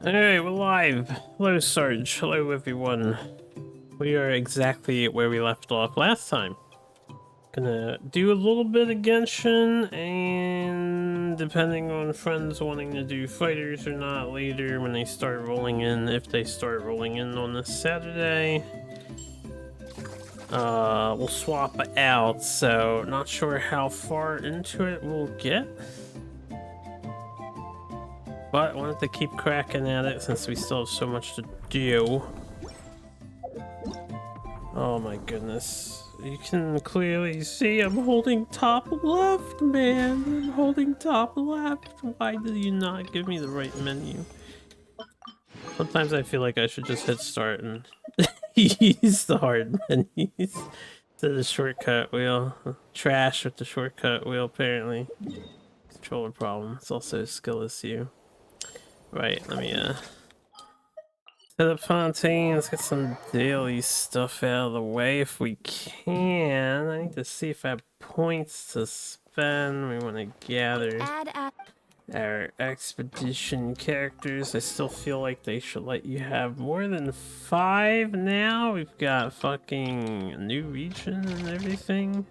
Alright, we're live. Hello, Sarge. Hello, everyone. We are exactly where we left off last time. Gonna do a little bit of Genshin, and depending on friends wanting to do fighters or not later when they start rolling in, if they start rolling in on this Saturday, we'll swap out. So, not sure how far into it we'll get. But I wanted to keep cracking at it since we still have so much to do. Oh my goodness. You can clearly see I'm holding top left, man. I'm holding top left. Why did you not give me the right menu? Sometimes I feel like I should just hit start and use the hard menus to the shortcut wheel. Trash with the shortcut wheel, apparently. Controller problem. It's also a skill issue. Right, let me set up Fontaine. Let's get some daily stuff out of the way if we can. I need to see if I have points to spend. We want to gather our expedition characters. I still feel like they should let you have more than 5 now. We've got fucking a new region and everything.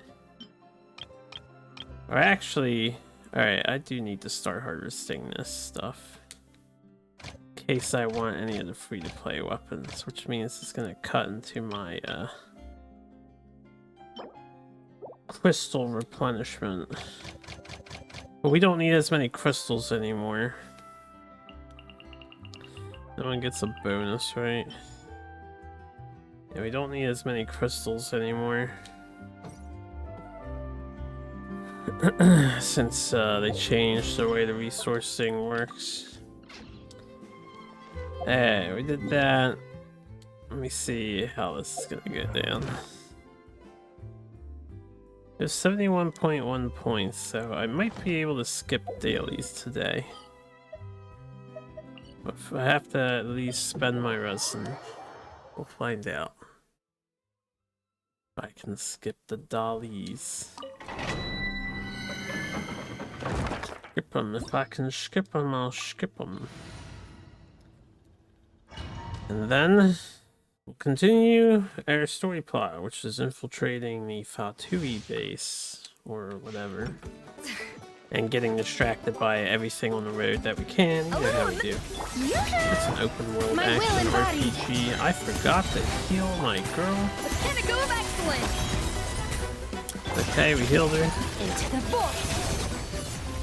Or actually, alright, I do need to start harvesting this stuff. In case I want any of the free-to-play weapons, which means it's gonna cut into my crystal replenishment. But we don't need as many crystals anymore. No one gets a bonus, right? Yeah, we don't need as many crystals anymore. Since they changed the way the resourcing works. Hey, we did that. Let me see how this is gonna go down. There's 71.1 points, so I might be able to skip dailies today. But if I have to at least spend my resin, we'll find out. If I can skip the dollies. Skip them. If I can skip them, I'll skip them. And then we'll continue our story plot, which is infiltrating the Fatui base, or whatever, and getting distracted by everything on the road that we can. You know how we do. It's an open world action RPG. I forgot to heal my girl. Okay, we healed her.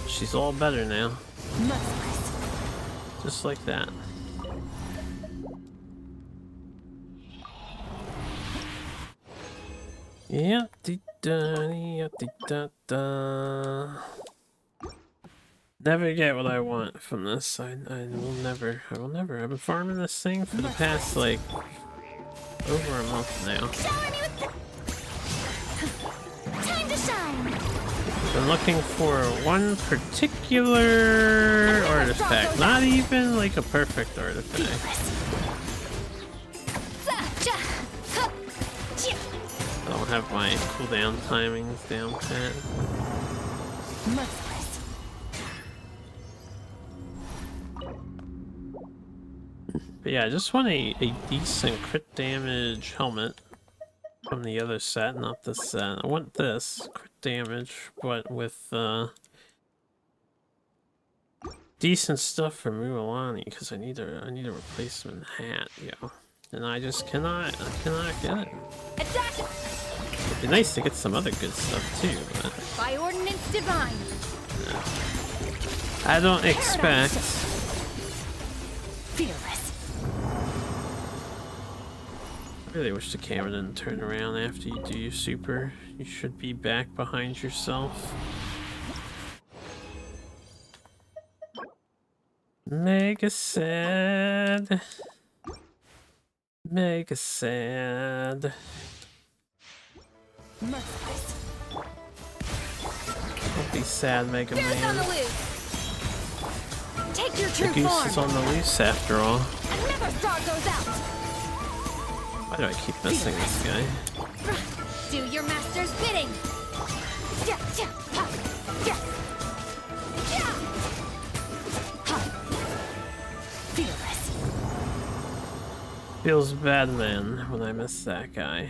She's all better now. Just like that. Yeah, never get what I want from this. I will never. I've been farming this thing for the past like over a month now. Time to shine. Been looking for one particular artifact, not even like a perfect artifact. I don't have my cooldown timings down pat. But yeah, I just want a decent crit damage helmet from the other set, not this set. I want this crit damage, but with decent stuff for Mualani, because I need a replacement hat, yo. And I just cannot get it. It'd be nice to get some other good stuff too, but by ordinance divine. No. I don't expect. Fearless. I really wish the camera didn't turn around after you do your super. You should be back behind yourself. Mega sad. Mega sad. Don't be sad, Mega Man. Take your true the goose form. is on the loose after all. Another star goes out. Why do I keep missing this guy? Do your master's bidding. Fearless. Feels bad, man, when I miss that guy.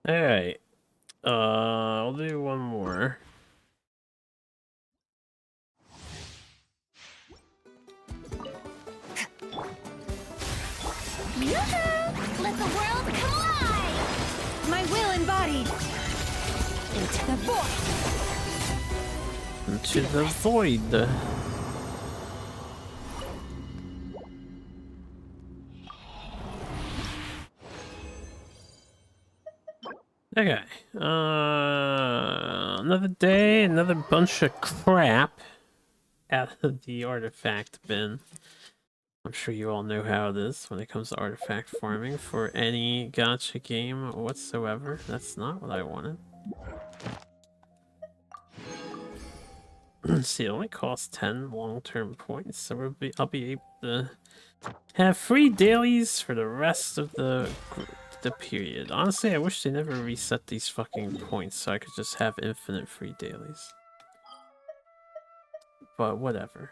Alright. I'll do one more. Let the world come alive! My will embodied! Into the void! Into the void. Okay. Another day, another bunch of crap out of the artifact bin. I'm sure you all know how it is when it comes to artifact farming for any gacha game whatsoever. That's not what I wanted. See, it only costs 10 long-term points, so I'll be able to have free dailies for the rest of the period. Honestly, I wish they never reset these fucking points so I could just have infinite free dailies. But whatever.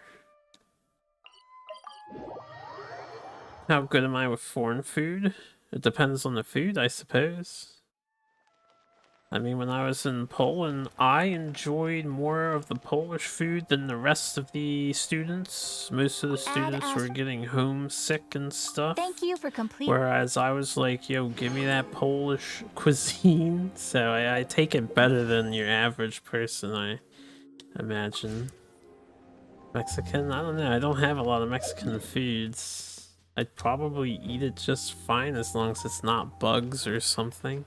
How good am I with foreign food? It depends on the food, I suppose. I mean, when I was in Poland, I enjoyed more of the Polish food than the rest of the students. Most of the students were getting homesick and stuff. Thank you for complete. Whereas I was like, yo, give me that Polish cuisine. So I take it better than your average person, I imagine. Mexican? I don't know. I don't have a lot of Mexican foods. I'd probably eat it just fine as long as it's not bugs or something.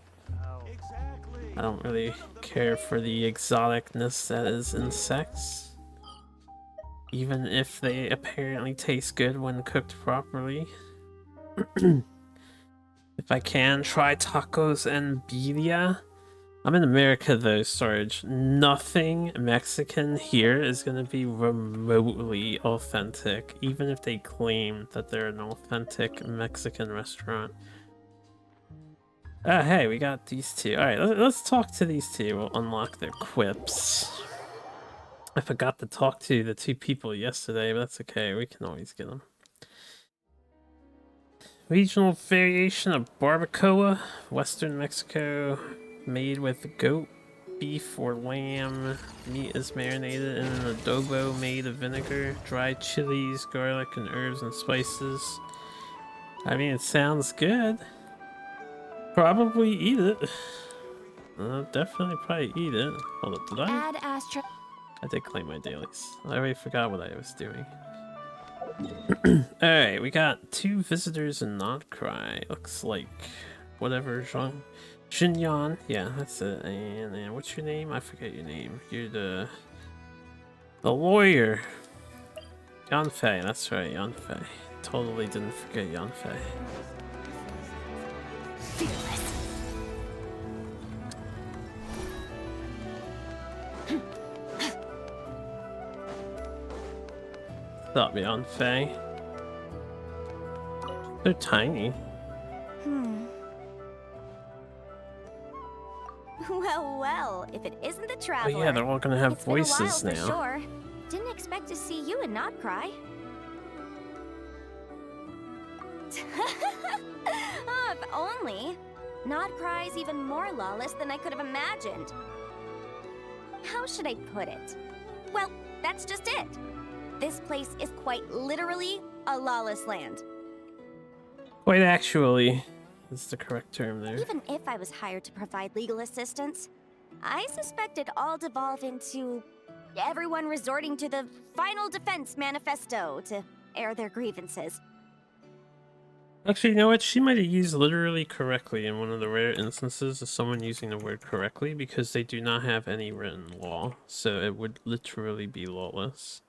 I don't really care for the exoticness that is insects. Even if they apparently taste good when cooked properly. If I can, try tacos and birria. I'm in America though, Sarge. Nothing Mexican here is gonna be remotely authentic, even if they claim that they're an authentic Mexican restaurant. Hey, we got these two. Alright, let's talk to these two. We'll unlock their quips. I forgot to talk to the two people yesterday, but that's okay. We can always get them. Regional variation of barbacoa, Western Mexico, made with goat, beef, or lamb. Meat is marinated in an adobo made of vinegar, dried chilies, garlic, and herbs and spices. I mean, it sounds good. Probably eat it. Definitely probably eat it. Hold up, did I? Add Astra. I did claim my dailies. I already forgot what I was doing. Alright, we got 2 visitors and not cry. Looks like whatever Xinyan. Yeah, that's it. And what's your name? I forget your name. You're the lawyer. Yanfei, that's right, Yanfei. Totally didn't forget Yanfei. Fearless. Stop me on Faye. They're tiny. Well, if it isn't the Oh traveler. yeah, they're all gonna have It's been a while voices for now. sure. Didn't expect to see you and not cry. Oh, if only. Not cry's even more lawless than I could have imagined. How should I put it? Well, that's just it. This place is quite literally a lawless land. Quite actually, is the correct term there. Even if I was hired to provide legal assistance, I suspect it'd all devolve into everyone resorting to the Final Defense Manifesto to air their grievances. Actually, you know what? She might have used literally correctly in one of the rare instances of someone using the word correctly, because they do not have any written law, so it would literally be lawless.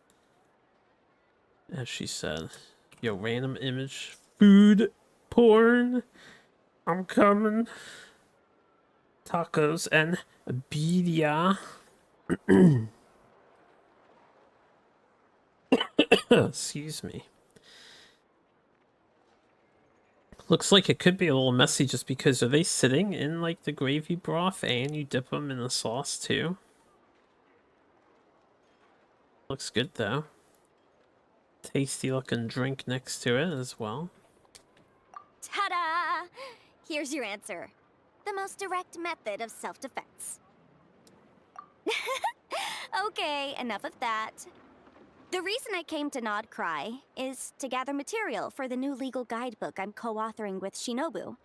As she said. Yo, random image. Food porn. I'm coming. Tacos and birria. Excuse me. Looks like it could be a little messy just because are they sitting in like the gravy broth and you dip them in the sauce too? Looks good though. Tasty looking drink next to it as well. Ta-da! Here's your answer. The most direct method of self-defense. Okay, enough of that. The reason I came to Nod Cry is to gather material for the new legal guidebook I'm co-authoring with Shinobu.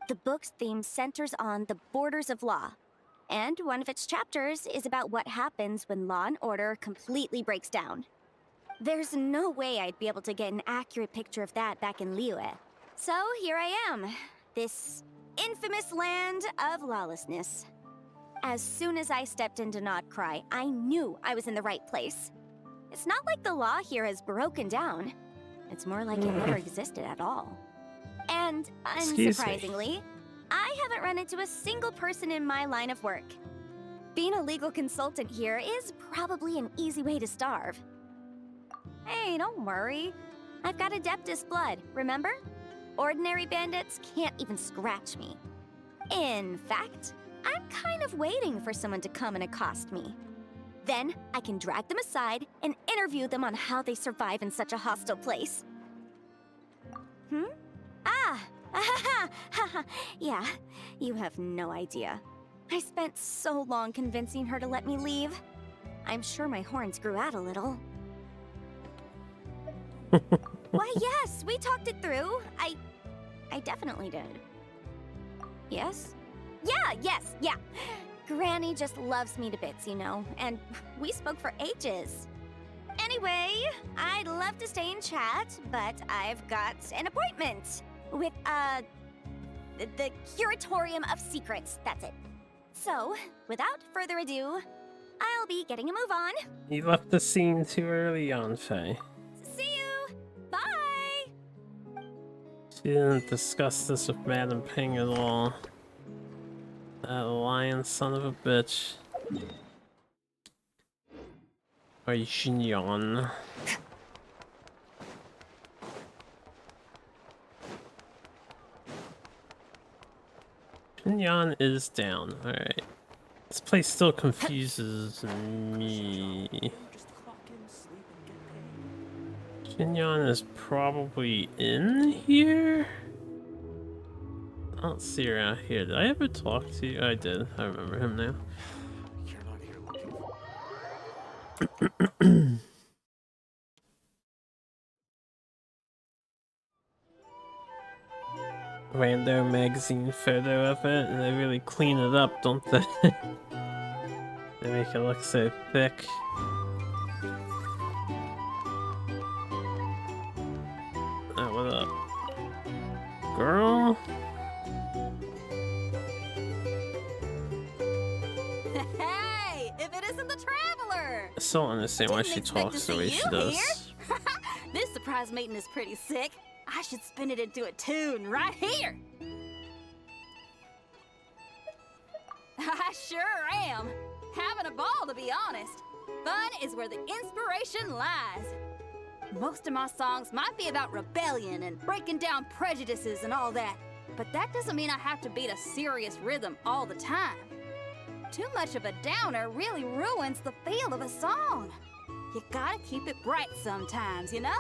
The book's theme centers on the borders of law, and one of its chapters is about what happens when law and order completely breaks down. There's no way I'd be able to get an accurate picture of that back in Liyue. So here I am, this infamous land of lawlessness. As soon as I stepped into Nod Cry, I knew I was in the right place. It's not like the law here has broken down. It's more like it never existed at all. And unsurprisingly, I haven't run into a single person in my line of work. Being a legal consultant here is probably an easy way to starve. Hey, don't worry. I've got Adeptus blood, remember? Ordinary bandits can't even scratch me. In fact, I'm kind of waiting for someone to come and accost me. Then I can drag them aside and interview them on how they survive in such a hostile place. Yeah, you have no idea. I spent so long convincing her to let me leave. I'm sure my horns grew out a little. Why, yes, we talked it through. I definitely did. Yes? Yeah. Granny just loves me to bits, you know, and we spoke for ages. Anyway, I'd love to stay and chat, but I've got an appointment with, the Curatorium of Secrets, that's it. So, without further ado, I'll be getting a move on. You left the scene too early, Yanfei. See you! Bye! She didn't discuss this with Madam Ping at all. That lion son of a bitch. Or Xinyan. Xinyan is down. Alright. This place still confuses me. Xinyan is probably in here? I don't see her out here. Did I ever talk to you? I did. I remember him now. You're not here looking for... Rando magazine photo of it, and they really clean it up, don't they? They make it look so thick. Oh, what up? Girl? Hey, if it isn't the Traveler! I still don't understand why Didn't she expect talks to the way see she you does. here. This surprise meeting is pretty sick. I should spin it into a tune right here. I sure am. Having a ball, to be honest. Fun is where the inspiration lies. Most of my songs might be about rebellion and breaking down prejudices and all that, but that doesn't mean I have to beat a serious rhythm all the time. Too much of a downer really ruins the feel of a song. You gotta keep it bright sometimes, you know?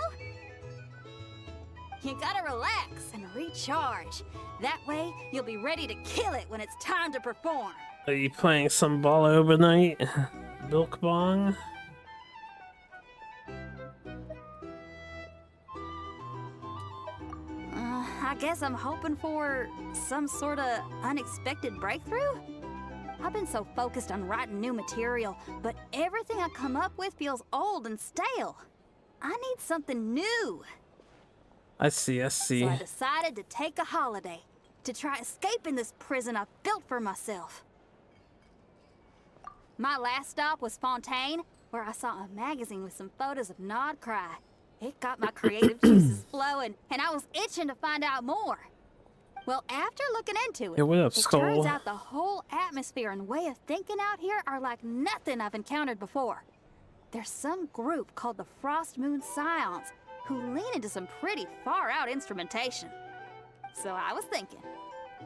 You gotta relax and recharge. That way, you'll be ready to kill it when it's time to perform. Are you playing some ball overnight? Milk bong? I guess I'm hoping for some sort of unexpected breakthrough? I've been so focused on writing new material, but everything I come up with feels old and stale. I need something new. I see. So I decided to take a holiday, to try escaping this prison I've built for myself. My last stop was Fontaine, where I saw a magazine with some photos of Nod Cry. It got my creative juices flowing, and I was itching to find out more. Well, after looking into it, Hey, what up, it Skull? turns out the whole atmosphere and way of thinking out here are like nothing I've encountered before. There's some group called the Frost Moon Scions who lean into some pretty far-out instrumentation. So I was thinking,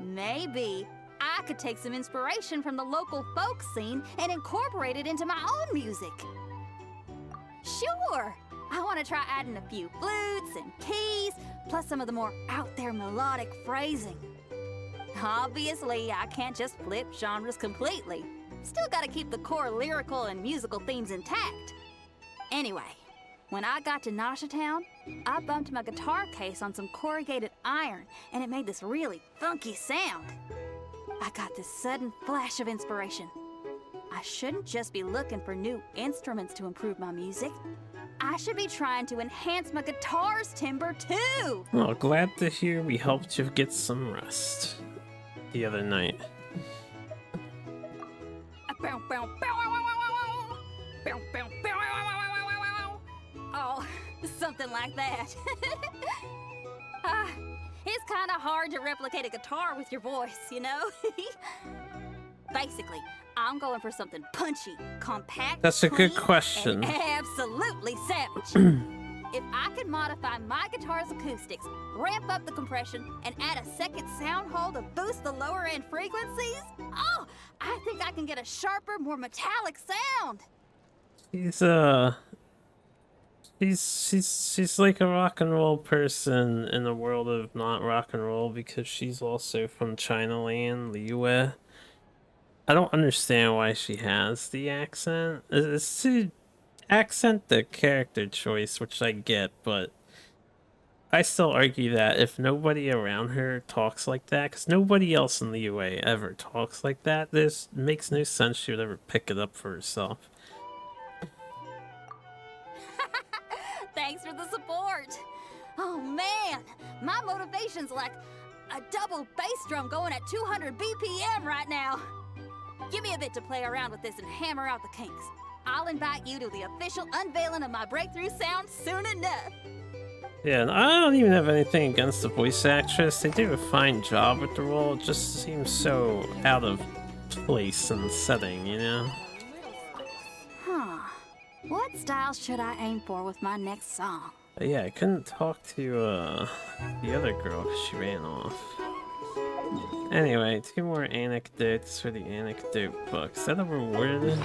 maybe I could take some inspiration from the local folk scene and incorporate it into my own music. Sure! I want to try adding a few flutes and keys, plus some of the more out there melodic phrasing. Obviously, I can't just flip genres completely. Still gotta keep the core lyrical and musical themes intact. Anyway, when I got to Nasha Town, I bumped my guitar case on some corrugated iron, and it made this really funky sound. I got this sudden flash of inspiration. I shouldn't just be looking for new instruments to improve my music. I should be trying to enhance my guitar's timbre too! Well, glad to hear we helped you get some rest the other night. Oh, something like that. It's kind of hard to replicate a guitar with your voice, you know? Basically, I'm going for something punchy, compact, That's a good clean, question. and absolutely savage. If I could modify my guitar's acoustics, ramp up the compression, and add a second sound hole to boost the lower end frequencies, oh, I think I can get a sharper, more metallic sound. She's like a rock and roll person in the world of not rock and roll because she's also from Chinaland, Liyue. I don't understand why she has the accent. It's to accent the character choice, which I get, but I still argue that if nobody around her talks like that, because nobody else in Liyue ever talks like that, this makes no sense she would ever pick it up for herself. Thanks for the support. Oh man, my motivation's like a double bass drum going at 200 BPM right now. Give me a bit to play around with this and hammer out the kinks. I'll invite you to the official unveiling of my breakthrough sound soon enough. Yeah, and I don't even have anything against the voice actress. They do a fine job with the role. It just seems so out of place in the setting, you know? Huh. What style should I aim for with my next song? But yeah, I couldn't talk to the other girl because she ran off. Anyway, 2 more anecdotes for the anecdote book. Is that a reward?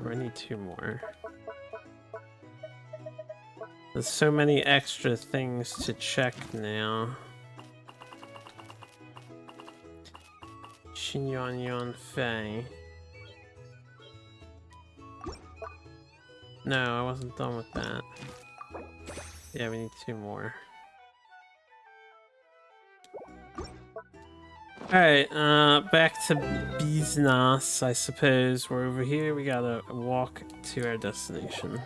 Or I need 2 more. There's so many extra things to check now. Xinyan Yan Fei. No, I wasn't done with that. Yeah, we need 2 more. Alright, back to business, I suppose. We're over here, we gotta walk to our destination.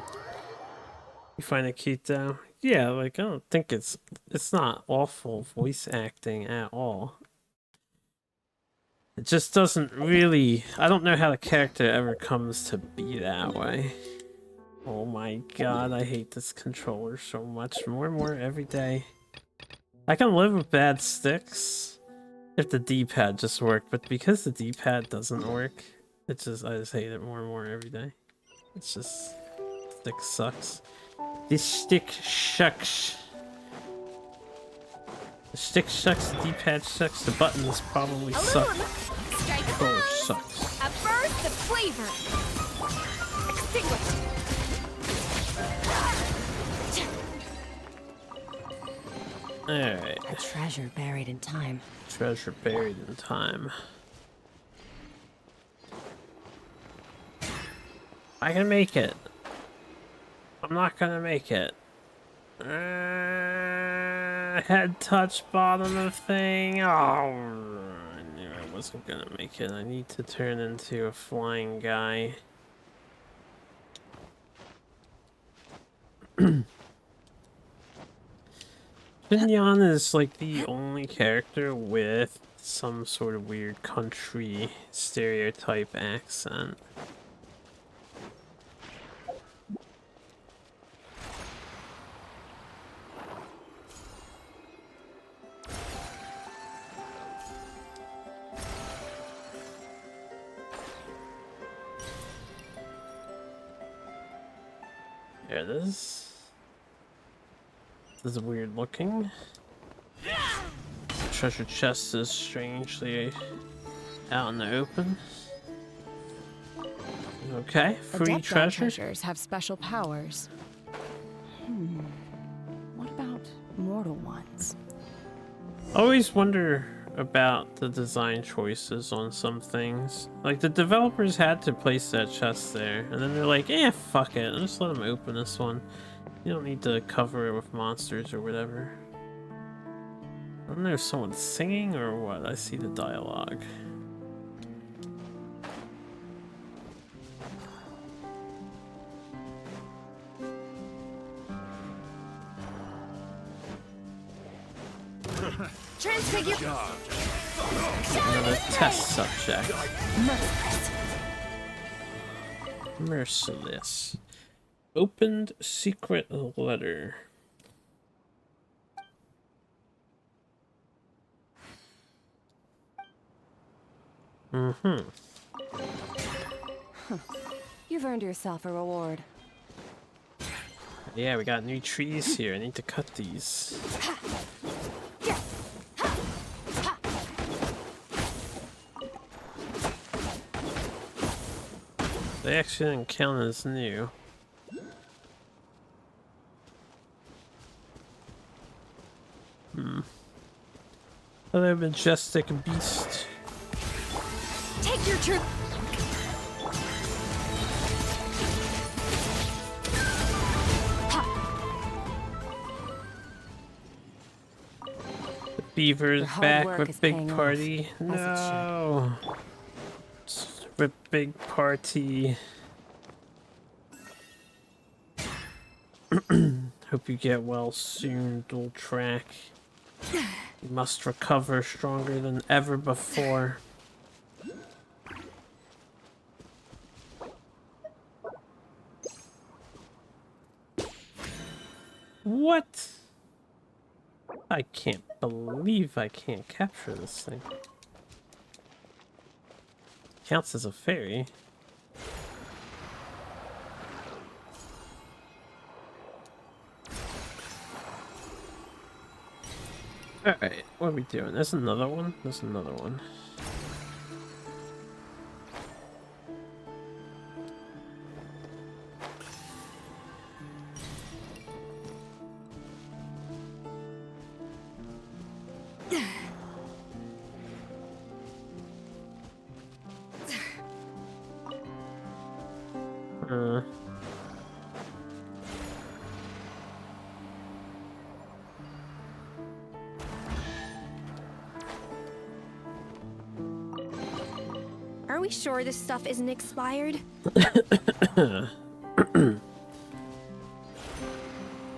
You find it cute though? Yeah, like, I don't think it's not awful voice acting at all. It just doesn't really, I don't know how the character ever comes to be that way. Oh my god, I hate this controller so much. More and more every day. I can live with bad sticks if the D-pad just worked, but because the D-pad doesn't work, I just hate it more and more every day. It's just, stick sucks. This stick sucks. The stick sucks, the D-pad sucks, the buttons probably suck. The controller sucks. A burst of flavor. Extinguished. Alright. A treasure buried in time. Treasure buried in time. I can make it. I'm not gonna make it. Head touch bottom of thing. Oh, I knew I wasn't gonna make it. I need to turn into a flying guy. Xinyan is like the only character with some sort of weird country stereotype accent. There it is. This is weird looking. Treasure chest is strangely out in the open. Okay, free Adept treasure. treasures have special powers. mortal ones. Always wonder about the design choices on some things. Like, the developers had to place that chest there, and then they're like, eh, fuck it, just let them open this one. You don't need to cover it with monsters or whatever. I don't know if someone's singing or what. I see the dialogue. Transfigure. Another test subject. Merciless. Merciless. Opened secret letter. You've earned yourself a reward. Yeah, we got new trees here. I need to cut these. They actually didn't count as new. Another majestic beast. Take your troop. Beaver's Your hard back work with is big paying off, party. as it should. No. With big party. Hope you get well soon, dual track. You must recover stronger than ever before. What? I can't believe I can't capture this thing. Counts as a fairy. Alright, what are we doing? There's another one? There's another one. Are we sure this stuff isn't expired?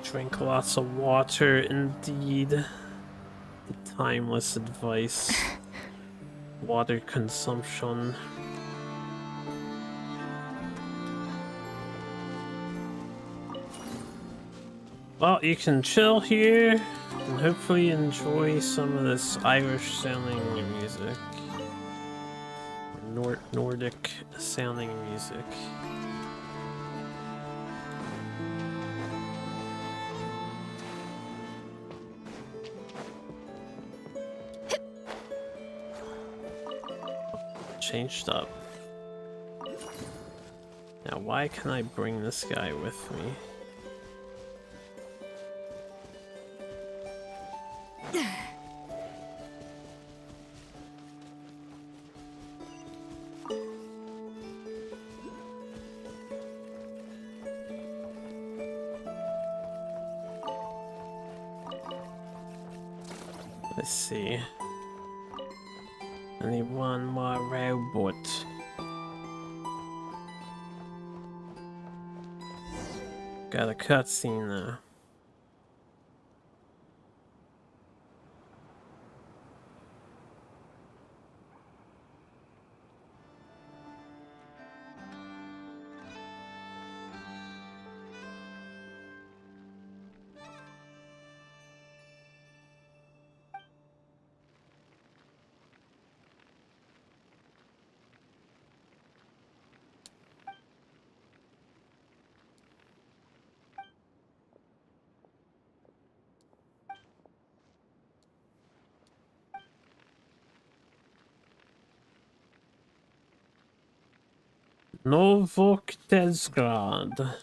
Drink lots of water, indeed. The timeless advice. Water consumption. Well, you can chill here and hopefully enjoy some of this Irish sounding music. Nordic sounding music. Changed up. Now, why can I bring this guy with me? Let's see. I need one more robot. Got a cutscene now. Novokdesgrad.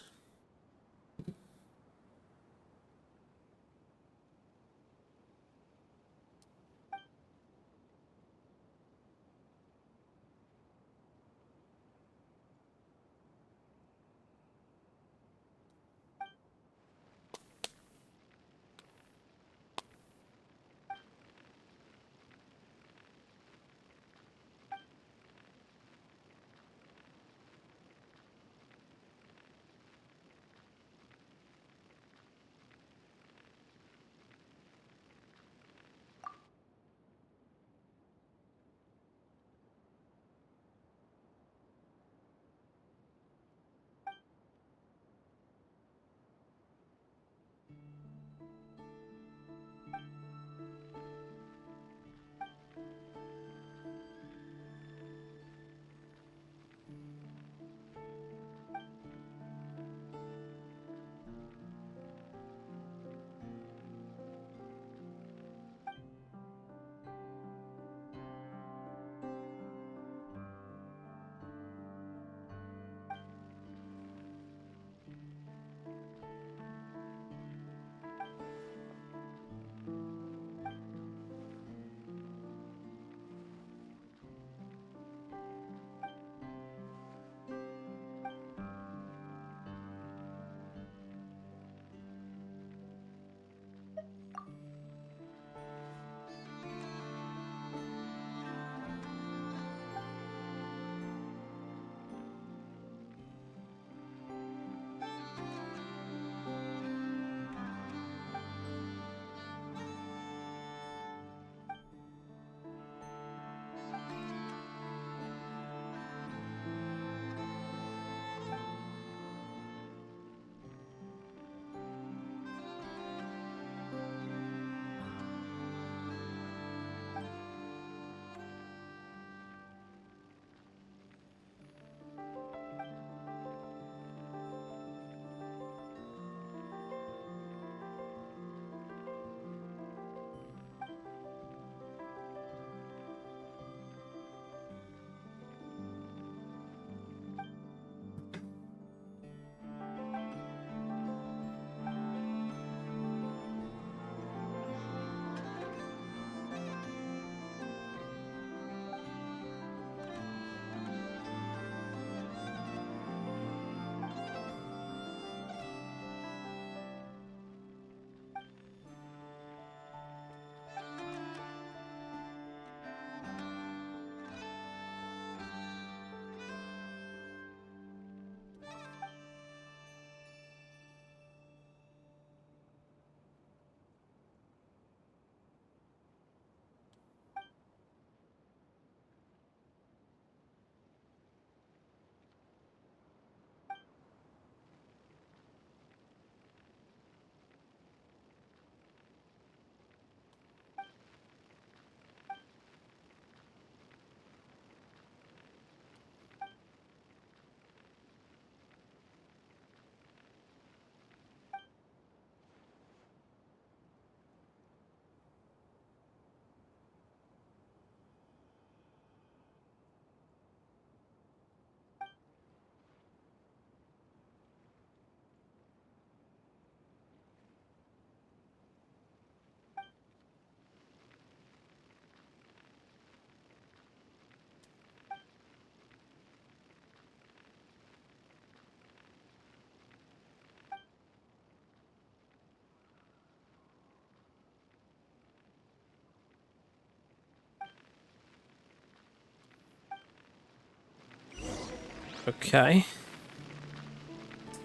Okay.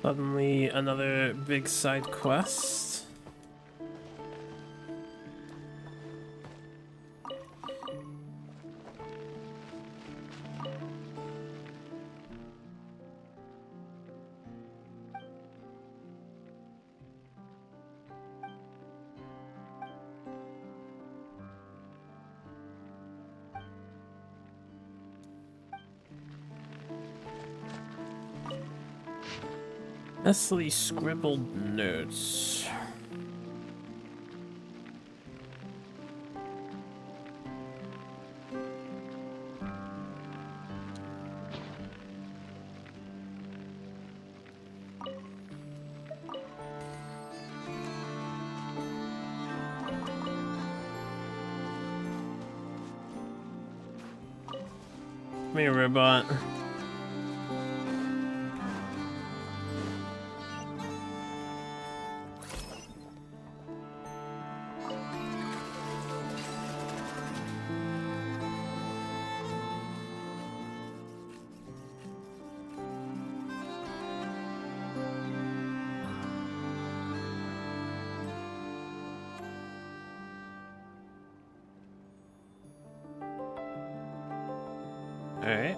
Suddenly another big side quest. Messily scribbled notes. Come here, robot. Alright.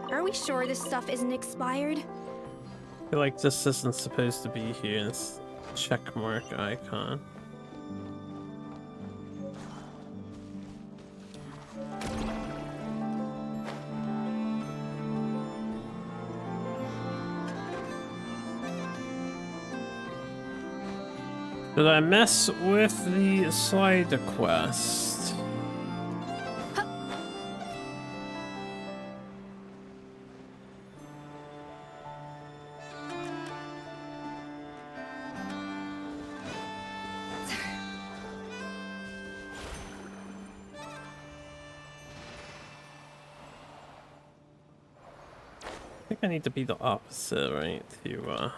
Are we sure this stuff isn't expired? I feel like this isn't supposed to be here, this check mark icon. Did I mess with the side quest? I think I need to be the opposite, right? To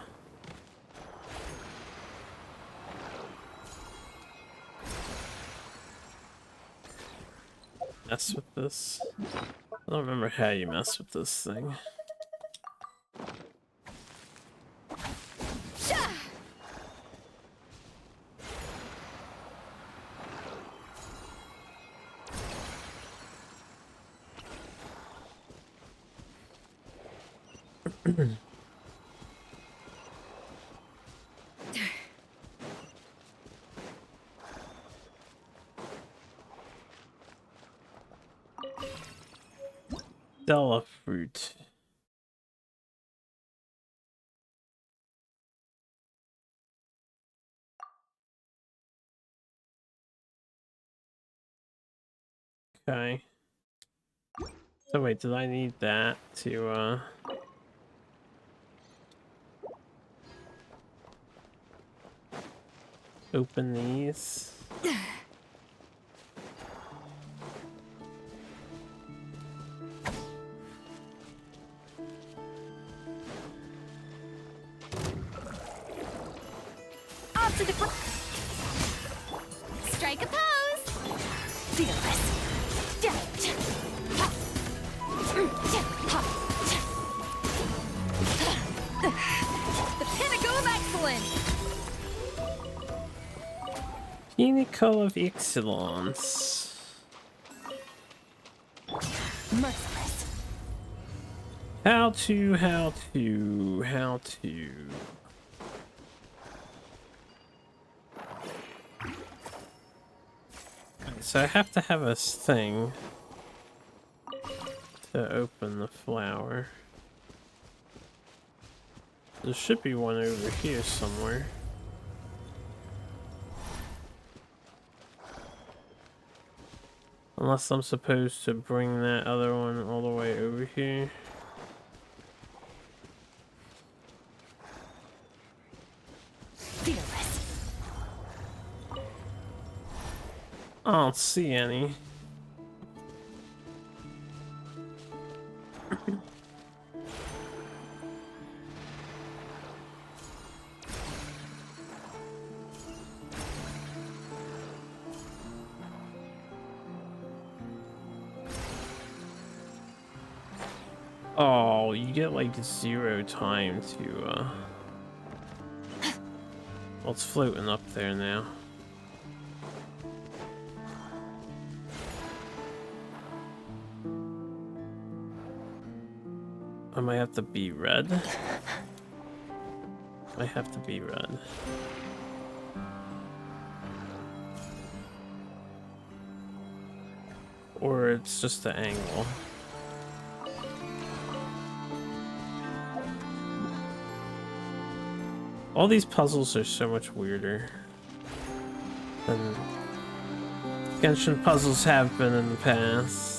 mess with this. I don't remember how you mess with this thing. Stella fruit. Okay. So wait, did I need that to open these? Off to the strike a pose. Fearless. The pinnacle of excellence! Pinnacle of excellence. Merciless. How to. So I have to have a thing to open the flower. There should be one over here somewhere. Unless I'm supposed to bring that other one all the way over here. Fearless. I don't see any. Oh, you get like 0 time to well, it's floating up there now. I might have to be red. I have to be red. Or it's just the angle. All these puzzles are so much weirder than Genshin puzzles have been in the past.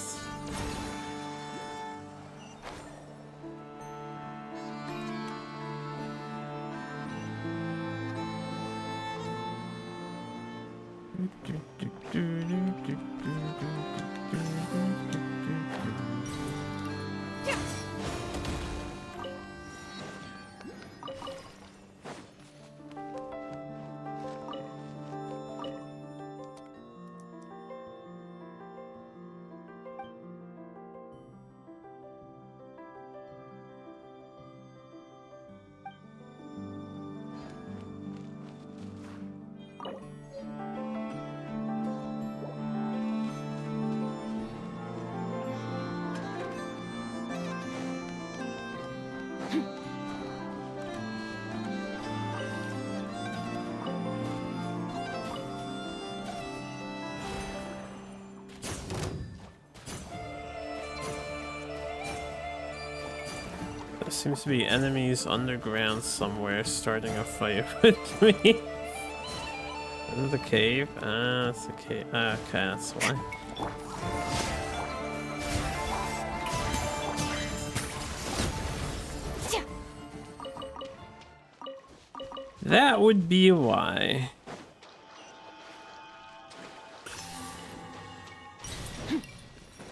There seems to be enemies underground somewhere starting a fight with me. Is it a cave? Ah, it's a cave. Ah, okay, that's why. That would be why.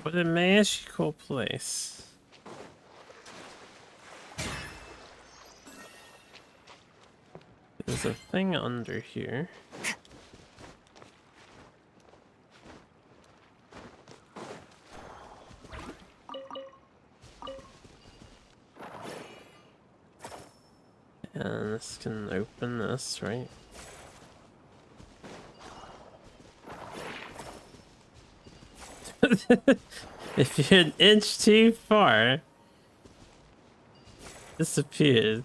What a magical place. There's a thing under here. And this can open this, right? If you're an inch too far, disappears.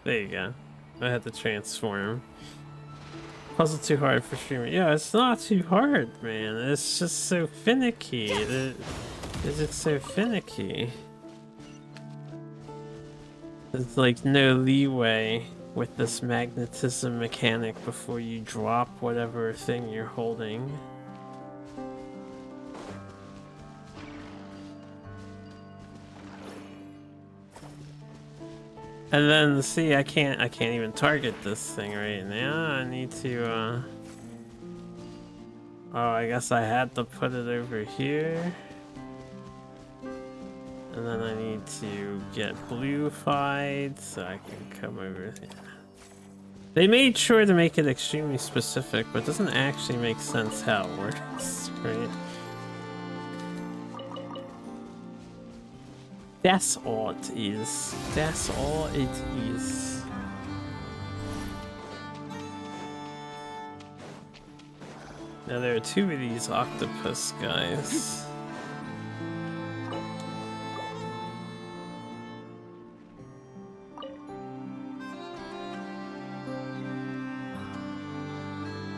There you go. I had to transform. Puzzle too hard for streamer. Yeah, it's not too hard, man. It's just so finicky. It's just so finicky. There's like no leeway with this magnetism mechanic before you drop whatever thing you're holding. And then see, I can't even target this thing right now. I need to oh, I guess I had to put it over here. And then I need to get bluified so I can come over here. They made sure to make it extremely specific, but it doesn't actually make sense how it works, right? That's all it is. That's all it is. Now there are 2 of these octopus guys.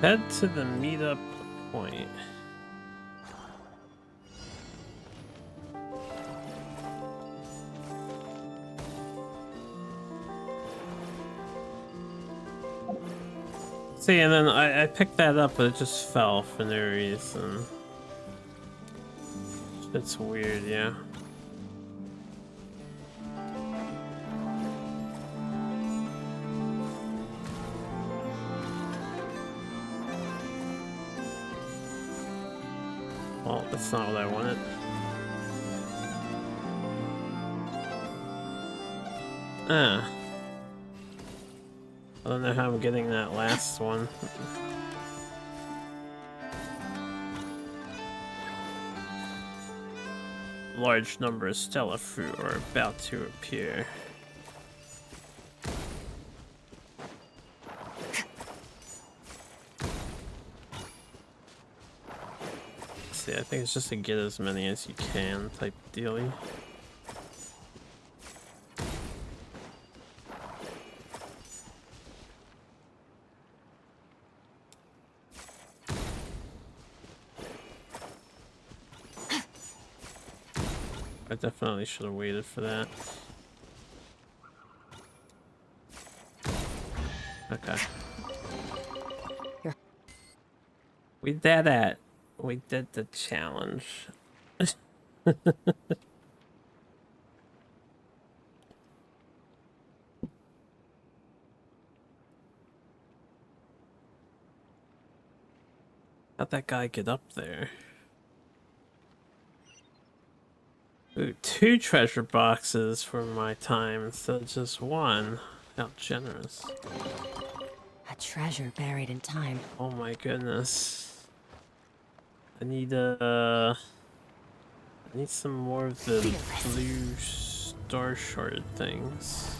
Head to the meetup point. See, and then I picked that up, but it just fell for no reason. It's weird, yeah. Well, that's not what I wanted. Ah. I don't know how I'm getting that last one. large number of stellar fruit are about to appear. See, I think it's just to get as many as you can type dealy. I definitely should have waited for that. Okay. Here. We did it. We did the challenge. How'd that guy get up there? Ooh, 2 treasure boxes for my time instead of just 1. How generous. A treasure buried in time. Oh my goodness. I need some more of the blue star shard things.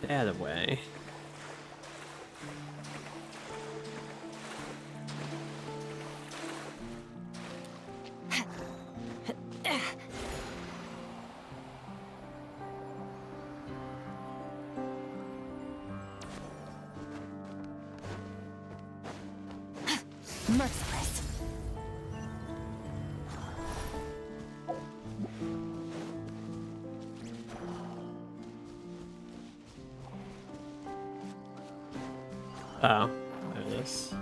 That away. Merciless. Oh, there it is.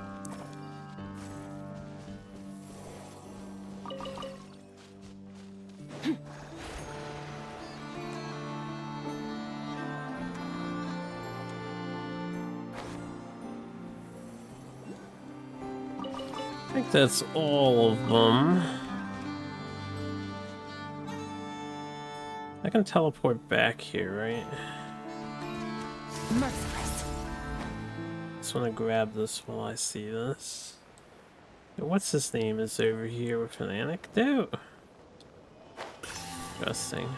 I think that's all of them. I can teleport back here, right? Merciless. Just want to grab this while I see this. What's his name is over here with an anecdote? Interesting.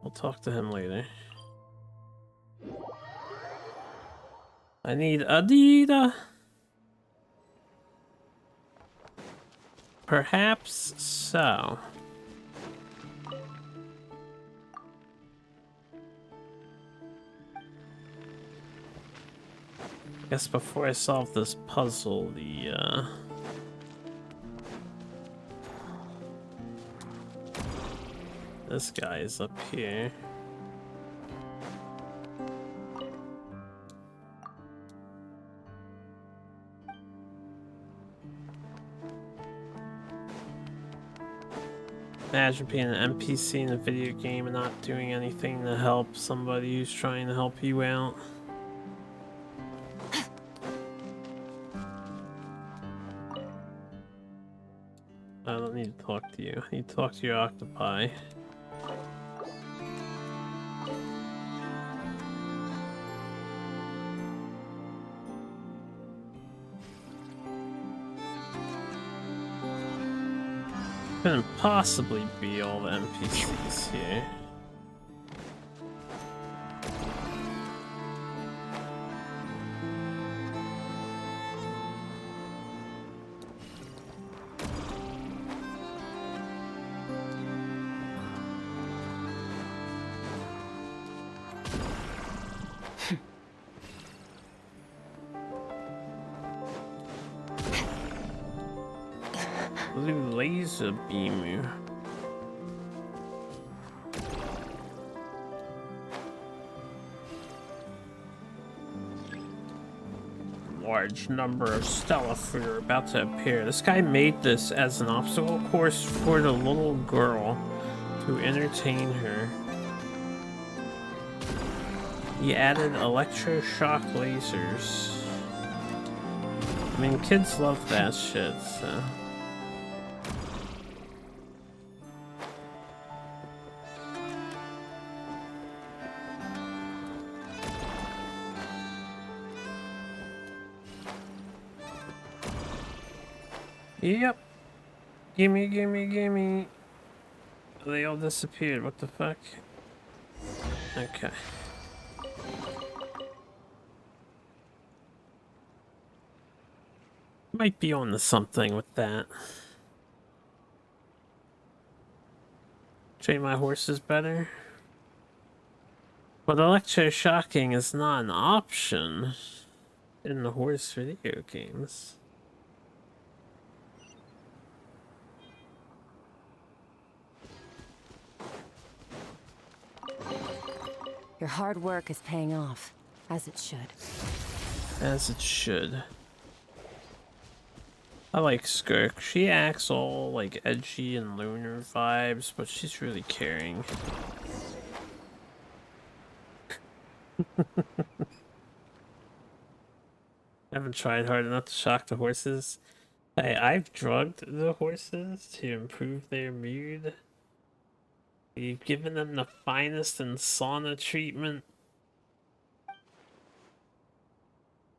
I'll talk to him later. I need Adida. Perhaps so. I guess before I solve this puzzle, this guy is up here. Imagine being an NPC in a video game and not doing anything to help somebody who's trying to help you out. I don't need to talk to you. I need to talk to your octopi. Couldn't possibly be all the NPCs here. Blue laser beam. Large number of stellar fruit are about to appear. This guy made this as an obstacle course for the little girl to entertain her. He added electroshock lasers. I mean, kids love that shit, so. Yep. Gimme, gimme, gimme. They all disappeared. What the fuck? Okay. Might be on to something with that. Train my horses better. But electroshocking is not an option in the horse video games. Your hard work is paying off, as it should. As it should. I like Skirk. She acts all like edgy and lunar vibes, but she's really caring. I haven't tried hard enough to shock the horses. Hey, I've drugged the horses to improve their mood. We've given them the finest and sauna treatment.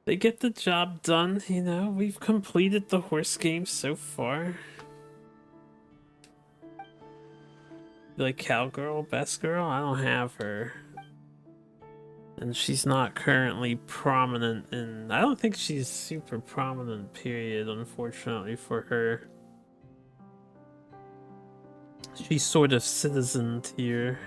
They get the job done, you know? We've completed the horse game so far. Like Cowgirl, Best Girl? I don't have her. And she's not currently prominent in... I don't think she's super prominent, period, unfortunately for her. She's sort of citizen tier.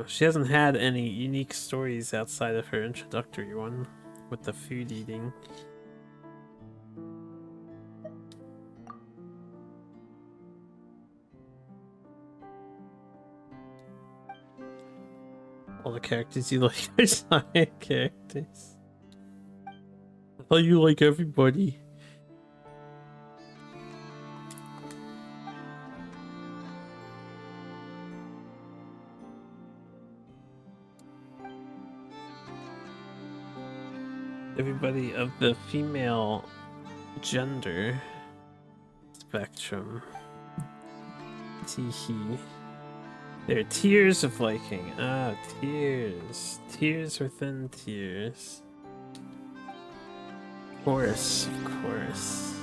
She hasn't had any unique stories outside of her introductory one with the food eating. All the characters you like are side characters. I thought you like everybody. Everybody of the female gender spectrum. Teehee. There are tiers of liking. Ah, tiers. Tiers within tiers. Of course, of course.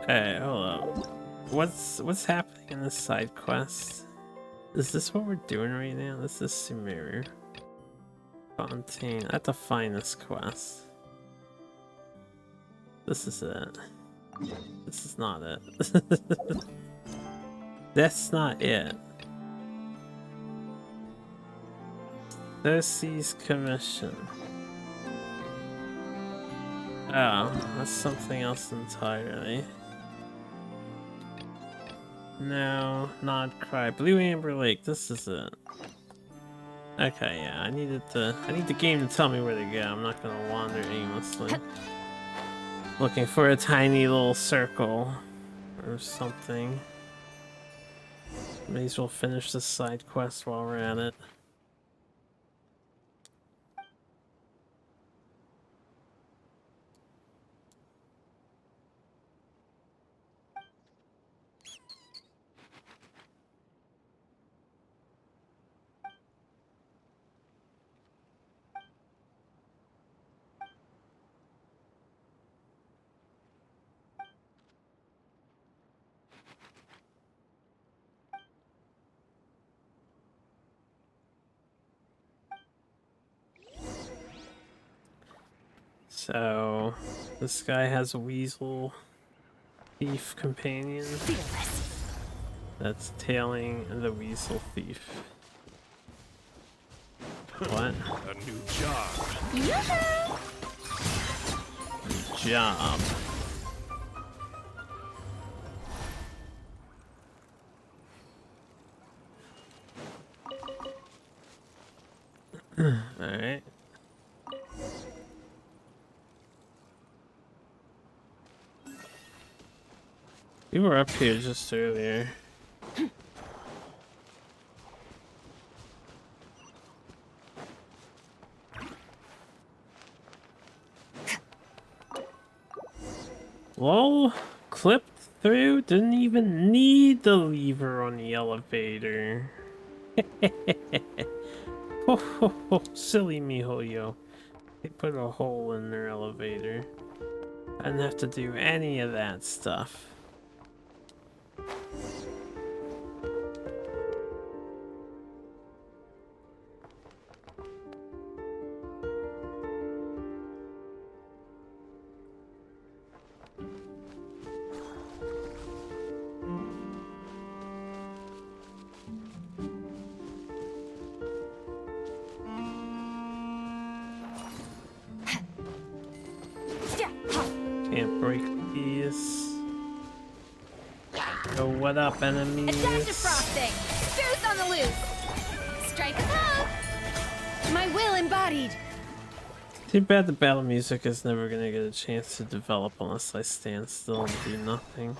Hey, hold up. What's happening in this side quest? Is this what we're doing right now? This is Sumeru. Fontaine. I have to find this quest. This is it. This is not it. That's not it. Cersei's commission. Oh, that's something else entirely. No, not cry. Blue Amber Lake, this is it. Okay, yeah, I need the game to tell me where to go. I'm not gonna wander aimlessly. Looking for a tiny little circle or something. May as well finish this side quest while we're at it. So, this guy has a weasel thief companion that's tailing the weasel thief. What? A new job. Job. Alright. You were up here just earlier. Lol, clipped through, didn't even need the lever on the elevator. ho, silly MiHoYo. They put a hole in their elevator. I didn't have to do any of that stuff. Can't break these. Oh, what up, enemies? Attack defrosting! Boost on the loose! Strike a pose! My will embodied. Too bad the battle music is never gonna get a chance to develop unless I stand still and do nothing.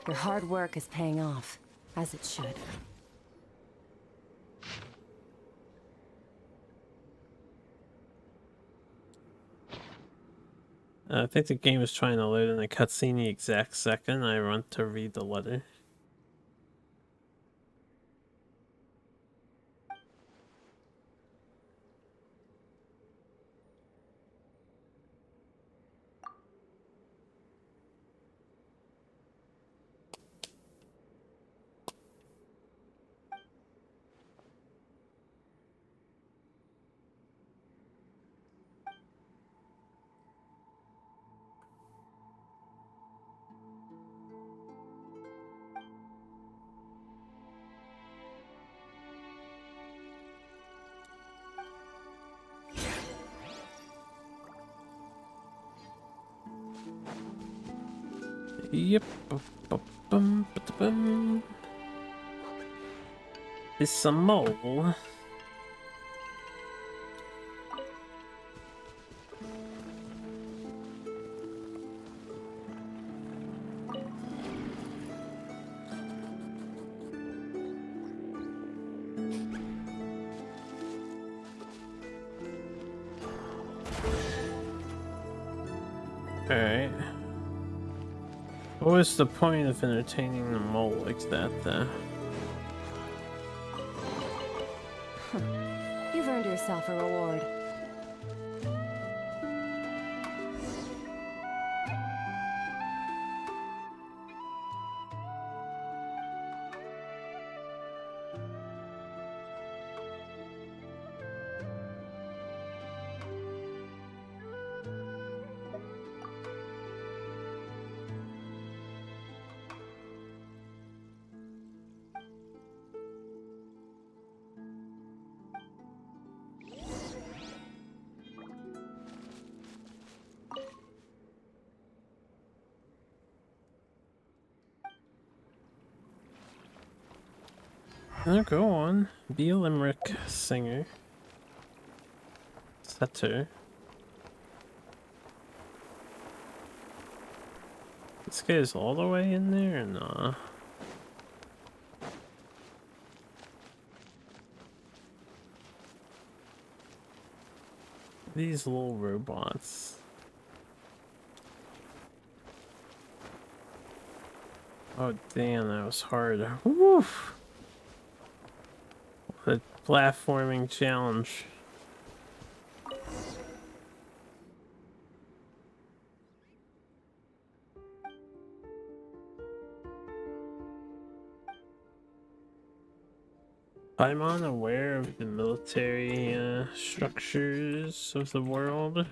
Your hard work is paying off, as it should. I think the game is trying to load in a cutscene the exact second I run to read the letter. Yep. It's a mole. Alright. What was the point of entertaining the mole like that, though? You've earned yourself a reward. Now go on. Be a limerick singer. Setter. This guy's all the way in there or nah? These little robots. Oh damn, that was hard. Woof! The platforming challenge. I'm unaware of the military structures of the world.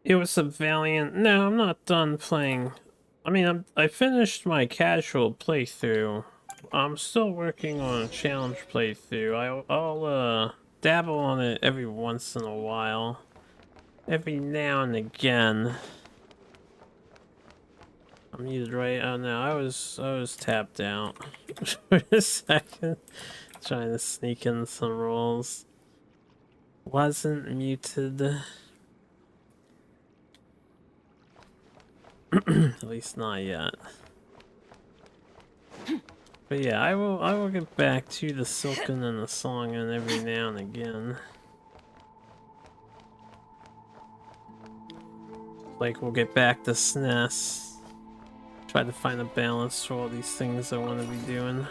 It was a valiant. No, I'm not done playing. I mean, I finished my casual playthrough I'm still working on a challenge playthrough. I'll dabble on it every once in a while. Every now and again. I'm muted, right? Oh no, I was tapped out for a second. Trying to sneak in some rolls. Wasn't muted. At least not yet. But yeah, I will get back to the silken and the song and every now and again. Like we'll get back to SNES. Try to find a balance for all these things I want to be doing.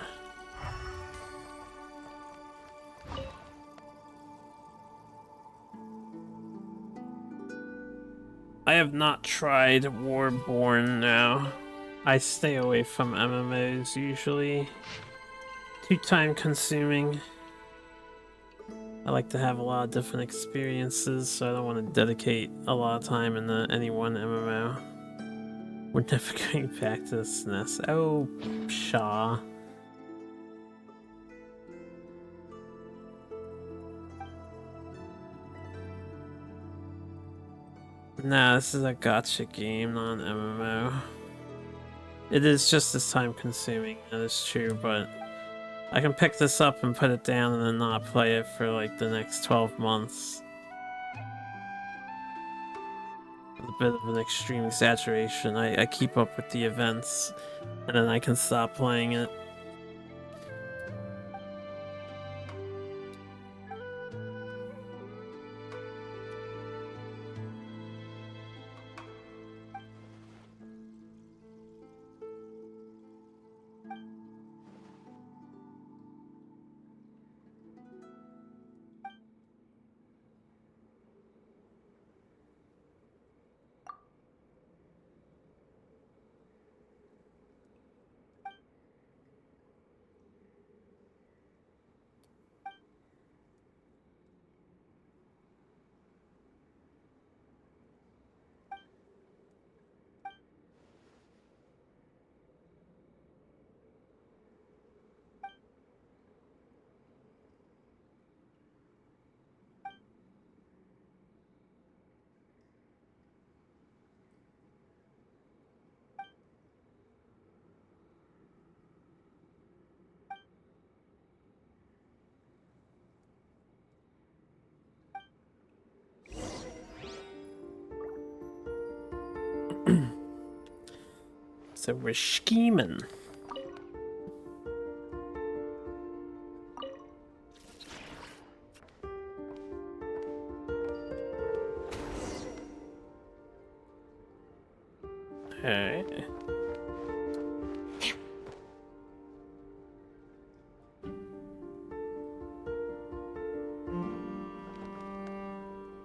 I have not tried Warborn now. I stay away from MMOs usually. Too time consuming. I like to have a lot of different experiences, so I don't want to dedicate a lot of time into any one MMO. We're never going back to the SNES. Oh, pshaw. Nah, this is a gacha game, not an MMO. It is just as time consuming, that is true, but I can pick this up and put it down and then not play it for like the next 12 months. A bit of an extreme exaggeration. I keep up with the events and then I can stop playing it. So we're scheming. Alright.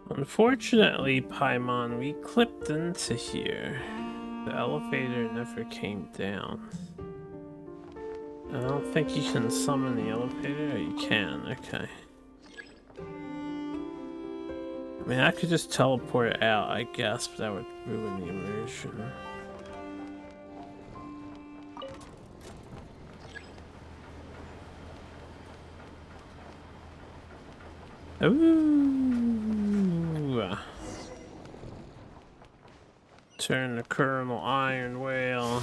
Unfortunately, Paimon, we clipped into here. The elevator never came down. I don't think you can summon the elevator, or you can, okay. I mean, I could just teleport out, I guess, but that would ruin the immersion. Ooh. Turn the Colonel Iron Whale.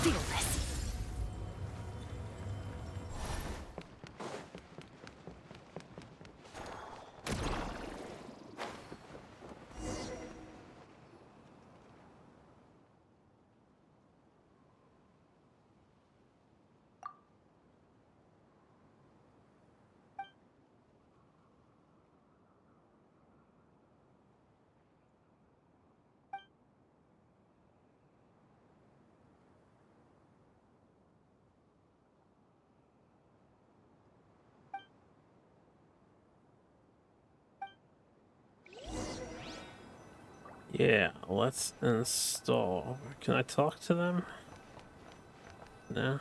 Yeah, let's install. Can I talk to them? No.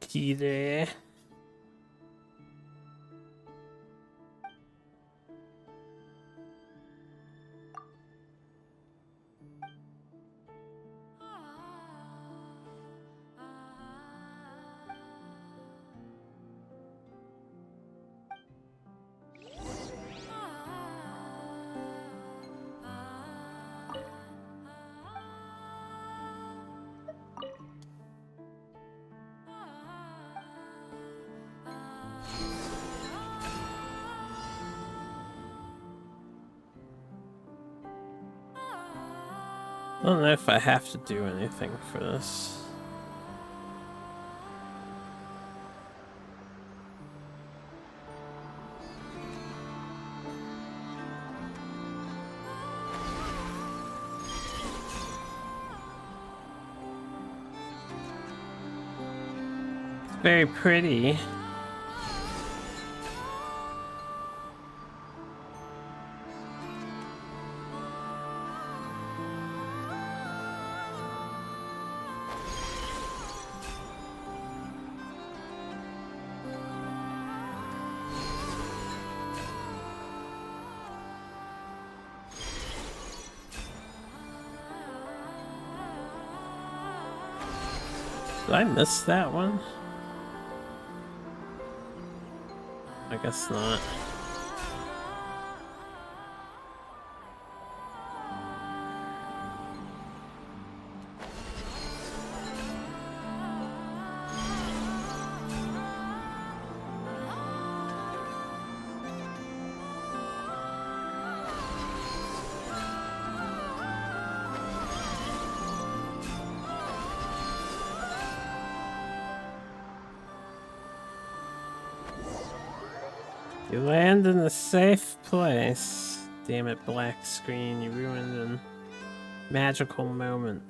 Peter. I don't know if I have to do anything for this. It's very pretty. Did I miss that one? I guess not. You land in a safe place. Damn it, black screen. You ruined a magical moment.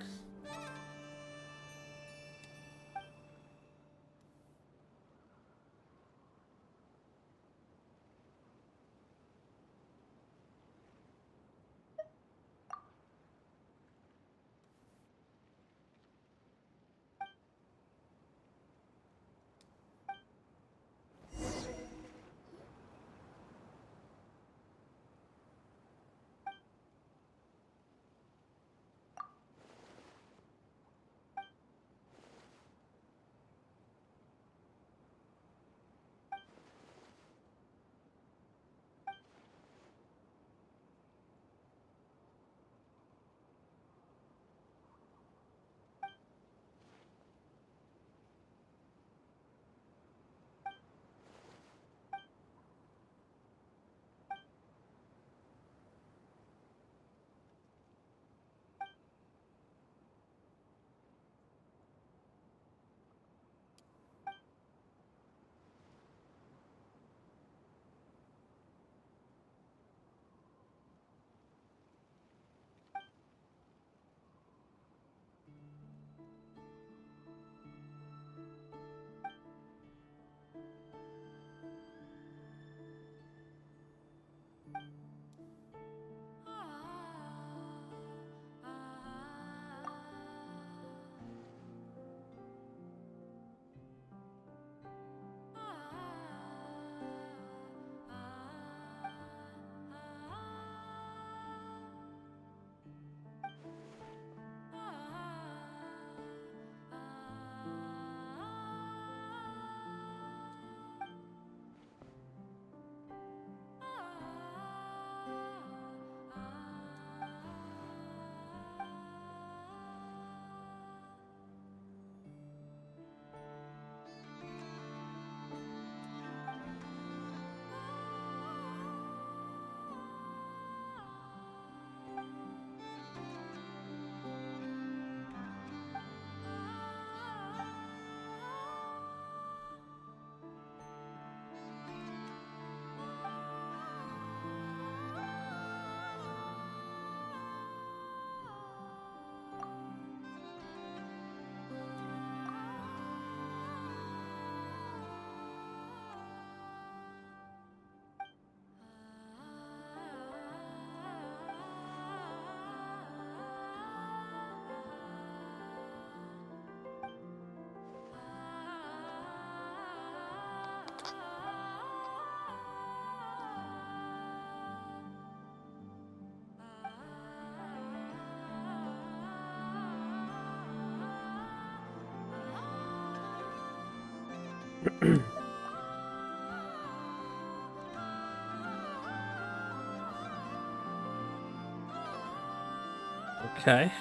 Okay.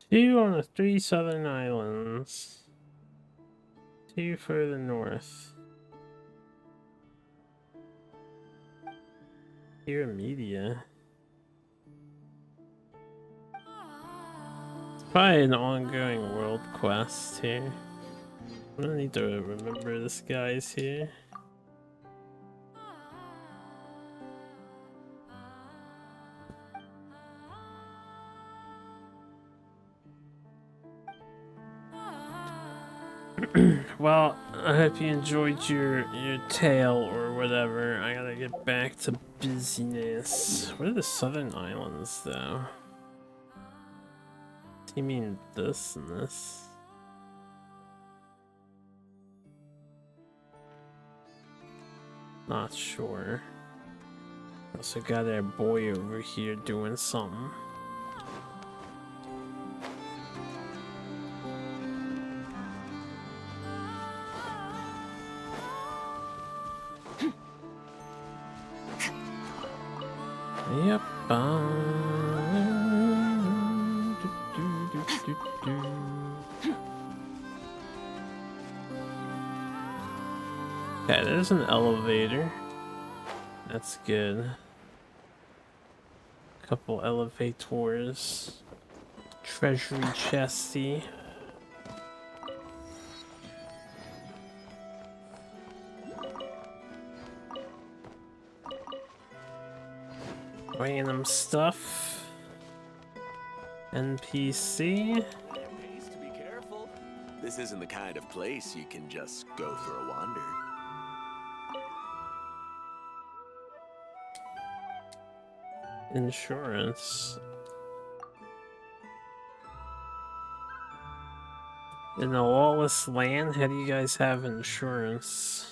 Two on the 3 southern islands. 2 further north. Here in media. It's probably an ongoing world quest here. I'm gonna need to remember this guy's here. Well, I hope you enjoyed your tale or whatever. I gotta get back to business. What are the southern islands though? Do you mean this and this? Not sure. Also got our boy over here doing something. Yep. Okay, there's an elevator. That's good. Couple elevators. Treasury chesty. Random stuff. NPC. Pays to be careful. This isn't the kind of place you can just go for a wander. Insurance. In a lawless land, how do you guys have insurance?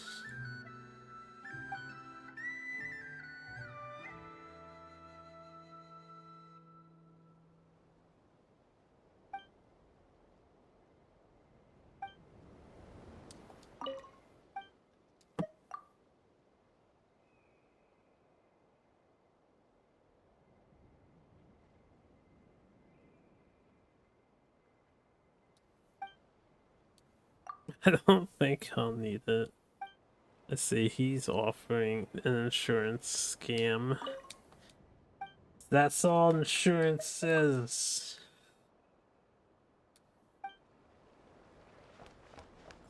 I don't think I'll need it. Let's see, he's offering an insurance scam. That's all insurance is.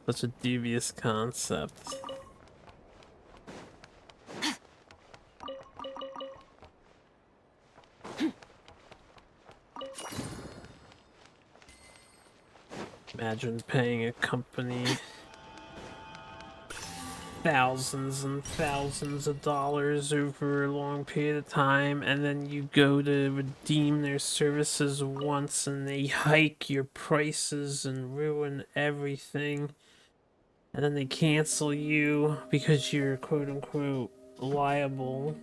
Such a devious concept. Imagine paying a company thousands and thousands of dollars over a long period of time, and then you go to redeem their services once and they hike your prices and ruin everything, and then they cancel you because you're quote unquote liable.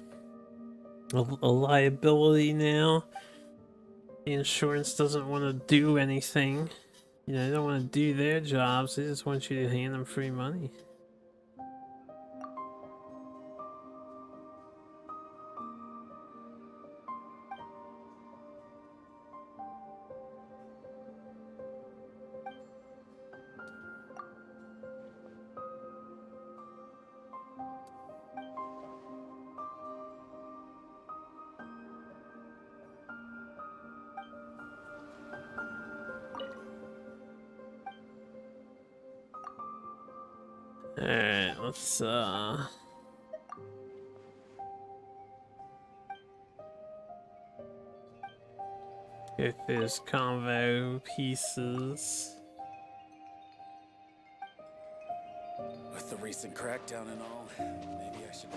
A liability now. The insurance doesn't want to do anything. You know, they don't want to do their jobs, they just want you to hand them free money. Alright, let's get those convo pieces. With the recent crackdown and all, maybe I should be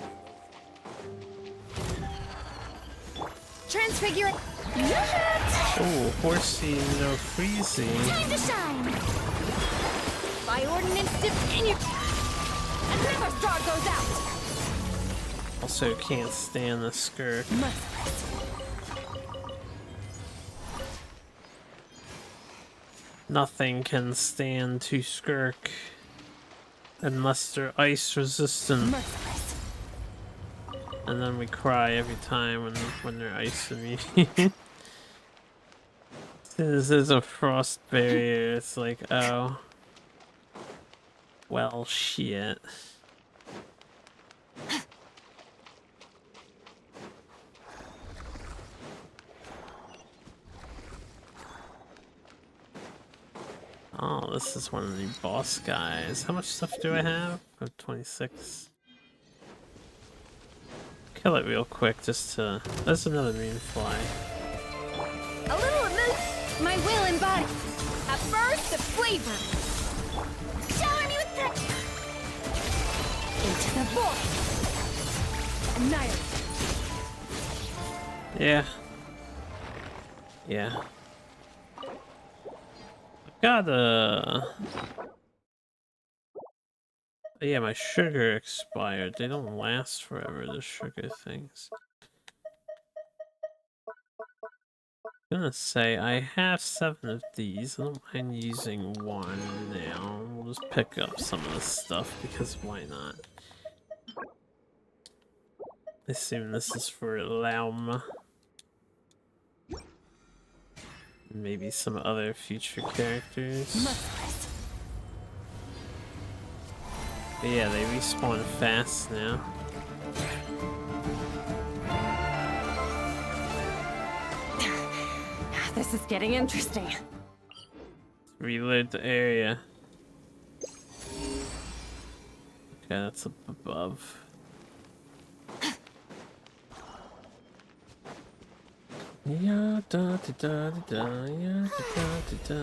Transfigure. Oh, horsey, no freezing. Time to shine. By ordinance, discontinue. Another star goes out. Also, can't stand the skirt. Nothing can stand to skirk unless they're ice resistant. And then we cry every time when they're ice immune. This is a frost barrier. It's like, oh, well, shit. Oh, this is one of the boss guys. How much stuff do I have? I have 26. Kill it real quick just to... There's another moonfly. A little of my will and body. At first, the flavor. Shower me with the... Into the void. Annihilate. Yeah. Yeah. I've got yeah, my sugar expired. They don't last forever, the sugar things. I'm gonna say I have 7 of these. I don't mind using one now. We'll just pick up some of this stuff because why not? I assume this is for Laum. Maybe some other future characters. But yeah, they respawn fast now. This is getting interesting. Reload the area. Okay, that's up above. Ya da da da da ya da da da.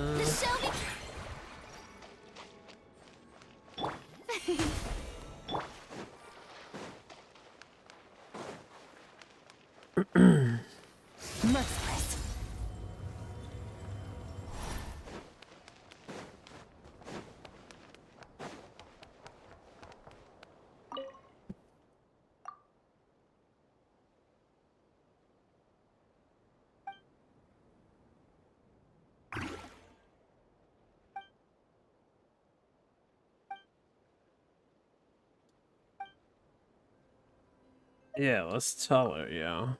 Yeah, let's tell her, yo.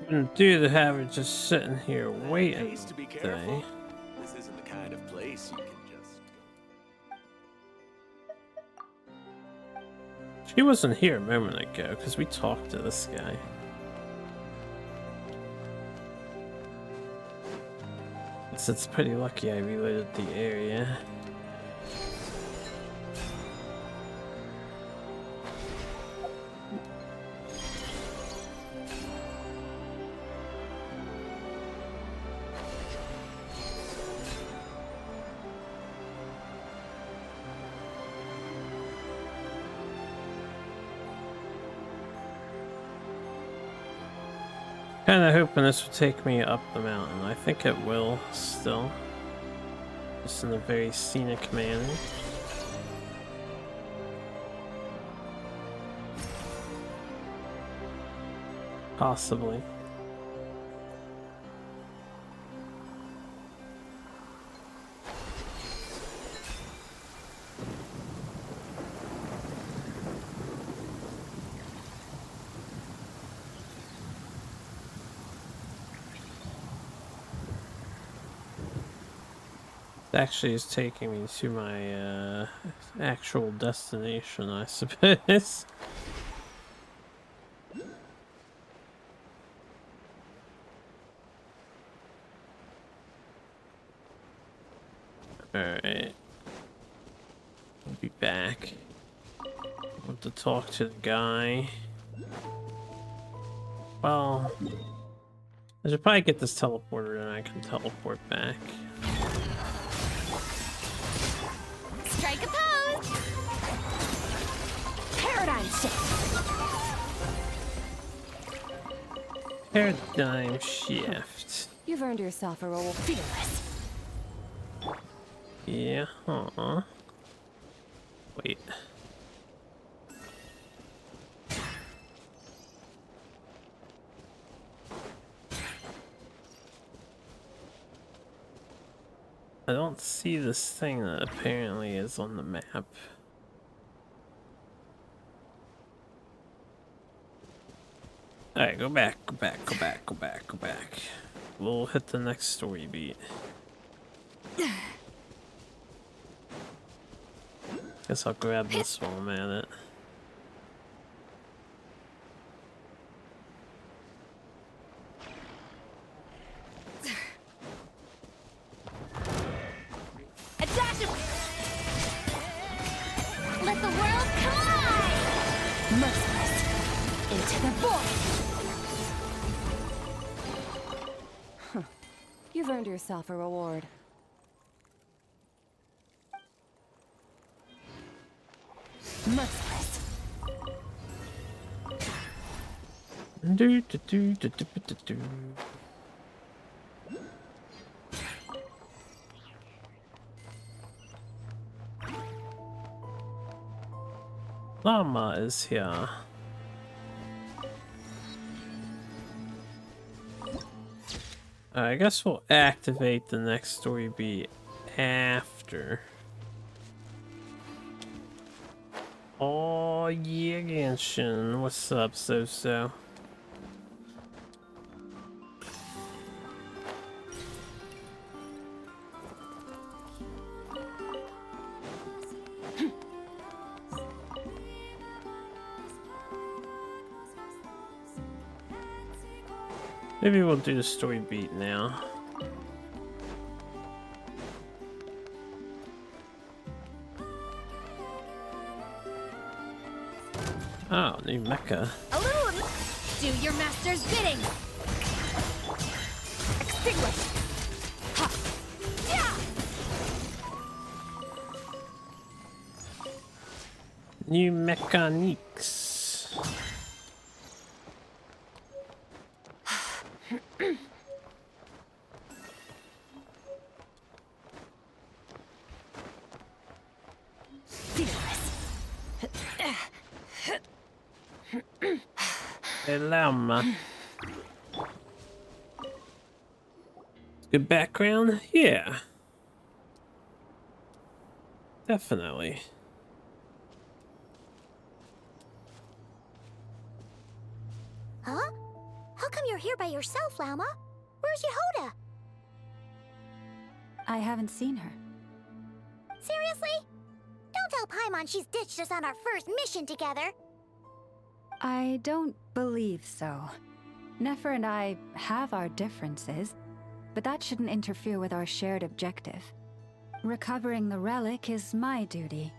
Wouldn't do to have her just sitting here waiting Pays to be all careful. day. This isn't the kind of place you can just... She wasn't here a moment ago because we talked to this guy. It's pretty lucky I reloaded the area. Kinda hoping this will take me up the mountain. I think it will still. Just in a very scenic manner. Possibly. It actually is taking me to my actual destination, I suppose. Alright. I'll be back. I want to talk to the guy. Well, I should probably get this teleporter and I can teleport back. Strike a pose! Paradigm shift! Paradigm shift. You've earned yourself a role fearless. Yeah, Wait. I don't see this thing that apparently is on the map. Alright, go back. We'll hit the next story beat. Guess I'll grab this while I'm at it. Let the world collide! Merciless! Into the void! You've earned yourself a reward. Merciless! Do. Llama is here. I guess we'll activate the next story beat after. Oh yeah, Genshin. What's up, so? Maybe we'll do the story beat now. Oh, new mecha. A little do your master's bidding! Extinguish! Ha! Yeah! New mechanics. Llama. Good background? Yeah. Definitely. Huh? How come you're here by yourself, Llama? Where's Yehoda? I haven't seen her. Seriously? Don't tell Paimon she's ditched us on our first mission together. I don't believe so. Nefer and I have our differences, but that shouldn't interfere with our shared objective. Recovering the relic is my duty.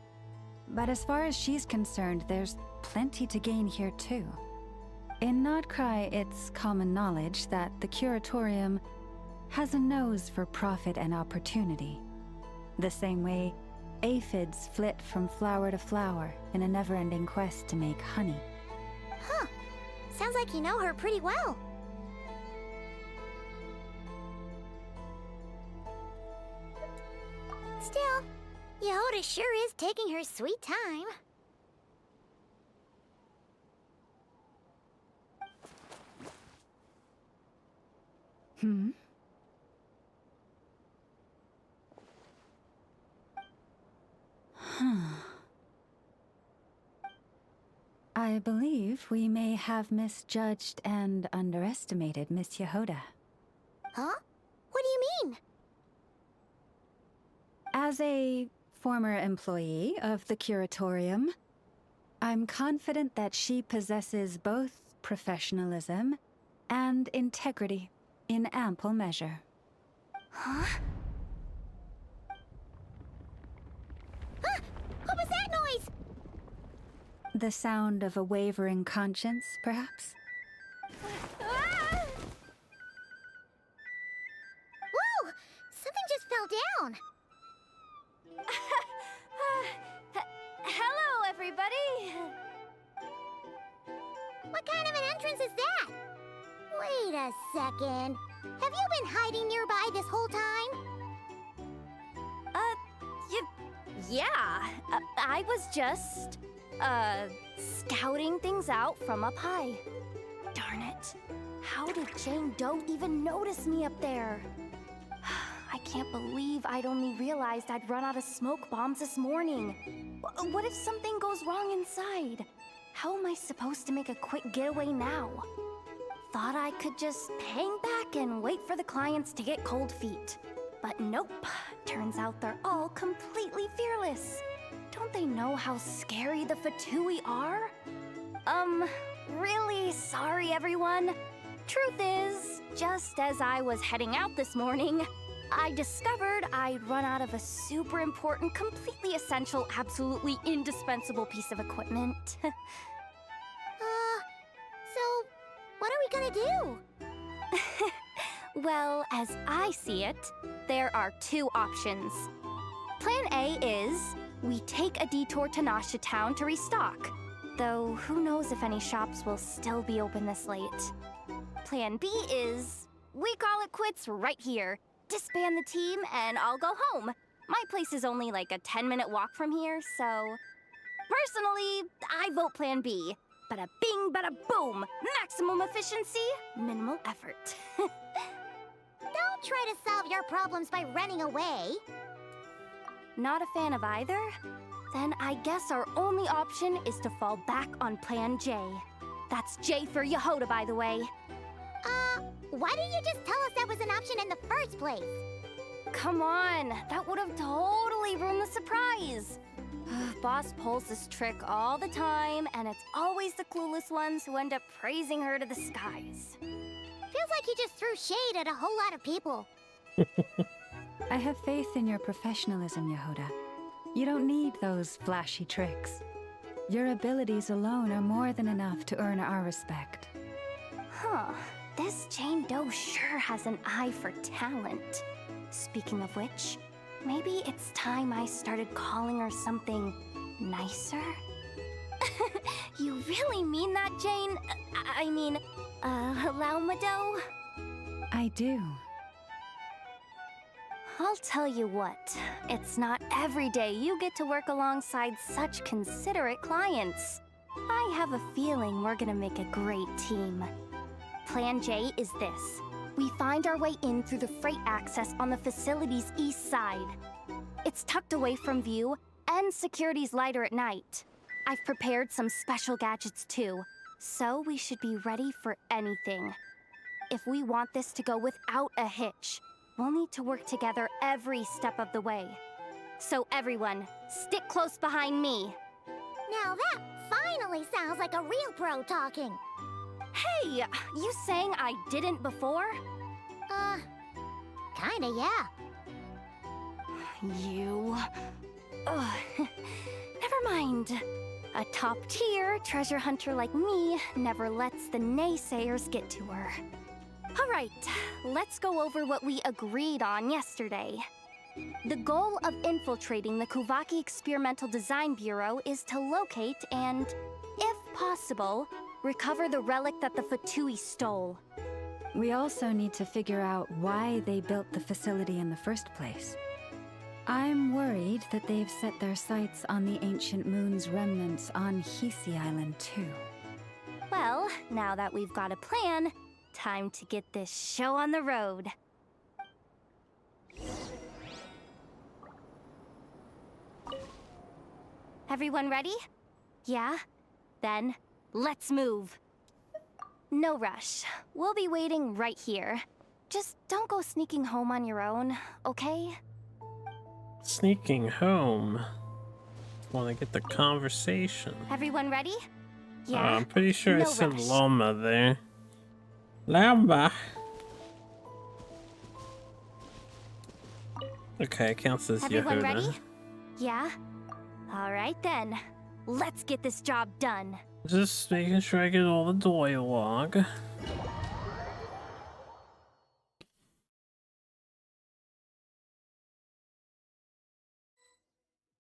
But as far as she's concerned, there's plenty to gain here too. In Nodcry, it's common knowledge that the Curatorium has a nose for profit and opportunity. The same way aphids flit from flower to flower in a never-ending quest to make honey. Huh. Sounds like you know her pretty well. Still, Yehoda sure is taking her sweet time. I believe we may have misjudged and underestimated Miss Yehoda. Huh? What do you mean? As a former employee of the Curatorium, I'm confident that she possesses both professionalism and integrity in ample measure. Huh? Huh? What was that noise? The sound of a wavering conscience, perhaps? Ah! Whoa! Something just fell down. Hello, everybody! What kind of an entrance is that? Wait a second. Have you been hiding nearby this whole time? Yeah. I was just, scouting things out from up high. Darn it. How did Jane Doe even notice me up there? I can't believe I'd only realized I'd run out of smoke bombs this morning. What if something goes wrong inside? How am I supposed to make a quick getaway now? Thought I could just hang back and wait for the clients to get cold feet. But nope. Turns out they're all completely fearless. Don't they know how scary the Fatui are? Really sorry, everyone. Truth is, just as I was heading out this morning, I discovered I'd run out of a super important, completely essential, absolutely indispensable piece of equipment. So, what are we gonna do? Well, as I see it, there are two options. Plan A is we take a detour to Nasha Town to restock, though who knows if any shops will still be open this late. Plan B is we call it quits right here, disband the team, and I'll go home. My place is only like a 10-minute walk from here, so... Personally, I vote Plan B. Bada bing, bada boom! Maximum efficiency, minimal effort. Don't try to solve your problems by running away. Not a fan of either? Then I guess our only option is to fall back on Plan J. That's J for Yehoda, by the way. Why didn't you just tell us that was an option in the first place? Come on, that would have totally ruined the surprise. Boss pulls this trick all the time, and it's always the clueless ones who end up praising her to the skies. Feels like you just threw shade at a whole lot of people. I have faith in your professionalism, Yehoda. You don't need those flashy tricks. Your abilities alone are more than enough to earn our respect. Huh. This Jane Doe sure has an eye for talent. Speaking of which, maybe it's time I started calling her something nicer? You really mean that, Jane? I mean, Laumado? I do. I'll tell you what, it's not every day you get to work alongside such considerate clients. I have a feeling we're gonna make a great team. Plan J is this. We find our way in through the freight access on the facility's east side. It's tucked away from view, and security's lighter at night. I've prepared some special gadgets too, so we should be ready for anything. If we want this to go without a hitch, we'll need to work together every step of the way. So everyone, stick close behind me. Now that finally sounds like a real pro talking. Hey, you saying I didn't before? Kinda, yeah. You... Ugh. Never mind. A top-tier treasure hunter like me never lets the naysayers get to her. All right, let's go over what we agreed on yesterday. The goal of infiltrating the Kuvaki Experimental Design Bureau is to locate and, if possible, recover the relic that the Fatui stole. We also need to figure out why they built the facility in the first place. I'm worried that they've set their sights on the ancient moon's remnants on Hisi Island too. Well, now that we've got a plan, time to get this show on the road. Everyone ready? Yeah? Then, let's move. No rush. We'll be waiting right here. Just don't go sneaking home on your own, okay? Sneaking home. Want to get the conversation. Everyone ready? Yeah. I'm pretty sure No I said rush. llama there. Llama. Okay, it counts as Everyone Yehuda. ready? Yeah? Alright then. Let's get this job done. Just making sure I get all the dialogue.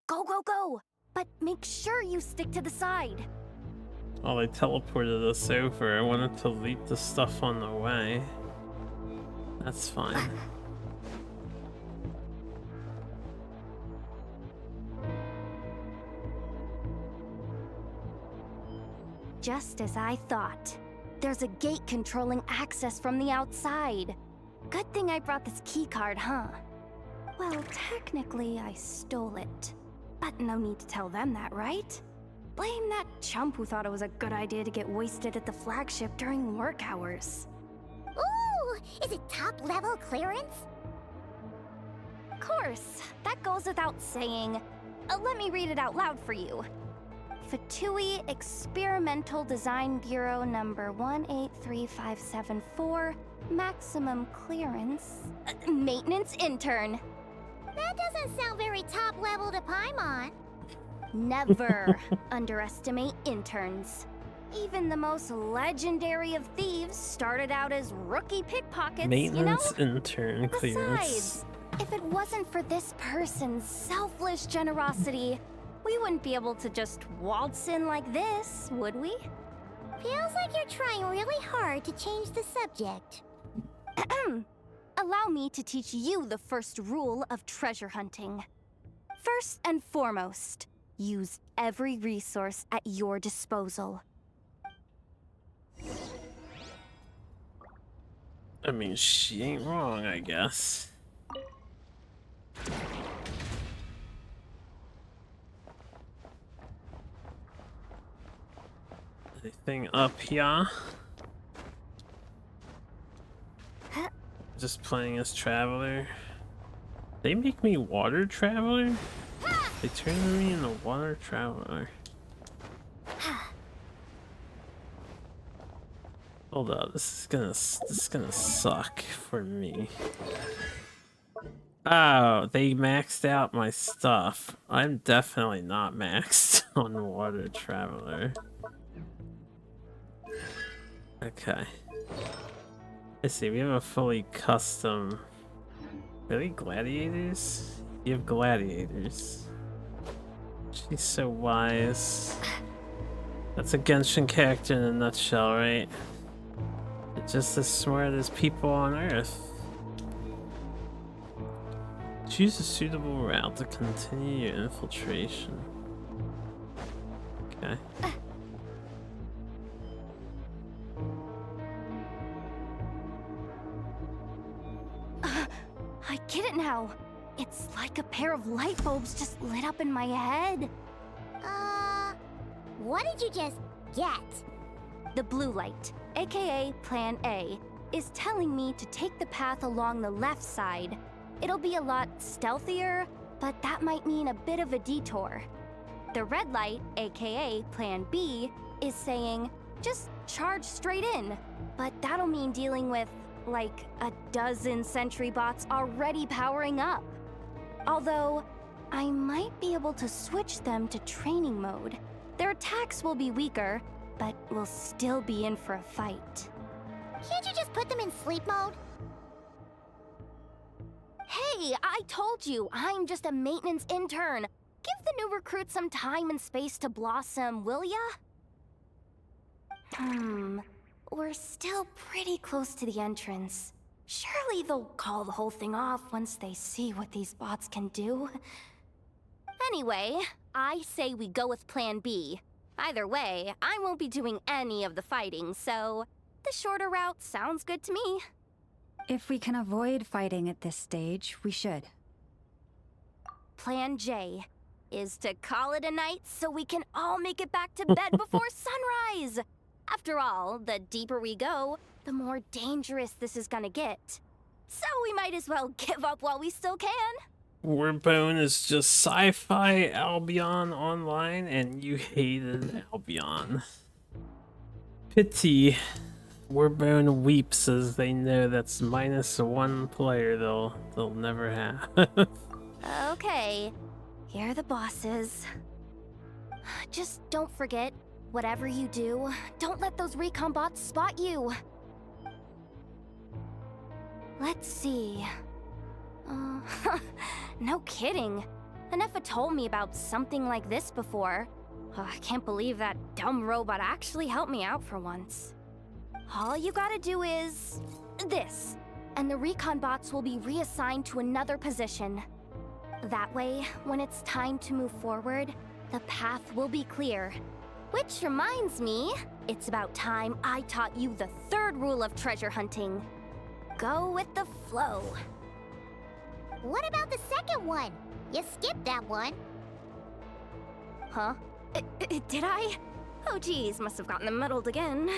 Go, go, go! But make sure you stick to the side. Oh, they teleported us over. I wanted to delete the stuff on the way. That's fine. Just as I thought. There's a gate controlling access from the outside. Good thing I brought this keycard, huh? Well, technically I stole it. But no need to tell them that, right? Blame that chump who thought it was a good idea to get wasted at the flagship during work hours. Ooh, is it top-level clearance? Of course, that goes without saying. Let me read it out loud for you. Fatui Experimental Design Bureau number 183574, maximum clearance, maintenance intern. That doesn't sound very top-level to Paimon. Never underestimate interns. Even the most legendary of thieves started out as rookie pickpockets, Maintenance you know? intern clearance. Besides, if it wasn't for this person's selfless generosity, we wouldn't be able to just waltz in like this, would we? Feels like you're trying really hard to change the subject. Allow me to teach you the first rule of treasure hunting. First and foremost, use every resource at your disposal. I mean, she ain't wrong, I guess. Anything up here? Just playing as Traveler. They make me Water Traveler? They turned me into Water Traveler. Hold up, this is gonna suck for me. Oh, they maxed out my stuff. I'm definitely not maxed on Water Traveler. Okay. Let's see, we have a fully custom... Really? Gladiators? You have gladiators. She's so wise. That's a Genshin character in a nutshell, right? They're just as smart as people on Earth. Choose a suitable route to continue your infiltration. Okay. I get it now. It's like a pair of light bulbs just lit up in my head. What did you just get? The blue light, aka Plan A, is telling me to take the path along the left side. It'll be a lot stealthier, but that might mean a bit of a detour. The red light, aka Plan B, is saying, just charge straight in. But that'll mean dealing with, like, a dozen sentry bots already powering up. Although, I might be able to switch them to training mode. Their attacks will be weaker, but we'll still be in for a fight. Can't you just put them in sleep mode? Hey, I told you, I'm just a maintenance intern. Give the new recruits some time and space to blossom, will ya? We're still pretty close to the entrance. Surely they'll call the whole thing off once they see what these bots can do. Anyway, I say we go with Plan B. Either way, I won't be doing any of the fighting, so the shorter route sounds good to me. If we can avoid fighting at this stage, we should. Plan J is to call it a night so we can all make it back to bed before sunrise. After all, the deeper we go, the more dangerous this is gonna get. So we might as well give up while we still can. Warbone is just sci-fi Albion online, and you hated Albion. Pity. Warbone weeps as they know that's -1 player they'll never have. Okay, here are the bosses. Just don't forget, whatever you do, don't let those recon bots spot you. Let's see. No kidding. Anefa told me about something like this before. I can't believe that dumb robot actually helped me out for once. All you gotta do is this, and the recon bots will be reassigned to another position. That way, when it's time to move forward, the path will be clear. Which reminds me, it's about time I taught you the third rule of treasure hunting. Go with the flow. What about the second one? You skipped that one. Huh? Did I? Oh geez, must have gotten them muddled again.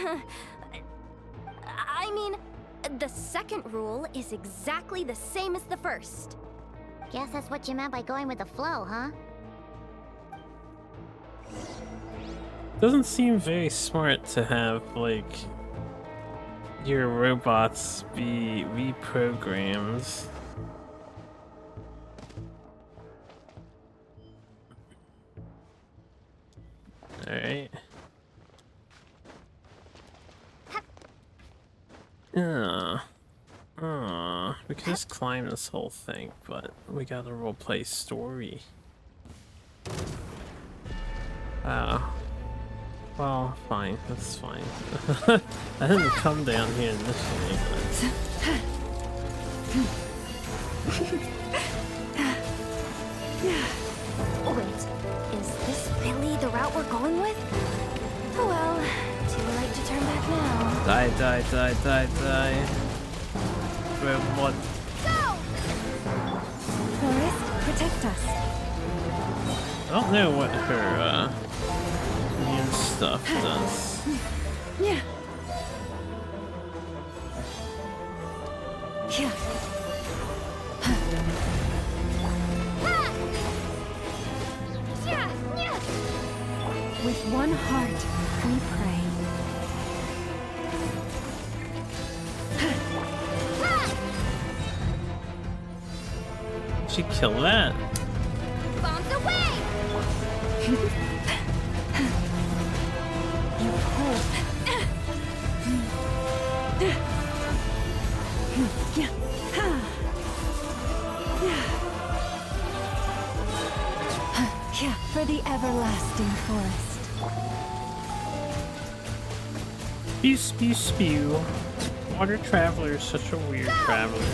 I mean, the second rule is exactly the same as the first. Guess that's what you meant by going with the flow, huh? Doesn't seem very smart to have, like, your robots be reprogrammed. Alright. We could just climb this whole thing, but we gotta roleplay story. Well, fine, that's fine. I didn't come down here initially, but... Wait, is this really the route we're going with? Oh well, too late to turn back now. Die. Robot. Forest, protect us. I don't know what her, immune stuff does. Yeah. Yeah. With one heart, we pray. She killed that. Bombs away! You hold. Yeah, for the everlasting forest. Spew, spew, spew. Water Traveler is such a weird traveler.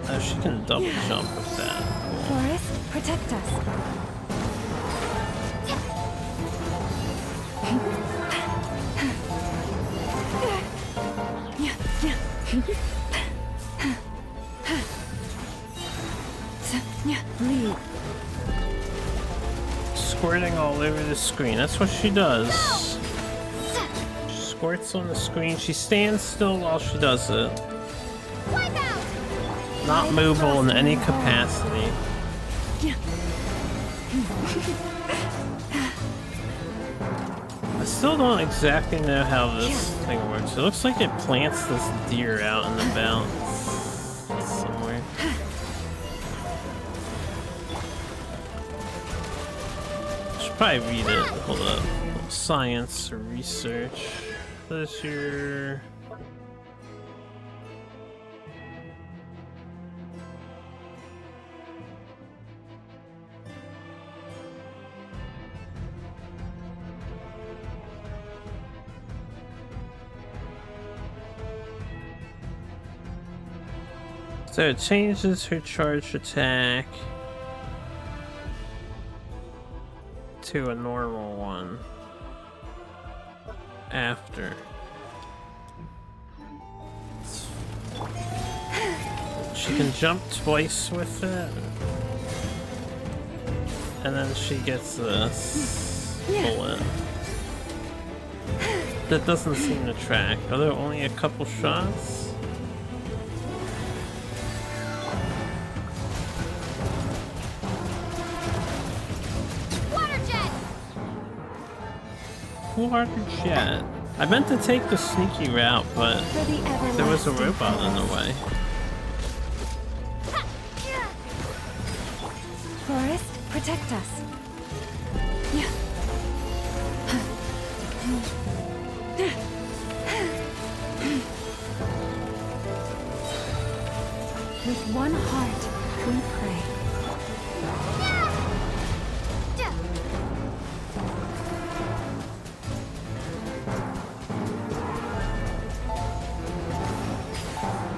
Oh, she can double jump with that. Forest, protect us. Lead. Squirting all over the screen. That's what she does. She squirts on the screen. She stands still while she does it. Not mobile in any capacity. I still don't exactly know how this thing works. It looks like it plants this deer out in the bounce somewhere. Should probably read it. Hold up. Science or research. This here. So it changes her charge attack to a normal one after. She can jump twice with it. And then she gets this bullet. That doesn't seem to track. Are there only a couple shots? Water jet! Water jet. I meant to take the sneaky route, but For the there was a everlasting robot in the way. Forest, protect us. Yeah. With one heart, we pray.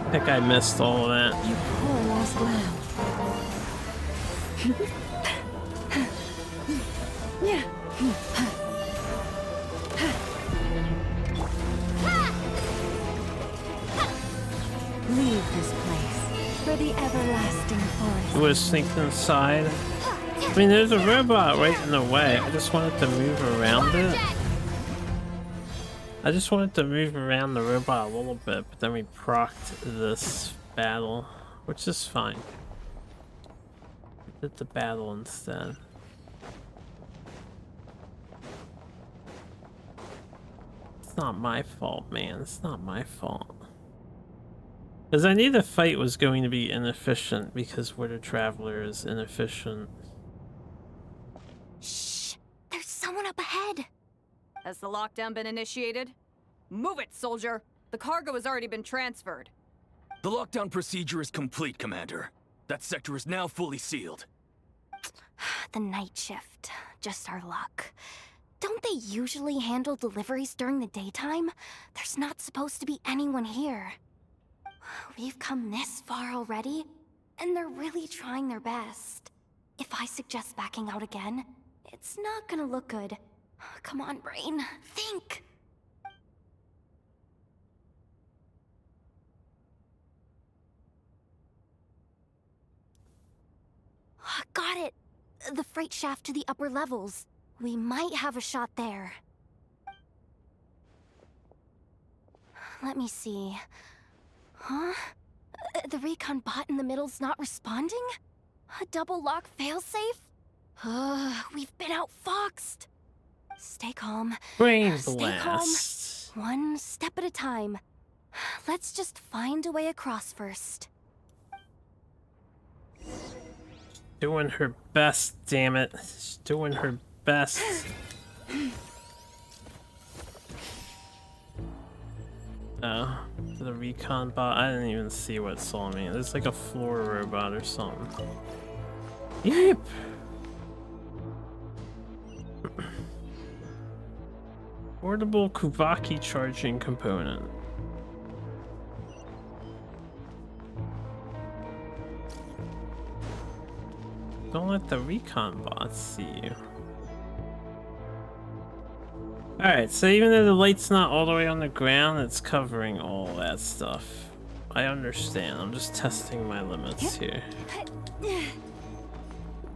I think I missed all of that. You poor lost lamb. Yeah. Leave this place for the everlasting forest. It was sneaked inside. I mean, there's a robot right in the way. I just wanted to move around it. I just wanted to move around the robot a little bit, but then we procced this battle, which is fine. Did the battle instead. It's not my fault, man. It's not my fault. Because I knew the fight was going to be inefficient because Winter Traveler is inefficient. Shh! There's someone up ahead! Has the lockdown been initiated? Move it, soldier! The cargo has already been transferred. The lockdown procedure is complete, Commander. That sector is now fully sealed. The night shift. Just our luck. Don't they usually handle deliveries during the daytime? There's not supposed to be anyone here. We've come this far already, and they're really trying their best. If I suggest backing out again, it's not gonna look good. Come on, brain. Think! Got it! The freight shaft to the upper levels. We might have a shot there. Let me see. Huh? The recon bot in the middle's not responding? A double lock failsafe? We've been outfoxed. Stay calm. Brain Stay calm. blast. One step at a time. Let's just find a way across first. Doing her best, damn it. She's doing her best. Oh, the recon bot. I didn't even see what saw me. There's like a floor robot or something. Yep. Portable Kuvaki charging component. Don't let the recon bots see you. Alright, so even though the light's not all the way on the ground, it's covering all that stuff. I understand. I'm just testing my limits here.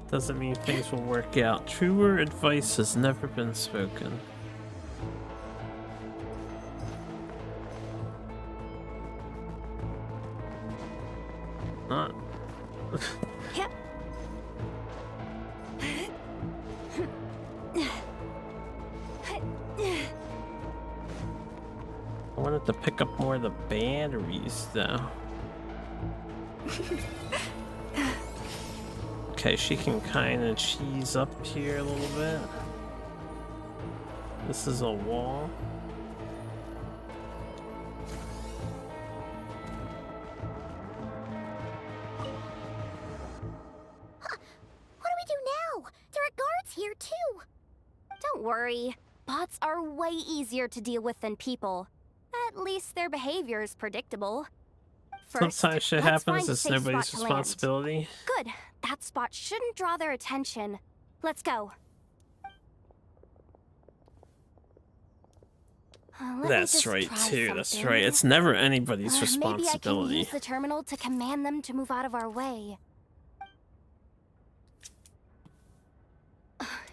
Doesn't mean things will work out. Truer advice has never been spoken. Not. Yep. I wanted to pick up more of the batteries, though. Okay, she can kind of cheese up here a little bit. This is a wall. What do we do now? There are guards here, too. Don't worry. Bots are way easier to deal with than people. At least their behavior is predictable. First, Sometimes shit let's happens, find a it's safe nobody's spot to land. responsibility. Good. That spot shouldn't draw their attention. Let's go. Let me That's just right, try too. That's something. right. It's never anybody's Maybe I can responsibility. use the terminal to command them to move out of our way.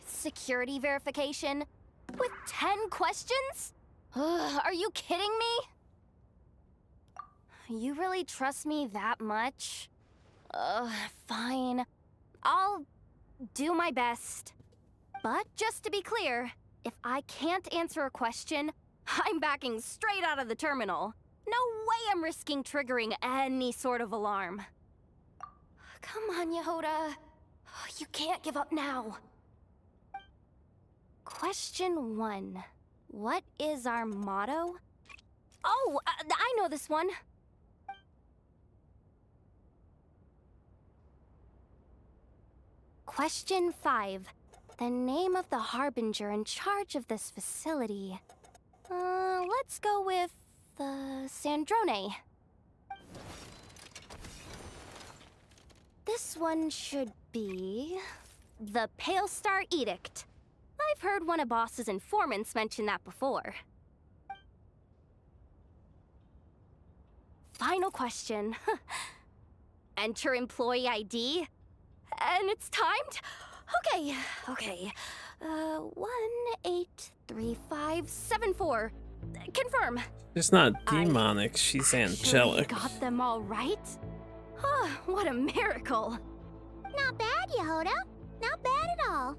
Security verification? With 10 questions? Are you kidding me? You really trust me that much? Fine. I'll do my best. But just to be clear, if I can't answer a question, I'm backing straight out of the terminal. No way I'm risking triggering any sort of alarm. Come on, Yehoda. You can't give up now. Question 1. What is our motto? Oh, I know this one. Question 5. The name of the harbinger in charge of this facility. Let's go with Sandrone. This one should be the Pale Star Edict. I've heard one of Boss's informants mention that before. Final question. Enter employee ID. And it's timed? Okay. 183574. Confirm. She's not demonic, she's angelic. Got them all right? What a miracle. Not bad, Yehoda. Not bad at all.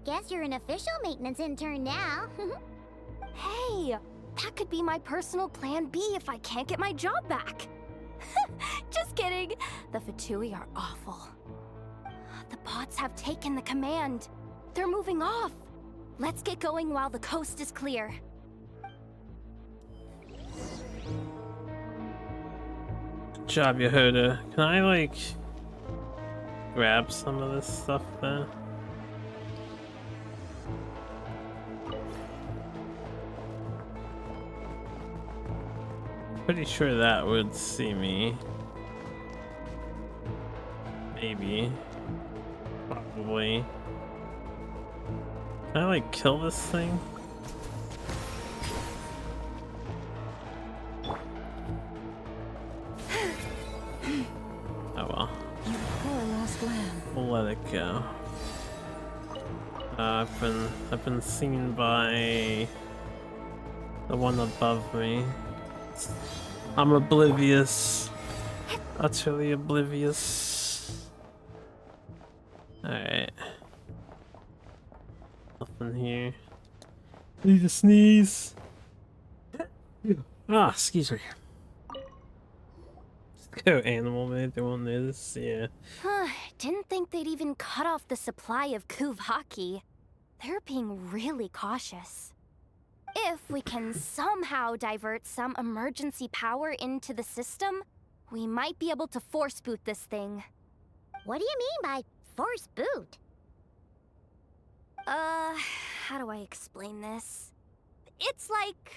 Guess you're an official maintenance intern now. Hey, that could be my personal plan B if I can't get my job back. Just kidding. The Fatui are awful. The bots have taken the command. They're moving off. Let's get going while the coast is clear. Good job, Yehoda. Can I, like, grab some of this stuff then? Pretty sure that would see me. Maybe. Probably. Can I, like, kill this thing? Oh well. You poor lost lamb. We'll let it go. I've been seen by the one above me. I'm oblivious. Utterly oblivious. Alright. Nothing here. Need to sneeze. Ah, excuse me. Just go animal, man. They won't notice. Yeah. Didn't think they'd even cut off the supply of Kuvaki. They're being really cautious. If we can somehow divert some emergency power into the system, we might be able to force boot this thing. What do you mean by force boot? How do I explain this? It's like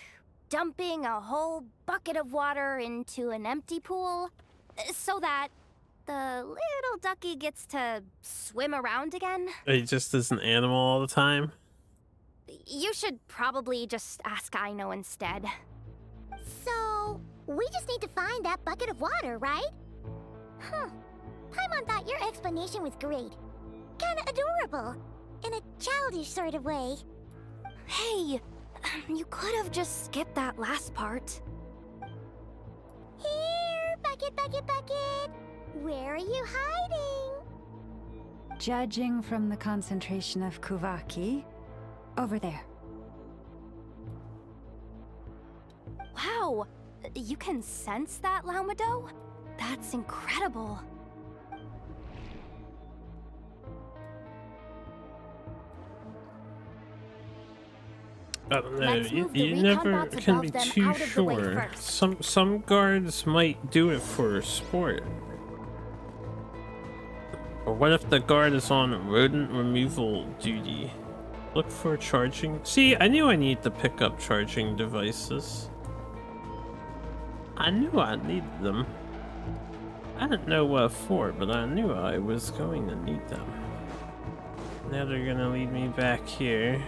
dumping a whole bucket of water into an empty pool so that the little ducky gets to swim around again. He just is an animal all the time. You should probably just ask Aino instead. So, we just need to find that bucket of water, right? Huh. Paimon thought your explanation was great. Kinda adorable. In a childish sort of way. Hey, you could have just skipped that last part. Here, bucket, bucket, bucket. Where are you hiding? Judging from the concentration of Kuvaki, over there. Wow, you can sense that, Laumado? That's incredible. I don't know. Let's You, move the you recon never bots can above be them too out of the way sure. first. Some guards might do it for sport. Or what if the guard is on rodent removal duty? Look for charging. See, I knew I need to pick up charging devices. I knew I needed them. I didn't know what for, but I knew I was going to need them. Now they're gonna lead me back here.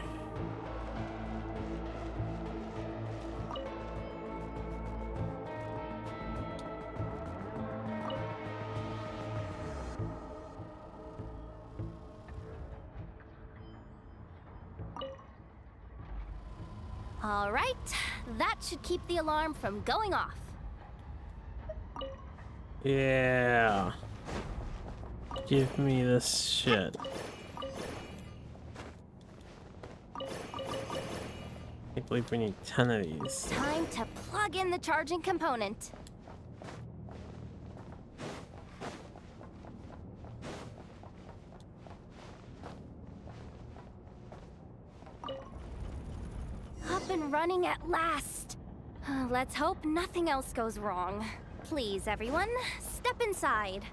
All right, that should keep the alarm from going off. Yeah. Give me this shit. I believe we need 10 of these. Time to plug in the charging component. Up and running at last. Let's hope nothing else goes wrong. Please, everyone, step inside.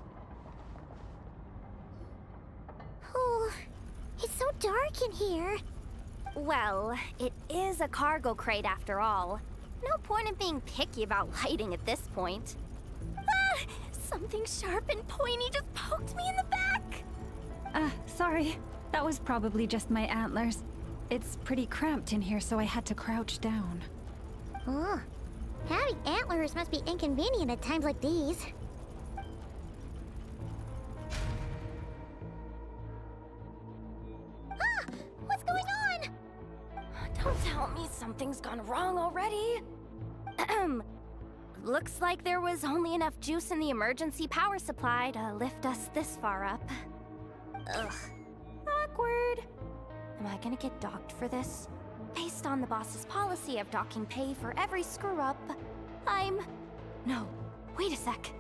Oh, it's so dark in here. Well, it is a cargo crate after all. No point in being picky about lighting at this point. Ah! Something sharp and pointy just poked me in the back! Sorry. That was probably just my antlers. It's pretty cramped in here, so I had to crouch down. Oh, having antlers must be inconvenient at times like these. Ah! What's going on? Don't tell me something's gone wrong already. Looks like there was only enough juice in the emergency power supply to lift us this far up. Ugh. Awkward. Am I gonna get docked for this? Based on the boss's policy of docking pay for every screw-up, No, wait a sec.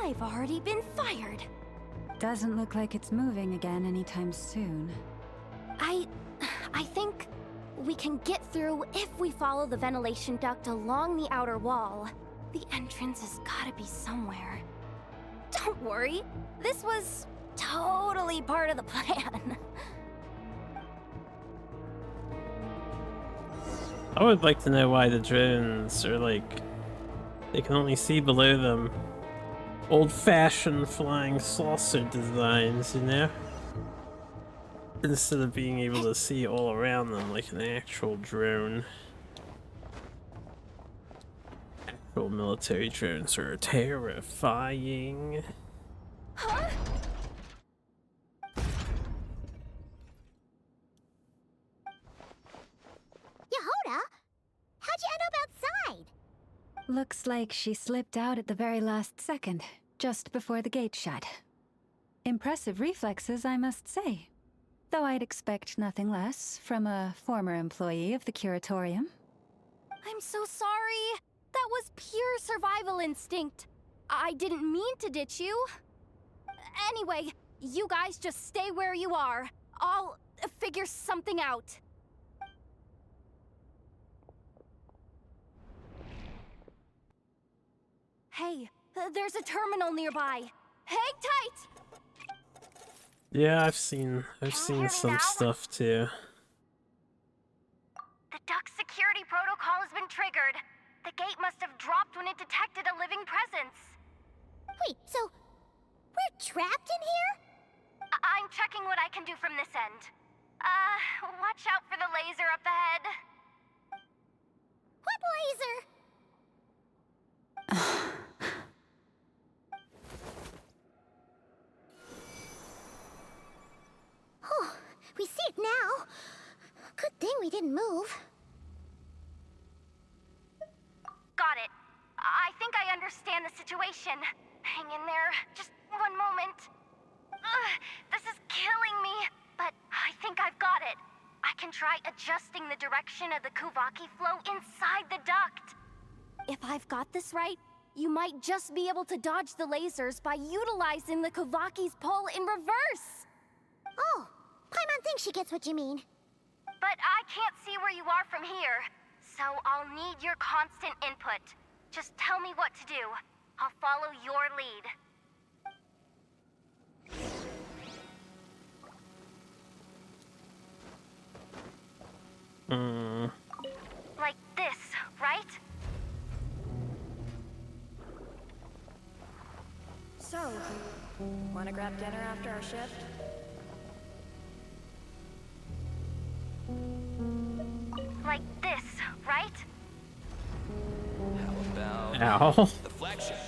I've already been fired. Doesn't look like it's moving again anytime soon. I think we can get through if we follow the ventilation duct along the outer wall. The entrance has gotta be somewhere. Don't worry, this was totally part of the plan. I would like to know why the drones are like, they can only see below them. Old-fashioned flying saucer designs, you know? Instead of being able to see all around them like an actual drone. Actual military drones are terrifying. Huh? Yehoda, how'd you end up outside? Looks like she slipped out at the very last second, just before the gate shut. Impressive reflexes, I must say. Though I'd expect nothing less from a former employee of the Curatorium. I'm so sorry. That was pure survival instinct. I didn't mean to ditch you. Anyway, you guys just stay where you are. I'll figure something out. Hey, there's a terminal nearby. Hang tight! Yeah, I've seen some stuff too. The duct security protocol has been triggered. The gate must have dropped when it detected a living presence. Wait, so we're trapped in here? I'm checking what I can do from this end. Watch out for the laser up ahead. What laser? Oh, we see it now. Good thing we didn't move. Got it. I think I understand the situation. Hang in there. Just one moment. This is killing me, but I think I've got it. I can try adjusting the direction of the Kuvaki flow inside the duct. If I've got this right, you might just be able to dodge the lasers by utilizing the Kuvaki's pull in reverse. Oh, Paimon thinks she gets what you mean. But I can't see where you are from here, so I'll need your constant input. Just tell me what to do. I'll follow your lead. Like this, right? Wanna grab dinner after our shift? Like this, right? How about Ow. the flagship?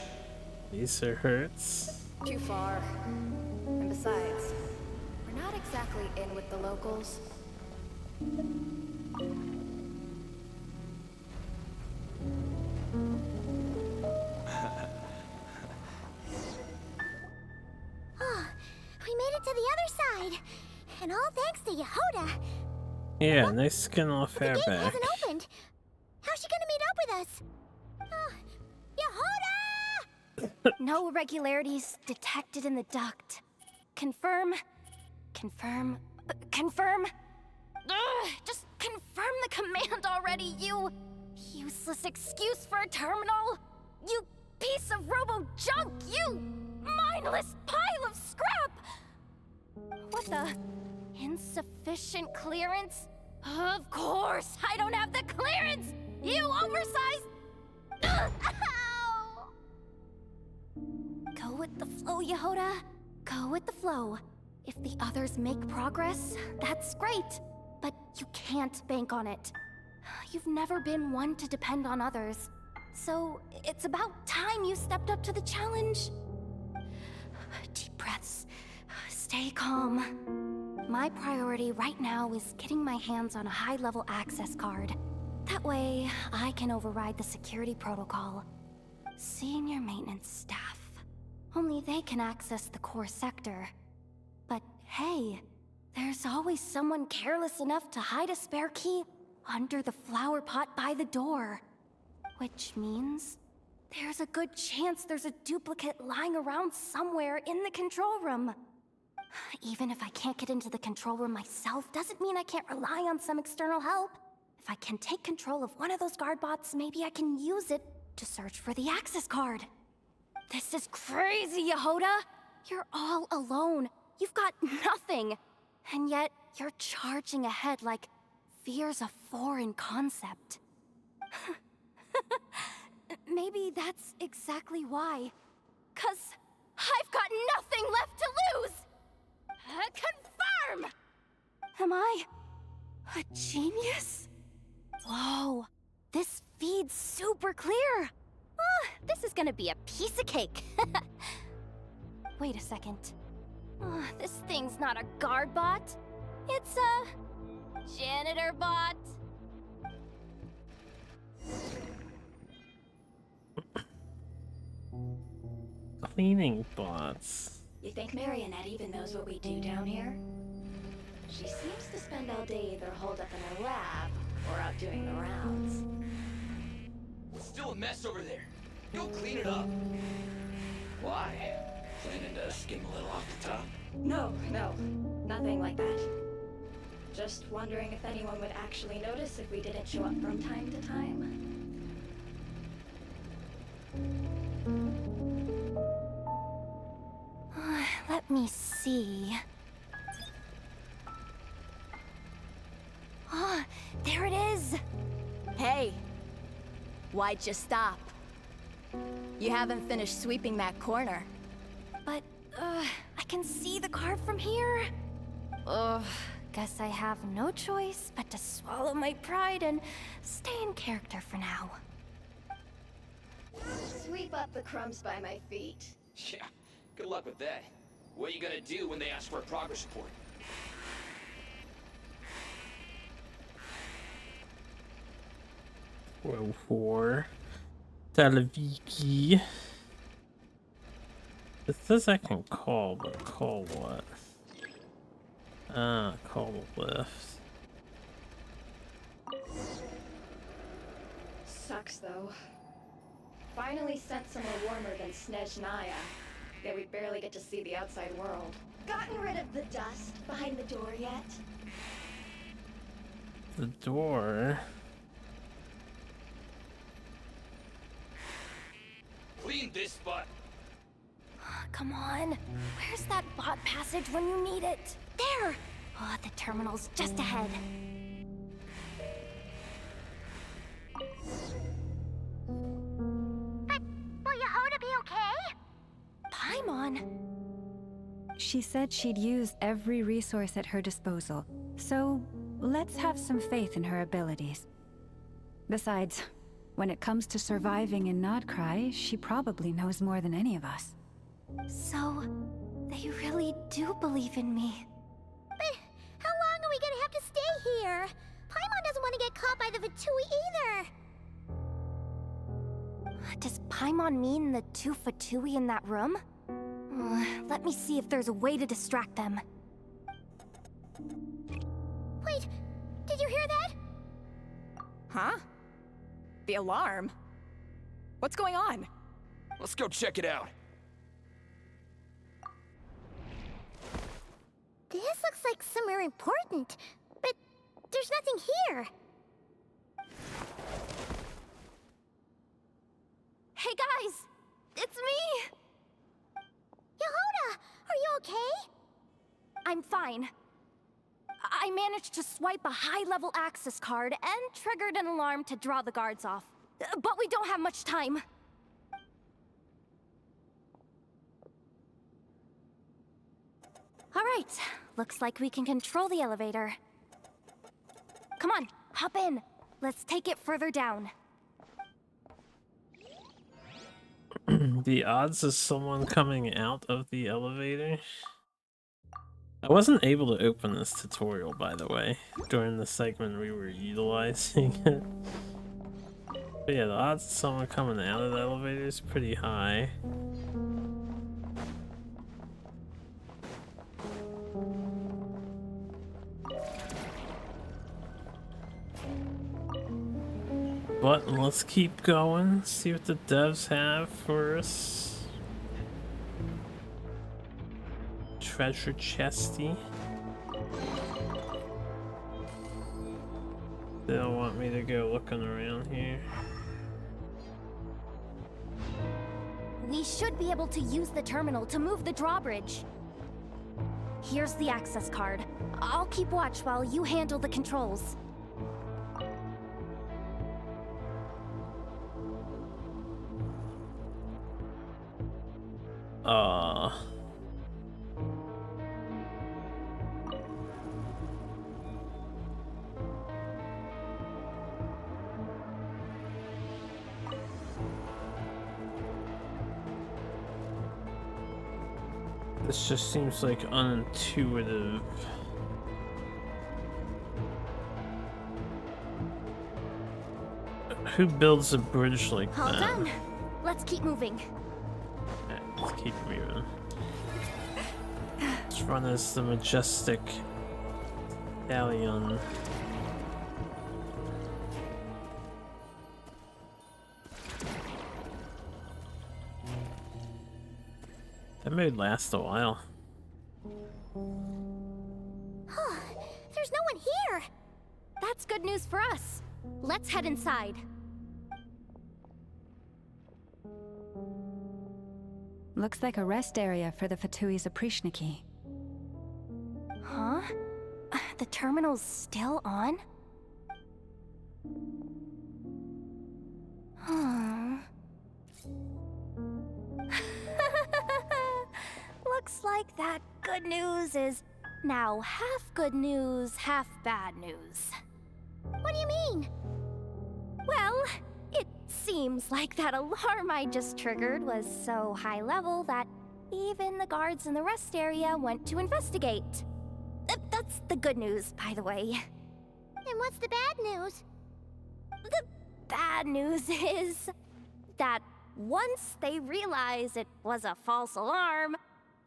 Lisa hurts. Too far. And besides, we're not exactly in with the locals. Oh, we made it to the other side. And all thanks to Yehoda. Yeah, nice skin off The hair gate back. hasn't opened. How's she gonna meet up with us? Yehoda! No irregularities detected in the duct. Confirm. Confirm. Confirm. Ugh, just confirm the command already, you useless excuse for a terminal. You piece of robo junk, you mindless pile of scrap. What the? Insufficient clearance? Of course, I don't have the clearance! You oversized... Ugh, ow! Go with the flow, Yehoda. Go with the flow. If the others make progress, that's great. But you can't bank on it. You've never been one to depend on others. So it's about time you stepped up to the challenge. Deep breaths. Stay calm. My priority right now is getting my hands on a high-level access card. That way, I can override the security protocol. Senior maintenance staff. Only they can access the core sector. But hey, there's always someone careless enough to hide a spare key under the flower pot by the door. Which means there's a good chance there's a duplicate lying around somewhere in the control room. Even if I can't get into the control room myself, doesn't mean I can't rely on some external help. If I can take control of one of those guard bots, maybe I can use it to search for the access card. This is crazy, Yehoda! You're all alone. You've got nothing. And yet, you're charging ahead like fear's a foreign concept. Maybe that's exactly why. 'Cause I've got nothing left to lose! Confirm! Am I a genius? Whoa, this feed's super clear. This is gonna be a piece of cake. Wait a second. This thing's not a guard bot. It's a janitor bot. Cleaning bots. You think Marionette even knows what we do down here? She seems to spend all day either holed up in her lab or out doing the rounds. It's still a mess over there. Go clean it up. Why? Planning to skim a little off the top? No, nothing like that. Just wondering if anyone would actually notice if we didn't show up from time to time. Let me see. There it is! Hey, why'd you stop? You haven't finished sweeping that corner. But, I can see the card from here. Guess I have no choice but to swallow my pride and stay in character for now. Sweep up the crumbs by my feet. Yeah, good luck with that. What are you gonna do when they ask for a progress report? Well, for Talaviki. It says I can call, but call what? Call the lift. Sucks though. Finally sent somewhere warmer than Snezhnaya. Yet we barely get to see the outside world. Gotten rid of the dust behind the door yet? The door. Clean this spot. Come on. Where's that bot passage when you need it? There! The terminal's just ahead. But will Yehoda be okay? Paimon? She said she'd use every resource at her disposal, so let's have some faith in her abilities. Besides, when it comes to surviving in Nodcry, she probably knows more than any of us. So, they really do believe in me. But how long are we gonna have to stay here? Paimon doesn't want to get caught by the Fatui either. Does Paimon mean the two Fatui in that room? Let me see if there's a way to distract them. Wait, did you hear that? Huh? The alarm? What's going on? Let's go check it out. This looks like somewhere important, but there's nothing here. Hey guys! It's me! Yehuda, are you okay? I'm fine. I managed to swipe a high-level access card and triggered an alarm to draw the guards off. But we don't have much time. All right, looks like we can control the elevator. Come on, hop in. Let's take it further down. The odds of someone coming out of the elevator. I wasn't able to open this tutorial, by the way, during the segment we were utilizing it. But yeah, the odds of someone coming out of the elevator is pretty high. But let's keep going, see what the devs have for us. Treasure chesty. They don't want me to go looking around here. We should be able to use the terminal to move the drawbridge. Here's the access card. I'll keep watch while you handle the controls. This just seems like unintuitive. Who builds a bridge like All that? done. Let's keep moving. Okay, let's keep moving. Let's run as the majestic stallion. That may last a while. There's no one here. That's good news for us. Let's head inside. Looks like a rest area for the Fatui's Oprishniki. Huh? The terminal's still on? Looks like that good news is now half good news, half bad news. What do you mean? Well, it seems like that alarm I just triggered was so high level that even the guards in the rest area went to investigate. That's the good news, by the way. And what's the bad news? The bad news is that once they realize it was a false alarm,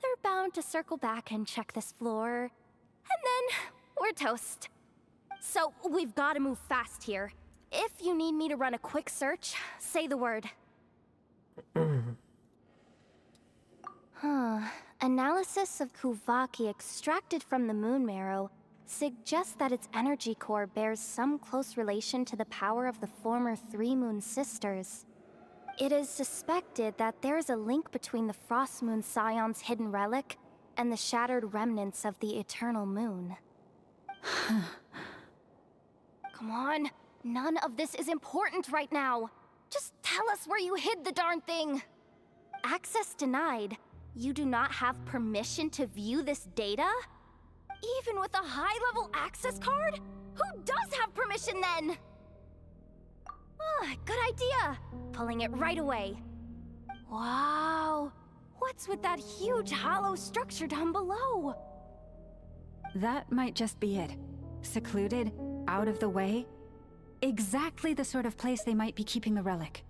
they're bound to circle back and check this floor. And then we're toast. So we've got to move fast here. If you need me to run a quick search, say the word. Analysis of Kuvaki extracted from the moon marrow suggests that its energy core bears some close relation to the power of the former Three Moon Sisters. It is suspected that there is a link between the Frost Moon Scion's hidden relic and the shattered remnants of the Eternal Moon. Come on, none of this is important right now. Just tell us where you hid the darn thing. Access denied. You do not have permission to view this data? Even with a high-level access card? Who does have permission then? Ah, good idea. Pulling it right away. Wow. What's with that huge hollow structure down below? That might just be it. Secluded, out of the way. Exactly the sort of place they might be keeping the relic.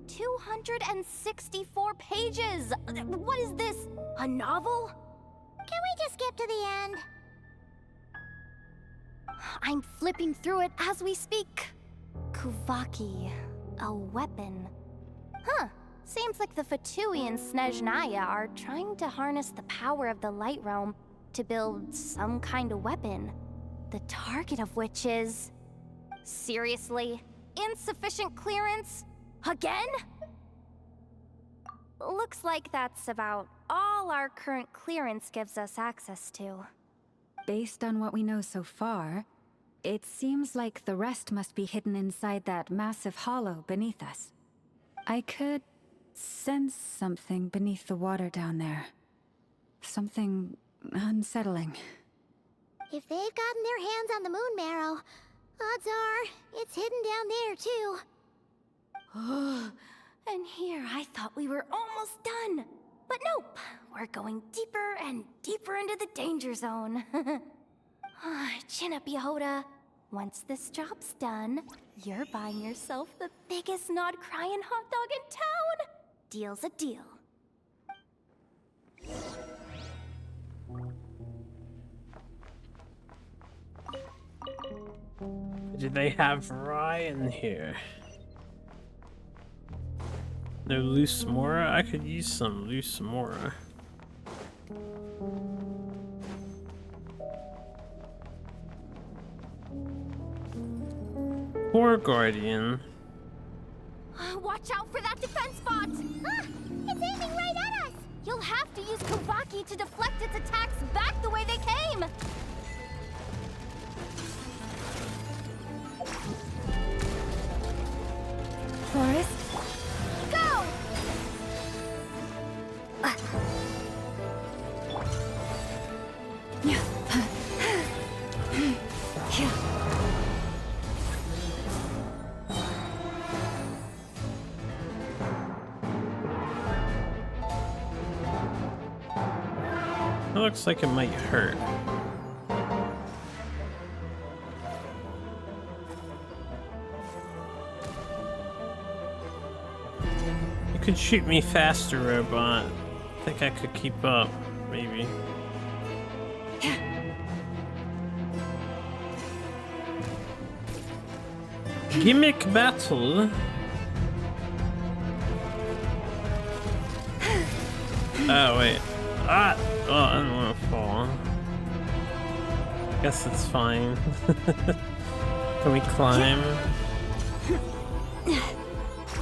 264 pages! What is this? A novel? Can we just skip to the end? I'm flipping through it as we speak. Kuvaki, a weapon. Huh. Seems like the Fatui and Snezhnaya are trying to harness the power of the Light Realm to build some kind of weapon. The target of which is... Seriously? Insufficient clearance? Again? Looks like that's about all our current clearance gives us access to. Based on what we know so far, it seems like the rest must be hidden inside that massive hollow beneath us. I could sense something beneath the water down there. Something unsettling. If they've gotten their hands on the moon marrow, odds are it's hidden down there too. And here I thought we were almost done. But nope, we're going deeper and deeper into the danger zone. Chin up, Yehoda. Once this job's done, you're buying yourself the biggest nod-crying hot dog in town. Deal's a deal. Do they have rye in here? No loose mora? I could use some loose mora. Poor Guardian. Watch out for that defense bot! Ah! It's aiming right at us! You'll have to use Kuvaki to deflect its attacks back the way they came! Forest? Go! It looks like it might hurt. You could shoot me faster, robot. I think I could keep up, maybe. Gimmick battle. Oh wait. Ah! Oh, I don't want to fall. Guess it's fine. Can we climb?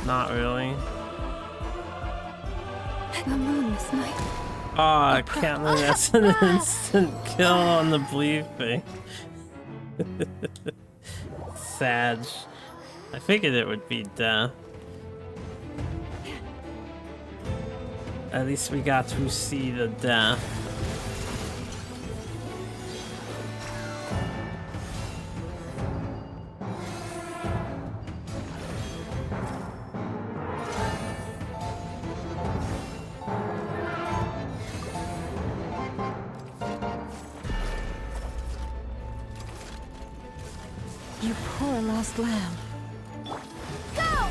Not really. The moon this night. Oh, I can't believe that's an instant kill on the bleed thing. Sag. I figured it would be death. At least we got to see the death. You poor lost lamb. Go!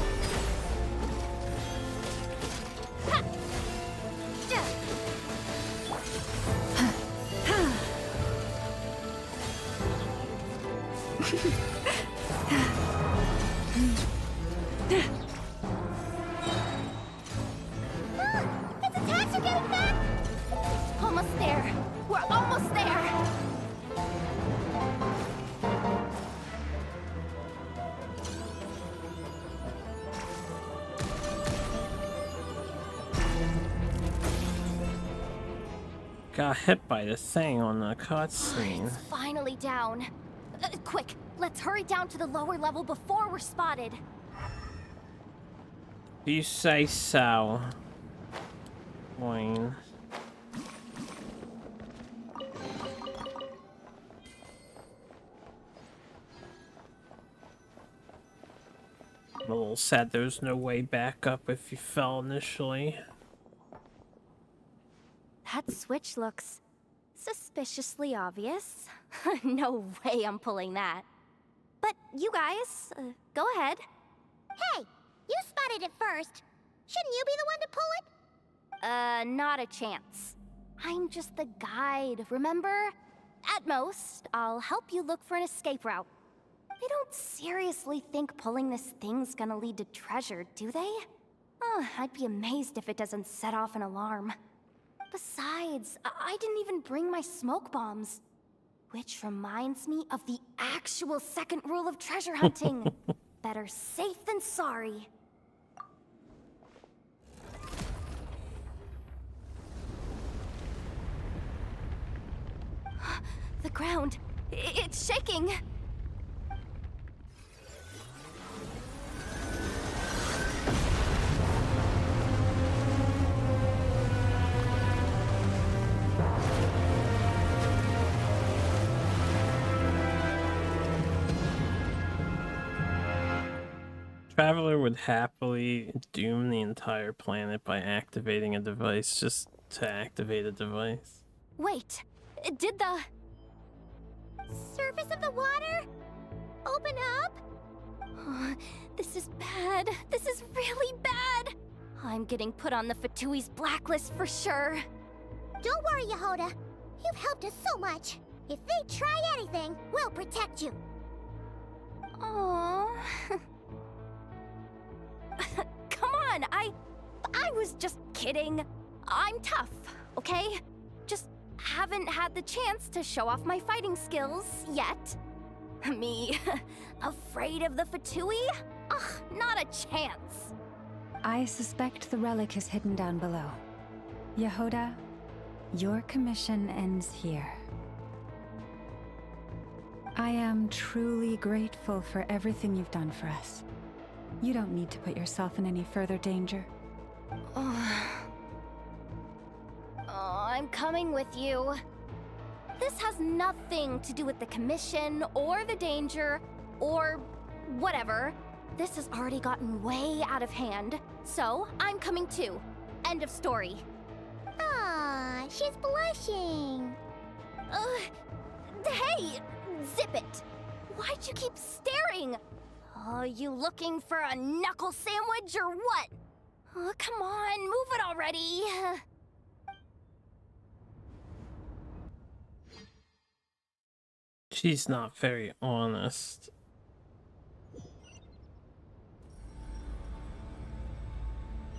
Its attacks are getting back! Almost there. We're almost there. Got hit by the thing on the cutscene. It's finally down. Quick, let's hurry down to the lower level before we're spotted. You say so. Wine. I'm a little sad there's no way back up if you fell initially. That switch looks suspiciously obvious. No way I'm pulling that. But you guys, go ahead. Hey, you spotted it first. Shouldn't you be the one to pull it? Not a chance. I'm just the guide, remember? At most, I'll help you look for an escape route. They don't seriously think pulling this thing's gonna lead to treasure, do they? Oh, I'd be amazed if it doesn't set off an alarm. Besides, I didn't even bring my smoke bombs. Which reminds me of the actual second rule of treasure hunting. Better safe than sorry. The ground, it's shaking. Traveler would happily doom the entire planet by activating a device just to activate a device. Wait, did the surface of the water open up? Oh, this is bad. This is really bad. I'm getting put on the Fatui's blacklist for sure. Don't worry, Yehoda. You've helped us so much. If they try anything, we'll protect you. Aww. Come on, I was just kidding. I'm tough, okay? Just haven't had the chance to show off my fighting skills yet. Me, afraid of the Fatui? Ugh, not a chance. I suspect the relic is hidden down below. Yehoda, your commission ends here. I am truly grateful for everything you've done for us. You don't need to put yourself in any further danger. I'm coming with you. This has nothing to do with the commission or the danger or whatever. This has already gotten way out of hand, so I'm coming too. End of story. Ah, she's blushing. Hey, zip it. Why'd you keep staring? Oh, you looking for a knuckle sandwich or what? Oh, come on, move it already. She's not very honest.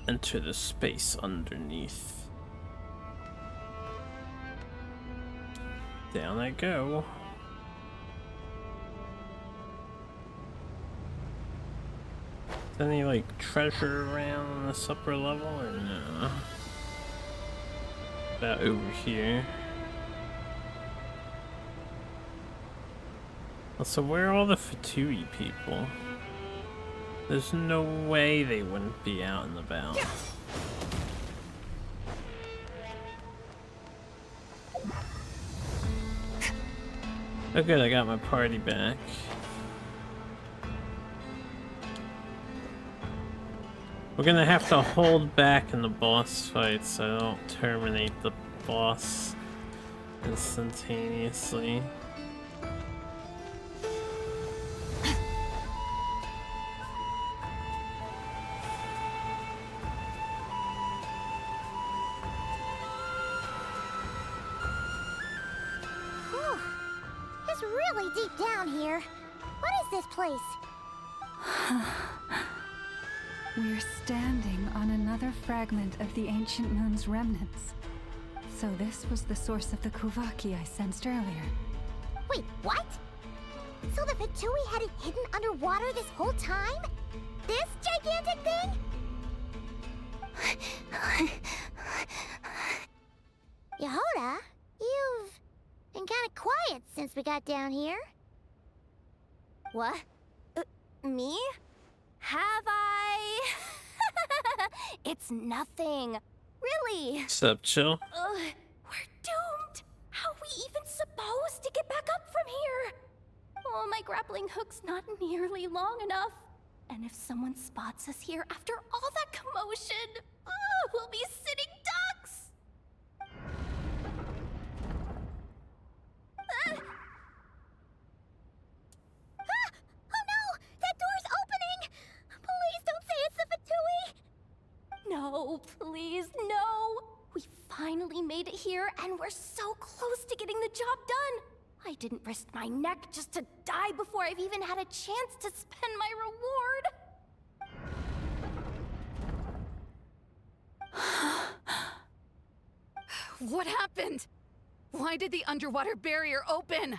Enter the space underneath. Down I go. Is there any like treasure around on this upper level or no? About over here. So where are all the Fatui people? There's no way they wouldn't be out and about. Oh good, I got my party back. We're gonna have to hold back in the boss fight so I don't terminate the boss instantaneously. Deep down here. What is this place? We're standing on another fragment of the ancient moon's remnants. So this was the source of the Kuvaki I sensed earlier. Wait, what? So the Fatui had it hidden underwater this whole time? This gigantic thing? Yehoda, you've been kind of quiet since we got down here. What? Me? Have I? It's nothing. Really? What's up, chill? We're doomed. How are we even supposed to get back up from here? Oh, my grappling hook's not nearly long enough. And if someone spots us here after all that commotion, we'll be sitting ducks. Oh no! That door's opening! Please don't say it's the Fatui! No, please, no! We finally made it here, and we're so close to getting the job done! I didn't risk my neck just to die before I've even had a chance to spend my reward! What happened? Why did the underwater barrier open?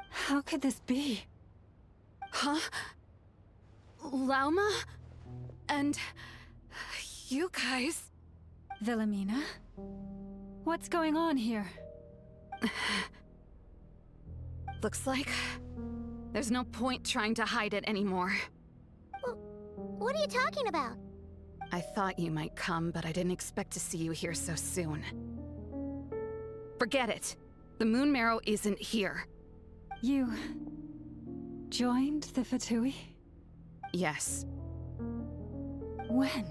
How could this be? Huh? Lauma? And... you guys... Wilhelmina? What's going on here? Looks like... there's no point trying to hide it anymore. What are you talking about? I thought you might come, but I didn't expect to see you here so soon. Forget it. The Moon Marrow isn't here. You... joined the Fatui? Yes. When?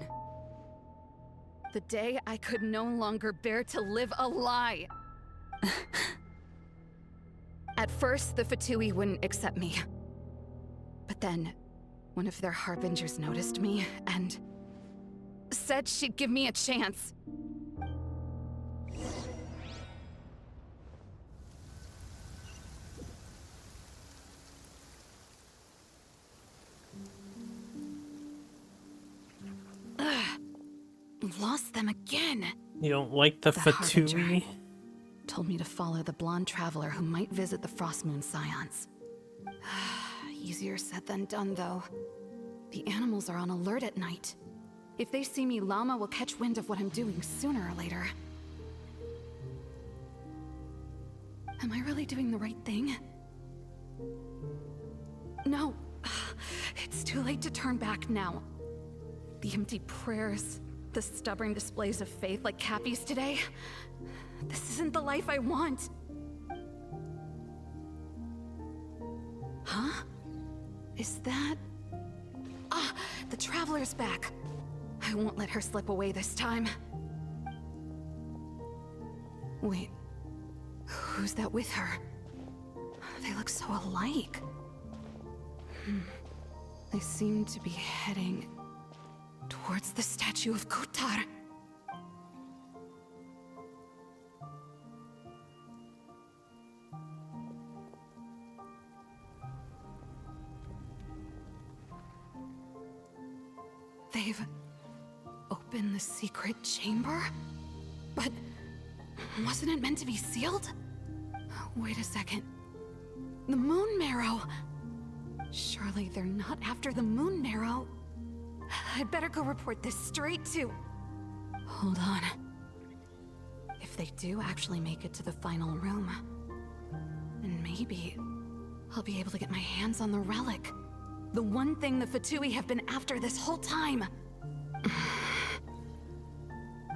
The day I could no longer bear to live a lie. At first, the Fatui wouldn't accept me. But then, one of their harbingers noticed me and... said she'd give me a chance. Lost them again. You don't like the Fatui? Harbinger told me to follow the blonde traveler who might visit the Frostmoon Scions. Easier said than done, though. The animals are on alert at night. If they see me, Llama will catch wind of what I'm doing sooner or later. Am I really doing the right thing? No. It's too late to turn back now. The empty prayers, the stubborn displays of faith like Cappy's today. This isn't the life I want. Huh? Is that... Ah, the Traveler's back. I won't let her slip away this time. Wait, who's that with her? They look so alike. They seem to be heading towards the statue of Kotar. They've opened the secret chamber? But wasn't it meant to be sealed? Wait a second. The Moon Marrow! Surely they're not after the Moon Marrow. I'd better go report this straight to... Hold on. If they do actually make it to the final room, then maybe I'll be able to get my hands on the relic. The one thing the Fatui have been after this whole time.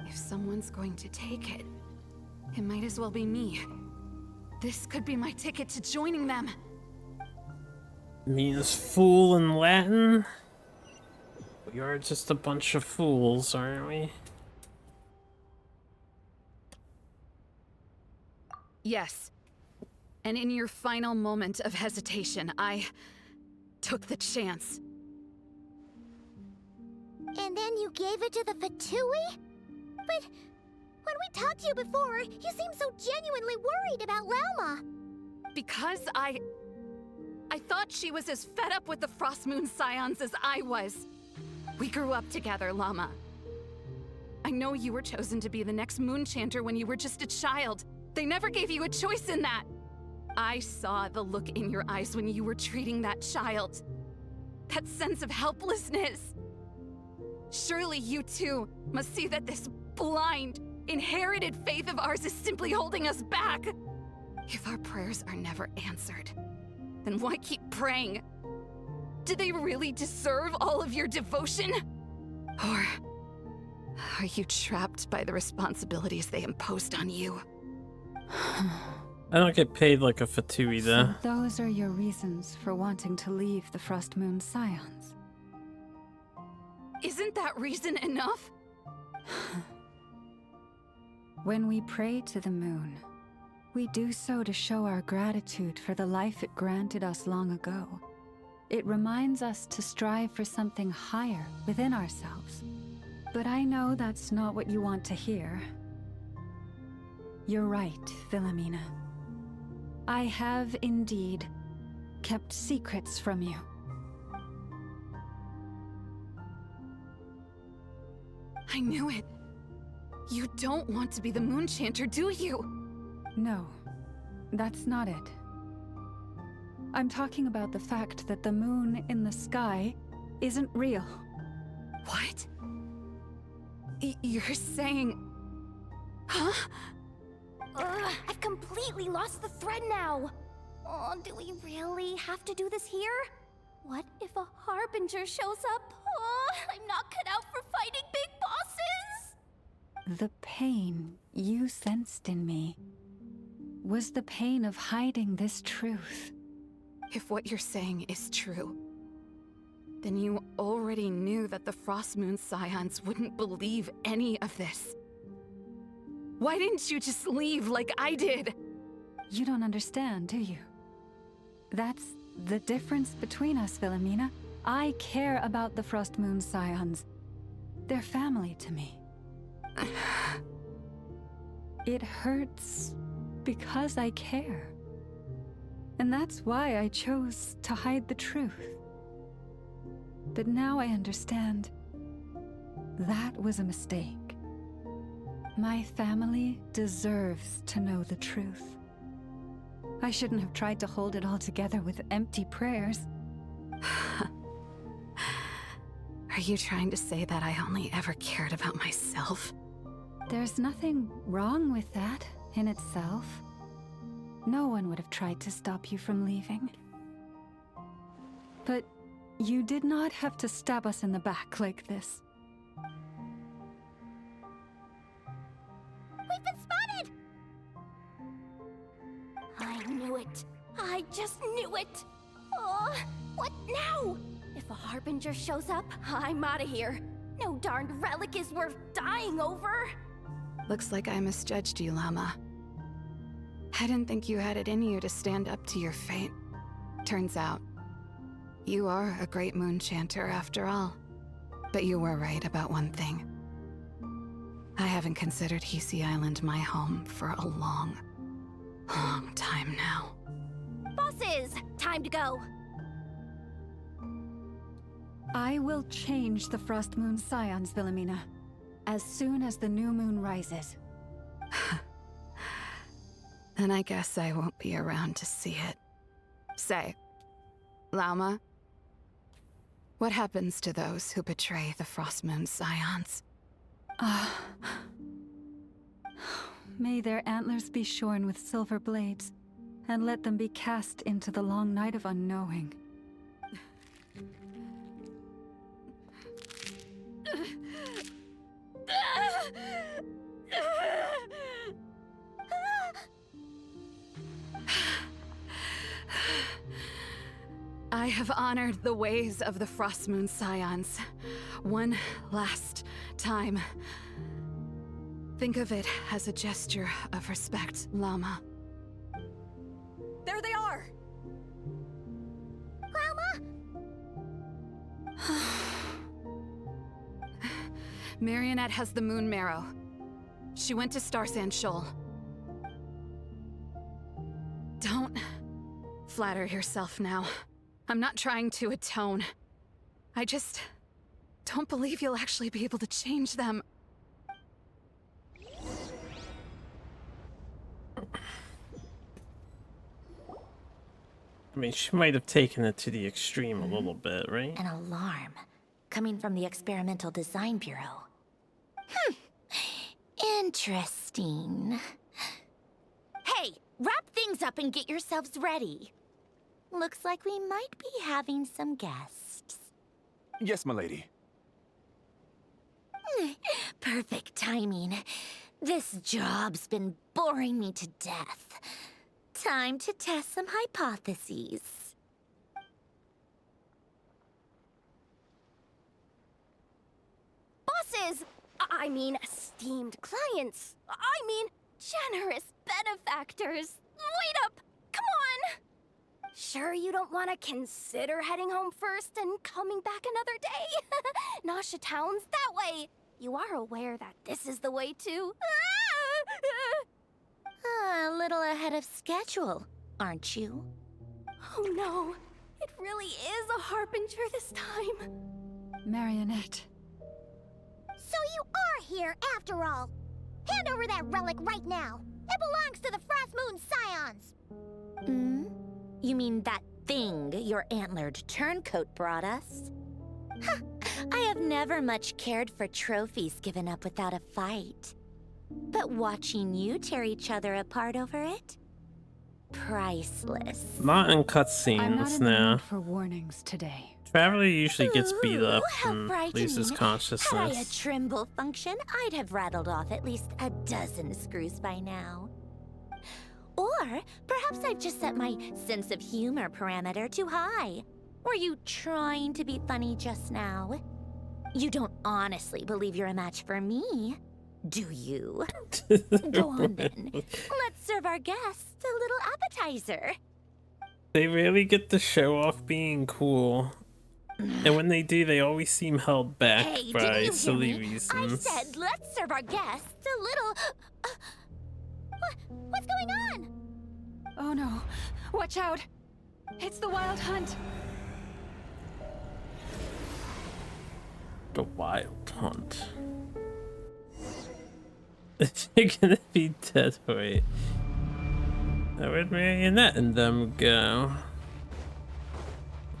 If someone's going to take it, it might as well be me. This could be my ticket to joining them. Means fool in Latin? We are just a bunch of fools, aren't we? Yes. And in your final moment of hesitation, I took the chance. And then you gave it to the Fatui? But when we talked to you before, you seemed so genuinely worried about Lauma. Because I thought she was as fed up with the Frostmoon Scions as I was. We grew up together, Llama. I know you were chosen to be the next Moon Chanter when you were just a child. They never gave you a choice in that. I saw the look in your eyes when you were treating that child. That sense of helplessness. Surely you too must see that this blind, inherited faith of ours is simply holding us back. If our prayers are never answered, then why keep praying? Do they really deserve all of your devotion? Or Are you trapped by the responsibilities they imposed on you? I don't get paid like a fatu either. So those are your reasons for wanting to leave the Frost Moon Scions? Isn't that reason enough? When we pray to the moon, we do so to show our gratitude for the life it granted us long ago. It reminds us to strive for something higher within ourselves. But I know that's not what you want to hear. You're right, Philomena. I have indeed kept secrets from you. I knew it. You don't want to be the Moon Chanter, do you? No, that's not it. I'm talking about the fact that the moon in the sky isn't real. What? You're saying... Huh? I've completely lost the thread now. Oh, do we really have to do this here? What if a Harbinger shows up? Oh, I'm not cut out for fighting big bosses! The pain you sensed in me was the pain of hiding this truth. If what you're saying is true, then you already knew that the Frost Moon Scions wouldn't believe any of this. Why didn't you just leave like I did? You don't understand, do you? That's the difference between us, Philomena. I care about the Frost Moon Scions. They're family to me. It hurts because I care. And that's why I chose to hide the truth. But now I understand. That was a mistake. My family deserves to know the truth. I shouldn't have tried to hold it all together with empty prayers. Are you trying to say that I only ever cared about myself? There's nothing wrong with that in itself. No one would have tried to stop you from leaving. But you did not have to stab us in the back like this. We've been spotted! I knew it. I just knew it. Oh, what now? If a Harbinger shows up, I'm out of here. No darned relic is worth dying over. Looks like I misjudged you, Llama. I didn't think you had it in you to stand up to your fate. Turns out, you are a great Moon Chanter after all. But you were right about one thing. I haven't considered Hisi Island my home for a long, long time now. Bosses, time to go. I will change the Frost Moon Scions, Philomena, as soon as the new moon rises. Then I guess I won't be around to see it. Say, Llama, what happens to those who betray the Frost Moon Scions? May their antlers be shorn with silver blades, and let them be cast into the long night of unknowing. I have honored the ways of the Frost Moon Scions one last time. Think of it as a gesture of respect, Llama. There they are! Marionette has the Moon Marrow. She went to Star Sand Shoal. Don't flatter yourself now. I'm not trying to atone. I just don't believe you'll actually be able to change them. I mean, she might have taken it to the extreme a little bit, right? An alarm coming from the Experimental Design Bureau. Interesting. Hey, wrap things up and get yourselves ready. Looks like we might be having some guests. Yes, milady. Perfect timing. This job's been boring me to death. Time to test some hypotheses. Bosses! I mean, esteemed clients. I mean, generous benefactors. Wait up! Come on! Sure you don't want to consider heading home first and coming back another day? Nasha Town's that way. You are aware that this is the way too. A little ahead of schedule, aren't you? Oh no, it really is a harbinger this time. Marionette. So you are here after all. Hand over that relic right now. It belongs to the Frost Moon Scions. You mean that thing your antlered turncoat brought us? I have never much cared for trophies given up without a fight. But watching you tear each other apart over it? Priceless. Not in I'm not cutscenes in the now. mood for warnings today. Traveler usually gets beat up How and frightening. loses Had I a consciousness. Trimble function, I'd have rattled off at least a dozen screws by now. Or perhaps I've just set my sense of humor parameter too high. Were you trying to be funny just now? You don't honestly believe you're a match for me, do you? Go on then. Let's serve our guests a little appetizer. They really get to show off being cool. And when they do, they always seem held back Hey, by didn't you hear silly me? reasons. I said let's serve our guests a little... What's going on? Oh no. Watch out. It's the Wild Hunt. The Wild Hunt. You're gonna be dead, wait. Where'd Marionette and them go?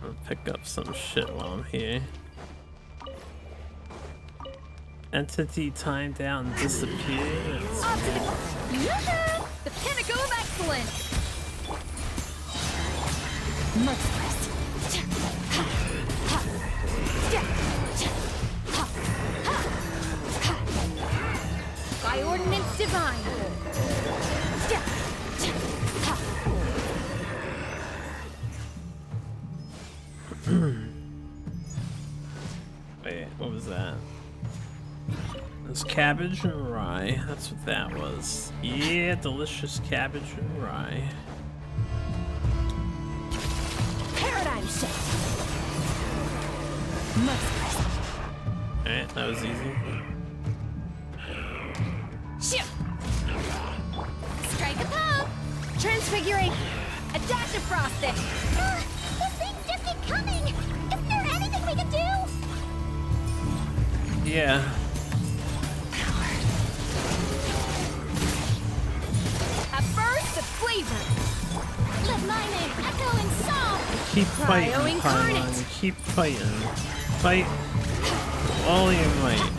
I'll pick up some shit while I'm here. Entity timed out and disappeared. Yoo-hoo! The pinnacle of excellence! By ordinance divine. Wait, what was that? It's cabbage and rye. That's what that was. Yeah, delicious cabbage and rye. Paradigm shift. Alright, that was easy. Shoot! Strike a pop! Transfiguring! A dash of frosting! These things just keep coming! Isn't there anything we can do? Yeah. A burst of flavor! Let my name echo in song! Keep fighting, Cryo-incarnate. Paimon. Keep fighting. Fight all your might.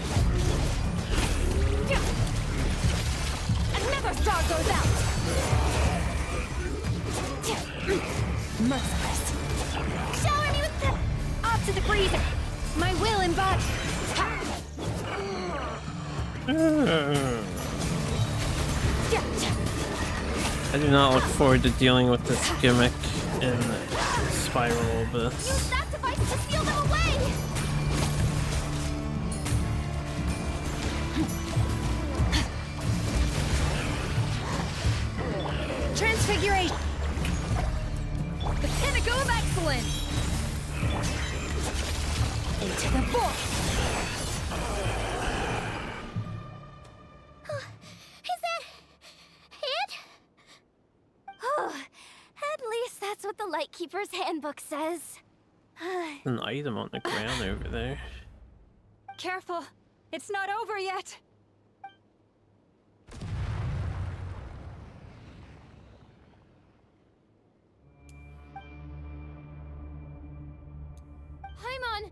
Another star goes out! Merciless. Shower me with the... Off to the freezer! My will embodied! I do not look forward to dealing with this gimmick in Spiral Abyss. Use that device to seal them away! Transfiguration! The pinnacle of excellence! Into the void! Is that... it? At least that's what the Lightkeeper's handbook says. An item on the ground over there. Careful. It's not over yet. Paimon!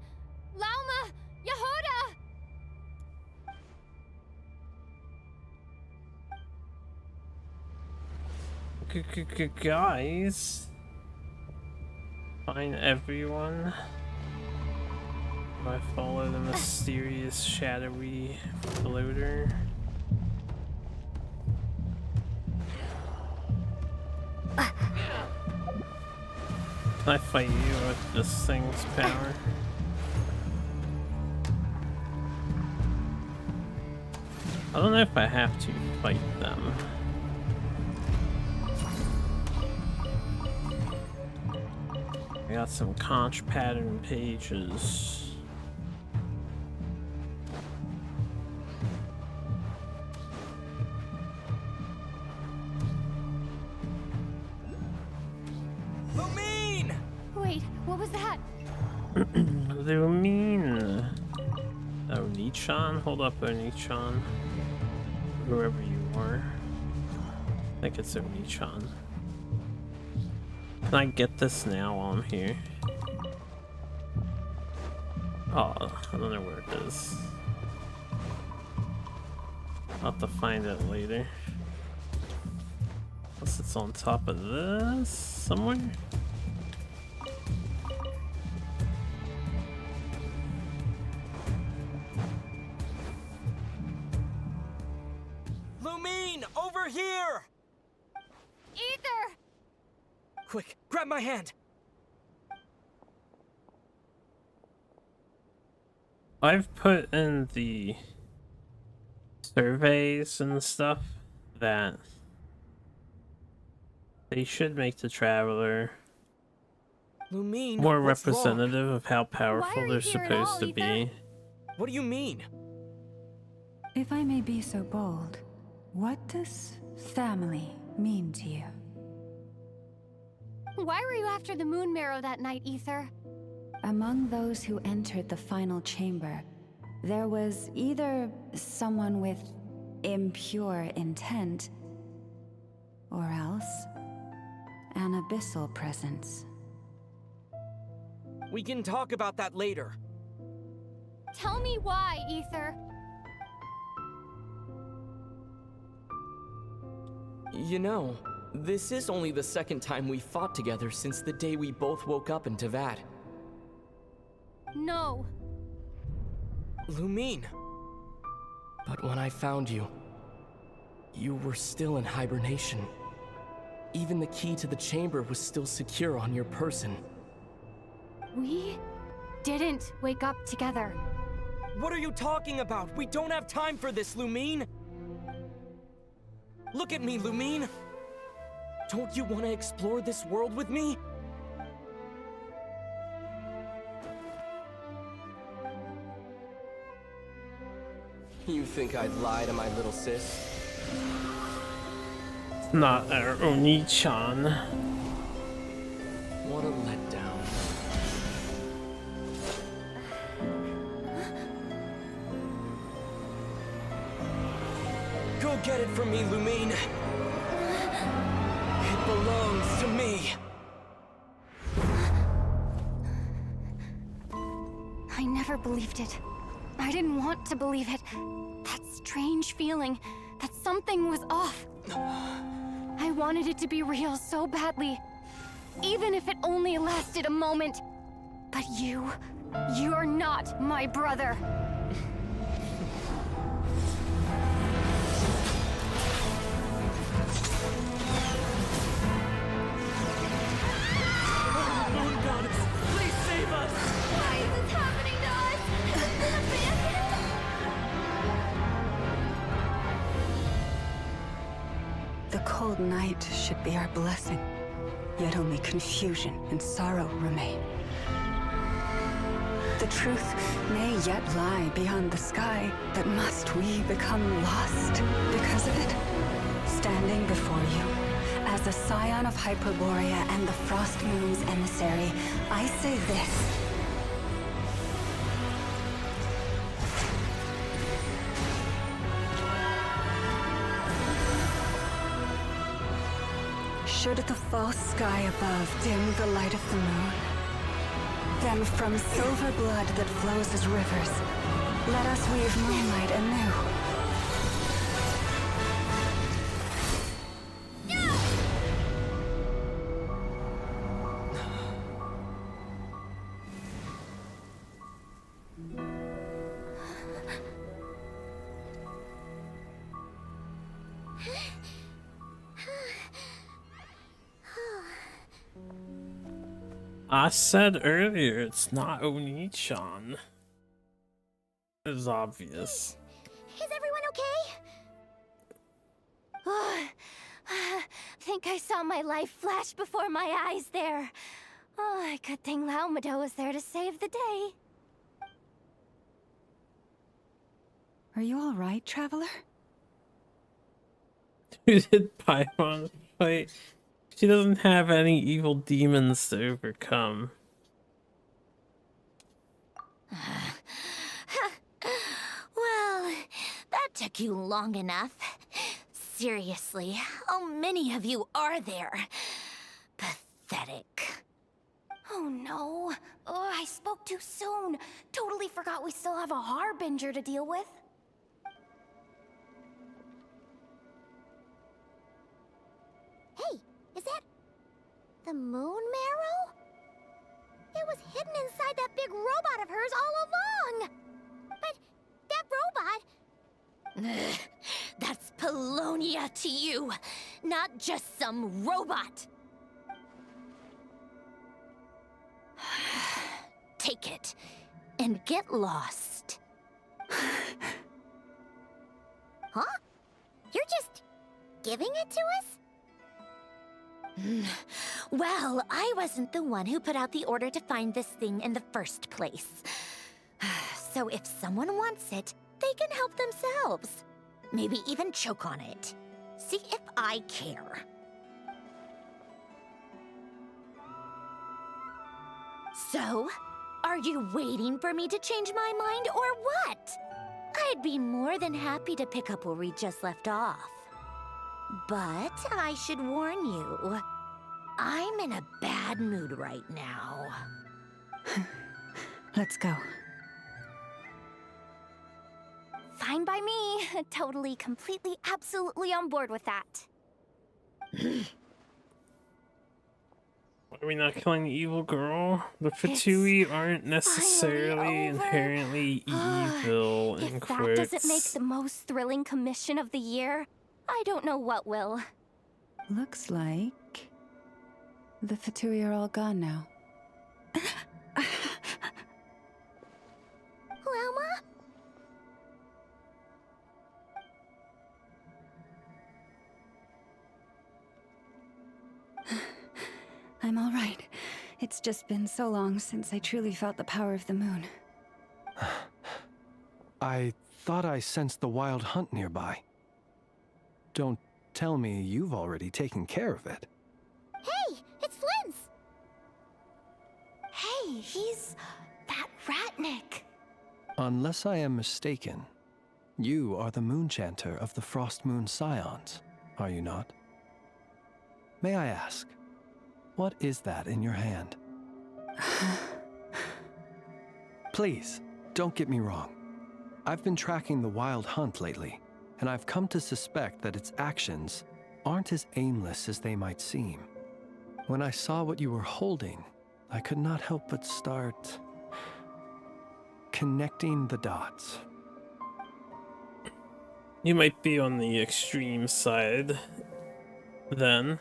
Lauma! Yehuda! Guys, find everyone. I follow the mysterious, shadowy floater. Can I fight you with this thing's power? I don't know if I have to fight them. I got some conch pattern pages. Lumine! Wait, what was that? Lumine. Onichan? Hold up, Onichan. Whoever you are. I think it's Onichan. Can I get this now while I'm here? Oh, I don't know where it is. I'll have to find it later. Unless it's on top of this somewhere? Lumine, over here! Ether! Quick, grab my hand! I've put in the surveys and stuff that they should make the Traveler Lumine, more what's representative wrong? of how powerful they're supposed to be. What do you mean? If I may be so bold, what does family mean to you? Why were you after the Moon Marrow that night, Ether? Among those who entered the final chamber, there was either someone with impure intent, or else an abyssal presence. We can talk about that later. Tell me why, Ether. You know, this is only the second time we fought together since the day we both woke up in Tavad. No. Lumine. But when I found you, you were still in hibernation. Even the key to the chamber was still secure on your person. We didn't wake up together. What are you talking about? We don't have time for this, Lumine! Look at me, Lumine! Don't you want to explore this world with me? You think I'd lie to my little sis? Not our Oni-chan. What a letdown. Go get it from me, Lumine! It belongs to me! I never believed it. I didn't want to believe it. That strange feeling that something was off. I wanted it to be real so badly. Even if it only lasted a moment. But you're not my brother. Moon Goddess, please save us! Why is this happening to us? The cold night should be our blessing, yet only confusion and sorrow remain. The truth may yet lie beyond the sky, but must we become lost because of it? Standing before you, as a scion of Hyperborea and the Frost Moon's emissary, I say this. Should the false sky above dim the light of the moon, then from silver blood that flows as rivers, let us weave moonlight anew. I said earlier, it's not Oni-chan. It's obvious. Is everyone okay? Think I saw my life flash before my eyes there. Oh, good thing Laomado was there to save the day. Are you all right, traveler? Who did Paimon fight? She doesn't have any evil demons to overcome. Well, that took you long enough. Seriously, how many of you are there? Pathetic. Oh no. Oh, I spoke too soon. Totally forgot we still have a harbinger to deal with. Hey, is that the moon marrow? It was hidden inside that big robot of hers all along. But that robot... That's Polonia to you, not just some robot. Take it and get lost. Huh? You're just giving it to us? Well, I wasn't the one who put out the order to find this thing in the first place. So if someone wants it, they can help themselves. Maybe even choke on it. See if I care. So, are you waiting for me to change my mind or what? I'd be more than happy to pick up where we just left off. But I should warn you, I'm in a bad mood right now. Let's go. Fine by me. Totally, completely, absolutely on board with that. Are we not killing the evil girl? The Fatui aren't necessarily inherently evil, in If quotes. that doesn't make the most thrilling commission of the year, I don't know what will. Looks like the Fatui are all gone now. Loma? I'm all right. It's just been so long since I truly felt the power of the moon. I thought I sensed the wild hunt nearby. Don't tell me you've already taken care of it. Hey, it's Flint's! Hey, he's that Ratnik. Unless I am mistaken, you are the Moonchanter of the Frost Moon Scions, are you not? May I ask, what is that in your hand? Please, don't get me wrong. I've been tracking the wild hunt lately, and I've come to suspect that its actions aren't as aimless as they might seem. When I saw what you were holding, I could not help but start connecting the dots. You might be on the extreme side, then.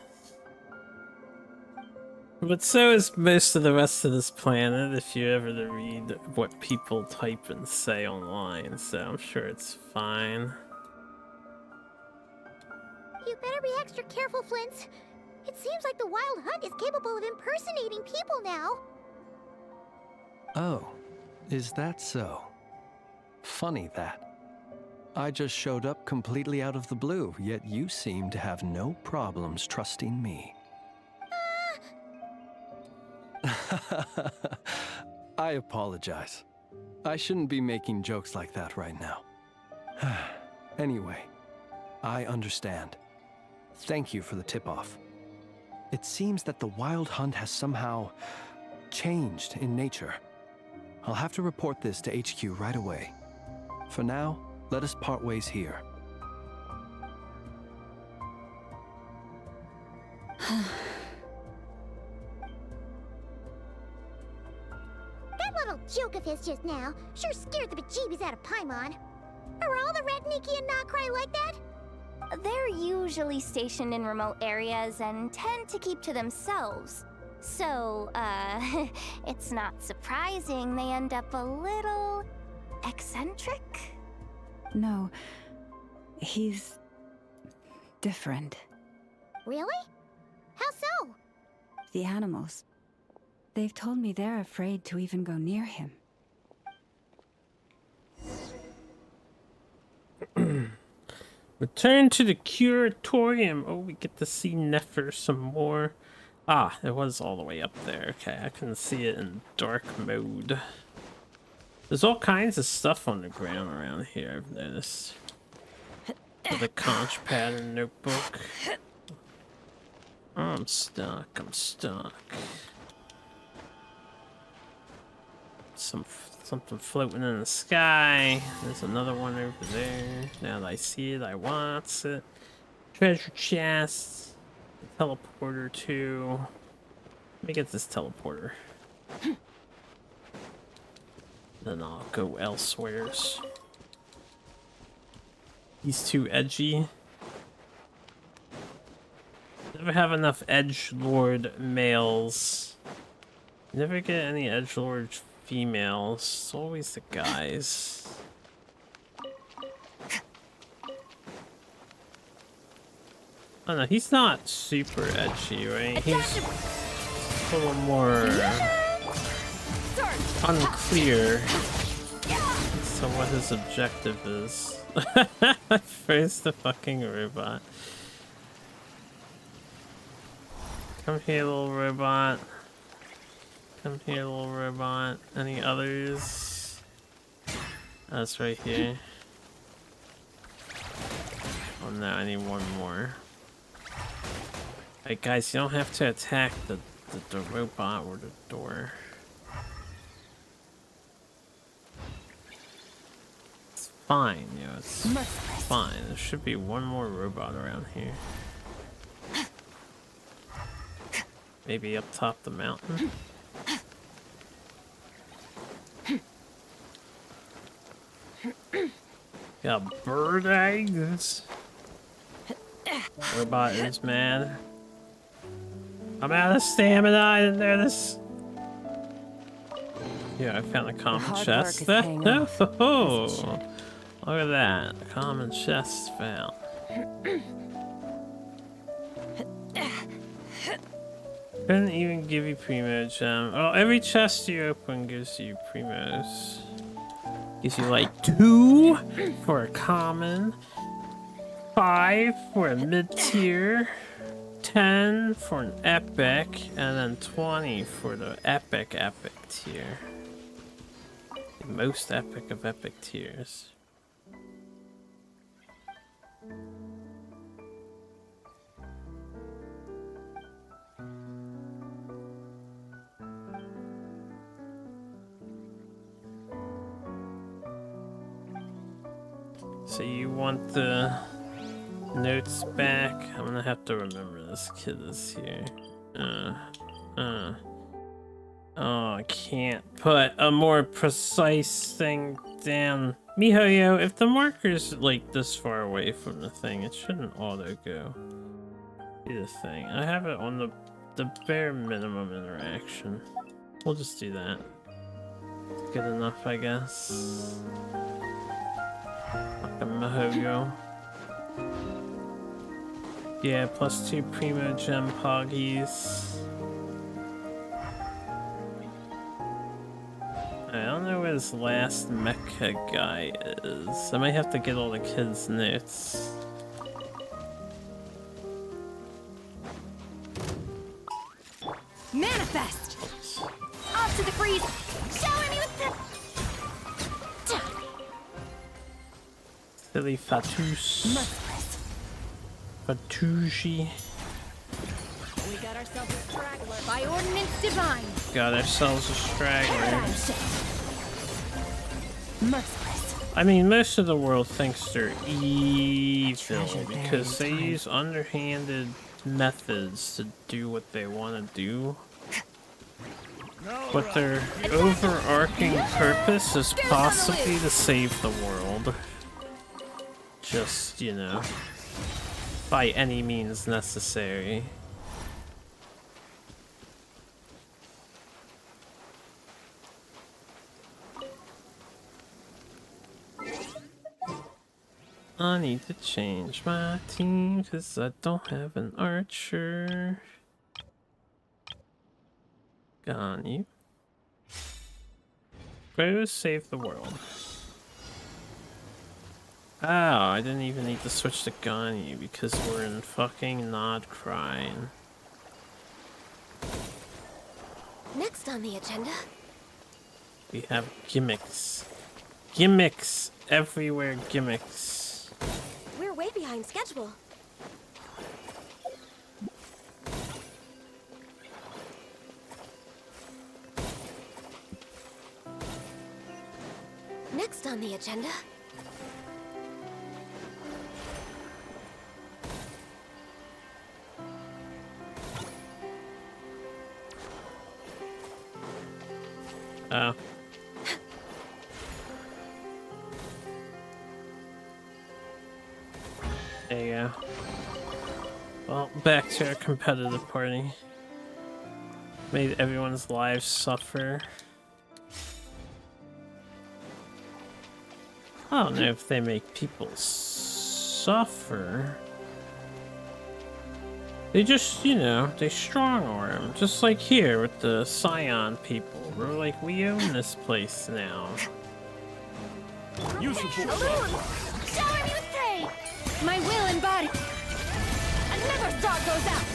But so is most of the rest of this planet, if you ever to read what people type and say online, so I'm sure it's fine. You better be extra careful, Flint. It seems like the Wild Hunt is capable of impersonating people now. Oh, is that so? Funny that. I just showed up completely out of the blue, yet you seem to have no problems trusting me. I apologize. I shouldn't be making jokes like that right now. Anyway, I understand. Thank you for the tip-off. It seems that the Wild Hunt has somehow changed in nature. I'll have to report this to HQ right away. For now, let us part ways here. That little joke of his just now sure scared the bejeebies out of Paimon. Are all the Ratniki and Nokrai like that? They're usually stationed in remote areas and tend to keep to themselves. So, it's not surprising they end up a little eccentric? No, he's different. Really? How so? The animals. They've told me they're afraid to even go near him. Return to the curatorium. Oh, we get to see Nefer some more. Ah, it was all the way up there. Okay, I can see it in dark mode. There's all kinds of stuff on the ground around here, I've noticed. With a conch pad and notebook. Oh, I'm stuck. I'm stuck. Something floating in the sky. There's another one over there. Now that I see it, I want it. Treasure chest. Teleporter too. Let me get this teleporter. Then I'll go elsewheres. He's too edgy. Never have enough edgelord males. Never get any edgelord females. It's always the guys. Oh no, he's not super edgy, right? He's a little more unclear as to what his objective is. First the fucking robot. Come here, little robot. Come here, little robot. Any others? That's right here. Oh no, I need one more. Alright guys, you don't have to attack the robot or the door. It's fine, you know, it's fine. There should be one more robot around here. Maybe up top the mountain. Got bird eggs. Robot is mad. I'm out of stamina. I didn't know this. Yeah, I found a common chest. Oh, look at that. A common chest found. Couldn't even give you primo gem. Oh, every chest you open gives you primos. Gives you like 2 for a common, 5 for a mid-tier, 10 for an epic, and then 20 for the epic tier. The most epic of epic tiers. So you want the notes back? I'm gonna have to remember this kid is here. Oh, I can't put a more precise thing down. MiHoYo, if the marker's like this far away from the thing, it shouldn't auto go. Do the thing. I have it on the bare minimum interaction. We'll just do that. Good enough, I guess. MiHoYo. Yeah, +2 primo gem poggies. I don't know where this last mecha guy is. I might have to get all the kids' notes. Manifest! Off to the freeze! Shower me with the... Silly Fatus. Fatushi. We got ourselves a straggler by ordinance divine. Got ourselves a straggler. I mean, most of the world thinks they're evil because they use underhanded methods to do what they want to do. But their overarching purpose is possibly to save the world. Just, you know, by any means necessary. I need to change my team because I don't have an archer. Got you. Go save the world. Oh, I didn't even need to switch to Ganyu because we're in fucking Not Crying. Next on the agenda. We have gimmicks. Gimmicks! Everywhere gimmicks. We're way behind schedule. Next on the agenda. Oh. There you go. Well, back to our competitive party. Made everyone's lives suffer. I don't know if they make people suffer. They just, you know, they strong arm. Just like here with the Scion people. We're like, we own this place now. You should shower me with praise. My will and body. Another star goes out.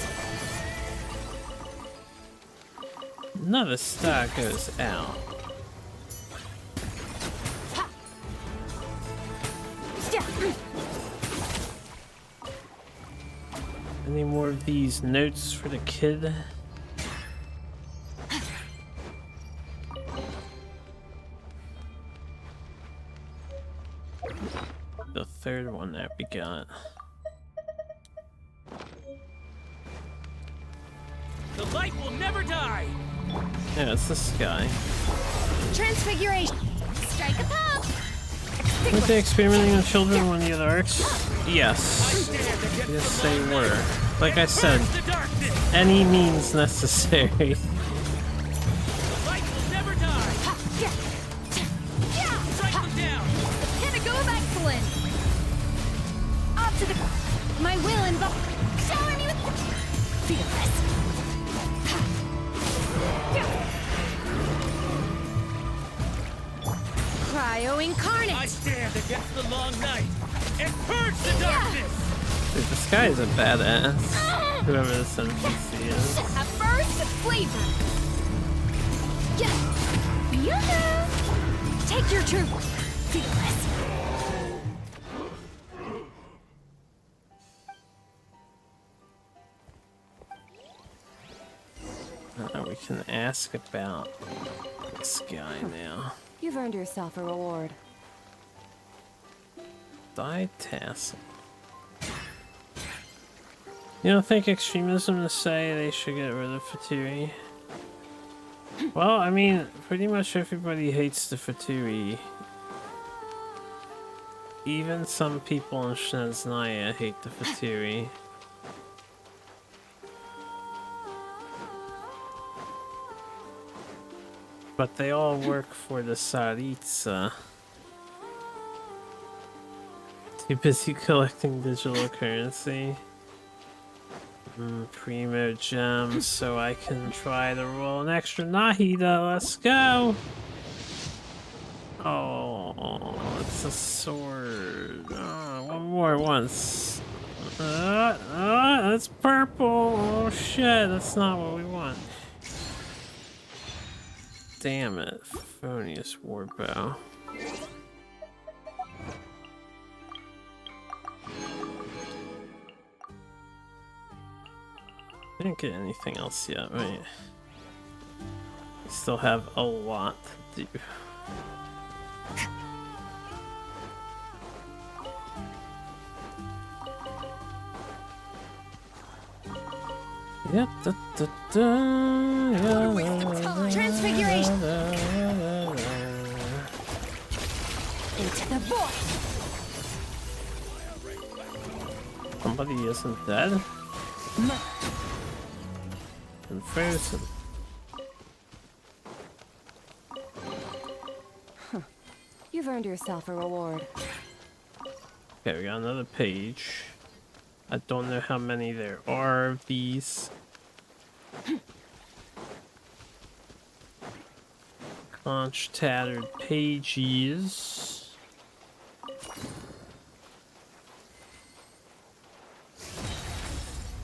Another star goes out. Any more of these notes for the kid? The third one that we got. The light will never die! Yeah, it's this guy. Transfiguration. Strike a pop. Were they experimenting on children on the other arcs? Yes. Yes, they were. Like I said, any means necessary. The light will never die! Strike them down! Pinnacle of excellence. Up to the. My will and body. Shower me with. Fearless. Cryo incarnate. I stand against the long night and purge the darkness! Dude, this guy is a badass. Whoever this NPC is. At first, flavor. Yeah. Yoo-hoo. Take your truth. Fearless. We can ask about this guy now. You've earned yourself a reward. Ditassin. You don't think extremism to say they should get rid of Fatui? Well, I mean, pretty much everybody hates the Fatui. Even some people in Shneznaya hate the Fatui. But they all work for the Saritsa. Too busy collecting digital currency. Primo gems, so I can try to roll an extra Nahida. Let's go! Oh, it's a sword. Oh, one more once. That's purple! Oh shit, that's not what we want. Damn it, Phonius Warbow. I didn't get anything else yet, right? We still have a lot to do. Yep, Transfiguration. Into the void. Somebody isn't dead? And frozen. You've earned yourself a reward. Okay, we got another page. I don't know how many there are of these. Conch tattered pages.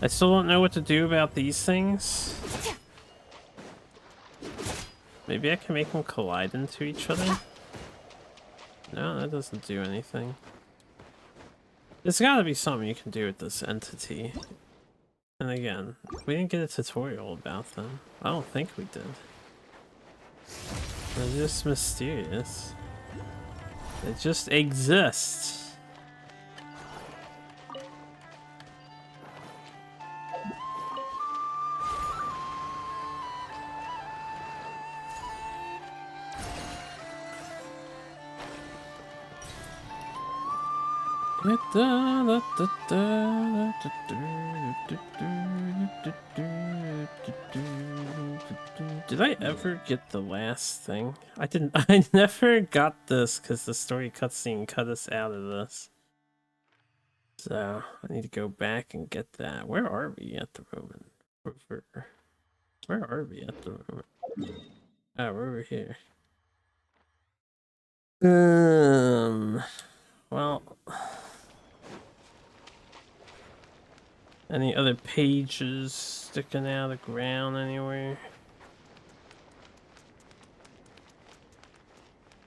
I still don't know what to do about these things. Maybe I can make them collide into each other? No, that doesn't do anything. There's gotta be something you can do with this entity. And again, we didn't get a tutorial about them. I don't think we did. They're just mysterious. They just exist. Did I ever get the last thing? I didn't. I never got this because the story cutscene cut us out of this. So I need to go back and get that. Where are we at the moment? Where are we at the moment? Oh, we're over here. Well, any other pages sticking out of the ground anywhere?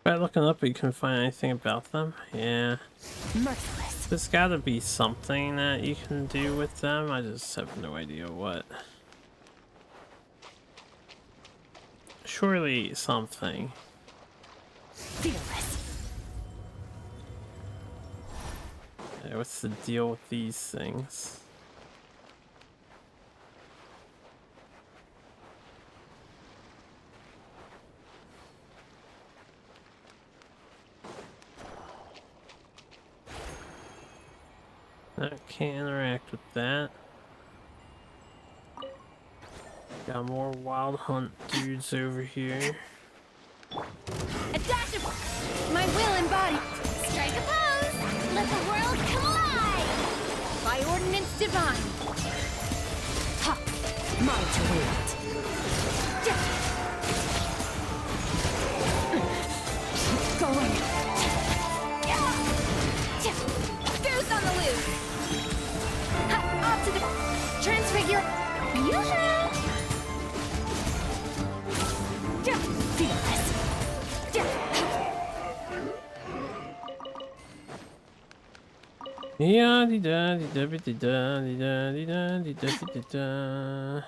By looking up, you can find anything about them. Yeah. Merciless. There's gotta be something that you can do with them. I just have no idea what. Surely something. Fearless. Yeah, what's the deal with these things? I can't interact with that. Got more wild hunt dudes over here. A dash of my will embodied. Strike a pose. Let the world come alive. By ordinance divine. Ha! Mine to wield. Keep going. Goose on the loose. Ha! Off to the transfigure. Yoo-hoo! Fearless. Yeah, dee da dee da dee da dee da dee da dee da dee da.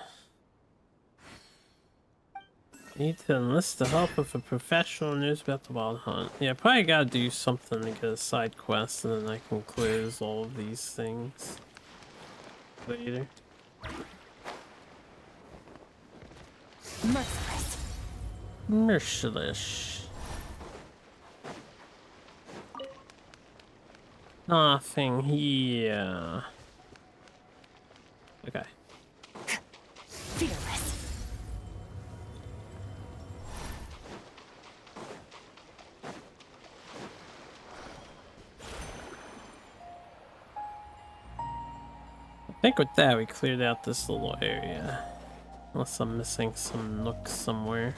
Need to enlist the help of a professional who knows about the wild hunt. Yeah, probably gotta do something to get a side quest, and then I can close all of these things later. Merciless. Merciless. Nothing here. Okay. Fearless. I think with that we cleared out this little area. Unless I'm missing some nooks somewhere.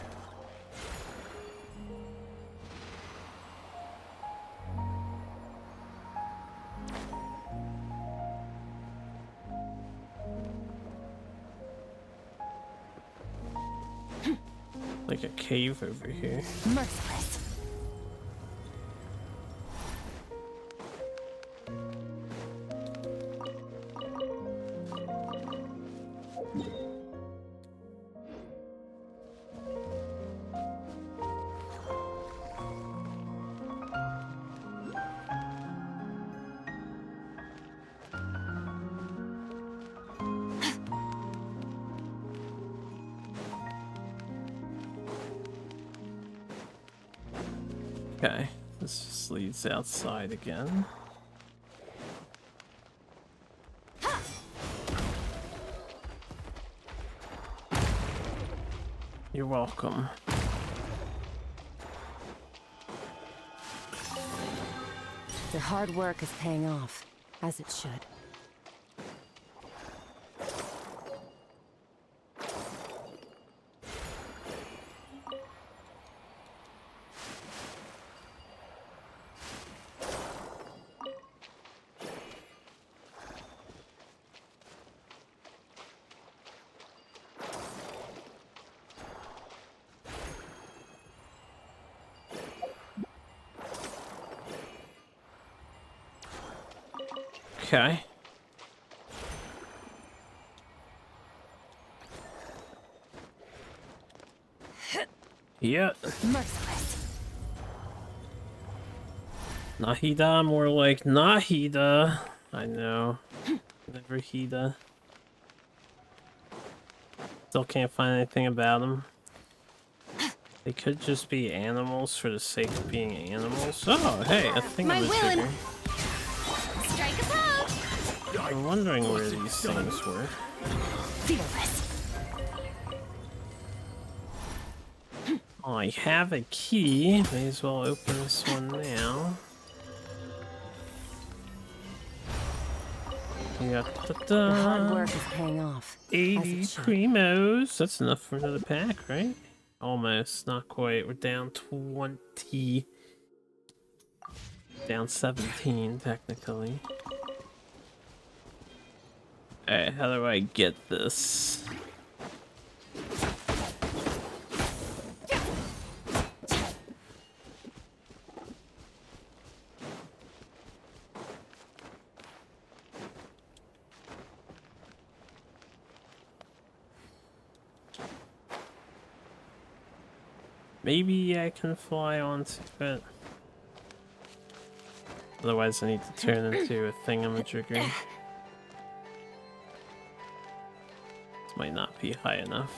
Like a cave over here. Merciless. Okay, this just leads outside again. You're welcome. Your hard work is paying off, as it should. Okay. Yeah. Merciless. Nahida, more like Nahida. I know. Never Hida. Still can't find anything about them. They could just be animals for the sake of being animals. Oh, hey, a thing on the trigger. Strike a pose! I'm wondering where these things were. Feel this. I have a key. May as well open this one now. Yeah, Your hard work is paying off. 80 primos. That's enough for another pack, right? Almost, not quite. We're down 20. Down 17, technically. Alright, how do I get this? Maybe I can fly onto it. Otherwise I need to turn into a thingamajigger. This might not be high enough.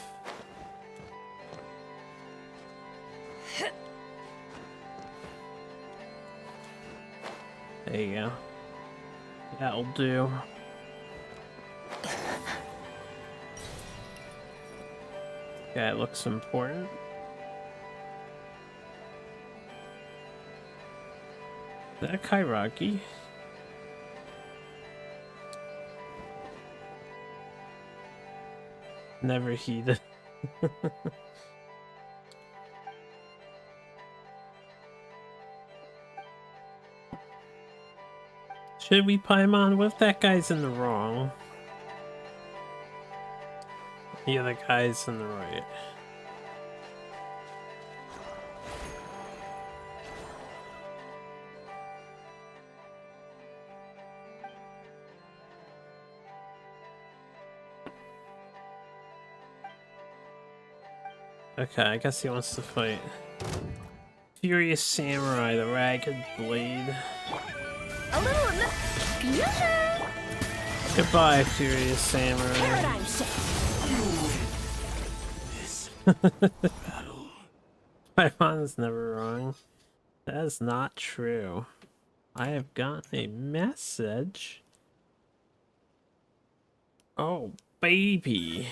There you go. That'll do. Yeah, it looks important. Is that Kairagi? Never heeded. Should we Paimon? What if that guy's in the wrong? The other guy's in the right. Okay, I guess he wants to fight. Furious Samurai, the Ragged Blade. A little Goodbye, Furious Samurai. paradigm shift. Paimon's never wrong. That is not true. I have gotten a message. Oh, baby.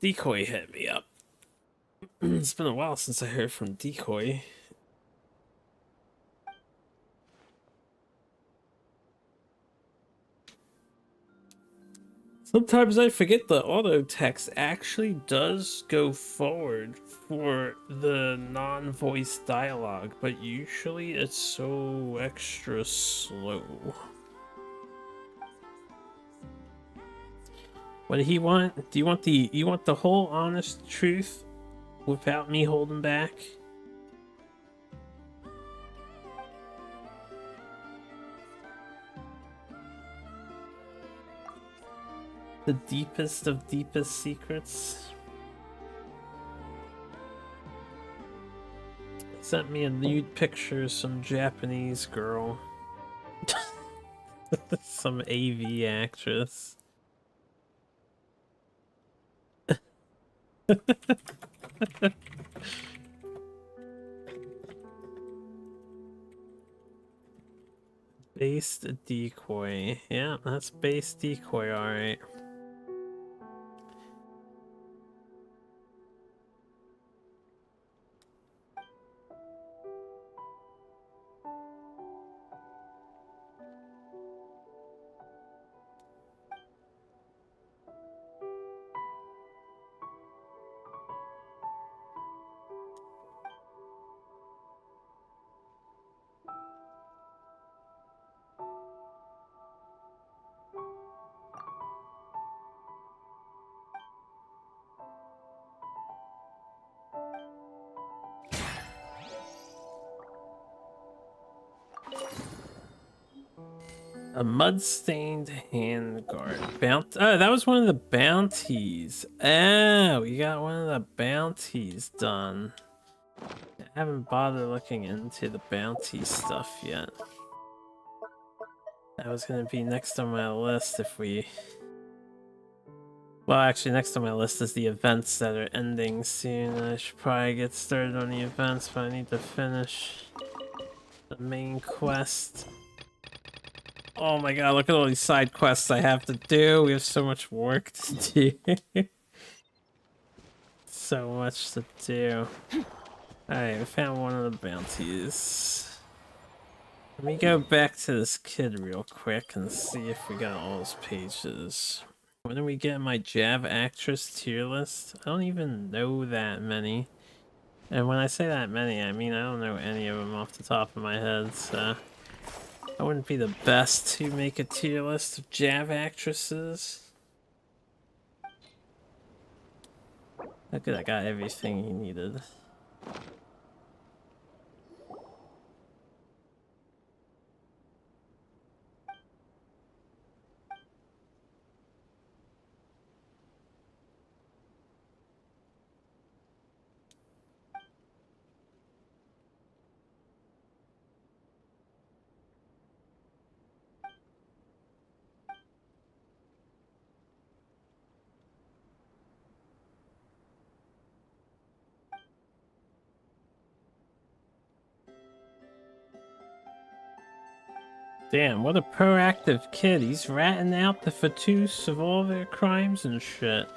Decoy hit me up. It's been a while since I heard from Decoy. Sometimes I forget the auto text actually does go forward for the non-voice dialogue, but usually it's so extra slow. What did he want? Do you want the whole honest truth without me holding back? The deepest of deepest secrets? Sent me a nude picture of some Japanese girl. Some AV actress. Based decoy. Yeah, that's base decoy, alright. A mud-stained handguard. Oh, that was one of the bounties. Oh, we got one of the bounties done. I haven't bothered looking into the bounty stuff yet. That was gonna be next on my list if we... Well, actually, next on my list is the events that are ending soon. I should probably get started on the events, but I need to finish the main quest. Oh my god, look at all these side quests I have to do. We have so much work to do. So much to do. Alright, we found one of the bounties. Let me go back to this kid real quick and see if we got all his pages. When do we get my Jav actress tier list? I don't even know that many. And when I say that many, I mean I don't know any of them off the top of my head, so... I wouldn't be the best to make a tier list of Jav actresses. Look at, I got everything he needed. Damn, what a proactive kid. He's ratting out the Fatus of all their crimes and shit.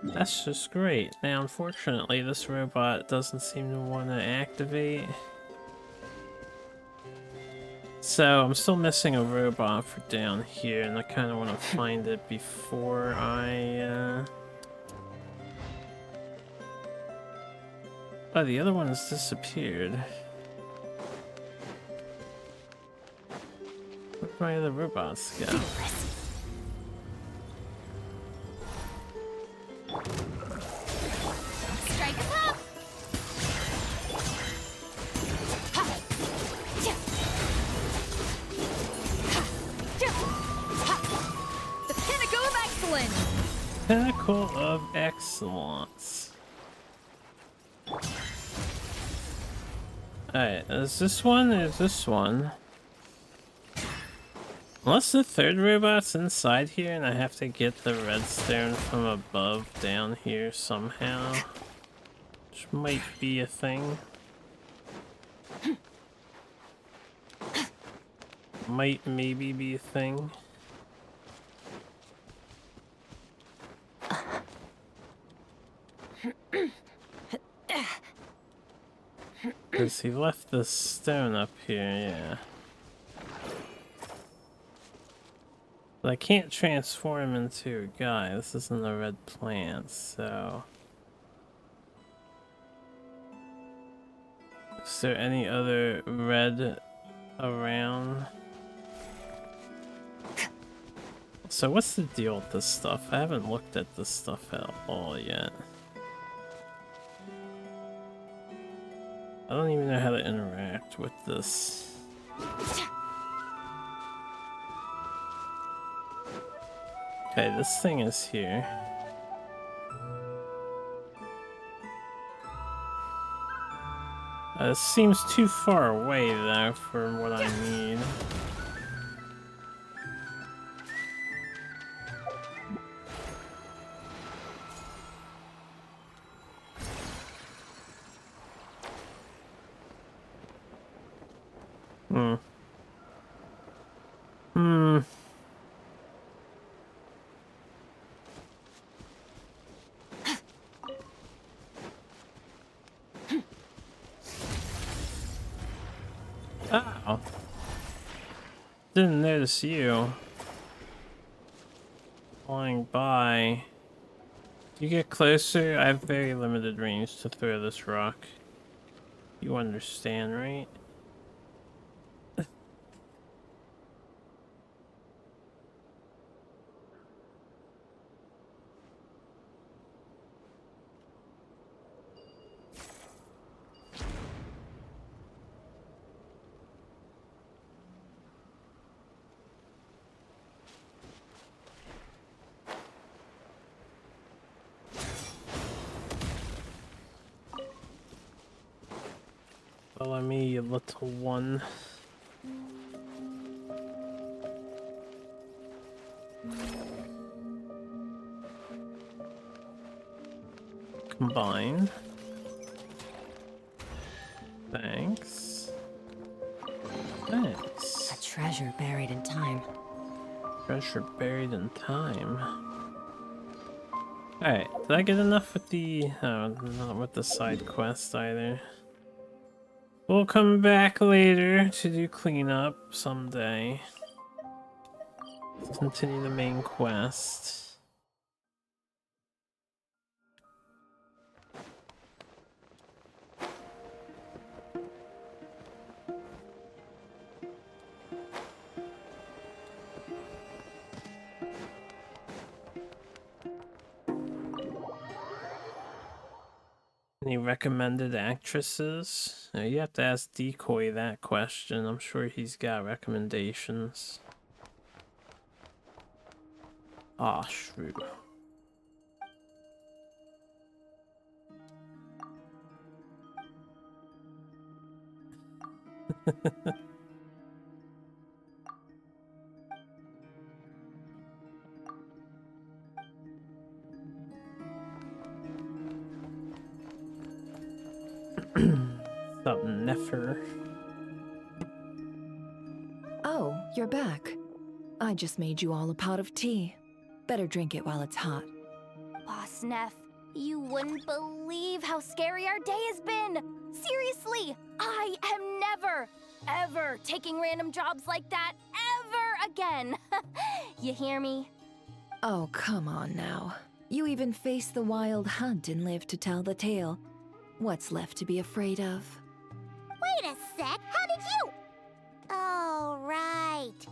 That's just great. Now, unfortunately, this robot doesn't seem to want to activate. So, I'm still missing a robot for down here, and I kind of want to find it before I, Oh, the other one has disappeared. Where'd my other robots go? Strike us up! The pinnacle of excellence! Pinnacle of excellence. Alright, is this one or is this one? Unless the third robot's inside here and I have to get the redstone from above down here somehow. Which might be a thing. Might maybe be a thing. Because he left the stone up here, yeah. But I can't transform into a guy. This isn't a red plant, so... Is there any other red around? So what's the deal with this stuff? I haven't looked at this stuff at all yet. I don't even know how to interact with this. Okay, this thing is here. It seems too far away though for what I need. Oh. Didn't notice you. Flying by. You get closer, I have very limited range to throw this rock. You understand, right? Follow me, you little one. Combine. Thanks. Thanks. A treasure buried in time. Treasure buried in time. Alright, did I get enough with the... oh, not with the side quest either. We'll come back later to do cleanup someday. Continue the main quest. Any recommended actresses? No, you have to ask Decoy that question. I'm sure he's got recommendations. Ah, shrew. Sup, Nefer? Oh, you're back. I just made you all a pot of tea. Better drink it while it's hot. Boss Neff, you wouldn't believe how scary our day has been. Seriously, I am never, ever taking random jobs like that ever again. You hear me? Oh, come on now. You even faced the wild hunt and lived to tell the tale. What's left to be afraid of? Wait a sec, how did you? Oh, right.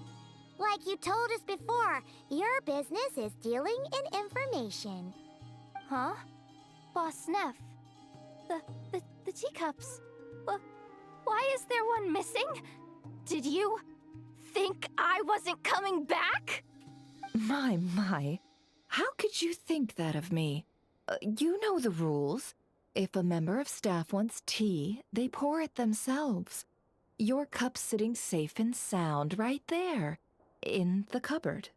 Like you told us before, your business is dealing in information. Huh? Boss Neff, the teacups. Why is there one missing? Did you think I wasn't coming back? My. How could you think that of me? You know the rules. If a member of staff wants tea, they pour it themselves. Your cup's sitting safe and sound right there, in the cupboard.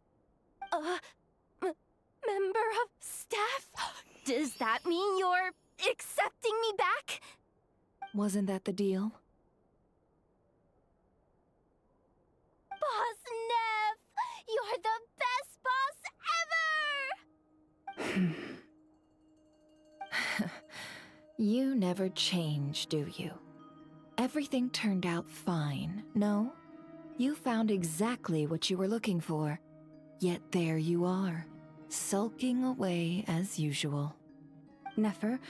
Member of staff? Does that mean you're accepting me back? Wasn't that the deal? Boss Neff, you're the best boss ever! You never change, do you? Everything turned out fine, no? You found exactly what you were looking for. Yet there you are, sulking away as usual. Nefer,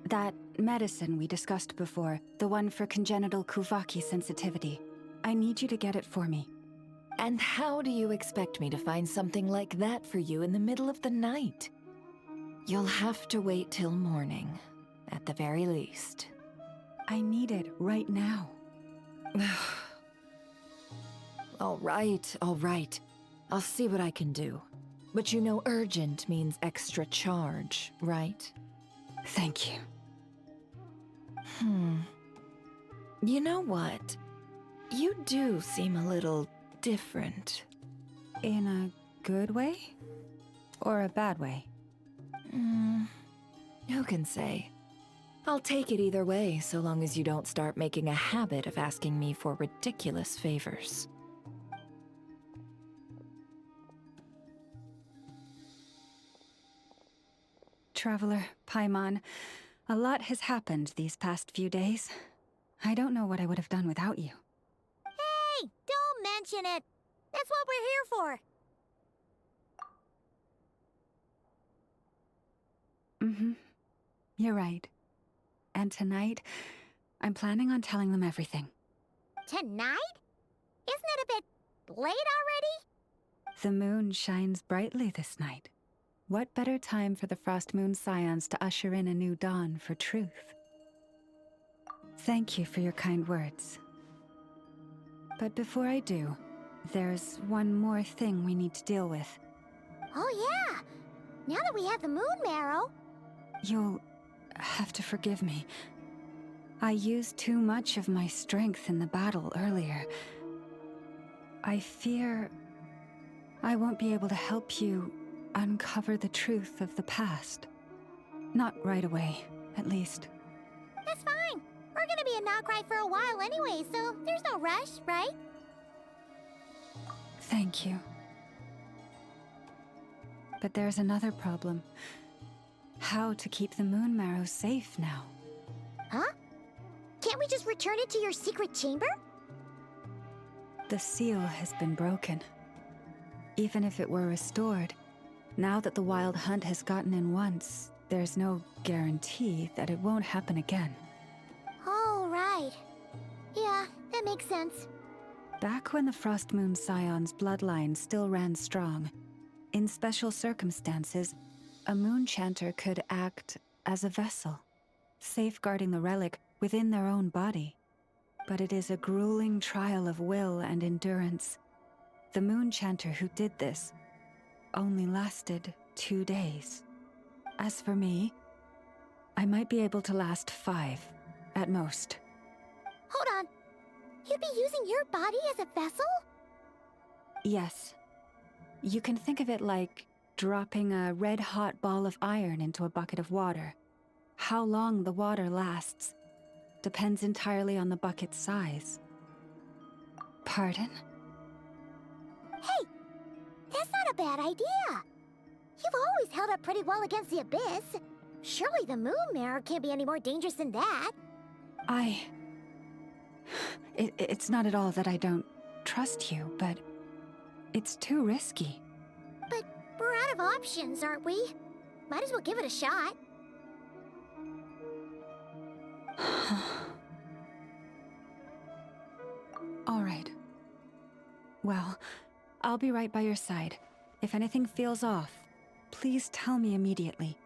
that medicine we discussed before, the one for congenital Kuvaki sensitivity, I need you to get it for me. And how do you expect me to find something like that for you in the middle of the night? You'll have to wait till morning, at the very least. I need it right now. All right. I'll see what I can do. But you know urgent means extra charge, right? Thank you. You know what? You do seem a little different. In a good way? Or a bad way? Who can say? I'll take it either way, so long as you don't start making a habit of asking me for ridiculous favors. Traveler, Paimon, a lot has happened these past few days. I don't know what I would have done without you. mention it. That's what we're here for. Mm-hmm. You're right. And tonight, I'm planning on telling them everything. Tonight? Isn't it a bit late already? The moon shines brightly this night. What better time for the Frost Moon Scions to usher in a new dawn for truth? Thank you for your kind words. But before I do, there's one more thing we need to deal with. Oh yeah! Now that we have the moon marrow... You'll have to forgive me. I used too much of my strength in the battle earlier. I fear I won't be able to help you uncover the truth of the past. Not right away, at least. That's fine. We're gonna be in Notcry for a while anyway, so there's no rush, right? Thank you. But there's another problem. How to keep the moon marrow safe now? Huh? Can't we just return it to your secret chamber? The seal has been broken. Even if it were restored, now that the wild hunt has gotten in once, there's no guarantee that it won't happen again. Oh, right. Yeah, that makes sense. Back when the Frost Moon Scion's bloodline still ran strong, in special circumstances, a moon chanter could act as a vessel, safeguarding the relic within their own body. But it is a grueling trial of will and endurance. The moon chanter who did this only lasted 2 days. As for me, I might be able to last 5, at most. Hold on. You'd be using your body as a vessel? Yes. You can think of it like dropping a red-hot ball of iron into a bucket of water. How long the water lasts depends entirely on the bucket's size. Pardon? Hey, that's not a bad idea. You've always held up pretty well against the abyss. Surely the moon mirror can't be any more dangerous than that. It's not at all that I don't trust you, but it's too risky. But we're out of options, aren't we? Might as well give it a shot. All right. Well, I'll be right by your side. If anything feels off, please tell me immediately.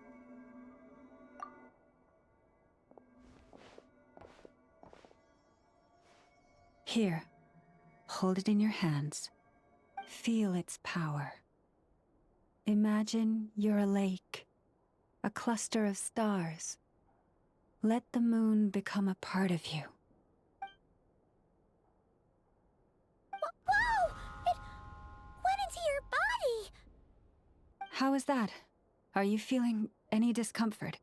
Here, hold it in your hands. Feel its power. Imagine you're a lake, a cluster of stars. Let the moon become a part of you. Whoa! It went into your body! How is that? Are you feeling any discomfort?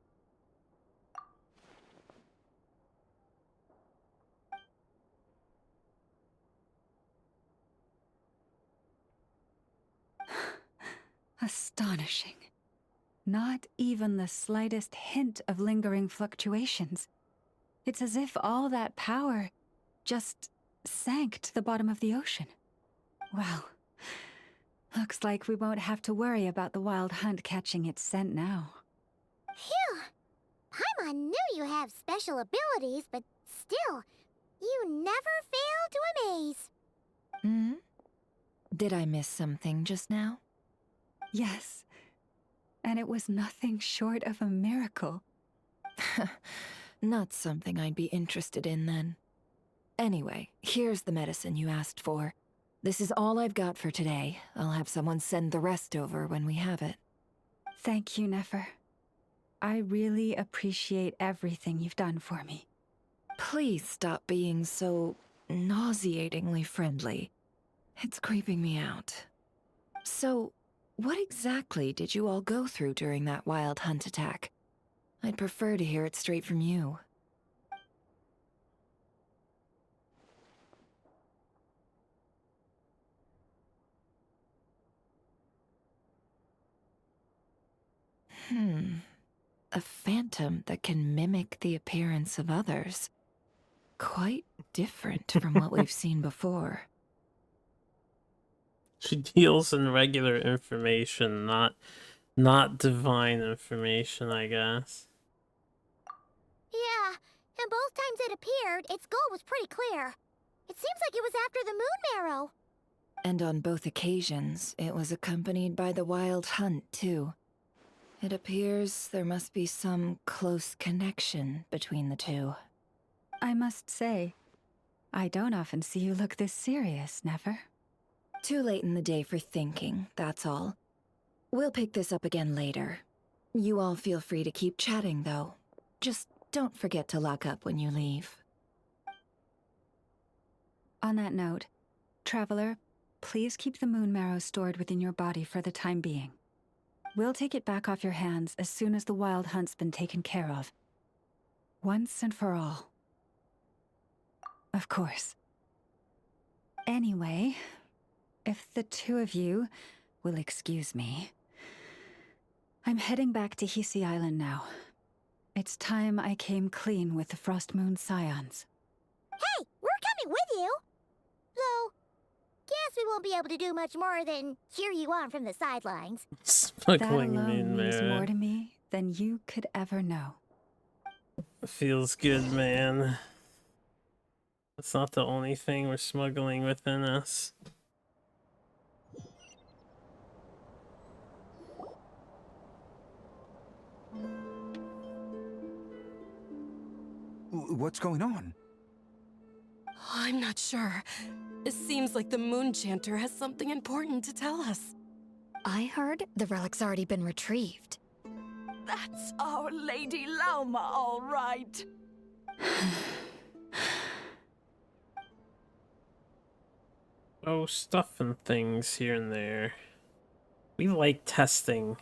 Astonishing. Not even the slightest hint of lingering fluctuations. It's as if all that power just sank to the bottom of the ocean. Well, looks like we won't have to worry about the wild hunt catching its scent now. Phew! Paimon knew you have special abilities, but still, you never fail to amaze. Hmm? Did I miss something just now? Yes, and it was nothing short of a miracle. Not something I'd be interested in then. Anyway, here's the medicine you asked for. This is all I've got for today. I'll have someone send the rest over when we have it. Thank you, Nefer. I really appreciate everything you've done for me. Please stop being so nauseatingly friendly. It's creeping me out. So, what exactly did you all go through during that wild hunt attack? I'd prefer to hear it straight from you. A phantom that can mimic the appearance of others. Quite different from what we've seen before. She deals in regular information, not divine information, I guess. Yeah, and both times it appeared, its goal was pretty clear. It seems like it was after the moon marrow. And on both occasions, it was accompanied by the wild hunt, too. It appears there must be some close connection between the two. I must say, I don't often see you look this serious, Never. Too late in the day for thinking, that's all. We'll pick this up again later. You all feel free to keep chatting, though. Just don't forget to lock up when you leave. On that note, Traveler, please keep the moon marrow stored within your body for the time being. We'll take it back off your hands as soon as the wild hunt's been taken care of. Once and for all. Of course. Anyway, if the two of you will excuse me, I'm heading back to Hisi Island now. It's time I came clean with the Frost Moon Scions. Hey, we're coming with you! Though, guess we won't be able to do much more than cheer you on from the sidelines. That alone means more to me than you could ever know. Feels good, man. That's not the only thing we're smuggling within us. What's going on? I'm not sure. It seems like the Moon Chanter has something important to tell us. I heard the relic's already been retrieved. That's our Lady Lauma, all right. Oh, stuff and things here and there. We like testing.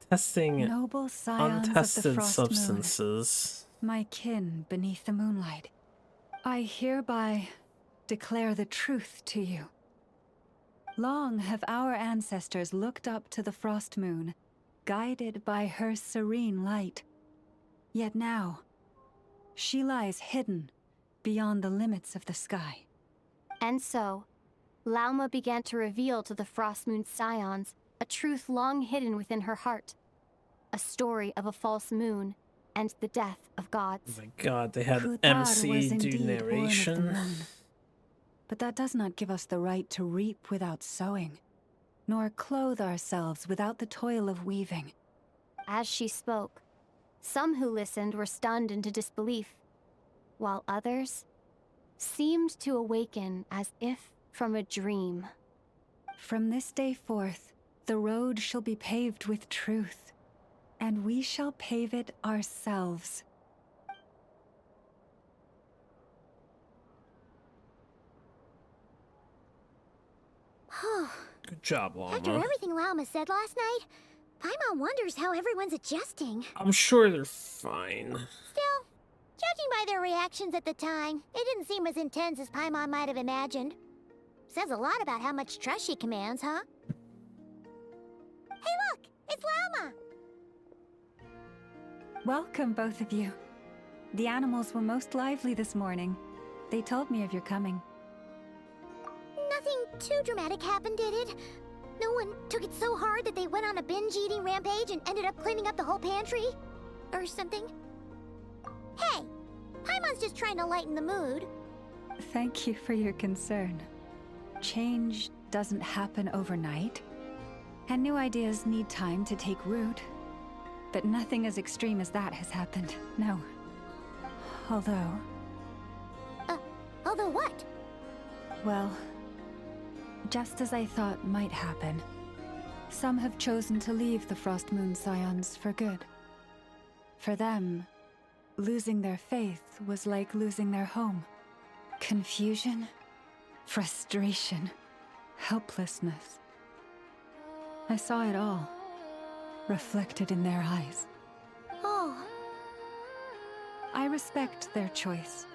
Testing Noble scions of the untested Frost substances. Moon, my kin beneath the moonlight, I hereby declare the truth to you. Long have our ancestors looked up to the Frost Moon, guided by her serene light. Yet now, she lies hidden beyond the limits of the sky. And so, Lauma began to reveal to the Frost Moon Scions a truth long hidden within her heart. A story of a false moon and the death of gods. Oh my god, they had Kuthar MC was do indeed born of the narration. moon. But that does not give us the right to reap without sowing, nor clothe ourselves without the toil of weaving. As she spoke, some who listened were stunned into disbelief, while others seemed to awaken as if from a dream. From this day forth, the road shall be paved with truth, and we shall pave it ourselves. Good job, After Llama. everything Lauma said last night, Paimon wonders how everyone's adjusting. I'm sure they're fine. Still, judging by their reactions at the time, it didn't seem as intense as Paimon might have imagined. Says a lot about how much trust she commands, huh? Hey look! It's Lauma! Welcome, both of you. The animals were most lively this morning. They told me of your coming. Nothing too dramatic happened, did it? No one took it so hard that they went on a binge-eating rampage and ended up cleaning up the whole pantry? Or something? Hey! Paimon's just trying to lighten the mood. Thank you for your concern. Change doesn't happen overnight, and new ideas need time to take root. But nothing as extreme as that has happened, no. Although... Although what? Well, just as I thought might happen, some have chosen to leave the Frost Moon Scions for good. For them, losing their faith was like losing their home. Confusion, frustration, helplessness. I saw it all, reflected in their eyes. Oh. I respect their choice.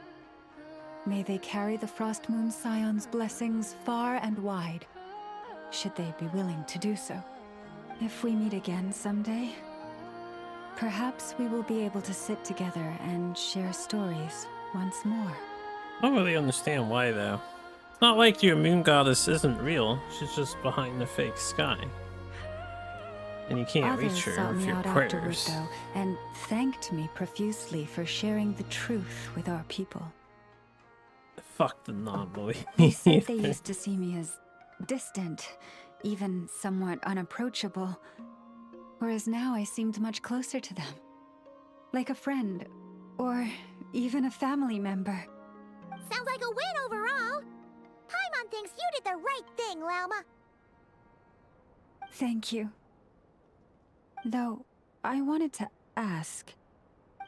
May they carry the Frost Moon Scions' blessings far and wide, should they be willing to do so. If we meet again someday, perhaps we will be able to sit together and share stories once more. I don't really understand why, though. It's not like your moon goddess isn't real. She's just behind the fake sky. And you can't Others reach her sought with me your out afterward, prayers. though, and thanked me profusely for sharing the truth with our people. Fuck the non-believer. They said they used to see me as distant, even somewhat unapproachable, whereas now I seemed much closer to them. Like a friend, or even a family member. Sounds like a win overall. Paimon thinks you did the right thing, Lauma. Thank you. Though, I wanted to ask,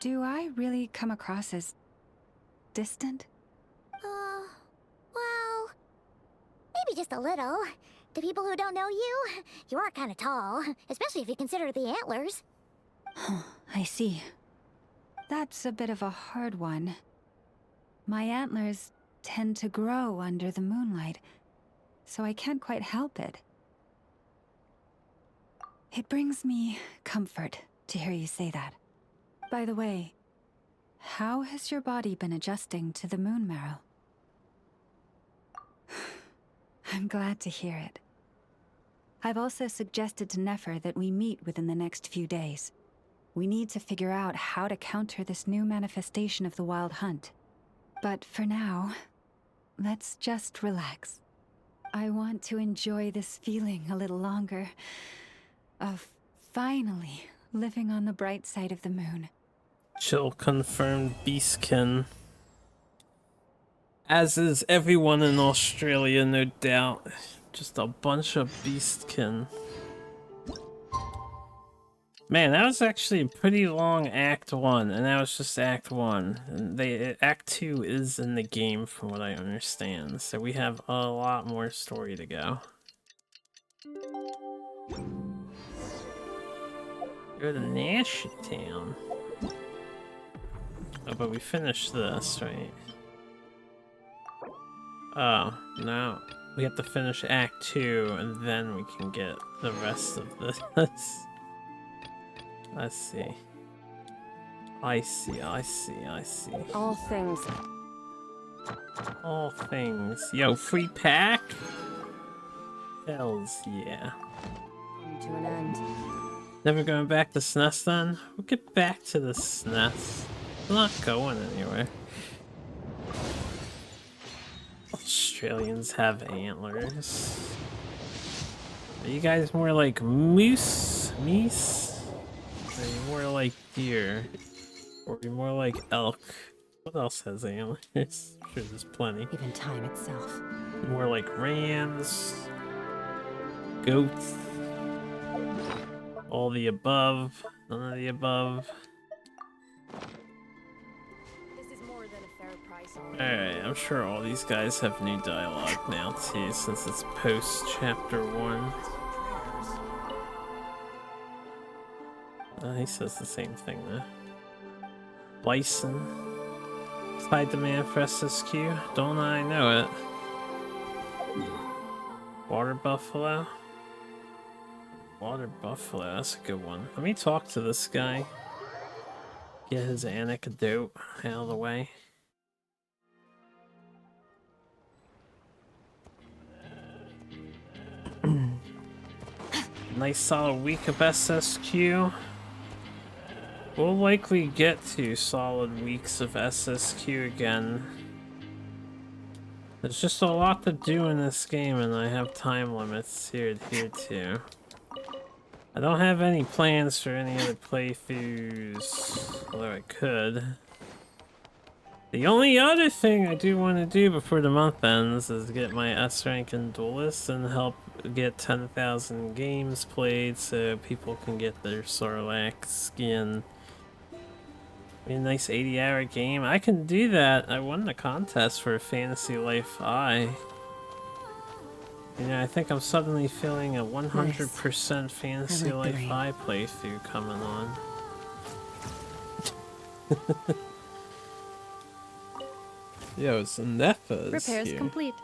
do I really come across as distant? Well, maybe just a little. To people who don't know you, you are kind of tall, especially if you consider the antlers. I see. That's a bit of a hard one. My antlers tend to grow under the moonlight, so I can't quite help it. It brings me comfort to hear you say that. By the way, how has your body been adjusting to the moon marrow? I'm glad to hear it. I've also suggested to Nefer that we meet within the next few days. We need to figure out how to counter this new manifestation of the Wild Hunt. But for now, let's just relax. I want to enjoy this feeling a little longer of finally living on the bright side of the moon. Chill confirmed beastkin. As is everyone in Australia, no doubt. Just a bunch of beastkin. Man, that was actually a pretty long Act 1, and that was just Act 1. And Act 2 is in the game, from what I understand, so we have a lot more story to go. Go to Nash Town. Oh, but we finished this, right? Oh, no. We have to finish Act 2, and then we can get the rest of this. Let's see. I see. All things. All things. Yo, free pack? Hells yeah. Come to an end. Never going back to SNES then? We'll get back to the SNES. I'm not going anywhere. Australians have antlers. Are you guys more like moose? Meese? Or are you more like deer? Or are you more like elk? What else has antlers? I'm sure there's plenty. Even time itself. More like rams, goats, all the above, none of the above. Alright, I'm sure all these guys have new dialogue now too, since it's post chapter 1. He says the same thing though. Bison. Side demand for SSQ? Don't I know it? Water buffalo? Water buffalo, that's a good one. Let me talk to this guy. Get his anecdote out of the way. Nice solid week of SSQ. We'll likely get to solid weeks of SSQ again. There's just a lot to do in this game, and I have time limits here too. I don't have any plans for any other playthroughs, although I could. The only other thing I do want to do before the month ends is get my S rank in Duelist and help get 10,000 games played so people can get their Sarlacc skin. Be a nice 80-hour game. I can do that. I won the contest for Fantasy Life I. You know, I think I'm suddenly feeling a 100% Fantasy Life I playthrough coming on. Yo, it's Nefa's Repairs here. complete.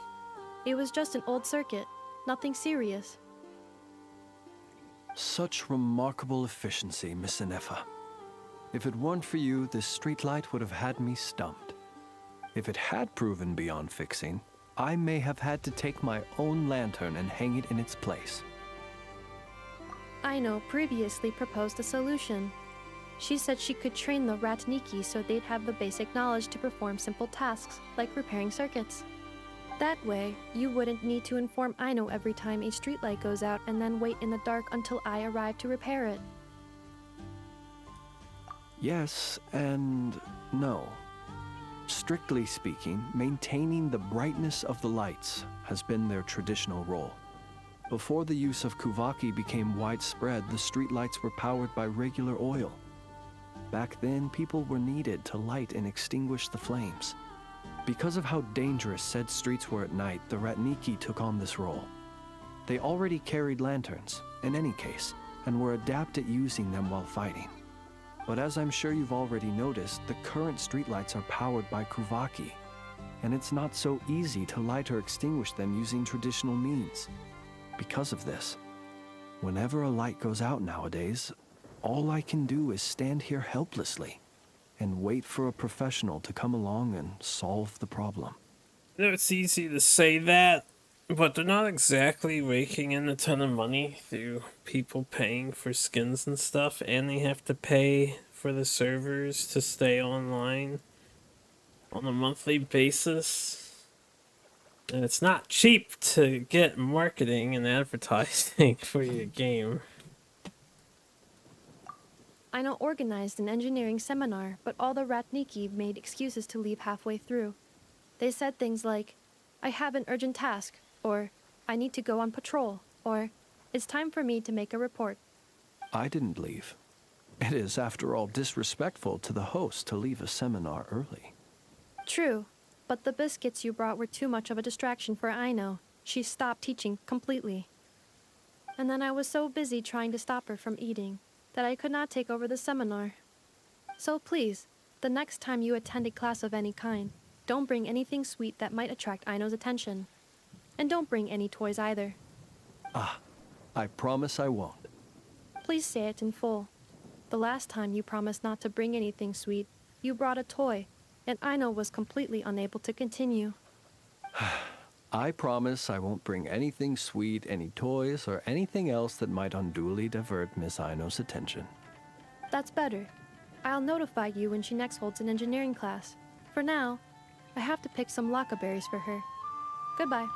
It was just an old circuit. Nothing serious. Such remarkable efficiency, Miss Inefa. If it weren't for you, this streetlight would have had me stumped. If it had proven beyond fixing, I may have had to take my own lantern and hang it in its place. Aino previously proposed a solution. She said she could train the Ratniki so they'd have the basic knowledge to perform simple tasks, like repairing circuits. That way, you wouldn't need to inform Aino every time a streetlight goes out and then wait in the dark until I arrive to repair it. Yes and no. Strictly speaking, maintaining the brightness of the lights has been their traditional role. Before the use of Kuvaki became widespread, the streetlights were powered by regular oil. Back then, people were needed to light and extinguish the flames. Because of how dangerous said streets were at night, the Ratniki took on this role. They already carried lanterns, in any case, and were adept at using them while fighting. But as I'm sure you've already noticed, the current streetlights are powered by Kuvaki, and it's not so easy to light or extinguish them using traditional means. Because of this, whenever a light goes out nowadays, all I can do is stand here helplessly and wait for a professional to come along and solve the problem. You know, it's easy to say that, but they're not exactly raking in a ton of money through people paying for skins and stuff, and they have to pay for the servers to stay online on a monthly basis. And it's not cheap to get marketing and advertising for your game. Aino organized an engineering seminar, but all the Ratniki made excuses to leave halfway through. They said things like, "I have an urgent task," or "I need to go on patrol," or "It's time for me to make a report." I didn't leave. It is, after all, disrespectful to the host to leave a seminar early. True, but the biscuits you brought were too much of a distraction for Aino. She stopped teaching completely. And then I was so busy trying to stop her from eating that I could not take over the seminar. So please, the next time you attend a class of any kind, don't bring anything sweet that might attract Aino's attention. And don't bring any toys either. Ah, I promise I won't. Please say it in full. The last time you promised not to bring anything sweet, you brought a toy, and Aino was completely unable to continue. I promise I won't bring anything sweet, any toys, or anything else that might unduly divert Miss Aino's attention. That's better. I'll notify you when she next holds an engineering class. For now, I have to pick some laka berries for her. Goodbye.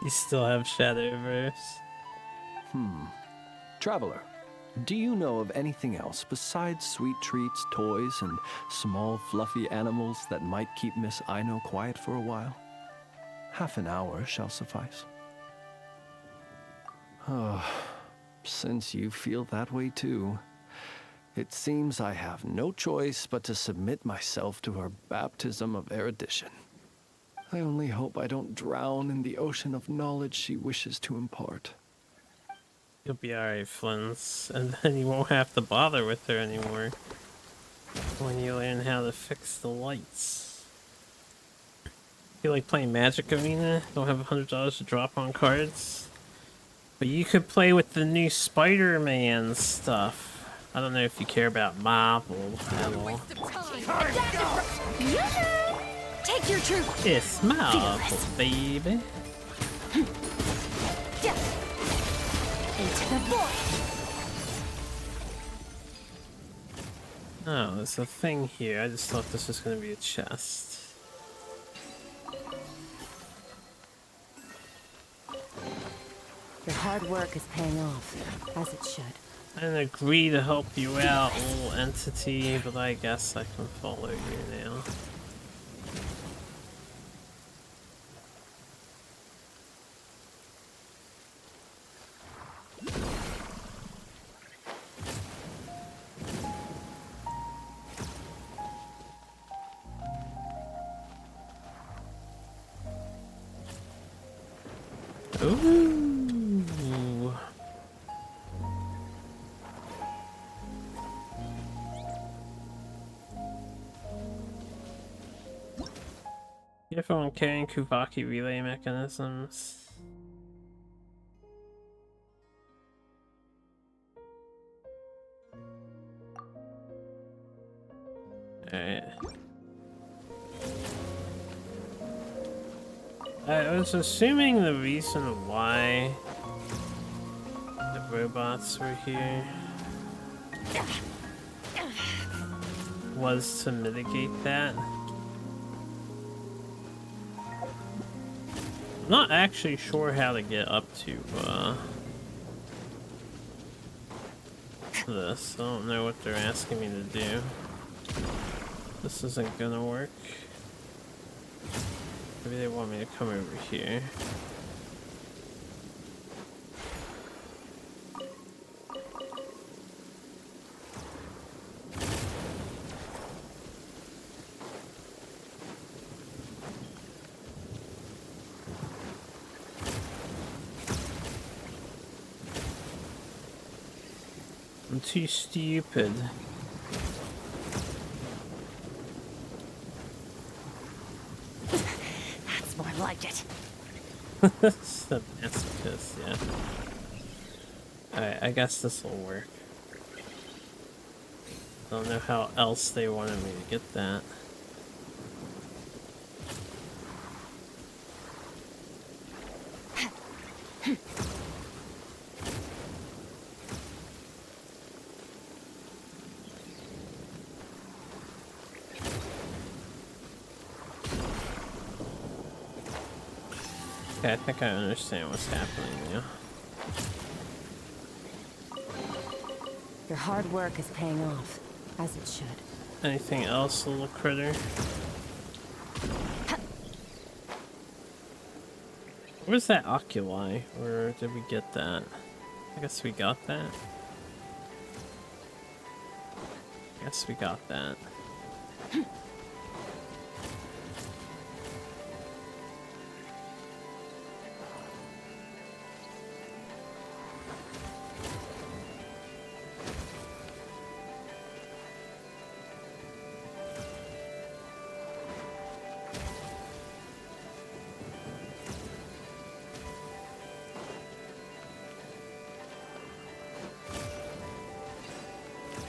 You still have Shadowverse. Traveler, do you know of anything else besides sweet treats, toys, and small fluffy animals that might keep Miss Aino quiet for a while? Half an hour shall suffice. Oh, since you feel that way too, it seems I have no choice but to submit myself to her baptism of erudition. I only hope I don't drown in the ocean of knowledge she wishes to impart. You'll be alright, Flins, and then you won't have to bother with her anymore when you learn how to fix the lights. You like playing Magic Arena? Don't have $100 to drop on cards? But you could play with the new Spider-Man stuff. I don't know if you care about Marvel at all. Take your truth. It's Marvel, baby. Into the void. Oh, there's a thing here. I just thought this was going to be a chest. Your hard work is paying off, as it should. I didn't agree to help you out, little entity, but I guess I can follow you now. Ooh. Careful when carrying Kuvaki relay mechanisms. Alright. I was assuming the reason why the robots were here was to mitigate that. I'm not actually sure how to get up to this. I don't know what they're asking me to do. This isn't gonna work. Maybe they want me to come over here. I'm too stupid. That's more like it. It's the masochist, yeah. Alright, I guess this will work. I don't know how else they wanted me to get that. Okay, I think I understand what's happening now. Your hard work is paying off, as it should. Anything else, little critter? Where's that oculi? Where did we get that? I guess we got that. I guess we got that.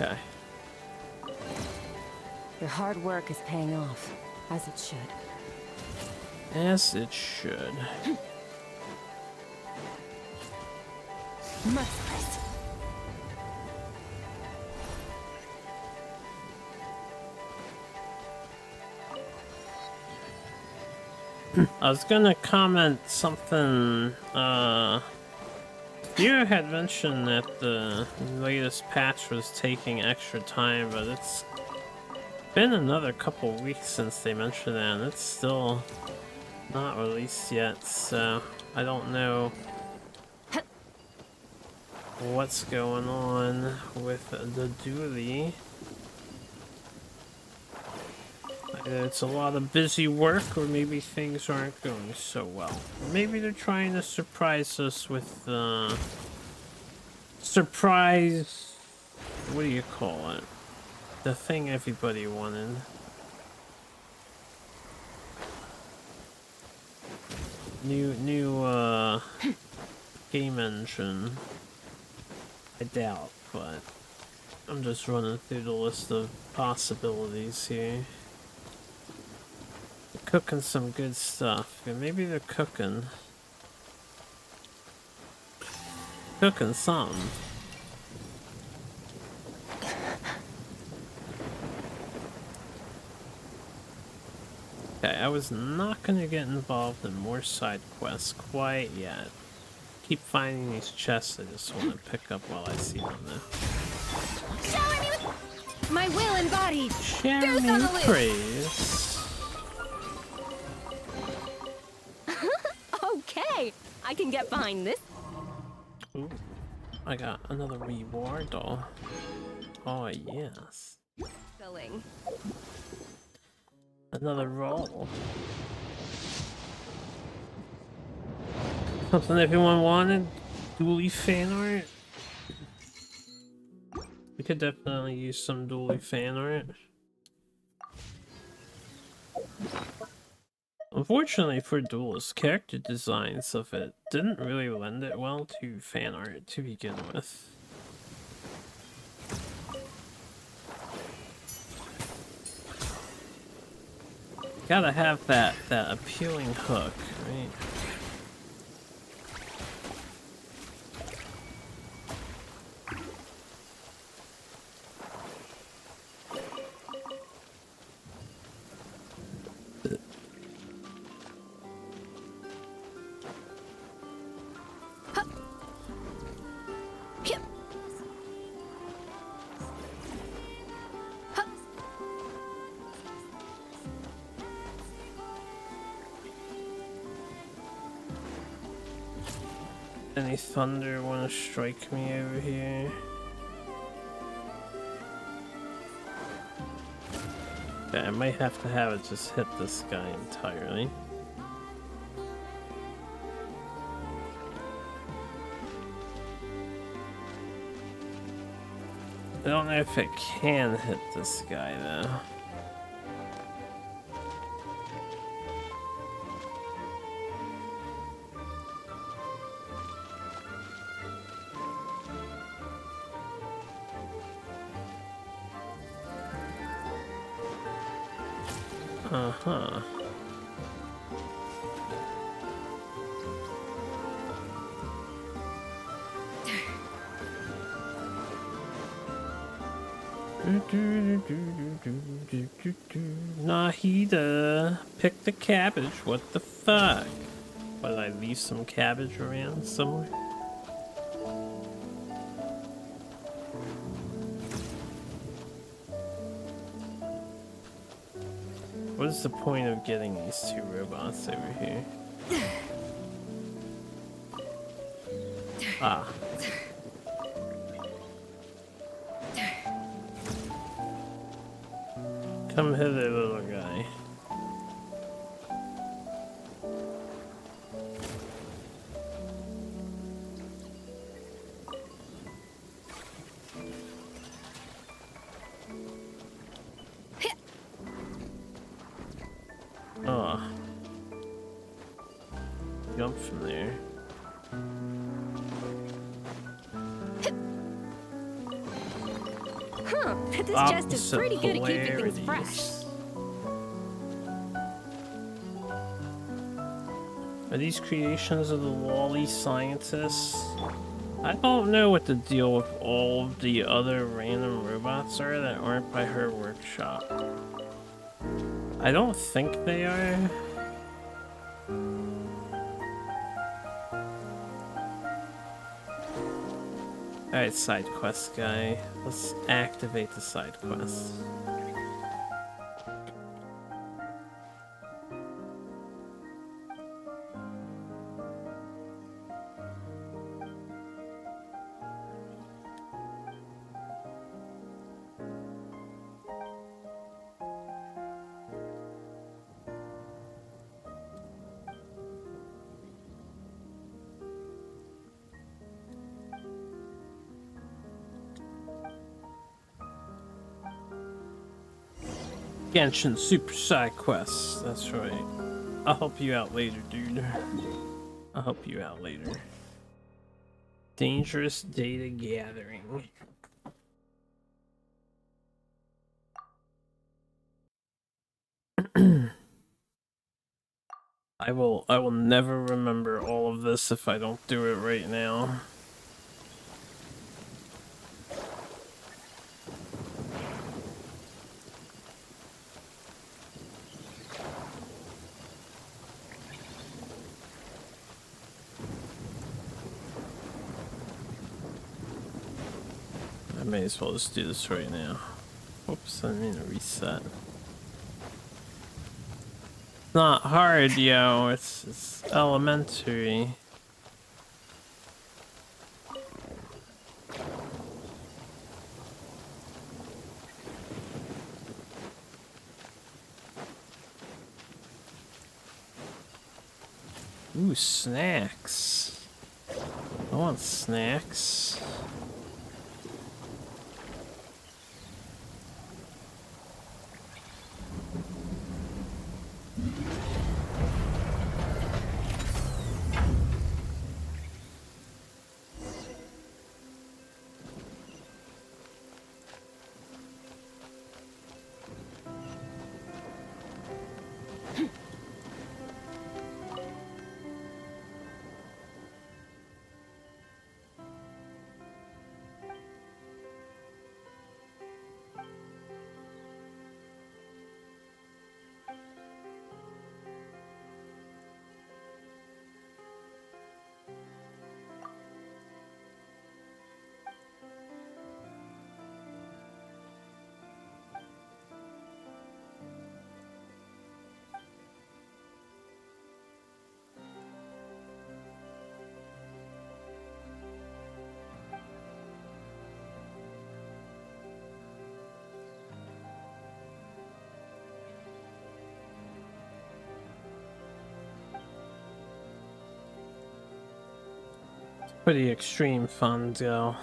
Okay. Your hard work is paying off, as it should. As it should. Merciless. I was gonna comment something, you had mentioned that the latest patch was taking extra time, but it's been another couple weeks since they mentioned that, and it's still not released yet, so I don't know what's going on with the duty. Either it's a lot of busy work, or maybe things aren't going so well. Maybe they're trying to surprise us with surprise, what do you call it? The thing everybody wanted. New game engine. I doubt, but I'm just running through the list of possibilities here. They're cooking some good stuff. Yeah, maybe they're cooking something. Okay, I was not gonna get involved in more side quests quite yet. Keep finding these chests I just want to pick up while I see them though. Shower me with my will embodied. Share me praise. Okay, I can get behind this. Ooh, I got another reward doll. Oh yes. Filling. Another roll. Something everyone wanted. Dually fan art. We could definitely use some dually fan art. Unfortunately for Duelist, character designs of it didn't really lend it well to fan art to begin with. Gotta have that appealing hook, right? Any thunder wanna strike me over here? Okay, I might have to have it just hit this guy entirely. I don't know if it can hit this guy though. Uh-huh. Nahida, pick the cabbage. What the fuck? What, did I leave some cabbage around somewhere? What is the point of getting these two robots over here? Ah. Come hither, little guy. Oh. Jump from there. Huh, this chest is pretty good at keeping things fresh. Are these creations of the lolly scientists? I don't know what the deal with all of the other random robots are that aren't by her workshop. I don't think they are. Alright, side quest guy. Let's activate the side quest. Genshin Super Side Quests. That's right. I'll help you out later, dude. I'll help you out later. Dangerous data gathering. I will never remember all of this if I don't do it right now. I may as well just do this right now. Oops, I mean to reset. It's not hard, yo. It's elementary. Ooh, snacks. I want snacks. Pretty extreme fun, though.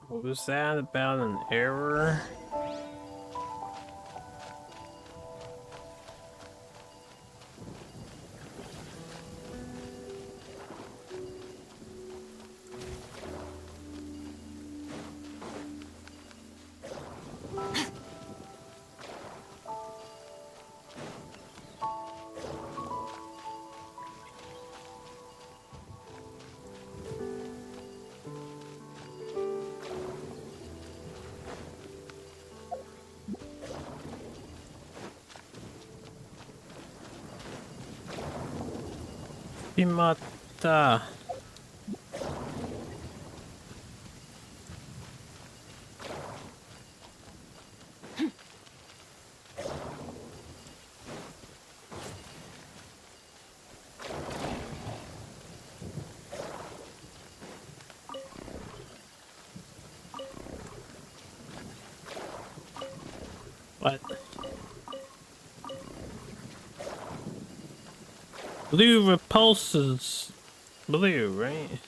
What was that about an error? Imata. What? Blue repulses blue, right?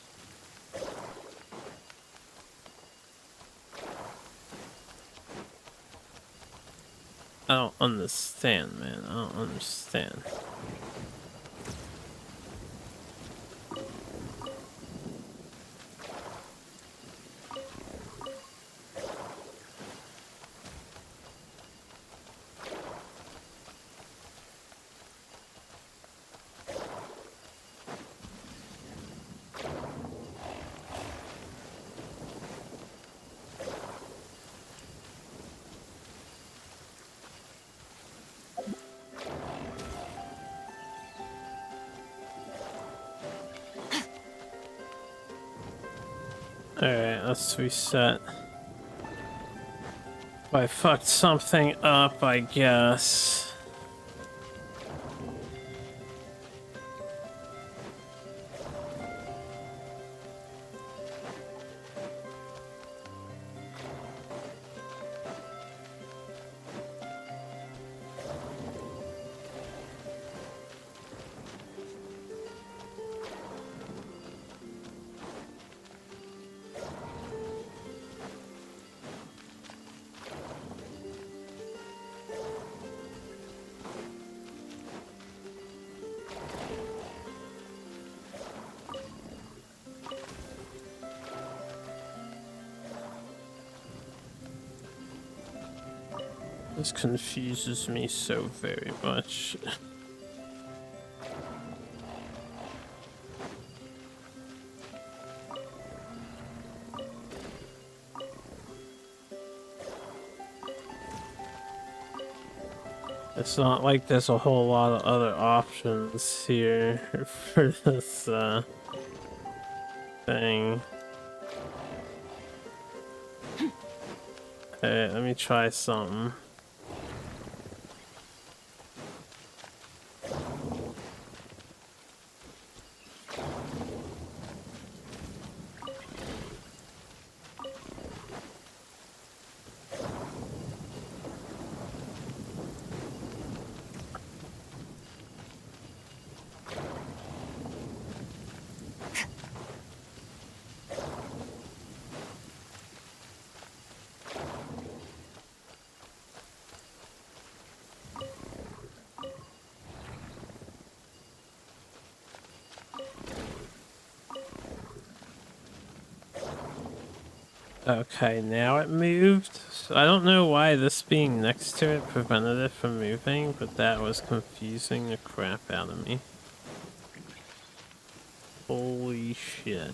I don't understand, man. I don't understand. Alright, let's reset. I fucked something up, I guess. This confuses me so very much. It's not like there's a whole lot of other options here for this thing. Okay, let me try something. Okay, now it moved. I don't know why this being next to it prevented it from moving, but that was confusing the crap out of me. Holy shit.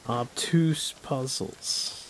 Obtuse puzzles.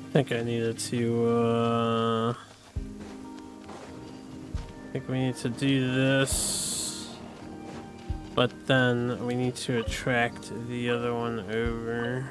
I think I needed to, I think we need to do this, but then we need to attract the other one over.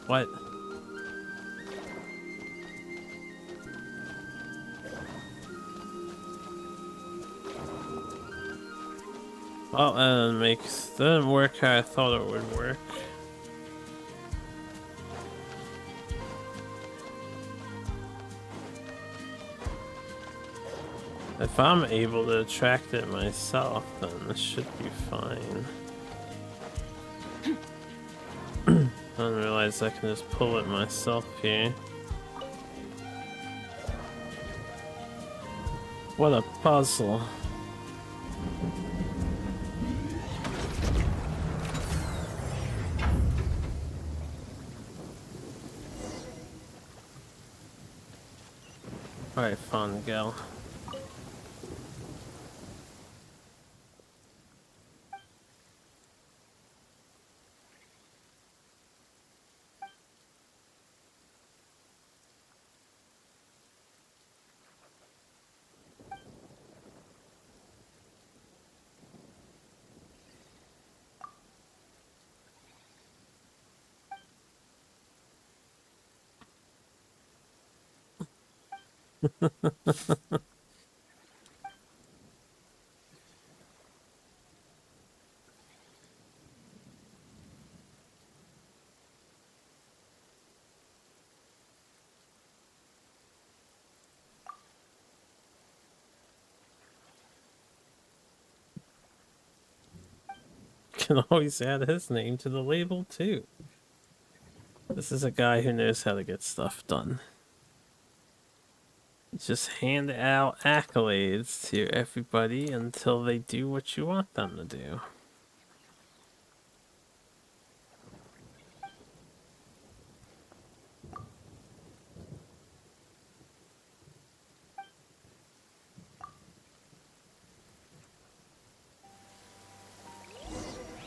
What? Well, that didn't work how I thought it would work. If I'm able to attract it myself, then this should be fine. I didn't realize I can just pull it myself here. What a puzzle. Alright, fun gal. Can always add his name to the label too. This is a guy who knows how to get stuff done. Just hand out accolades to everybody until they do what you want them to do.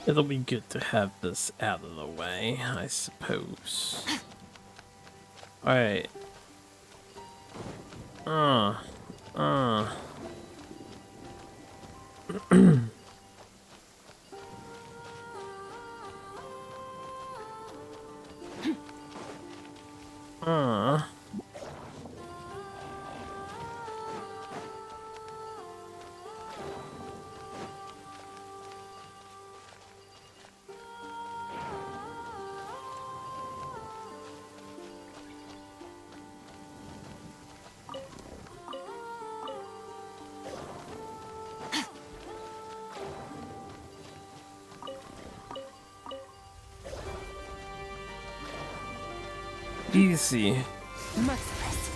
It'll be good to have this out of the way, I suppose. Alright. Easy. Merciless.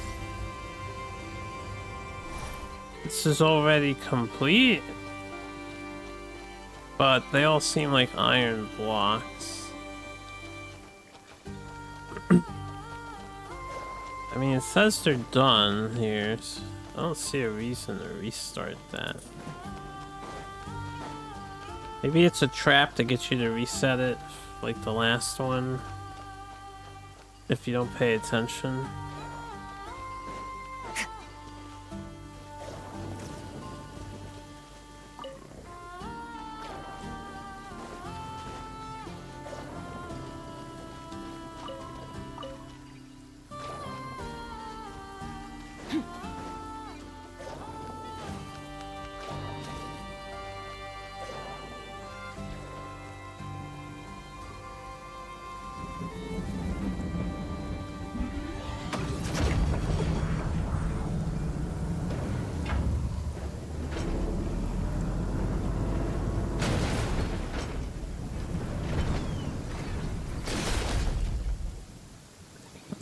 This is already complete. But they all seem like iron blocks. I mean, it says they're done here. So I don't see a reason to restart that. Maybe it's a trap to get you to reset it, like the last one. If you don't pay attention.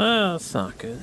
Oh, that's not good.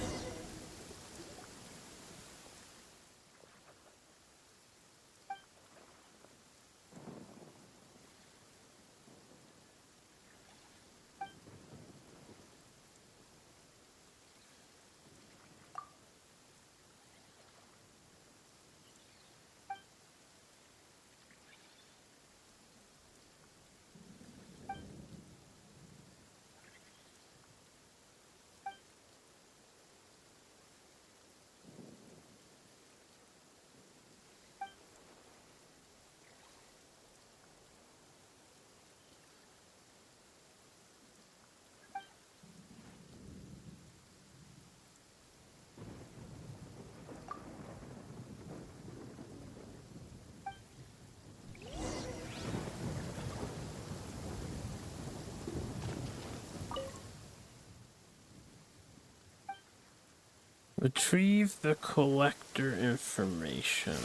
Retrieve the collector information.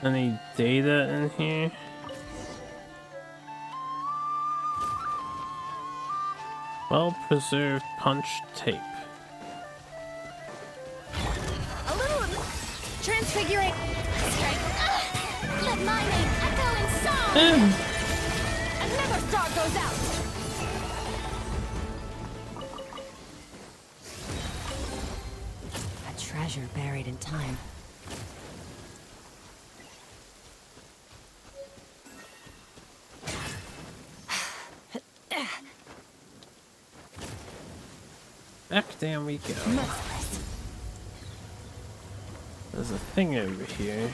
Any data in here? Well-preserved punch tape. A little transfiguring strength. Let my name echo in song. And never star goes out. A treasure buried in time. Back down we go. There's a thing over here.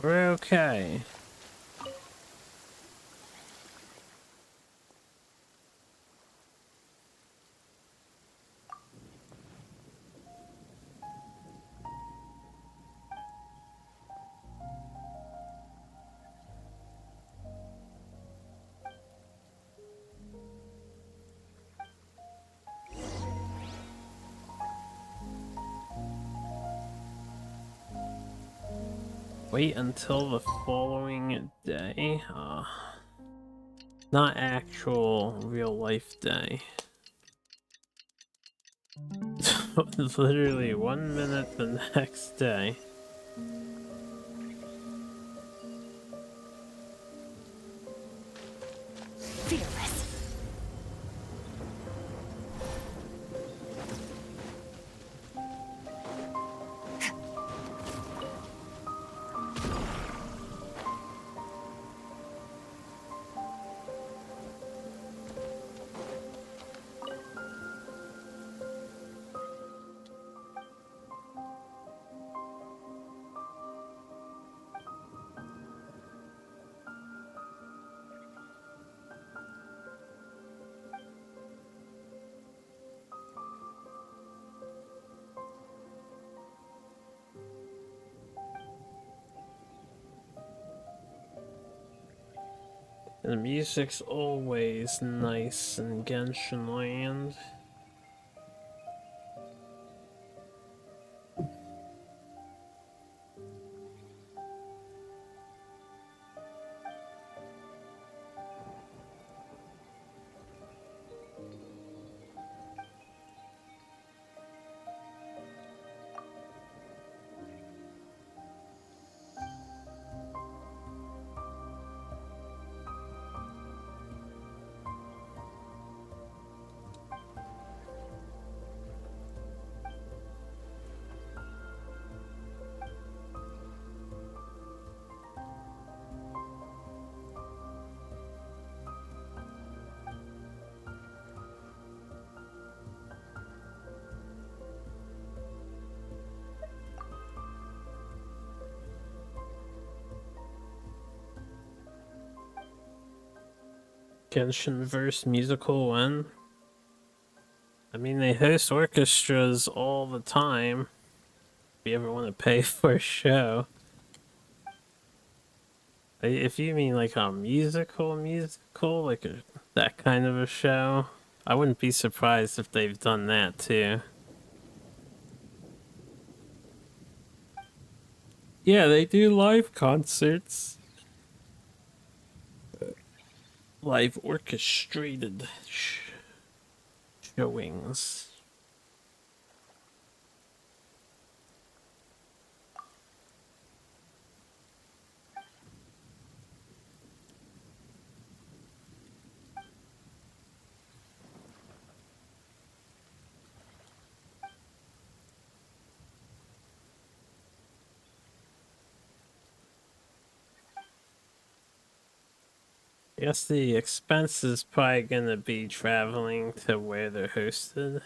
We're okay. Wait until the following day. Not actual real life day. Literally 1 minute the next day. Fearless. The music's always nice in Genshin Land. Genshin verse musical when? I mean, they host orchestras all the time. If you ever want to pay for a show. If you mean like a musical, like that kind of a show, I wouldn't be surprised if they've done that too. Yeah, they do live concerts. Live orchestrated showings. I guess the expense is probably gonna be traveling to where they're hosted.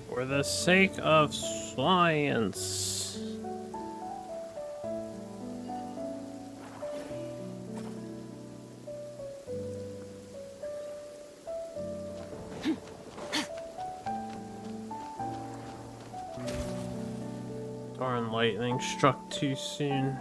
For the sake of science. Darn, lightning struck too soon.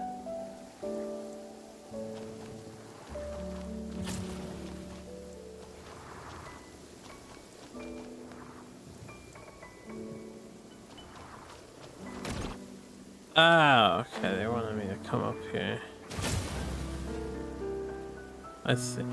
Ah, okay, they wanted me to come up here. I see.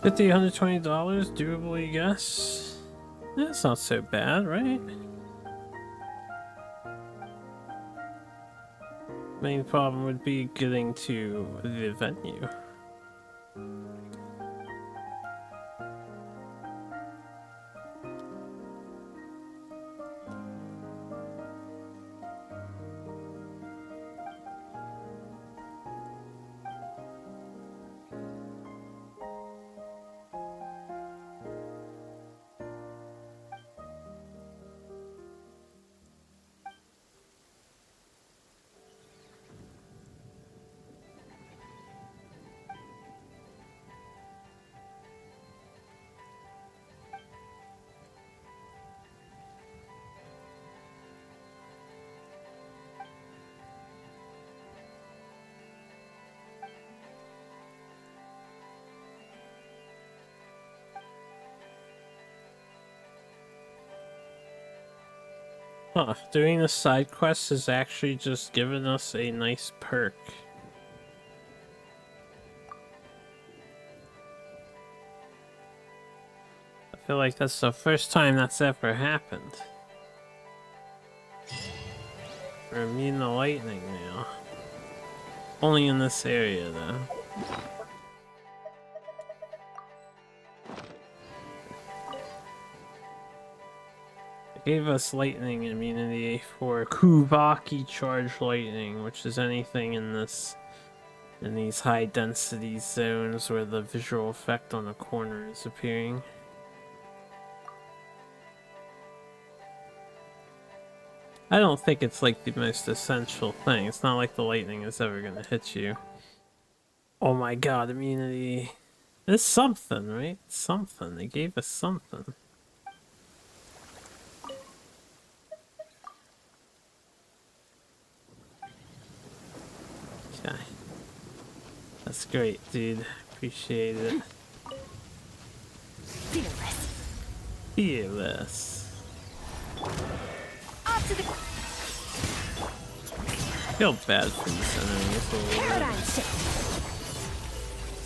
$50, $120, doable, I guess. That's not so bad, right? Main problem would be getting to the venue. Huh, doing the side quest has actually just given us a nice perk. I feel like that's the first time that's ever happened. We're immune to lightning now. Only in this area though. It gave us lightning immunity for Kuvaki charge lightning, which is anything in these high density zones where the visual effect on the corner is appearing. I don't think it's like the most essential thing. It's not like the lightning is ever gonna hit you. Oh my god, immunity. It's something, right? Something. They gave us something. Okay. That's great, dude. Appreciate it. Fearless. Fearless. Off to the I feel bad for these enemies a little bit.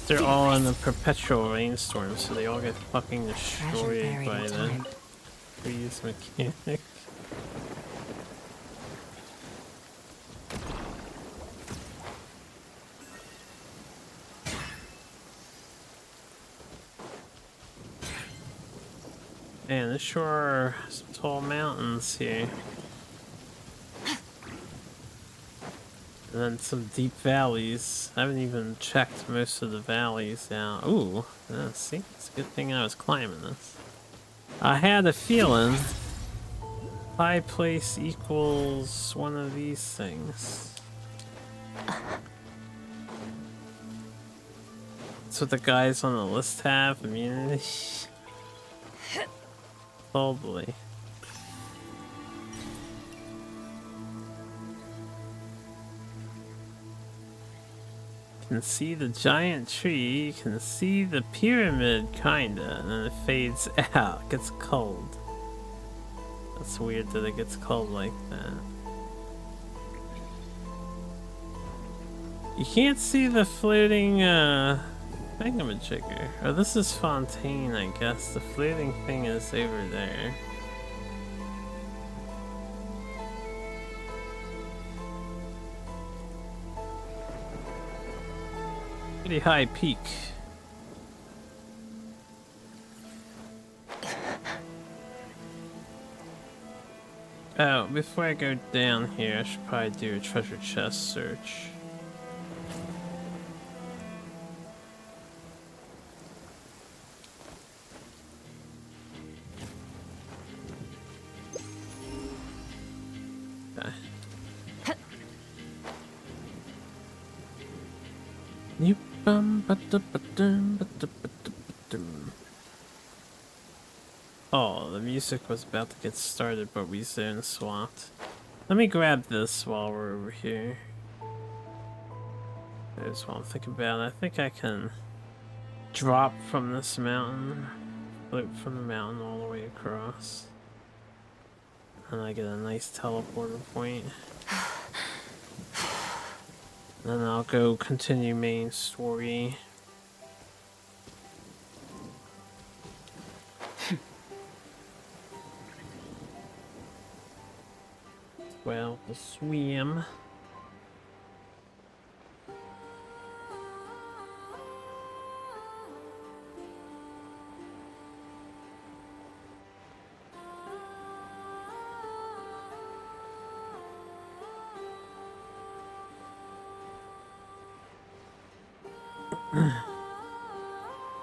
They're all in a perpetual rainstorm, so they all get fucking destroyed by the freeze mechanic. Man, there's sure some tall mountains here. And then some deep valleys. I haven't even checked most of the valleys out. Ooh, yeah, see? It's a good thing I was climbing this. I had a feeling high place equals one of these things. That's what the guys on the list have, immunity. Totally. Can see the giant tree, you can see the pyramid kinda, and then it fades out, gets cold. That's weird that it gets cold like that. You can't see the floating thingamajigger. Oh, this is Fontaine, I guess. The floating thing is over there. Pretty high peak. Oh, before I go down here, I should probably do a treasure chest search. Oh, the music was about to get started, but we soon swapped. Let me grab this while we're over here. There's what I'm thinking about. I think I can drop from this mountain, float from the mountain all the way across. And I get a nice teleporter point. Then I'll go continue main story. well to swim.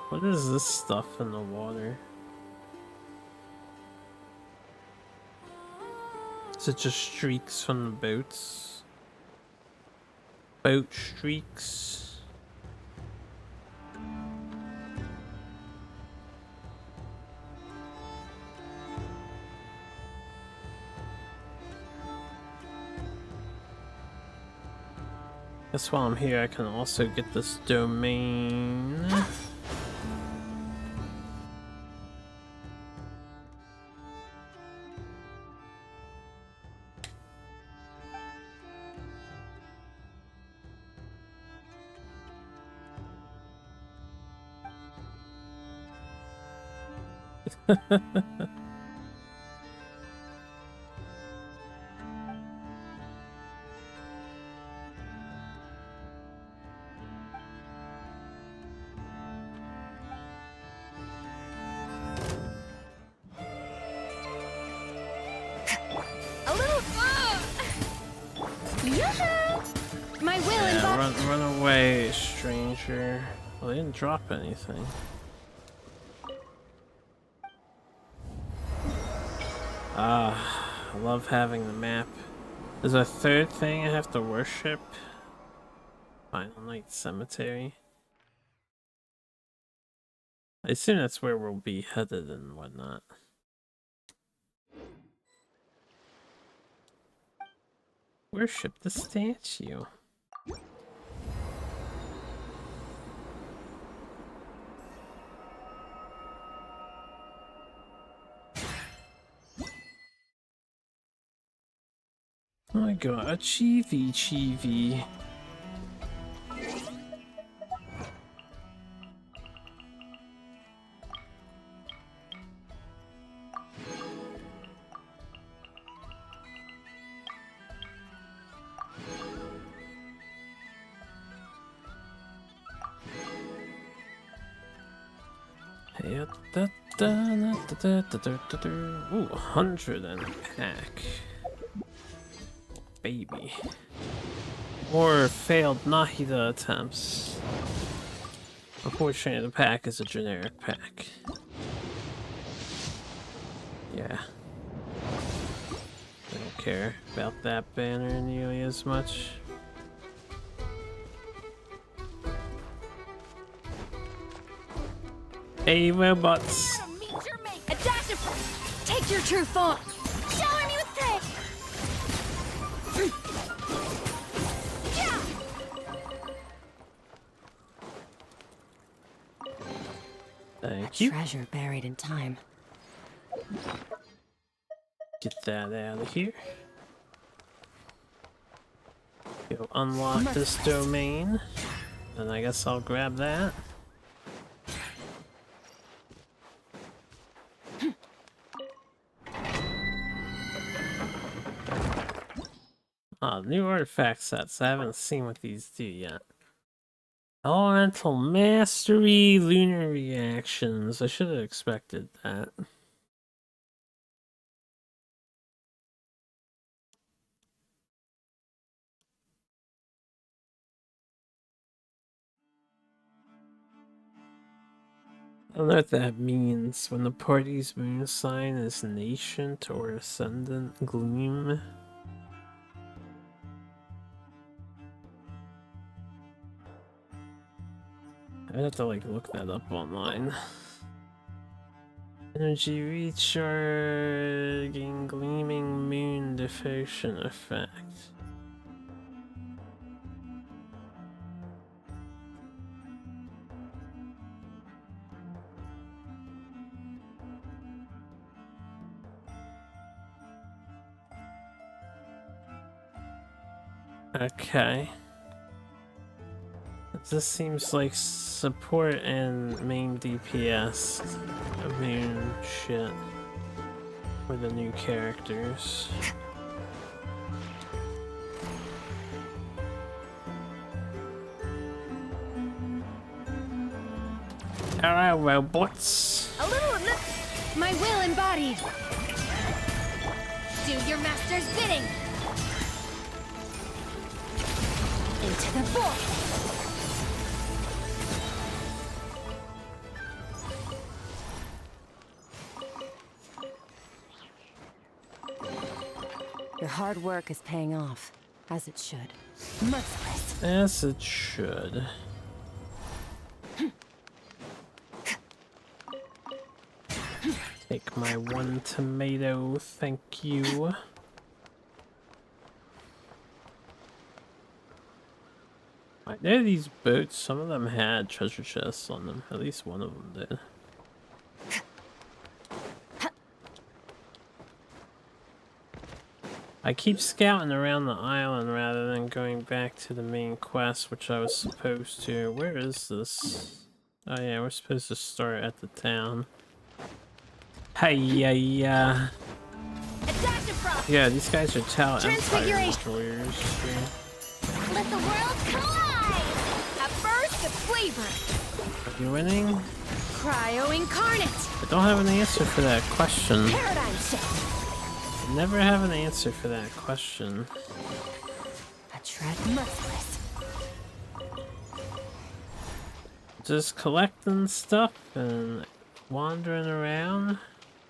What is this stuff in the water? Is it just streaks from the boats? Boat streaks? Guess while I'm here I can also get this domain. A little. Yoo-hoo! My will and Run away, stranger. Well, they didn't drop anything. Ah, I love having the map. There's a third thing I have to worship. Final Night Cemetery. I assume that's where we'll be headed and whatnot. Worship the statue. Oh my god, a chibi. Ooh, 100 in a pack. Baby. Or failed Nahida attempts. Unfortunately, the pack is a generic pack. Yeah. I don't care about that banner nearly as much. Hey, robots! A dash of. Take your true form. Shower me with praise. Thank you. Treasure buried in time. Get that out of here. Go unlock this domain. And I guess I'll grab that. Ah, new artifact sets. I haven't seen what these do yet. Elemental Mastery, Lunar Reactions. I should have expected that. I don't know what that means. When the party's moon sign is nascent or ascendant gleam. I'd have to like look that up online. Energy recharging gleaming moon devotion effect. Okay. This seems like support and main DPS. Immune shit. For the new characters. Hello, robots. A little of my will embodied. Do your master's bidding. Into the void. Your hard work is paying off, as it should. Merciless. As it should. Take my 1 tomato, thank you. I know these boats, some of them had treasure chests on them. At least one of them did. I keep scouting around the island rather than going back to the main quest, which I was supposed to. Where is this? Oh yeah, we're supposed to start at the town. Hey, yeah. Yeah, these guys are talent empire destroyers. Let the world collide! At first, the flavor. Are you winning? Cryo incarnate. I don't have an answer for that question. Paradigm shift. I never have an answer for that question. A tread merciless. Just collecting stuff and wandering around.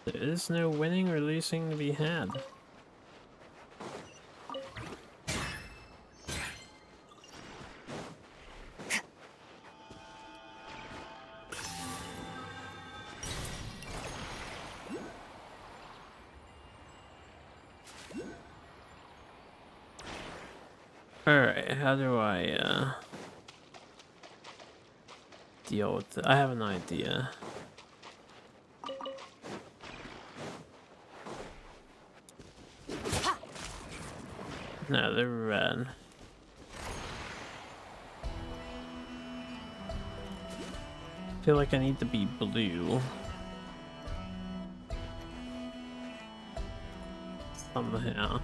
There is no winning or losing to be had. Alright, how do I deal with it? I have an idea. No, they're red. I feel like I need to be blue. Somehow.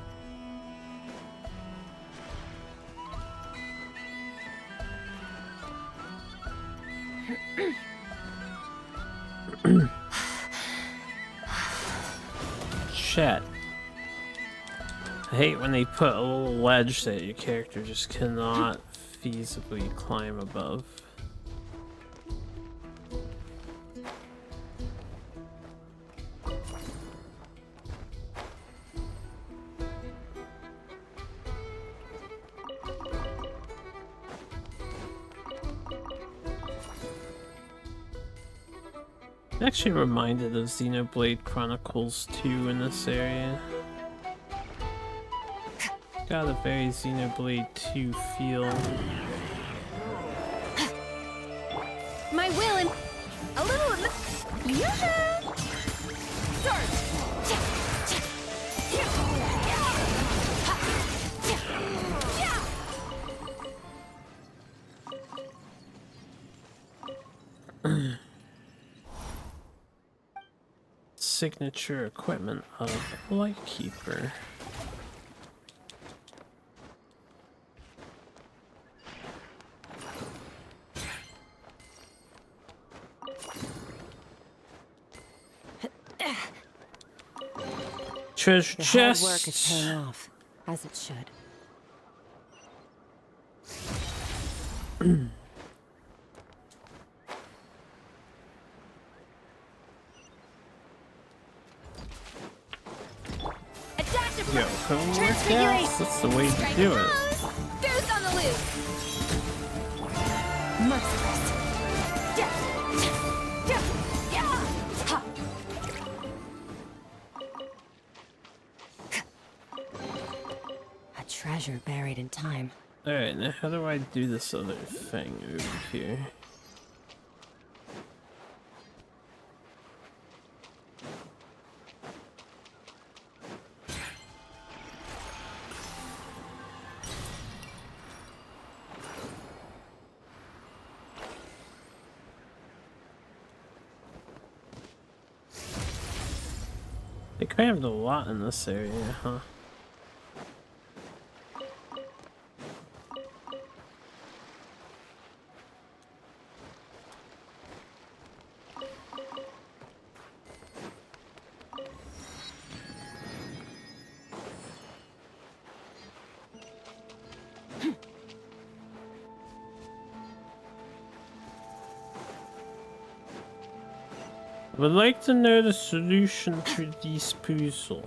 Shit. I hate when they put a little ledge that your character just cannot feasibly climb above. I'm actually reminded of Xenoblade Chronicles 2 in this area. Got a very Xenoblade 2 feel. My will and a little of Signature equipment of Lightkeeper. Treasure chest. Your hard work is paying off, as it should. Yo, come work out. That's the way to do it. Goose on the loose. Merciless. A treasure buried in time. Alright, now how do I do this other thing over here? They crammed a lot in this area, huh? Would like to know the solution to this puzzle.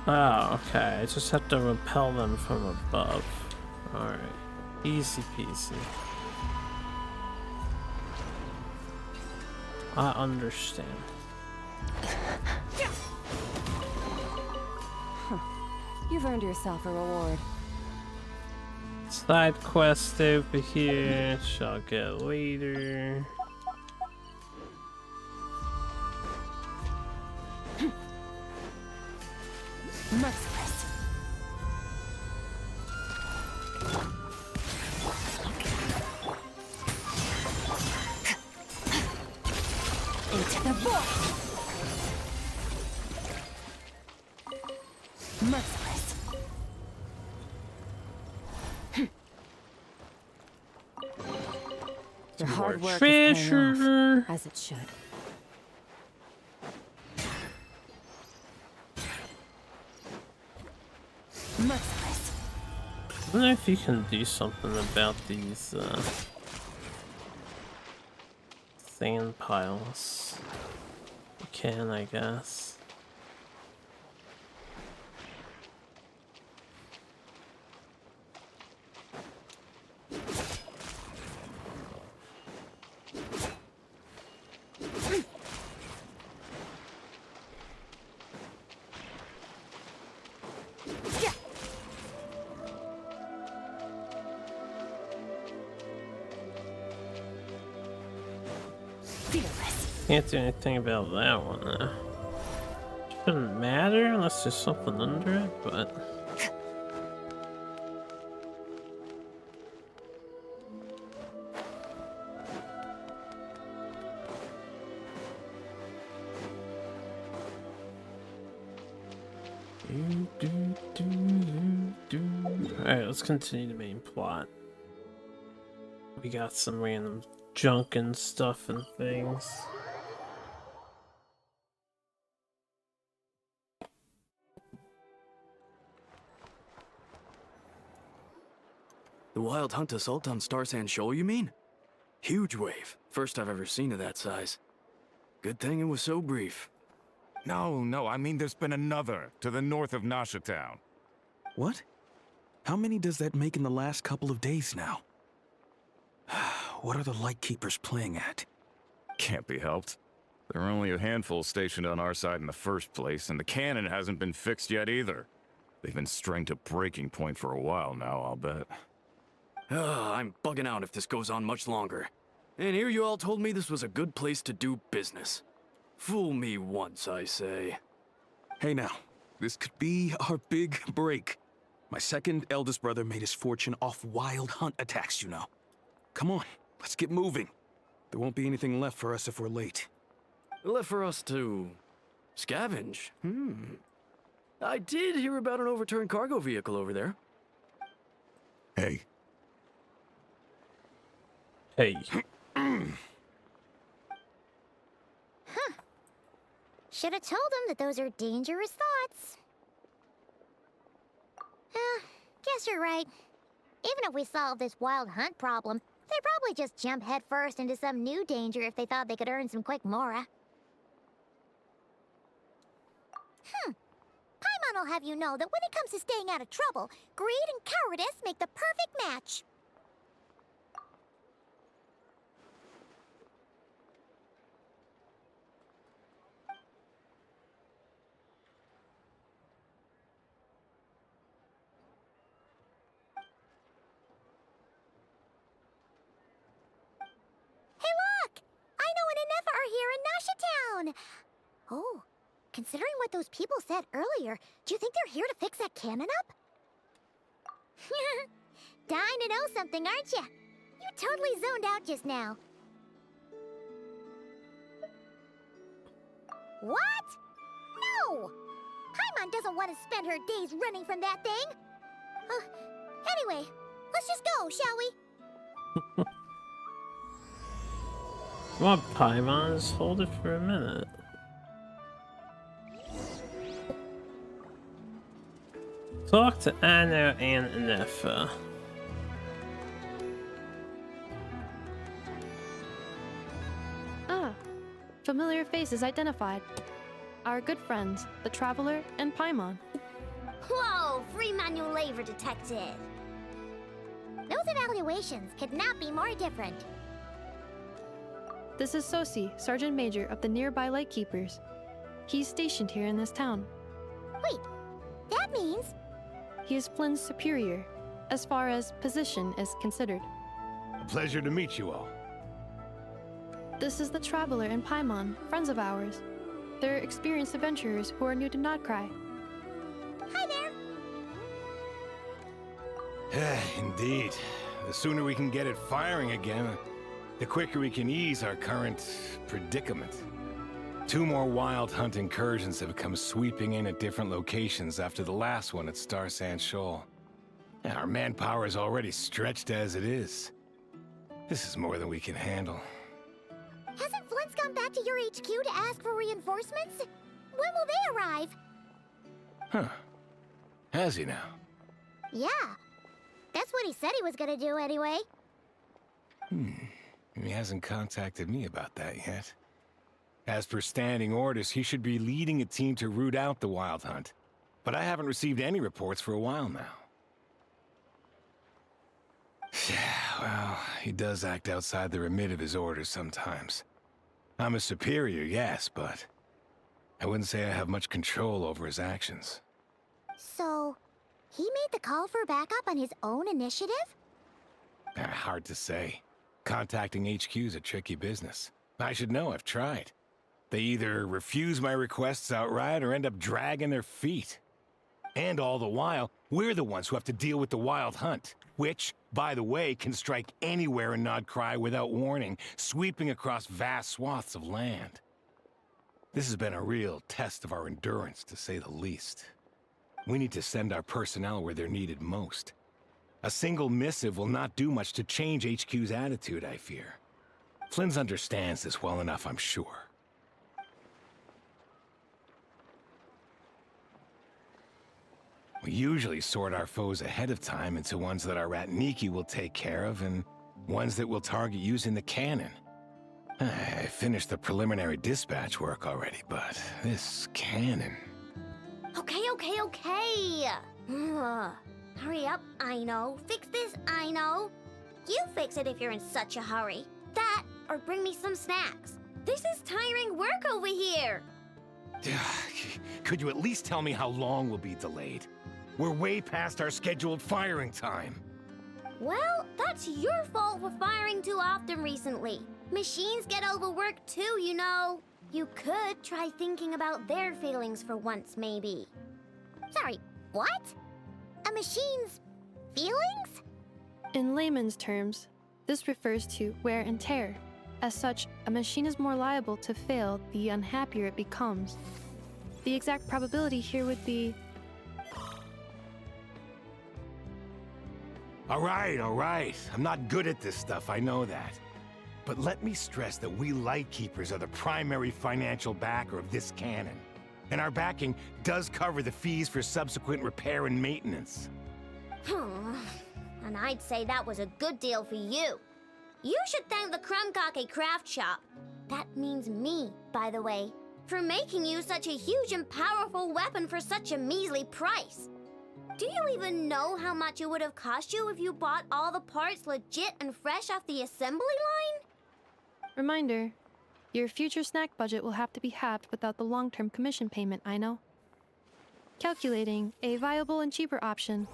Oh, okay. I just have to repel them from above. Alright. Easy peasy. I understand. You've earned yourself a reward. Side quest over here. Shall get later. Merciless. Into the void. Merciless. Your hard work is paying off, as it should. Merciless. I don't know if you can do something about these sand piles. You can, I guess. Can't do anything about that one though. Shouldn't matter unless there's something under it, but... Alright, let's continue the main plot. We got some random junk and stuff and things. The wild hunt assault on Star Sand Shoal, you mean? Huge wave. First I've ever seen of that size. Good thing it was so brief. No, I mean there's been another to the north of Nasha Town. What? How many does that make in the last couple of days now? What are the Lightkeepers playing at? Can't be helped. There are only a handful stationed on our side in the first place, and the cannon hasn't been fixed yet either. They've been strained to breaking point for a while now, I'll bet. I'm bugging out if this goes on much longer. And here you all told me this was a good place to do business. Fool me once, I say. Hey now, this could be our big break. My second eldest brother made his fortune off wild hunt attacks, you know. Come on, let's get moving. There won't be anything left for us if we're late. Left for us to... scavenge? I did hear about an overturned cargo vehicle over there. Hey. Hey. Should have told him that those are dangerous thoughts. Guess you're right. Even if we solve this wild hunt problem, they'd probably just jump headfirst into some new danger if they thought they could earn some quick mora. Paimon will have you know that when it comes to staying out of trouble, greed and cowardice make the perfect match. Oh, considering what those people said earlier, do you think they're here to fix that cannon up? Dying to know something, aren't you? You totally zoned out just now. What? No! Paimon doesn't want to spend her days running from that thing. Anyway, let's just go, shall we? Come on, Paimon, just hold it for a minute. Talk to Anna and Nefa. Ah, familiar faces identified. Our good friends, the Traveler and Paimon. Whoa, free manual labor detected. Those evaluations could not be more different. This is Sosi, Sergeant Major of the nearby Lightkeepers. He's stationed here in this town. Wait, that means... He is Flynn's superior, as far as position is considered. A pleasure to meet you all. This is the Traveler and Paimon, friends of ours. They're experienced adventurers who are new to Notcry. Hi there! Indeed. The sooner we can get it firing again, the quicker we can ease our current predicament. 2 more wild hunt incursions have come sweeping in at different locations after the last one at Star Sand Shoal. Our manpower is already stretched as it is. This is more than we can handle. Hasn't Flint's gone back to your HQ to ask for reinforcements? When will they arrive? Huh. Has he now? Yeah. That's what he said he was gonna do anyway. He hasn't contacted me about that yet. As per standing orders, he should be leading a team to root out the wild hunt. But I haven't received any reports for a while now. Well, he does act outside the remit of his orders sometimes. I'm a superior, yes, but I wouldn't say I have much control over his actions. So, he made the call for backup on his own initiative? Hard to say. Contacting HQ's a tricky business. I should know, I've tried. They either refuse my requests outright or end up dragging their feet. And all the while, we're the ones who have to deal with the wild hunt, which, by the way, can strike anywhere in Nodcry without warning, sweeping across vast swaths of land. This has been a real test of our endurance, to say the least. We need to send our personnel where they're needed most. A single missive will not do much to change HQ's attitude, I fear. Flynn's understands this well enough, I'm sure. We usually sort our foes ahead of time into ones that our rat Nikki will take care of and ones that we'll target using the cannon. I finished the preliminary dispatch work already, but this cannon... Okay. Hurry up, I know. Fix this, I know. You fix it if you're in such a hurry. That, or bring me some snacks. This is tiring work over here. Could you at least tell me how long we'll be delayed? We're way past our scheduled firing time. Well, that's your fault for firing too often recently. Machines get overworked too, you know. You could try thinking about their feelings for once, maybe. Sorry, what? A machine's feelings? In layman's terms, this refers to wear and tear. As such, a machine is more liable to fail the unhappier it becomes. The exact probability here would be... All right. I'm not good at this stuff, I know that. But let me stress that we Lightkeepers are the primary financial backer of this cannon. And our backing does cover the fees for subsequent repair and maintenance. And I'd say that was a good deal for you. You should thank the Krumkake Craft Shop. That means me, by the way, for making you such a huge and powerful weapon for such a measly price. Do you even know how much it would have cost you if you bought all the parts legit and fresh off the assembly line? Reminder, your future snack budget will have to be halved without the long-term commission payment, I know. Calculating a viable and cheaper option.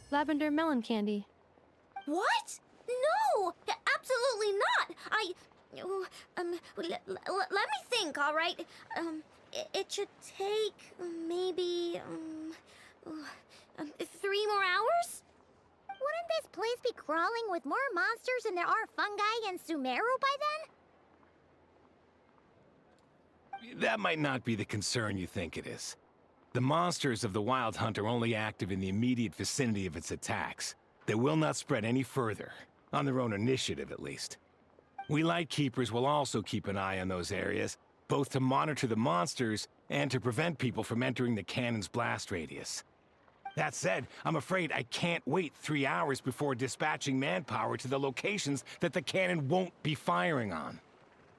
Lavender melon candy. What? No! Absolutely not! Let me think, all right? It should take maybe 3 more hours? Wouldn't this place be crawling with more monsters than there are fungi and Sumeru by then? That might not be the concern you think it is. The monsters of the Wild Hunt are only active in the immediate vicinity of its attacks. They will not spread any further, on their own initiative at least. We Lightkeepers will also keep an eye on those areas, both to monitor the monsters and to prevent people from entering the cannon's blast radius. That said, I'm afraid I can't wait 3 hours before dispatching manpower to the locations that the cannon won't be firing on.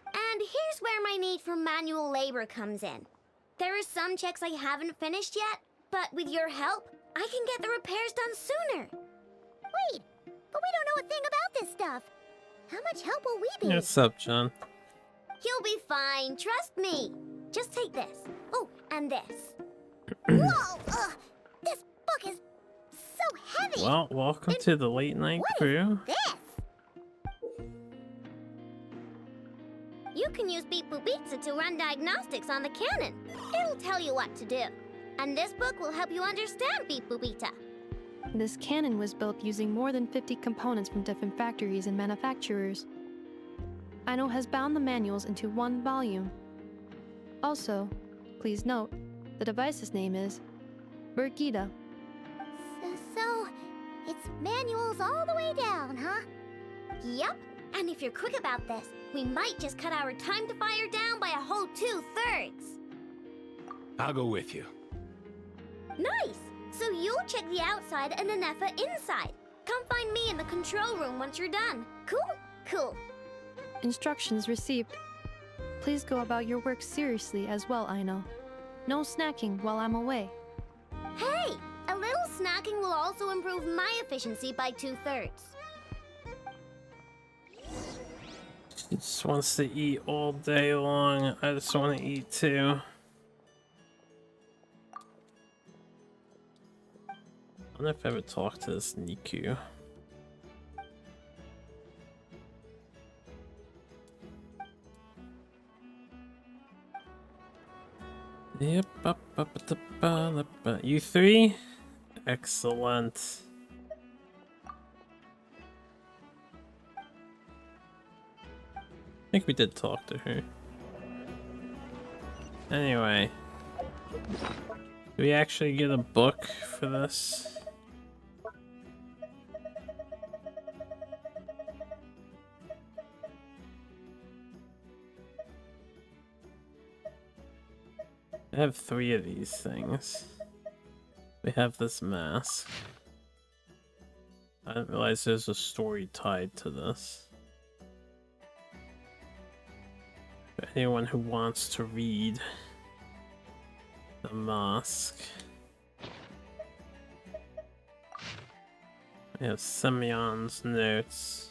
And here's where my need for manual labor comes in. There are some checks I haven't finished yet, but with your help, I can get the repairs done sooner. Wait, but we don't know a thing about this stuff. How much help will we be? What's up, John? You'll be fine, trust me. Just take this. Oh, and this. Whoa! This book is so heavy. Well, welcome to the late night crew. This? You can use Beep Boop Pizza to run diagnostics on the cannon. It'll tell you what to do. And this book will help you understand Beep Boop Pizza. This cannon was built using more than 50 components from different factories and manufacturers. Aino has bound the manuals into one volume. Also, please note, the device's name is Birgitta. So, it's manuals all the way down, huh? Yup. And if you're quick about this, we might just cut our time to fire down by a whole 2/3. I'll go with you. Nice! So you'll check the outside and Nefa inside. Come find me in the control room once you're done. Cool? Cool. Instructions received. Please go about your work seriously as well, Aino. No snacking while I'm away. Hey! A little snacking will also improve my efficiency by 2/3. She just wants to eat all day long. I just want to eat too. I wonder if I ever talked to this Niku. Yep, you three? Excellent. I think we did talk to her. Anyway. Do we actually get a book for this? I have 3 of these things. We have this mask. I didn't realize there's a story tied to this. For anyone who wants to read the mask. We have Semyon's notes.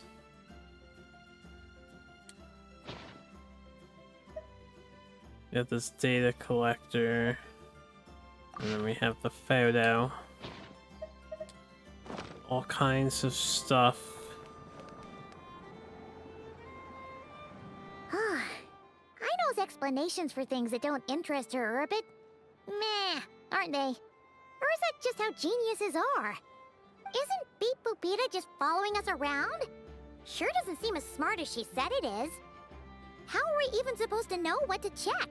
We have this data collector, and then we have the photo. All kinds of stuff. Aino's explanations for things that don't interest her are a bit meh, aren't they? Or is that just how geniuses are? Isn't Beep Boop Pizza just following us around? Sure doesn't seem as smart as she said it is. How are we even supposed to know what to check?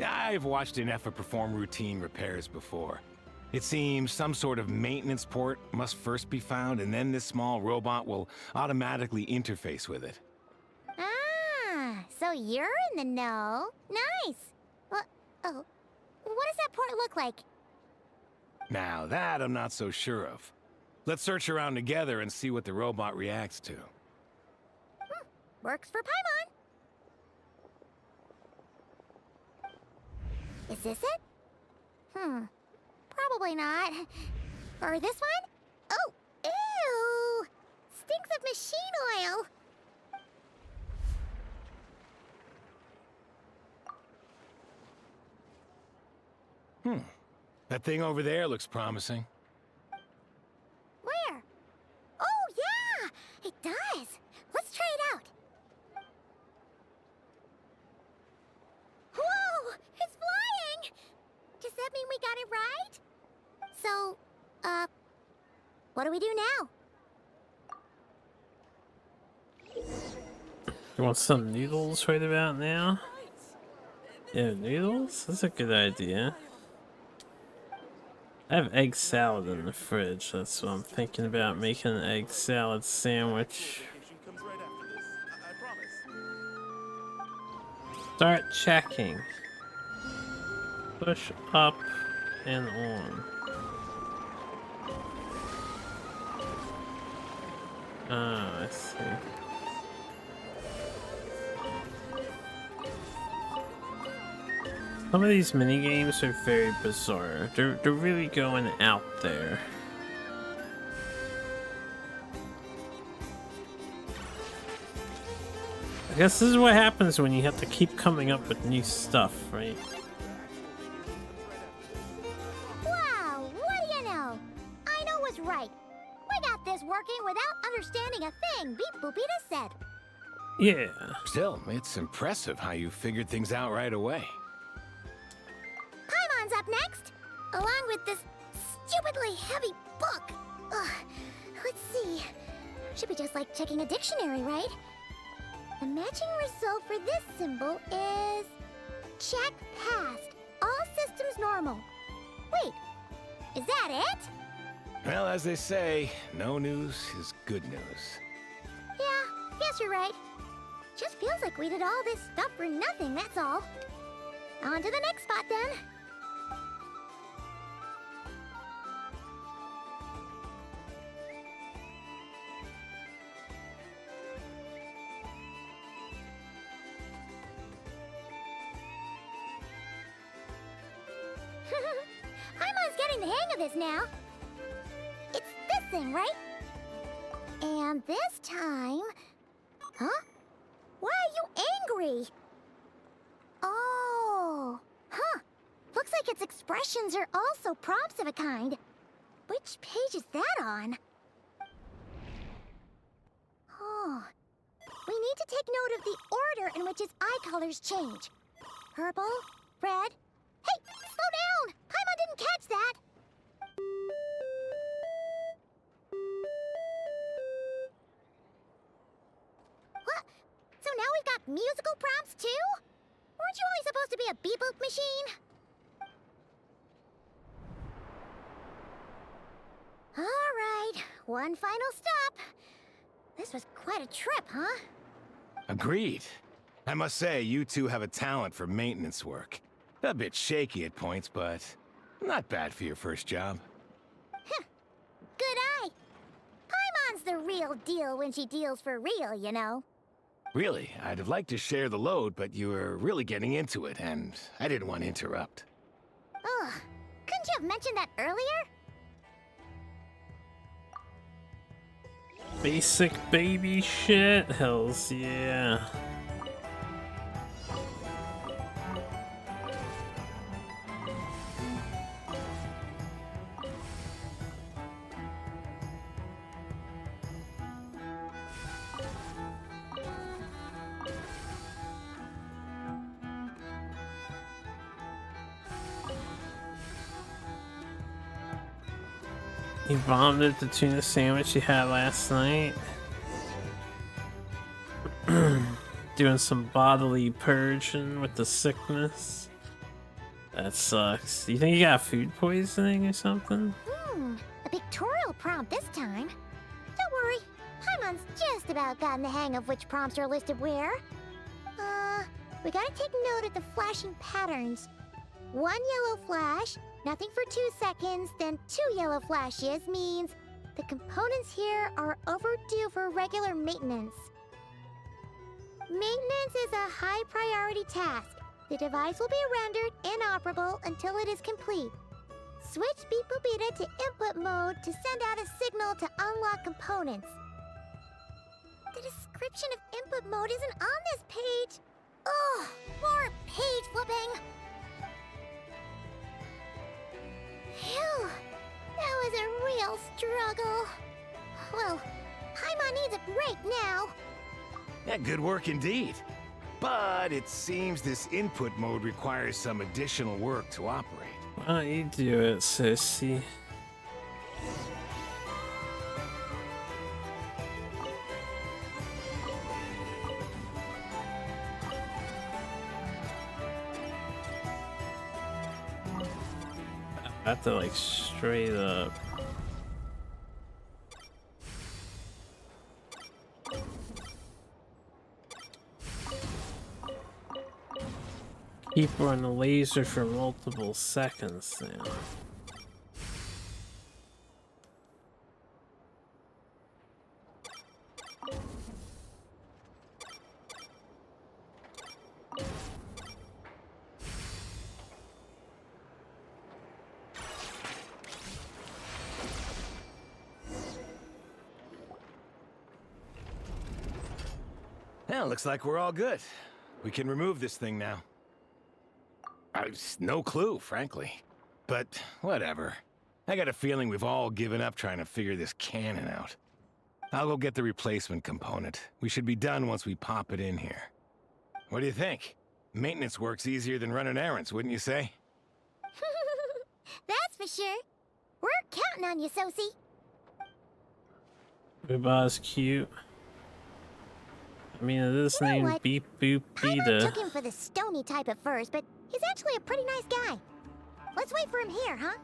I've watched Nefa perform routine repairs before. It seems some sort of maintenance port must first be found, and then this small robot will automatically interface with it. Ah, so you're in the know. Nice. What does that port look like? Now that I'm not so sure of. Let's search around together and see what the robot reacts to. Works for Paimon. Is this it? Probably not. Or this one? Oh, ew! Stinks of machine oil. That thing over there looks promising. Where? Oh, yeah! It does. Let's try it out. Whoa! It's flying! Does that mean we got it right? So, what do we do now? You want some noodles right about now? Yeah, noodles? That's a good idea. I have egg salad in the fridge. That's what I'm thinking about, making an egg salad sandwich. Start checking. Push up and on. Ah, I see. Some of these mini games are very bizarre. They're really going out there. I guess this is what happens when you have to keep coming up with new stuff, right? Wow, what do you know? I know was right. We got this working without understanding a thing, Beep Boopita said. Yeah. Still, it's impressive how you figured things out right away. Paimon's up next, along with this stupidly heavy book. Ugh, let's see. Should be just like checking a dictionary, right? The matching result for this symbol is... check passed. All systems normal. Wait, is that it? Well, as they say, no news is good news. Yeah, guess you're right. Just feels like we did all this stuff for nothing, that's all. On to the next spot then. Paimon's getting the hang of this now. It's this thing, right? And this time... Huh? Why are you angry? Oh, huh. Looks like its expressions are also prompts of a kind. Which page is that on? Oh. We need to take note of the order in which its eye colors change. Purple, red... Hey, slow down! Paimon didn't catch that! What? So now we've got musical prompts too? Weren't you only supposed to be a beep-boop machine? Alright, one final stop. This was quite a trip, huh? Agreed. I must say, you two have a talent for maintenance work. A bit shaky at points, but not bad for your first job. Good eye. Paimon's the real deal when she deals for real, you know. Really, I'd have liked to share the load, but you were really getting into it, and I didn't want to interrupt. Ugh, couldn't you have mentioned that earlier? Basic baby shit? Hells yeah. You vomited the tuna sandwich you had last night. Doing some bodily purging with the sickness. That sucks. Do you think you got food poisoning or something? A pictorial prompt this time. Don't worry, Paimon's just about gotten the hang of which prompts are listed where. We gotta take note of the flashing patterns. 1 yellow flash, nothing for 2 seconds, then 2 yellow flashes means the components here are overdue for regular maintenance. Maintenance is a high priority task. The device will be rendered inoperable until it is complete. Switch Beep Boopita to input mode to send out a signal to unlock components. The description of input mode isn't on this page. Ugh, more page flipping. Phew, that was a real struggle. Well, Paimon needs a break now. Yeah, good work indeed. But it seems this input mode requires some additional work to operate. Why don't you do it, sissy? I have to like straight up. Keep on the laser for multiple seconds now. Well, looks like we're all good. We can remove this thing now. I've no clue, frankly. But whatever. I got a feeling we've all given up trying to figure this cannon out. I'll go get the replacement component. We should be done once we pop it in here. What do you think? Maintenance work's easier than running errands, wouldn't you say? That's for sure. We're counting on you, Sosie. Ruba's cute. I mean, it is named what? Beep Boop Paimon took Beta. him for the stony type at first, but he's actually a pretty nice guy. Let's wait for him here, huh?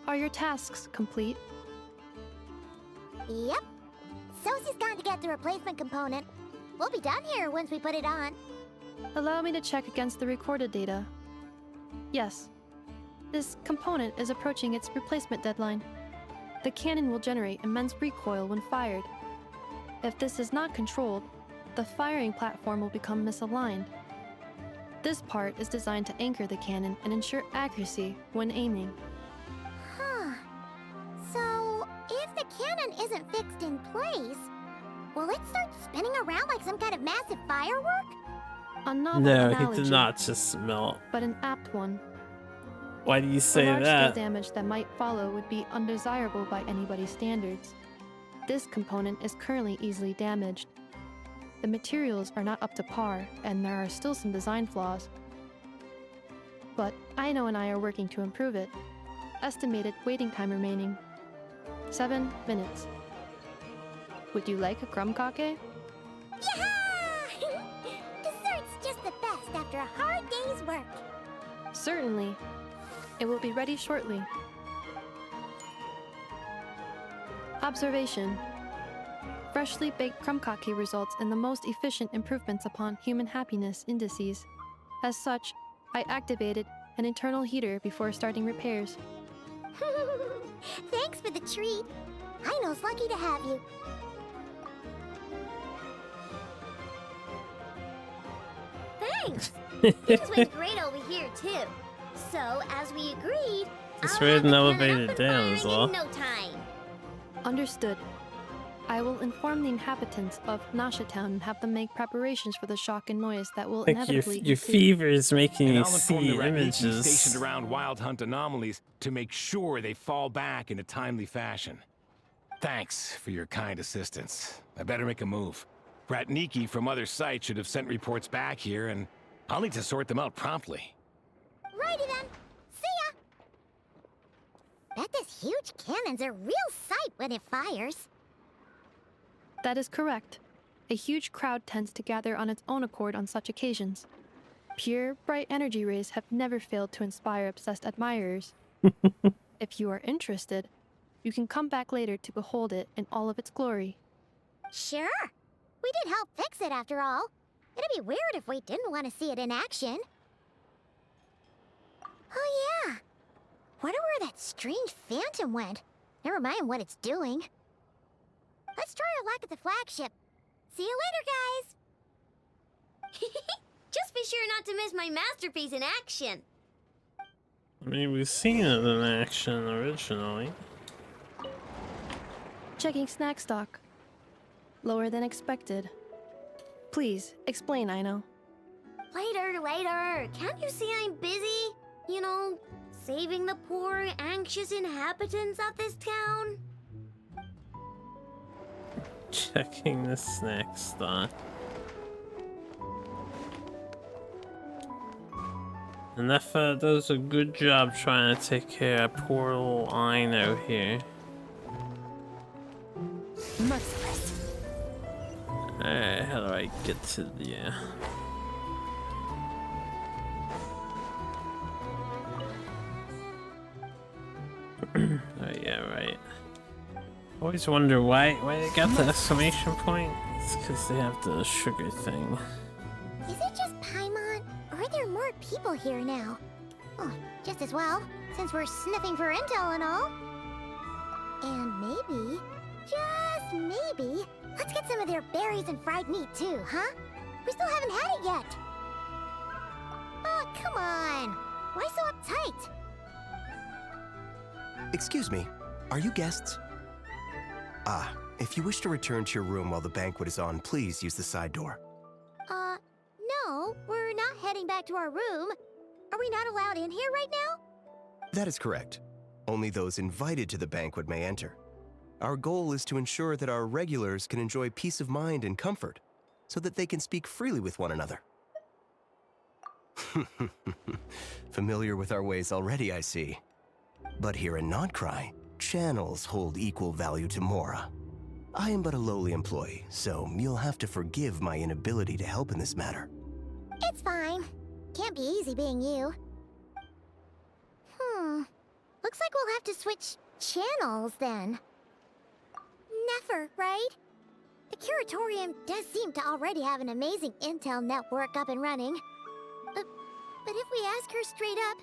Are your tasks complete? Yep. Sosie's gone to get the replacement component. We'll be done here once we put it on. Allow me to check against the recorded data. Yes. This component is approaching its replacement deadline. The cannon will generate immense recoil when fired. If this is not controlled, the firing platform will become misaligned. This part is designed to anchor the cannon and ensure accuracy when aiming. Huh. So, if the cannon isn't fixed in place, will it start spinning around like some kind of massive firework? A novel No, analogy, he did not just melt. but an apt one. Why do you say the large-scale that? damage that might follow would be undesirable by anybody's standards. This component is currently easily damaged. The materials are not up to par, and there are still some design flaws. But Aino and I are working to improve it. Estimated waiting time remaining: 7 minutes. Would you like a crumb-cake? Yeah! Dessert's just the best after a hard day's work. Certainly. It will be ready shortly. Observation. Freshly baked crumb-cake results in the most efficient improvements upon human happiness indices. As such, I activated an internal heater before starting repairs. Thanks for the treat. Aino's lucky to have you. Thanks. Things went great over here, too. So, as we agreed, Just I'll read have and the elevate cannon it up and down firing as well. in no time. Understood. I will inform the inhabitants of Nasha Town and have them make preparations for the shock and noise that will Like your inevitably your ensue. fever is making And you I'll inform the see Ratniki images. stationed around Wild Hunt anomalies to make sure they fall back in a timely fashion. Thanks for your kind assistance. I better make a move. Ratniki from other sites should have sent reports back here, and I'll need to sort them out promptly. Righty then. See ya. Bet this huge cannon's a real sight when it fires. That is correct. A huge crowd tends to gather on its own accord on such occasions. Pure, bright energy rays have never failed to inspire obsessed admirers. If you are interested, you can come back later to behold it in all of its glory. Sure. We did help fix it after all. It'd be weird if we didn't want to see it in action. Oh yeah. Wonder where that strange phantom went. Never mind what it's doing. Let's try our luck at the flagship. See you later, guys. Just be sure not to miss my masterpiece in action. I mean, we've seen it in action originally. Checking snack stock. Lower than expected. Please, explain, Aino. Later. Can't you see I'm busy? You know, saving the poor, anxious inhabitants of this town? Checking the snack stock. And that fella does a good job trying to take care of poor little Aino here. Merciless. Alright, how do I get to the... Oh yeah, right. Always wonder why they got the exclamation point. It's because they have the sugar thing. Is it just Paimon, or are there more people here now? Oh, just as well, since we're sniffing for intel and all. And maybe, just maybe, let's get some of their berries and fried meat too, huh? We still haven't had it yet. Oh, come on. Why so uptight? Excuse me, are you guests? Ah, if you wish to return to your room while the banquet is on, please use the side door. No, we're not heading back to our room. Are we not allowed in here right now? That is correct. Only those invited to the banquet may enter. Our goal is to ensure that our regulars can enjoy peace of mind and comfort, so that they can speak freely with one another. Familiar with our ways already, I see. But here in Notcry, channels hold equal value to Mora. I am but a lowly employee, so you'll have to forgive my inability to help in this matter. It's fine. Can't be easy being you. Looks like we'll have to switch channels then. Never, right? The Curatorium does seem to already have an amazing intel network up and running. But if we ask her straight up,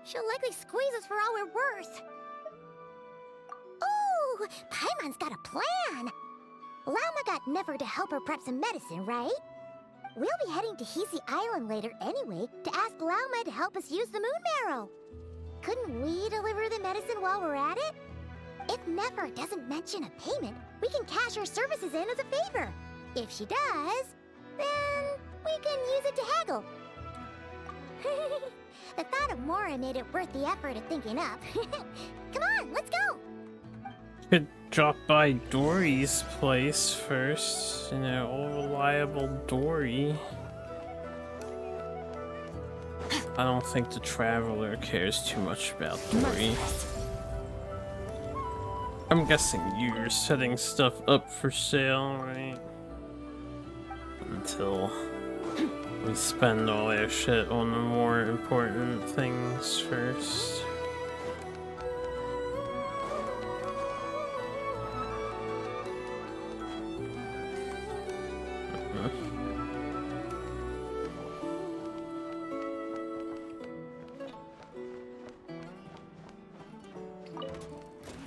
she'll likely squeeze us for all we're worth. Ooh, Paimon's got a plan! Lauma got Never to help her prep some medicine, right? We'll be heading to Hisi Island later anyway to ask Lauma to help us use the moon marrow. Couldn't we deliver the medicine while we're at it? If Never doesn't mention a payment, we can cash her services in as a favor. If she does, then we can use it to haggle. The thought of Mora made it worth the effort of thinking up. Come on, let's go! Could drop by Dory's place first. You know, all reliable Dory. I don't think the Traveler cares too much about Dory. I'm guessing you're setting stuff up for sale, right? Until we spend all our shit on the more important things first.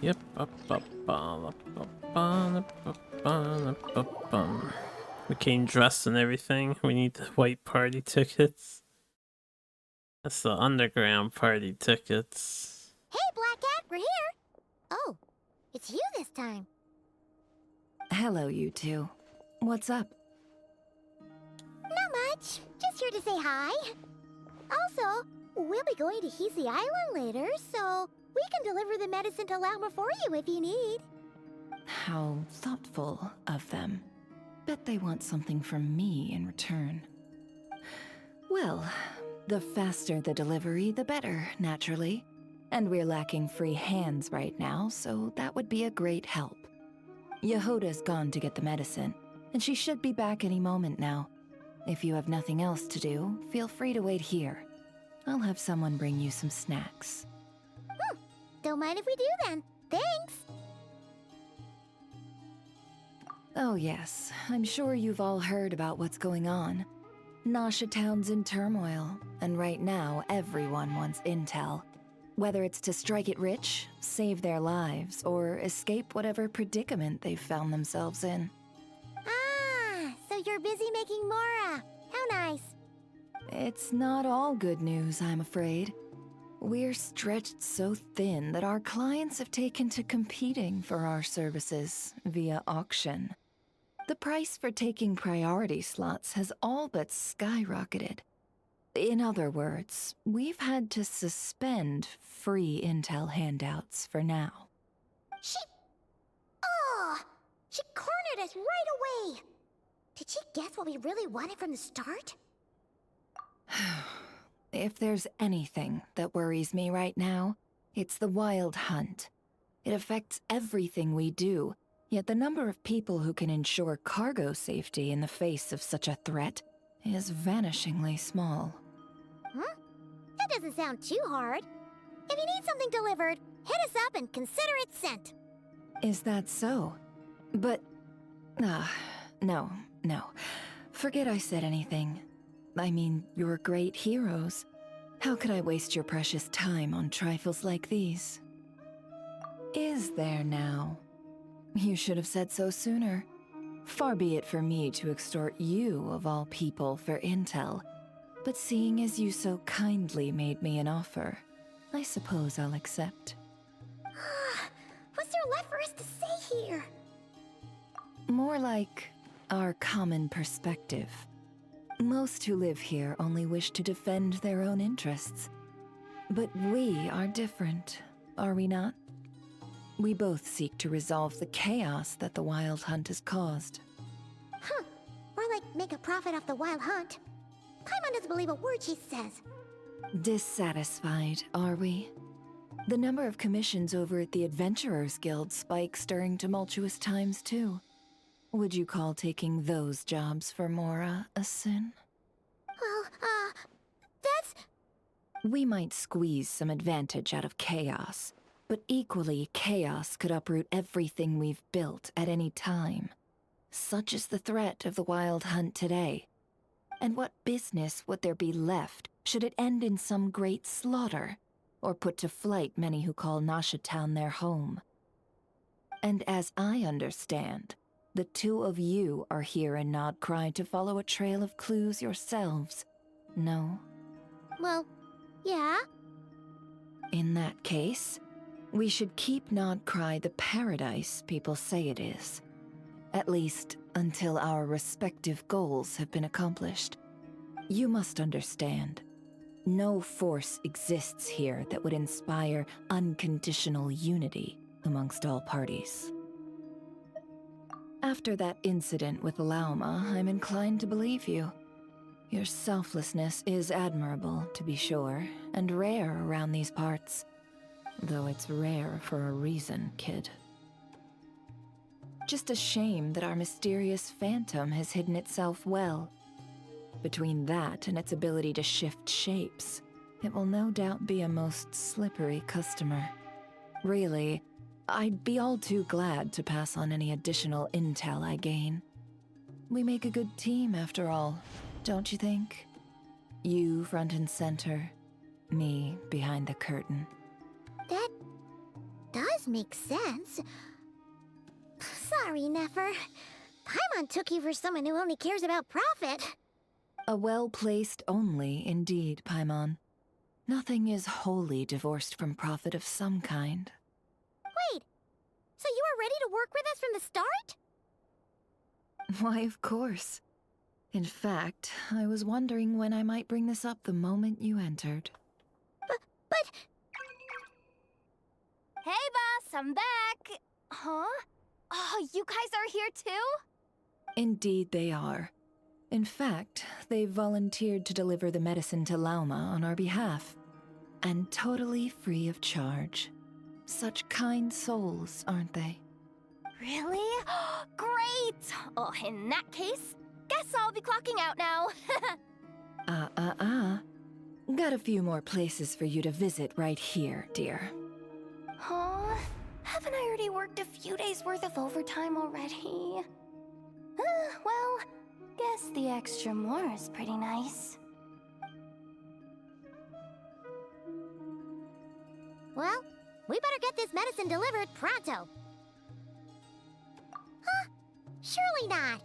Yep, we came dressed and everything. We need the white party tickets. That's the underground party tickets. Hey, Black Cat, we're here! Oh, it's you this time. Hello, you two. What's up? Not much. Just here to say hi. Also, we'll be going to Hisi Island later, so we can deliver the medicine to Lauma for you if you need. How thoughtful of them. Bet they want something from me in return. Well, the faster the delivery, the better, naturally. And we're lacking free hands right now, so that would be a great help. Yehoda's gone to get the medicine, and she should be back any moment now. If you have nothing else to do, feel free to wait here. I'll have someone bring you some snacks. Don't mind if we do then. Thanks! Oh yes, I'm sure you've all heard about what's going on. Nasha Town's in turmoil, and right now everyone wants intel. Whether it's to strike it rich, save their lives, or escape whatever predicament they've found themselves in. Ah, so you're busy making Mora. How nice. It's not all good news, I'm afraid. We're stretched so thin that our clients have taken to competing for our services via auction. The price for taking priority slots has all but skyrocketed. In other words, we've had to suspend free intel handouts for now. She cornered us right away! Did she guess what we really wanted from the start? If there's anything that worries me right now, it's the Wild Hunt. It affects everything we do, yet the number of people who can ensure cargo safety in the face of such a threat is vanishingly small. Huh? That doesn't sound too hard. If you need something delivered, hit us up and consider it sent. Is that so? But... no. Forget I said anything. I mean, you're great heroes. How could I waste your precious time on trifles like these? Is there now? You should have said so sooner. Far be it for me to extort you, of all people, for intel. But seeing as you so kindly made me an offer, I suppose I'll accept. What's there left for us to say here? More like our common perspective. Most who live here only wish to defend their own interests. But we are different, are we not? We both seek to resolve the chaos that the Wild Hunt has caused. Huh. Or like make a profit off the Wild Hunt. Paimon doesn't believe a word she says. Dissatisfied, are we? The number of commissions over at the Adventurers Guild spikes during tumultuous times, too. Would you call taking those jobs for Mora a sin? Well, that's... We might squeeze some advantage out of chaos, but equally, chaos could uproot everything we've built at any time. Such is the threat of the Wild Hunt today. And what business would there be left should it end in some great slaughter, or put to flight many who call Nasha Town their home? And as I understand, the two of you are here in Nodcry to follow a trail of clues yourselves, no? Well, yeah. In that case, we should keep Nodcry the paradise people say it is. At least, until our respective goals have been accomplished. You must understand, no force exists here that would inspire unconditional unity amongst all parties. After that incident with Lauma, I'm inclined to believe you. Your selflessness is admirable, to be sure, and rare around these parts. Though it's rare for a reason, kid. Just a shame that our mysterious phantom has hidden itself well. Between that and its ability to shift shapes, it will no doubt be a most slippery customer. Really, I'd be all too glad to pass on any additional intel I gain. We make a good team, after all, don't you think? You front and center, me behind the curtain. That does make sense. Sorry, Nefer. Paimon took you for someone who only cares about profit. A well-placed only, indeed, Paimon. Nothing is wholly divorced from profit of some kind. Wait, so you are ready to work with us from the start? Why, of course. In fact, I was wondering when I might bring this up the moment you entered. But... Hey, boss, I'm back! Huh? Oh, you guys are here too? Indeed they are. In fact, they've volunteered to deliver the medicine to Lauma on our behalf. And totally free of charge. Such kind souls, aren't they? Really? Great! Oh, in that case, guess I'll be clocking out now. Got a few more places for you to visit right here, dear. Huh? Haven't I already worked a few days worth of overtime already? Well, guess the extra more is pretty nice. Well, we better get this medicine delivered pronto. Huh? Surely not.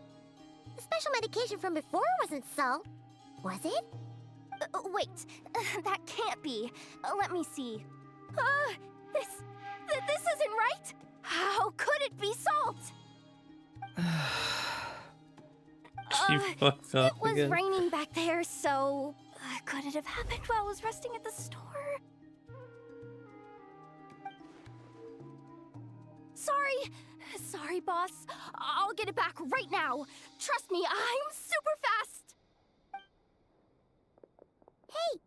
The special medication from before wasn't salt, was it? Wait, that can't be. Let me see. This isn't right. How could it be salt? She fucked up It was again. raining back there, so could it have happened while I was resting at the store? Sorry, boss. I'll get it back right now. Trust me, I'm super fast. Hey!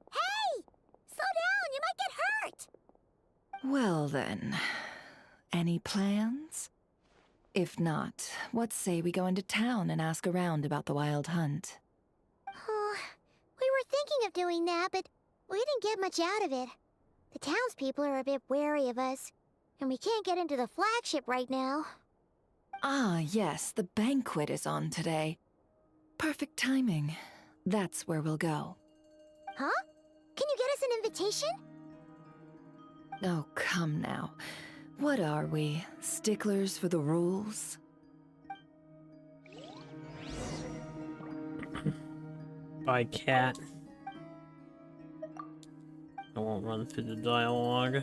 Slow down, you might get hurt! Well then, any plans? If not, what say we go into town and ask around about the Wild Hunt? Oh, we were thinking of doing that, but we didn't get much out of it. The townspeople are a bit wary of us. And we can't get into the flagship right now. Ah, yes, the banquet is on today. Perfect timing. That's where we'll go. Huh? Can you get us an invitation? Oh, come now. What are we, sticklers for the rules? Bye, cat. I won't run through the dialogue.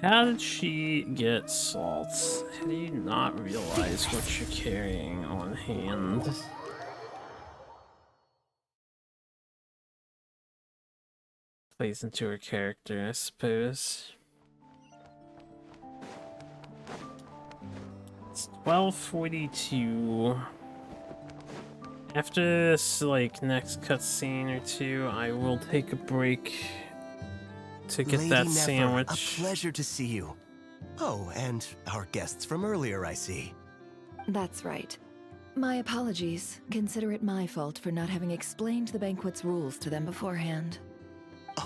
How did she get salts? How do you not realize what you're carrying on hand? Plays into her character, I suppose. It's 12:42. After this, like, next cutscene or two, I will take a break to get Lady that Nefer, sandwich. A pleasure to see you. Oh, and our guests from earlier, I see. That's right. My apologies. Consider it my fault for not having explained the banquet's rules to them beforehand.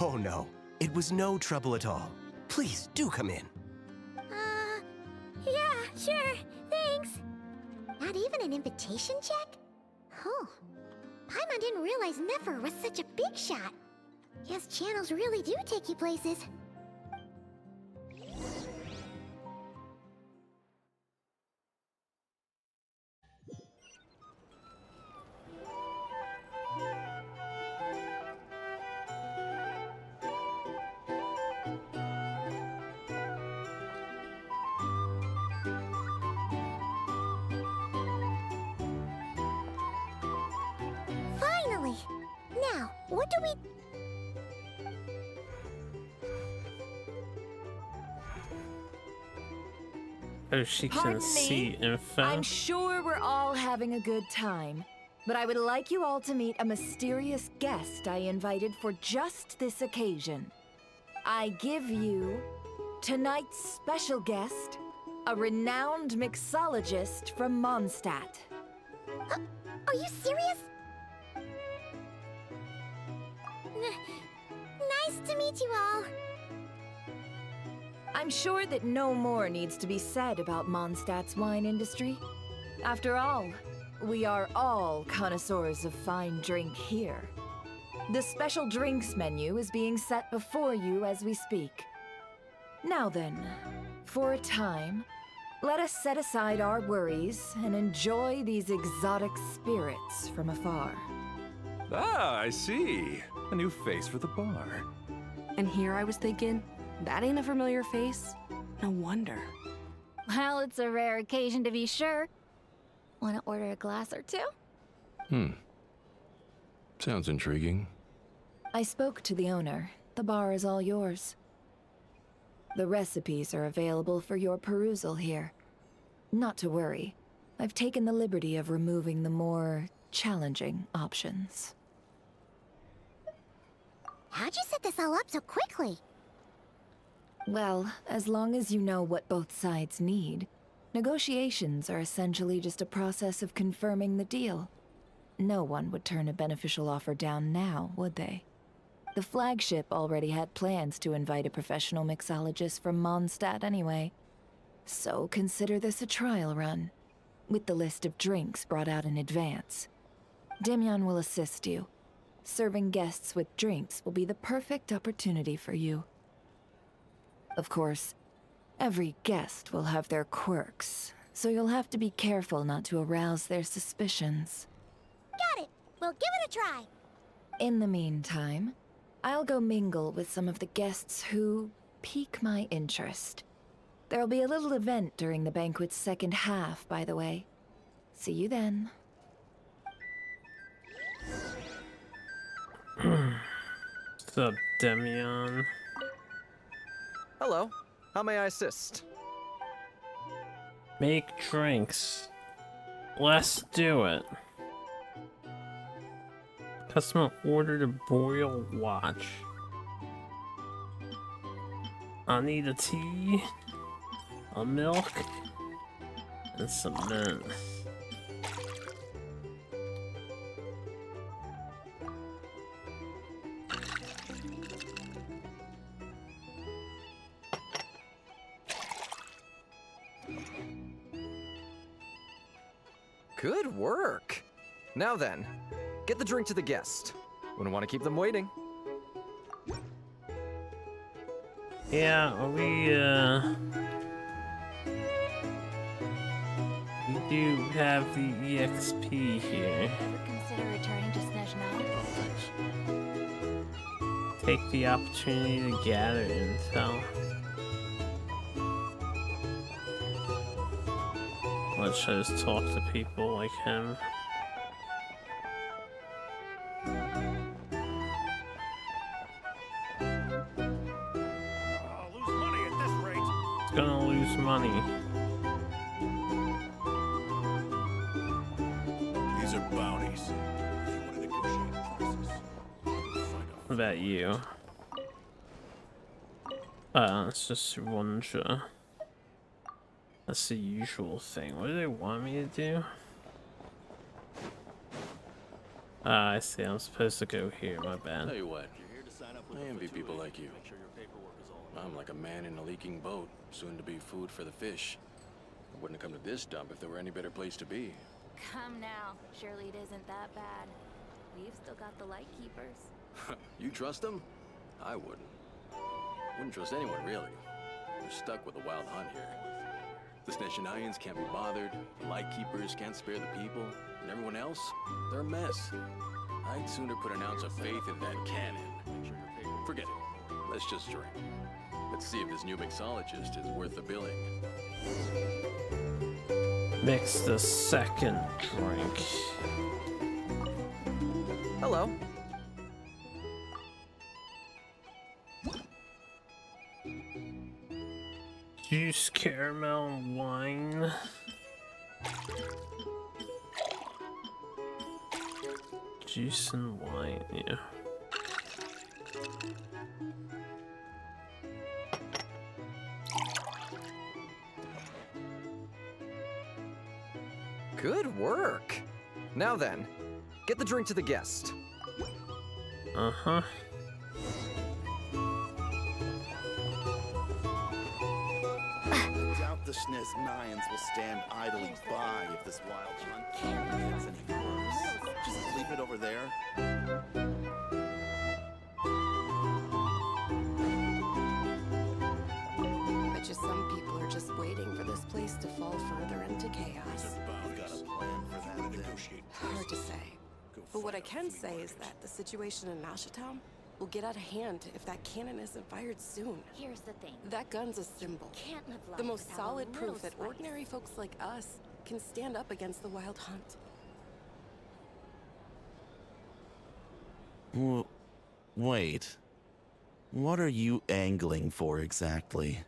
Oh no, it was no trouble at all. Please, do come in. Yeah, sure, thanks. Not even an invitation check? Oh, Paimon didn't realize Nefer was such a big shot. Yes, channels really do take you places. Finally! Now, what do we... Oh, she can Pardon see me? info. I'm sure we're all having a good time, but I would like you all to meet a mysterious guest I invited for just this occasion. I give you tonight's special guest, a renowned mixologist from Mondstadt. Are you serious? Nice to meet you all. I'm sure that no more needs to be said about Mondstadt's wine industry. After all, we are all connoisseurs of fine drink here. The special drinks menu is being set before you as we speak. Now then, for a time, let us set aside our worries and enjoy these exotic spirits from afar. Ah, I see. A new face for the bar. And here I was thinking, that ain't a familiar face. No wonder. Well, it's a rare occasion to be sure. Want to order a glass or two? Sounds intriguing. I spoke to the owner. The bar is all yours. The recipes are available for your perusal here. Not to worry. I've taken the liberty of removing the more challenging options. How'd you set this all up so quickly? Well, as long as you know what both sides need, negotiations are essentially just a process of confirming the deal. No one would turn a beneficial offer down now, would they? The flagship already had plans to invite a professional mixologist from Mondstadt anyway. So consider this a trial run, with the list of drinks brought out in advance. Demyon will assist you. Serving guests with drinks will be the perfect opportunity for you. Of course, every guest will have their quirks, so you'll have to be careful not to arouse their suspicions. Got it! We'll give it a try! In the meantime, I'll go mingle with some of the guests who pique my interest. There'll be a little event during the banquet's second half, by the way. See you then. What's up, Demyon? Hello. How may I assist? Make drinks. Let's do it. Customer ordered a boil watch. I need a tea, a milk, and some mint. Good work. Now then, get the drink to the guest. Wouldn't want to keep them waiting. Yeah, we do have the EXP here. Consider returning to Snezhnaya? Take the opportunity to gather intel. Let's just talk to people like him. It's gonna lose money. These are bounties. If you want to negotiate prices, What about you? It's just Wonja. That's the usual thing. What do they want me to do? I see. I'm supposed to go here. My bad. Tell you what, I envy people like you. I'm like a man in a leaking boat, soon to be food for the fish. I wouldn't have come to this dump if there were any better place to be. Come now. Surely it isn't that bad. We've still got the light keepers. You trust them? I wouldn't. Wouldn't trust anyone, really. We're stuck with a wild hunt here. The Snezhnayans can't be bothered, the Lightkeepers can't spare the people, and everyone else, they're a mess. I'd sooner put an ounce of faith in that cannon. Forget it. Let's just drink. Let's see if this new mixologist is worth the billing. Mix the second drink. Hello. Juice, caramel, wine. Juice and wine, yeah. Good work. Now then, get the drink to the guest. Uh-huh. I doubt the Snezhnayans will stand idly by if this wild hunt gets any worse. Just leave it over there. Bet you some people are just waiting for this place to fall further into chaos. I've got a plan for that. Negotiate. Hard to say. But what I can say is that the situation in Nashatown will get out of hand if that cannon isn't fired soon. Here's the thing. That gun's a symbol. Can't live long The most without a solid little proof that spice. ordinary folks like us can stand up against the wild hunt. Wait. What are you angling for exactly?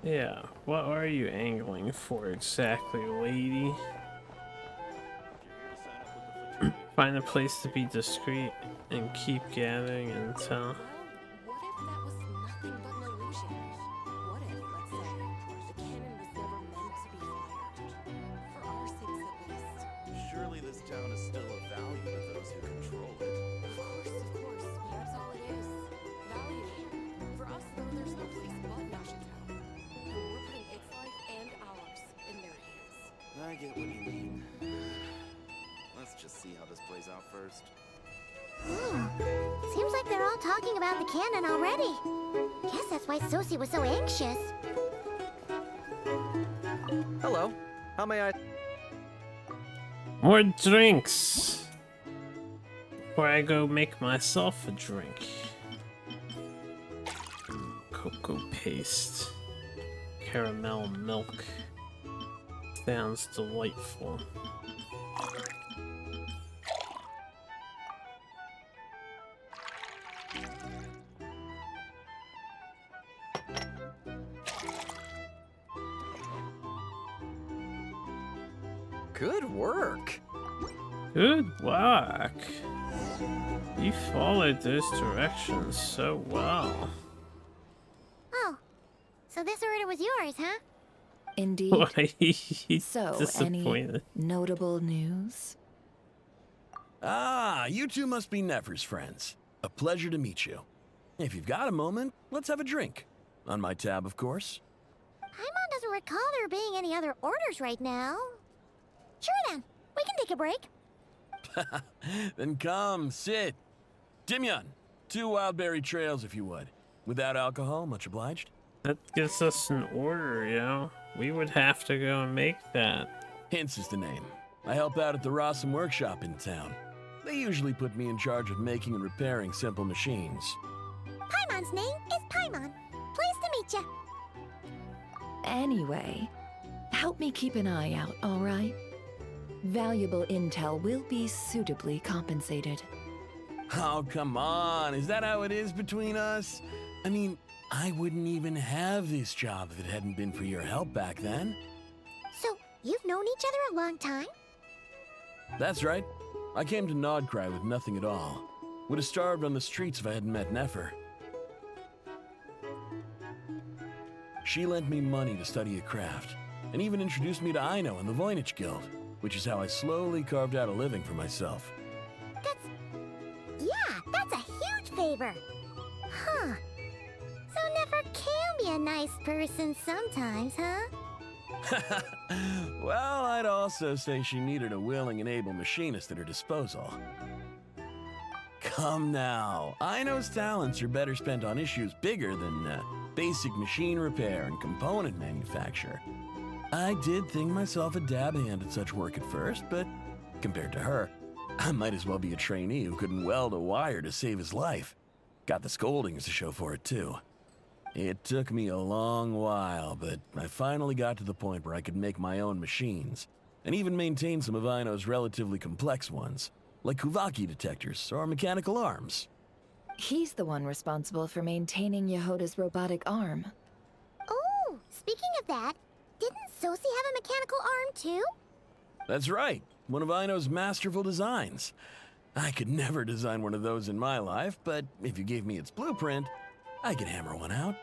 Yeah, what are you angling for exactly, lady? Find a place to be discreet and keep gathering intel. What if that was nothing but an illusion? What if, let's say, the cannon was never meant to be fired? For our sakes at least. Surely this town is still of value to those who control it. Of course. That's all it is. Value. For us, though, there's no place but Nashatown. And we're putting its life and ours in their hands. I get what you mean. Let's just see how this plays out first. Seems like they're all talking about the cannon already. Guess that's why Sosie was so anxious. Hello. How may I... More drinks! Before I go make myself a drink. Cocoa paste. Caramel milk. Sounds delightful. Good work. Good work. You followed those directions so well. Oh, so this order was yours, huh? Indeed. Why, he's So, disappointed. any notable news? Ah, you two must be Nefer's friends. A pleasure to meet you. If you've got a moment, let's have a drink. On my tab, of course. Paimon doesn't recall there being any other orders right now. Sure then, we can take a break. Then come, sit. Dimyon, 2 wildberry trails if you would. Without alcohol, much obliged. That gives us an order, yo. We would have to go and make that. Hints is the name. I help out at the Rossum workshop in town. They usually put me in charge of making and repairing simple machines. Paimon's name is Paimon. Pleased to meet you. Anyway, help me keep an eye out, all right? Valuable intel will be suitably compensated. Oh, come on. Is that how it is between us? I mean, I wouldn't even have this job if it hadn't been for your help back then. So, you've known each other a long time? That's right. I came to Nodcry with nothing at all. Would have starved on the streets if I hadn't met Nefer. She lent me money to study a craft, and even introduced me to Aino and the Voynich Guild, which is how I slowly carved out a living for myself. That's a huge favor. Huh. So Nefer can be a nice person sometimes, huh? Well, I'd also say she needed a willing and able machinist at her disposal. Come now. Aino's talents are better spent on issues bigger than basic machine repair and component manufacture. I did think myself a dab hand at such work at first, but compared to her, I might as well be a trainee who couldn't weld a wire to save his life. Got the scoldings to show for it, too. It took me a long while, but I finally got to the point where I could make my own machines, and even maintain some of Aino's relatively complex ones, like Kuvaki detectors or mechanical arms. He's the one responsible for maintaining Yehoda's robotic arm. Oh, speaking of that, didn't Sosi have a mechanical arm too? That's right, one of Aino's masterful designs. I could never design one of those in my life, but if you gave me its blueprint, I could hammer one out.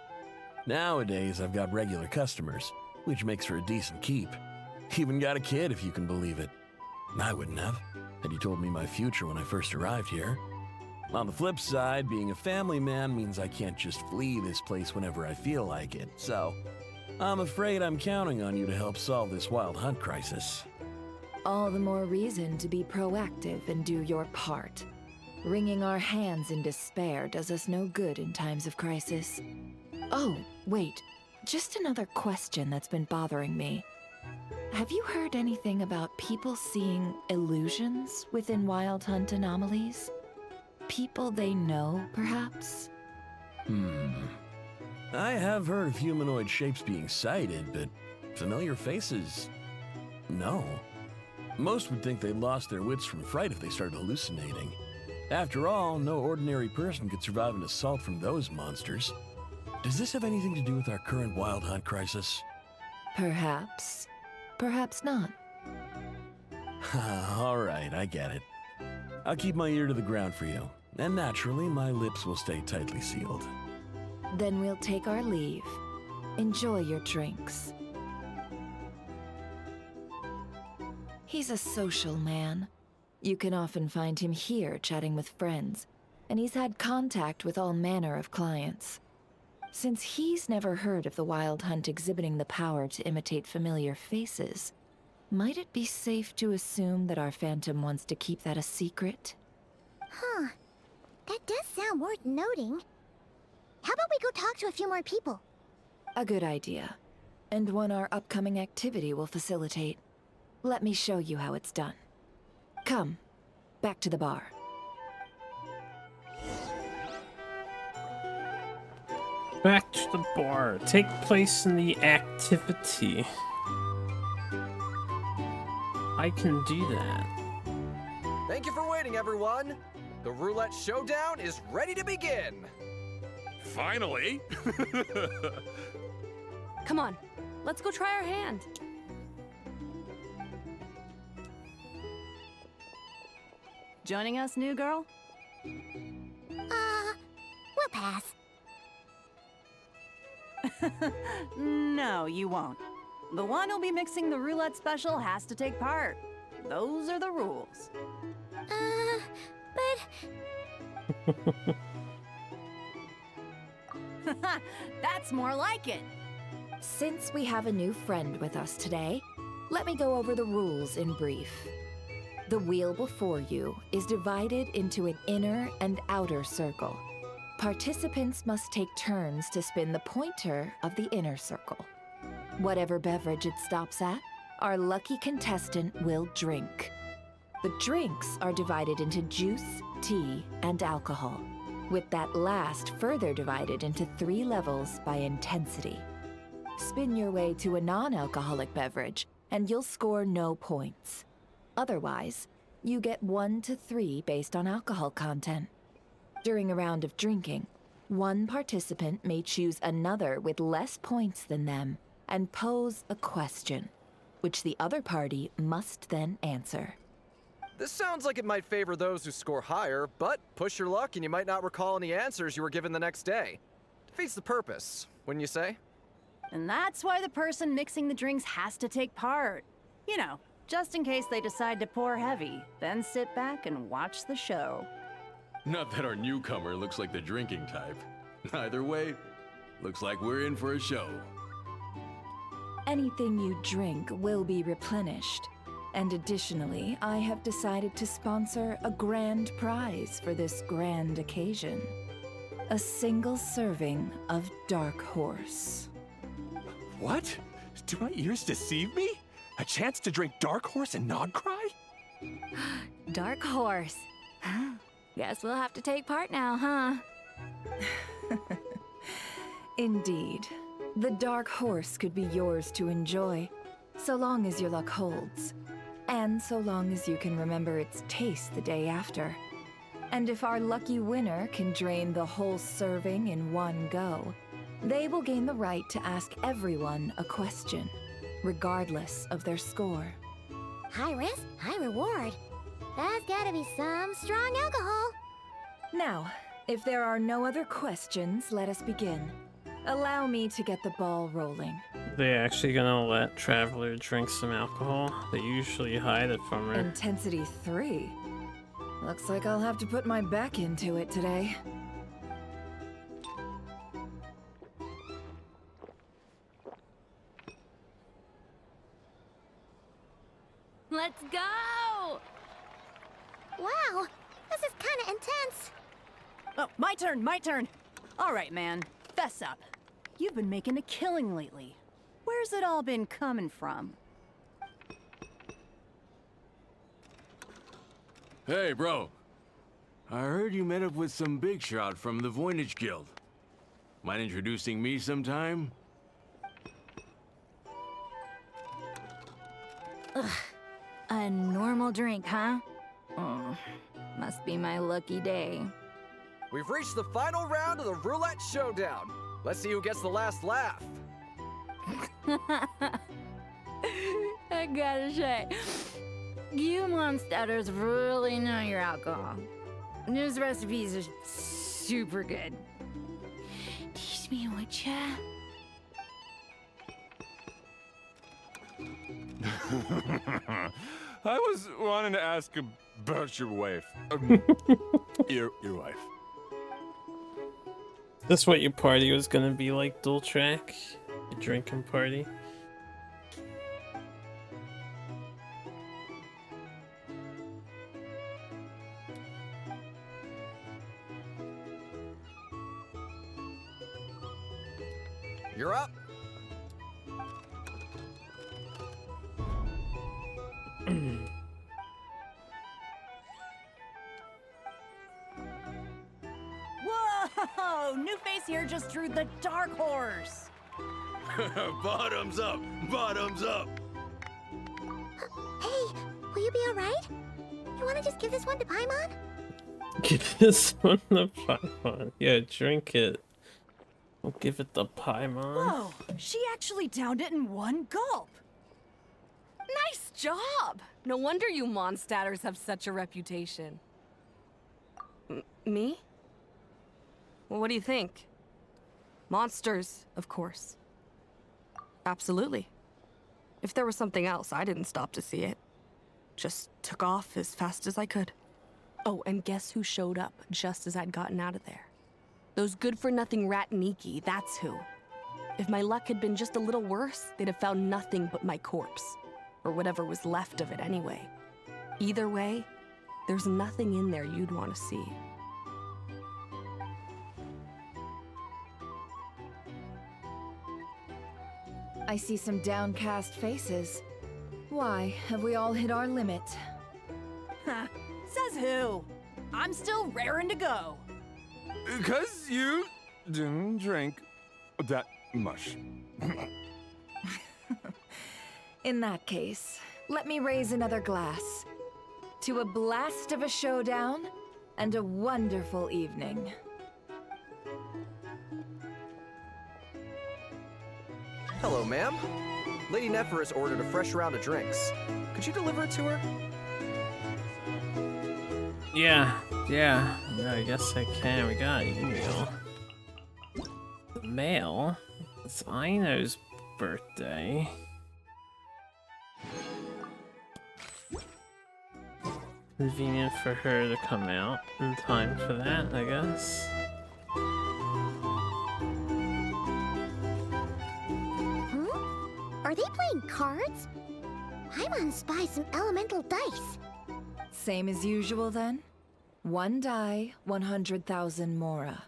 Nowadays, I've got regular customers, which makes for a decent keep. Even got a kid, if you can believe it. I wouldn't have, had you told me my future when I first arrived here. On the flip side, being a family man means I can't just flee this place whenever I feel like it, so I'm afraid I'm counting on you to help solve this wild hunt crisis. All the more reason to be proactive and do your part. Wringing our hands in despair does us no good in times of crisis. Oh, wait. Just another question that's been bothering me. Have you heard anything about people seeing illusions within Wild Hunt anomalies? People they know, perhaps? I have heard of humanoid shapes being sighted, but familiar faces? No. Most would think they lost their wits from fright if they started hallucinating. After all, no ordinary person could survive an assault from those monsters. Does this have anything to do with our current Wild Hunt crisis? Perhaps. Perhaps not. All right, I get it. I'll keep my ear to the ground for you, and naturally, my lips will stay tightly sealed. Then we'll take our leave. Enjoy your drinks. He's a social man. You can often find him here chatting with friends, and he's had contact with all manner of clients. Since he's never heard of the Wild Hunt exhibiting the power to imitate familiar faces, might it be safe to assume that our Phantom wants to keep that a secret? Huh. That does sound worth noting. How about we go talk to a few more people? A good idea. And one our upcoming activity will facilitate. Let me show you how it's done. Come, back to the bar. Back to the bar. Take place in the activity. I can do that. Thank you for waiting, everyone. The roulette showdown is ready to begin. Finally! Come on, let's go try our hand. Joining us, new girl? We'll pass. No, you won't. The one who'll be mixing the roulette special has to take part. Those are the rules. But... That's more like it. Since we have a new friend with us today, let me go over the rules in brief. The wheel before you is divided into an inner and outer circle. Participants must take turns to spin the pointer of the inner circle. Whatever beverage it stops at, our lucky contestant will drink. The drinks are divided into juice, tea, and alcohol, with that last further divided into 3 levels by intensity. Spin your way to a non-alcoholic beverage, and you'll score no points. Otherwise, you get 1 to 3 based on alcohol content. During a round of drinking, one participant may choose another with less points than them and pose a question, which the other party must then answer. This sounds like it might favor those who score higher, but push your luck and you might not recall any answers you were given the next day. Defeats the purpose, wouldn't you say? And that's why the person mixing the drinks has to take part. You know, just in case they decide to pour heavy, then sit back and watch the show. Not that our newcomer looks like the drinking type. Either way, looks like we're in for a show. Anything you drink will be replenished. And additionally, I have decided to sponsor a grand prize for this grand occasion. A single serving of Dark Horse. What? Do my ears deceive me? A chance to drink Dark Horse and not cry? Dark Horse. Guess we'll have to take part now, huh? Indeed. The Dark Horse could be yours to enjoy, so long as your luck holds. And so long as you can remember its taste the day after. And if our lucky winner can drain the whole serving in one go, they will gain the right to ask everyone a question, regardless of their score. High risk, high reward. That's gotta be some strong alcohol. Now, if there are no other questions, let us begin. Allow me to get the ball rolling. They're actually gonna let Traveler drink some alcohol? They usually hide it from her. Intensity 3. Looks like I'll have to put my back into it today. Let's go! Wow, this is kinda intense. Oh, my turn. All right, man, fess up. You've been making a killing lately. Where's it all been coming from? Hey, bro. I heard you met up with some big shot from the Voynich Guild. Mind introducing me sometime? Ugh. A normal drink, huh? Must be my lucky day. We've reached the final round of the Roulette Showdown. Let's see who gets the last laugh. I gotta say, you monsters really know your alcohol. These recipes are super good. Teach me, would ya? I was wanting to ask about your wife. Your wife. This what your party was gonna be like, dual track? Your drinking party? You're up. Whoa! New face here just drew the Dark Horse. Bottoms up! Bottoms up! Hey, will you be alright? You wanna just give this one to Paimon? Give this one the Paimon. Yeah, drink it. We'll give it the Paimon. Whoa! She actually downed it in one gulp. Nice job! No wonder you Mondstadters have such a reputation. Me? Well, what do you think? Monsters, of course. Absolutely. If there was something else, I didn't stop to see it. Just took off as fast as I could. Oh, and guess who showed up just as I'd gotten out of there? Those good-for-nothing rat Niki, that's who. If my luck had been just a little worse, they'd have found nothing but my corpse. Or whatever was left of it anyway. Either way, there's nothing in there you'd want to see. I see some downcast faces. Why, have we all hit our limit? Ha! Says who? I'm still raring to go. Because you didn't drink that much. In that case, let me raise another glass. To a blast of a showdown and a wonderful evening. Hello, ma'am. Lady Nephris ordered a fresh round of drinks. Could you deliver it to her? Yeah, I guess I can. We got an email. Mail? It's Aino's birthday. Convenient for her to come out in time for that, I guess. Are they playing cards? I want to spy some elemental dice. Same as usual then? 1 die, 100,000 mora.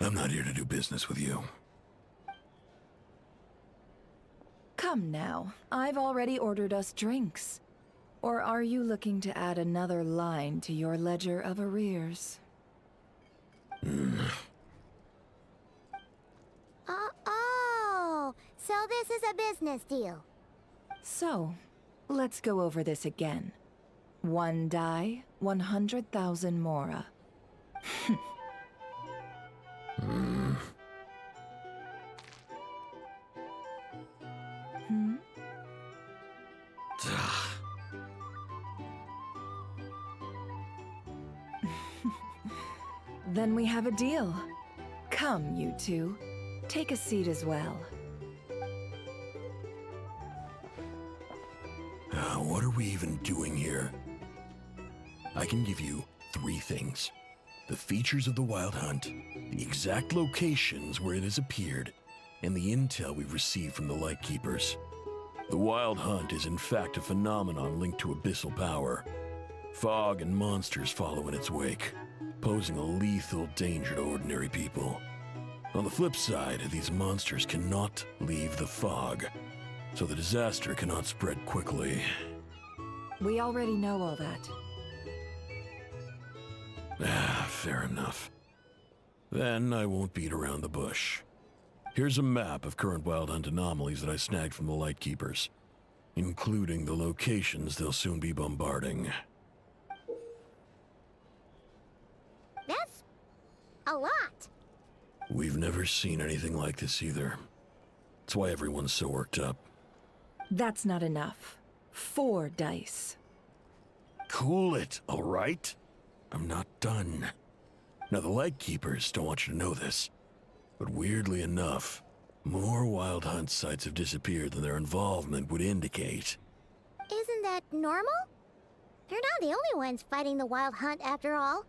I'm not here to do business with you. Come now, I've already ordered us drinks. Or are you looking to add another line to your ledger of arrears? Oh, so this is a business deal. So, let's go over this again. 1 die, 100,000 mora. Then we have a deal. Come, you two. Take a seat as well. What are we even doing here? I can give you 3 things. The features of the Wild Hunt, the exact locations where it has appeared, and the intel we've received from the Lightkeepers. The Wild Hunt is in fact a phenomenon linked to abyssal power. Fog and monsters follow in its wake, posing a lethal danger to ordinary people. On the flip side, these monsters cannot leave the fog, so the disaster cannot spread quickly. We already know all that. Fair enough. Then I won't beat around the bush. Here's a map of current Wild Hunt anomalies that I snagged from the Lightkeepers, including the locations they'll soon be bombarding. That's a lot. We've never seen anything like this either. That's why everyone's so worked up. That's not enough. 4 dice. Cool it, all right? I'm not done. Now, the Lightkeepers don't want you to know this, but weirdly enough, more Wild Hunt sites have disappeared than their involvement would indicate. Isn't that normal? They're not the only ones fighting the Wild Hunt after all.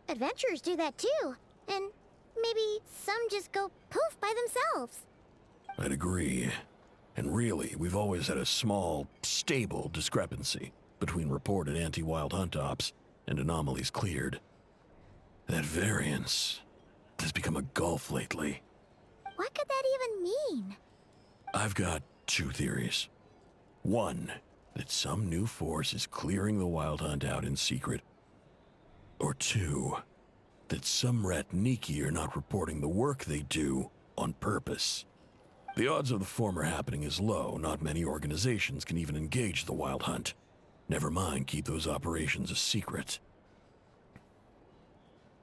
Adventurers do that too, and maybe some just go poof by themselves. I'd agree. And really, we've always had a small, stable discrepancy between reported anti-Wild Hunt ops and anomalies cleared. That variance has become a gulf lately. What could that even mean? I've got 2 theories. 1, that some new force is clearing the Wild Hunt out in secret. Or 2, that some rat Niki are not reporting the work they do on purpose. The odds of the former happening is low. Not many organizations can even engage the Wild Hunt. Never mind keep those operations a secret.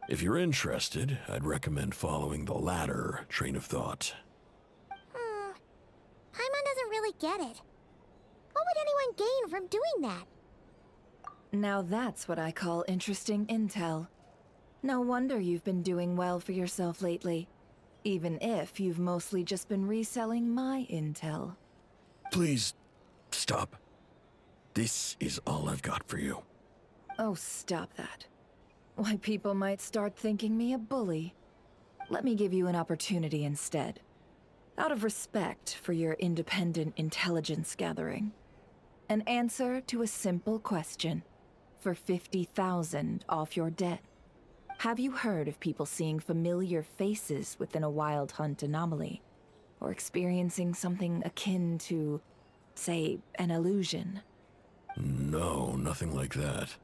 If you're interested, I'd recommend following the latter train of thought. Paimon doesn't really get it. What would anyone gain from doing that? Now that's what I call interesting intel. No wonder you've been doing well for yourself lately. Even if you've mostly just been reselling my intel. Please, stop. This is all I've got for you. Oh, stop that. Why, people might start thinking me a bully. let me give you an opportunity instead. Out of respect for your independent intelligence gathering. An answer to a simple question for 50,000 off your debt. Have you heard of people seeing familiar faces within a wild hunt anomaly? Or experiencing something akin to, say, an illusion? No, nothing like that.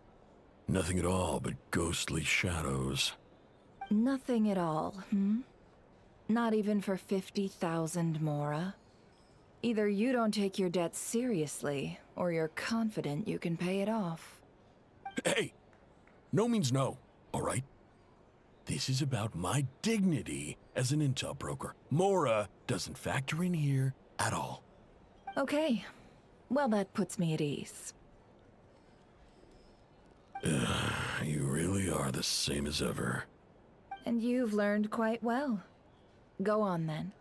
Nothing at all but ghostly shadows. Nothing at all, hmm? Not even for 50,000 Mora? Either you don't take your debt seriously, or you're confident you can pay it off. Hey! No means no, all right? This is about my dignity as an intel broker. Mora doesn't factor in here at all. Okay. Well, that puts me at ease. You really are the same as ever. And you've learned quite well. Go on, then.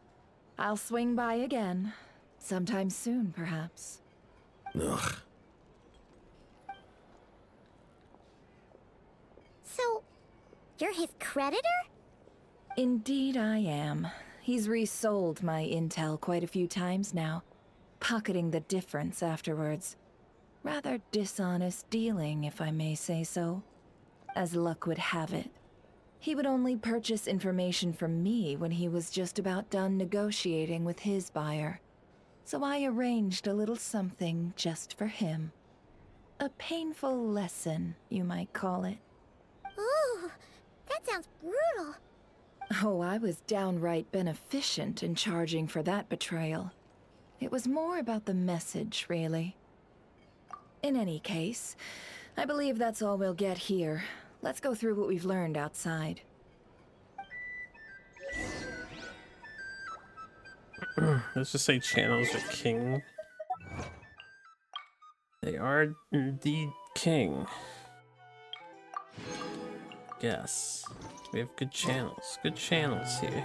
I'll swing by again. Sometime soon, perhaps. Ugh. So, you're his creditor? Indeed I am. He's resold my intel quite a few times now, pocketing the difference afterwards. Rather dishonest dealing, if I may say so. As luck would have it, he would only purchase information from me when he was just about done negotiating with his buyer. So I arranged a little something just for him. A painful lesson, you might call it. Ooh, that sounds brutal. Oh, I was downright beneficent in charging for that betrayal. It was more about the message, really. In any case, I believe that's all we'll get here. Let's go through what we've learned outside. Let's just say channels are king. They are indeed king. Yes. We have good channels. Good channels here.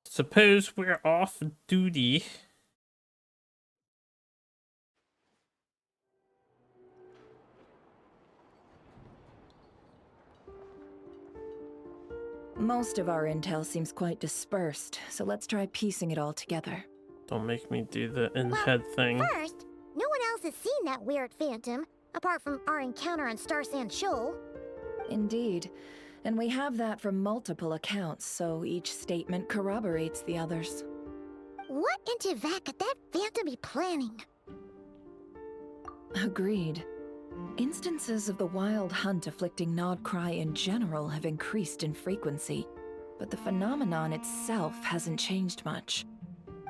Suppose we're off duty. Most of our intel seems quite dispersed, so let's try piecing it all together. Don't make me do the in-head thing. First, no one else has seen that weird phantom, apart from our encounter on Star Sand Shoal. Indeed. And we have that from multiple accounts, so each statement corroborates the others. What in Tivak could that phantom be planning? Agreed. Instances of the wild hunt afflicting Nodcry in general have increased in frequency, but the phenomenon itself hasn't changed much.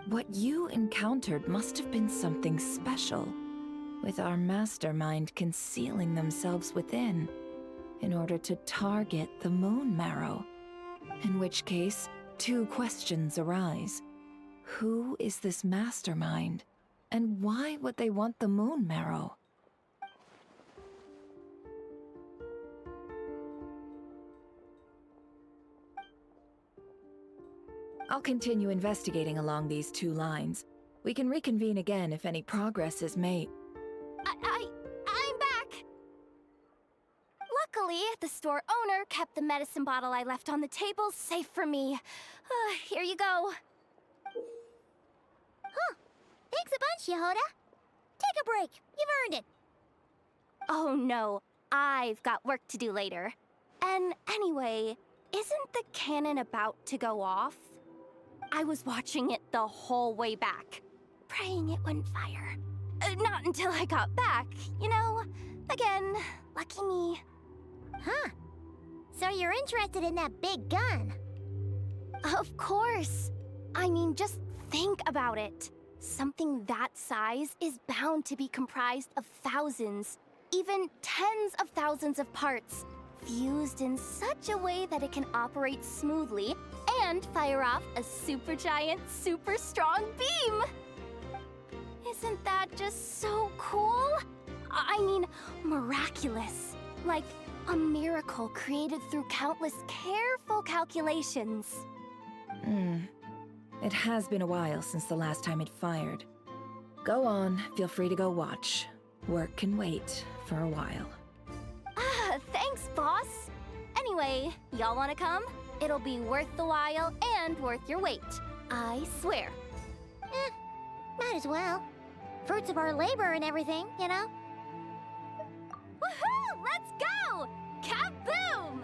What you encountered must have been something special, with our mastermind concealing themselves within, in order to target the Moon Marrow. In which case, two questions arise. Who is this mastermind, and why would they want the Moon Marrow? I'll continue investigating along these two lines. We can reconvene again if any progress is made. I'm back! Luckily, the store owner kept the medicine bottle I left on the table safe for me. Here you go. Huh. Thanks a bunch, Yehoda. Take a break. You've earned it. Oh no, I've got work to do later. And anyway, isn't the cannon about to go off? I was watching it the whole way back, praying it wouldn't fire. Not until I got back, you know? Again, lucky me. Huh. So you're interested in that big gun? Of course. I mean, just think about it. Something that size is bound to be comprised of thousands, even tens of thousands of parts, fused in such a way that it can operate smoothly and fire off a supergiant, super strong beam! Isn't that just so cool? I mean, miraculous. Like a miracle created through countless careful calculations. It has been a while since the last time it fired. Go on, feel free to go watch. Work can wait for a while. Ah, thanks, boss. Anyway, y'all wanna come? It'll be worth the while and worth your wait. I swear. Might as well. Fruits of our labor and everything, you know? Woohoo! Let's go! Kaboom!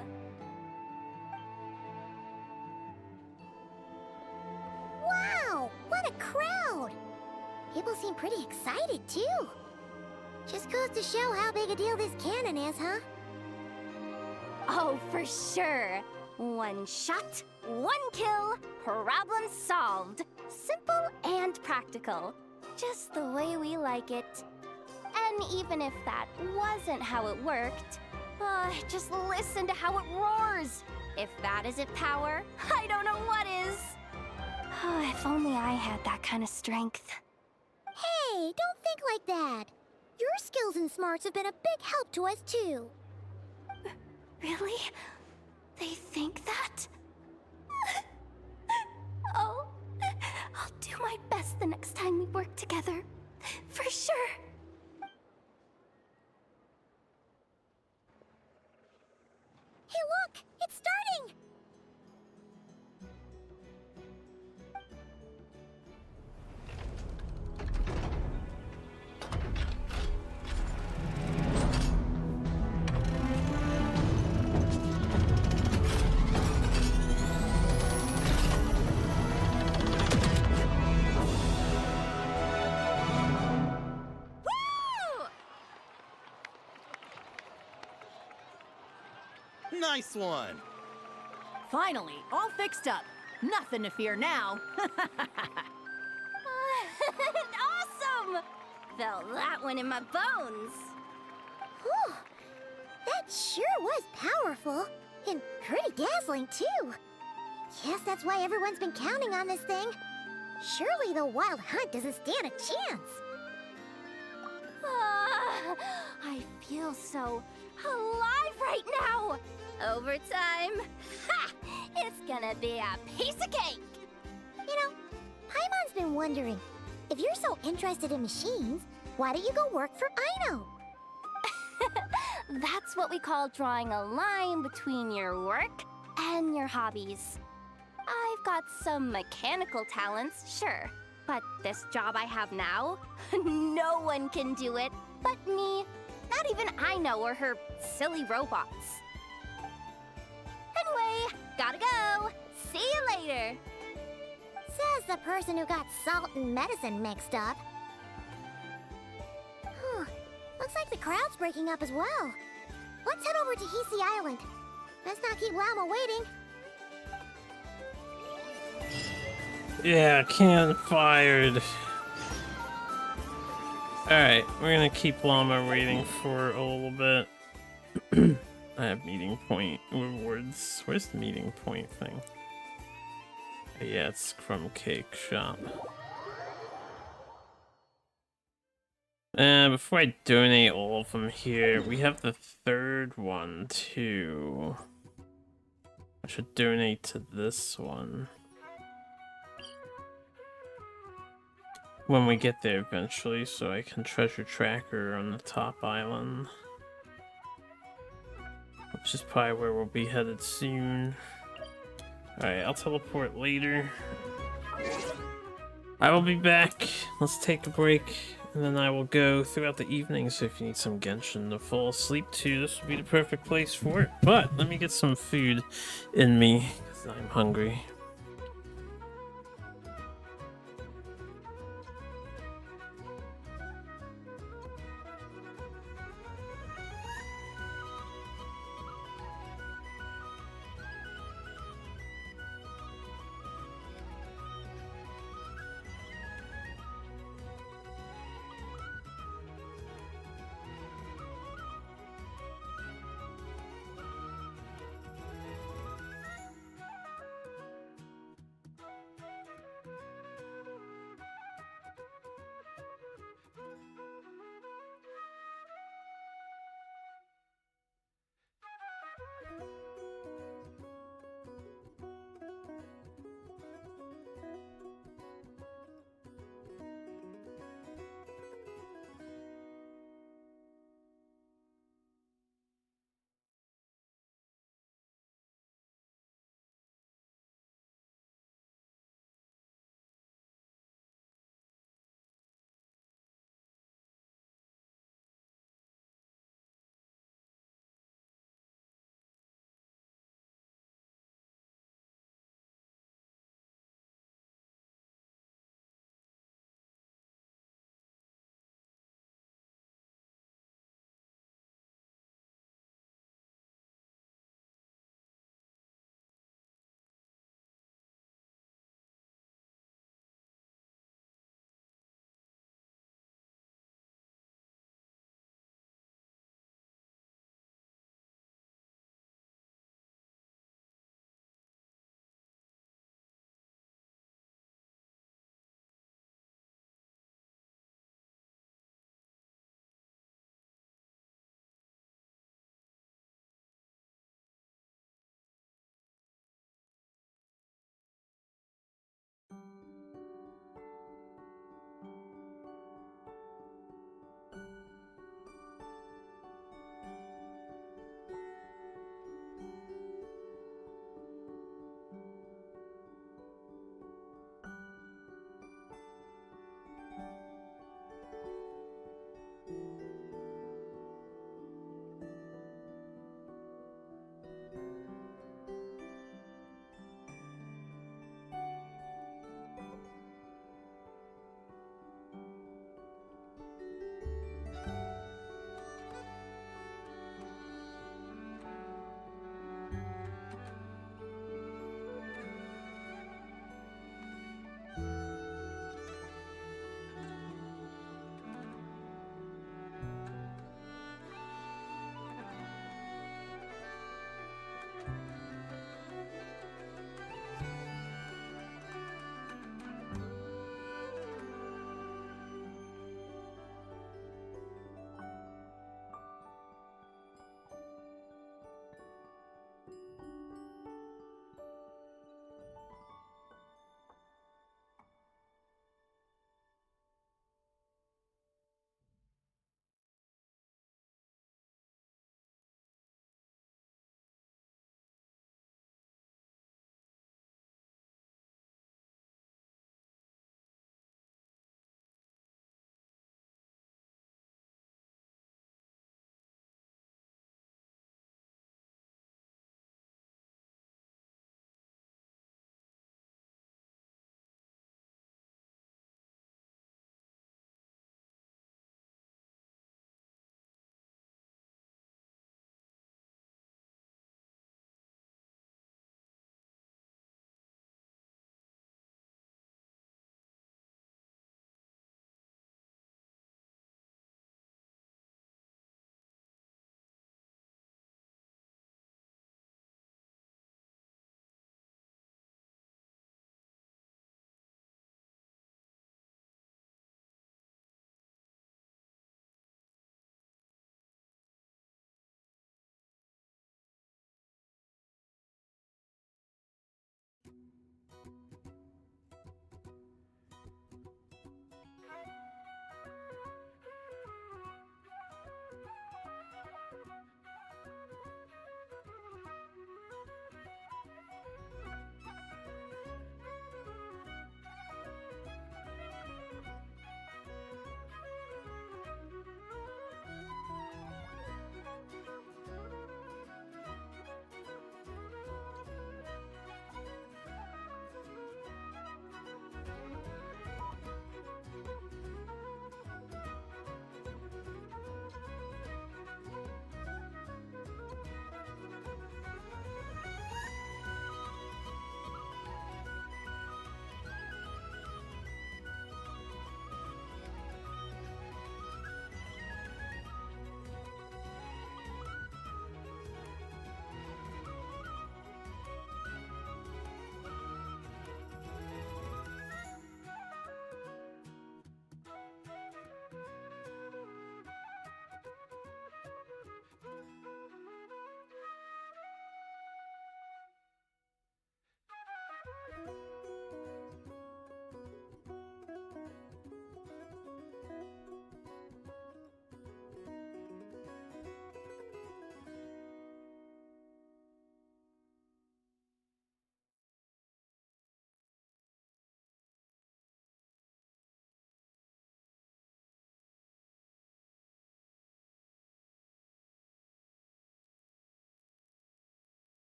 Wow! What a crowd! People seem pretty excited, too. Just goes to show how big a deal this cannon is, huh? Oh, for sure. One shot, one kill, problem solved. Simple and practical. Just the way we like it. And even if that wasn't how it worked, just listen to how it roars. If that isn't power, I don't know what is. If only I had that kind of strength. Hey, don't think like that. Your skills and smarts have been a big help to us, too. Really? They think that? Oh, I'll do my best the next time we work together. For sure. Hey, look! It's starting! Nice one! Finally, all fixed up. Nothing to fear now. Awesome! Felt that one in my bones. Whew. That sure was powerful. And pretty dazzling, too. Guess that's why everyone's been counting on this thing. Surely the Wild Hunt doesn't stand a chance. I feel so alive right now. Overtime. Ha! It's gonna be a piece of cake. You know, Paimon's been wondering, if you're so interested in machines, why don't you go work for Aino? That's what we call drawing a line between your work and your hobbies. I've got some mechanical talents, sure. But this job I have now, no one can do it but me. Not even Aino or her silly robots. Anyway, gotta go. See you later. Says the person who got salt and medicine mixed up. Looks like the crowd's breaking up as well. Let's head over to Hisi Island. Let's not keep Llama waiting. Yeah, can fired. Alright, we're gonna keep Llama waiting for a little bit. I have meeting point rewards. Where's the meeting point thing? Yeah, it's from Cake Shop. Before I donate all of them here, we have the third one too. I should donate to this one. When we get there eventually, so I can treasure tracker on the top island. Which is probably where we'll be headed soon. Alright, I'll teleport later. I will be back. Let's take a break. And then I will go throughout the evening, so if you need some Genshin to fall asleep to, this would be the perfect place for it. But let me get some food in me, because I'm hungry.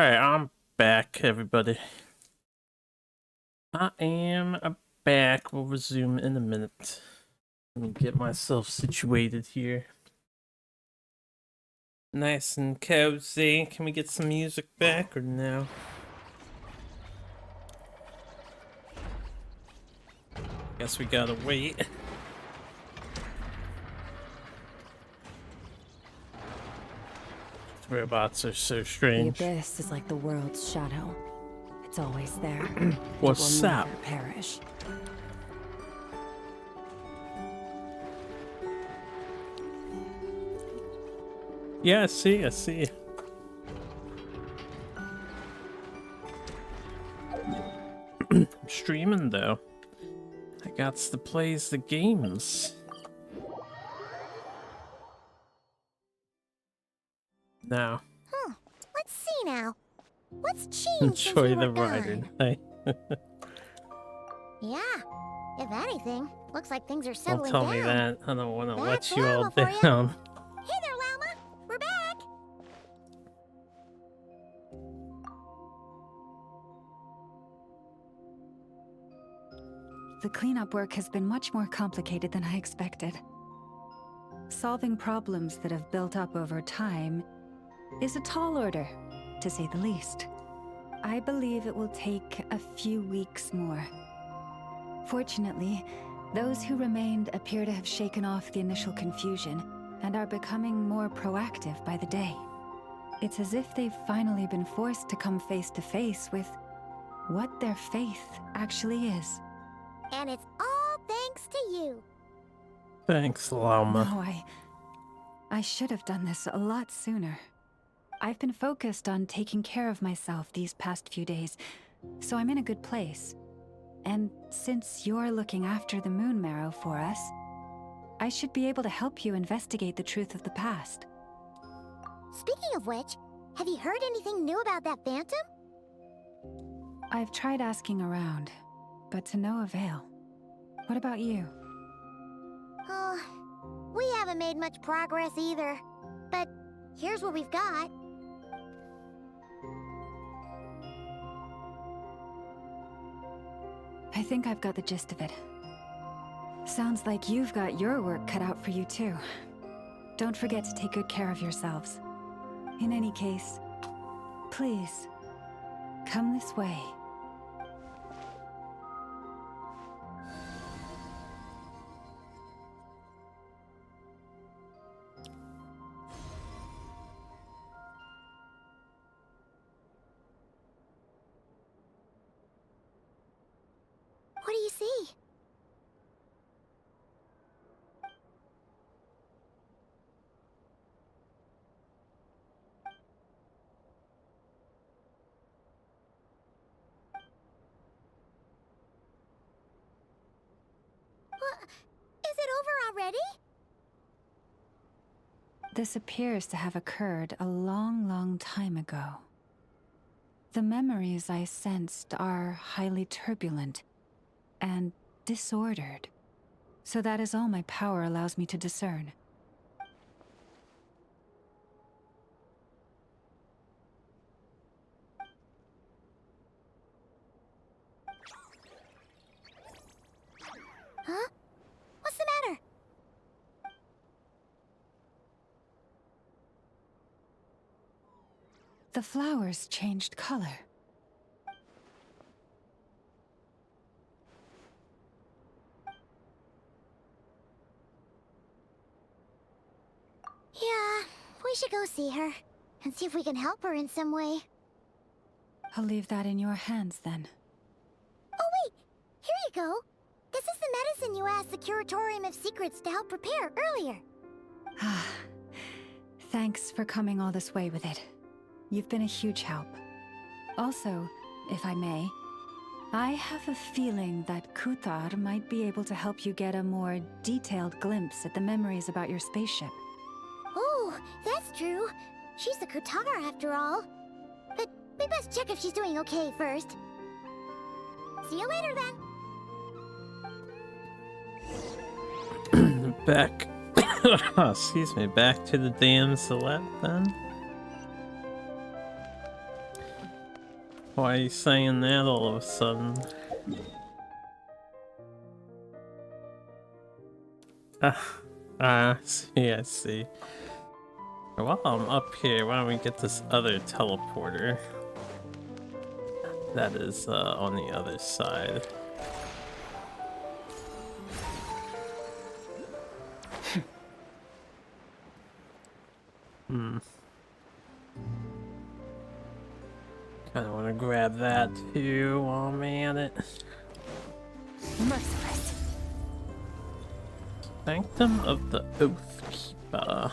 Alright, I'm back, everybody. I am back. We'll resume in a minute. Let me get myself situated here. Nice and cozy. Can we get some music back or no? Guess we gotta wait. Robots are so strange. The abyss is like the world's shadow. It's always there. What's it will up? never perish. Yeah, I see. I'm streaming though. I got to play the games. Now. Huh. Let's see now. What's changed since Enjoy we the were rider. gone? Yeah. If anything, looks like things are Don't settling tell down. me that. I don't want to let That's you all Llama for ya. down. Hey there, Llama. We're back. The cleanup work has been much more complicated than I expected. Solving problems that have built up over time is a tall order, to say the least. I believe it will take a few weeks more. Fortunately, those who remained appear to have shaken off the initial confusion and are becoming more proactive by the day. It's as if they've finally been forced to come face to face with what their faith actually is. And it's all thanks to you. Thanks, Llama. No, I should have done this a lot sooner. I've been focused on taking care of myself these past few days, so I'm in a good place. And since you're looking after the Moon Marrow for us, I should be able to help you investigate the truth of the past. Speaking of which, have you heard anything new about that phantom? I've tried asking around, but to no avail. What about you? Oh, we haven't made much progress either. But here's what we've got. I think I've got the gist of it. Sounds like you've got your work cut out for you too. Don't forget to take good care of yourselves. In any case, please, come this way. What do you see? What? Is it over already? This appears to have occurred a long time ago. The memories I sensed are highly turbulent and disordered. So that is all my power allows me to discern. Huh? What's the matter? The flowers changed color. Yeah, we should go see her and see if we can help her in some way. I'll leave that in your hands then. Oh wait, here you go. This is the medicine you asked the Curatorium of Secrets to help prepare earlier. Thanks for coming all this way with it. You've been a huge help. Also, if I may, I have a feeling that Kuthar might be able to help you get a more detailed glimpse at the memories about your spaceship. Oh, that's true. She's the Kutar after all. But we must check if she's doing okay first. See you later then. Back. Excuse me, back to the damn Celeste then. Why are you saying that all of a sudden? See, I see. While I'm up here, why don't we get this other teleporter? That is on the other side. Kinda wanna grab that too while I'm at it. Merciless. Sanctum of the Oathkeeper.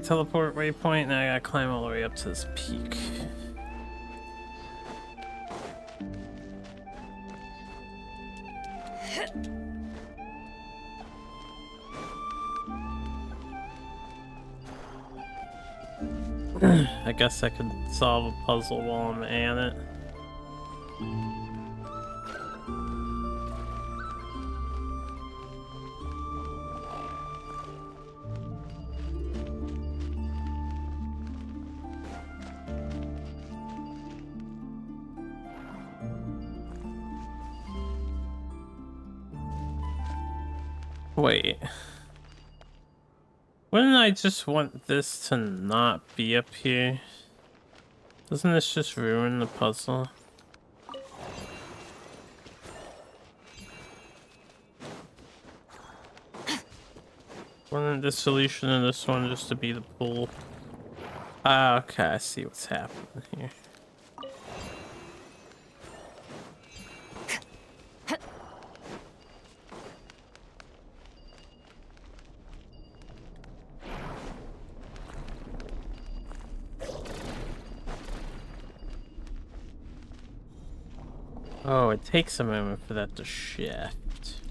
Teleport waypoint, now I gotta climb all the way up to this peak. I guess I could solve a puzzle while I'm at it. Wait. Wouldn't I just want this to not be up here? Doesn't this just ruin the puzzle? Wouldn't the solution in this one just to be the pool? Ah, okay, I see what's happening here. Oh, it takes a moment for that to shift.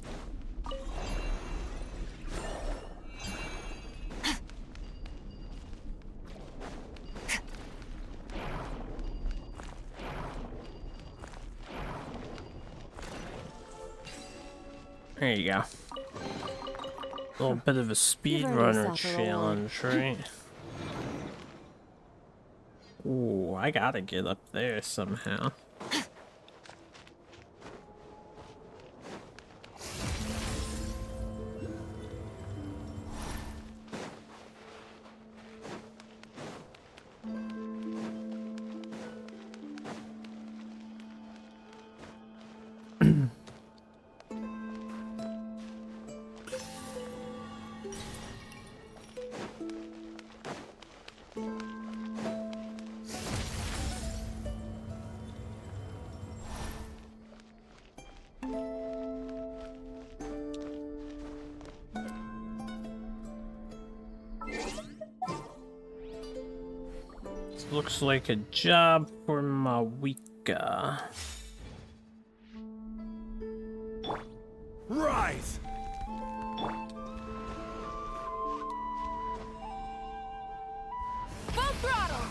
There you go. A little bit of a speedrunner challenge, right? Ooh, I gotta get up there somehow. Looks like a job for Mawika. Rise! Full throttle!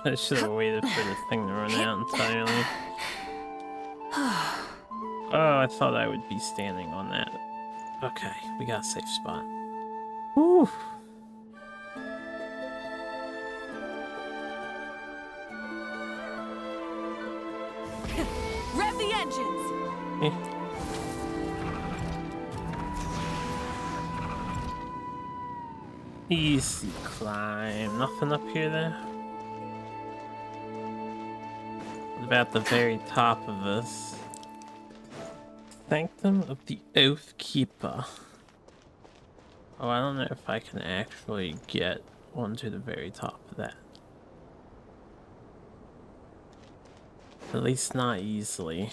I should have waited for this thing to run out entirely. Oh, I thought I would be standing on that. Okay, we got a safe spot. Woo! Rev the engines! Easy climb. Nothing up here then? What about the very top of this? Sanctum of the Oathkeeper. Oh, I don't know if I can actually get onto the very top of that. At least not easily.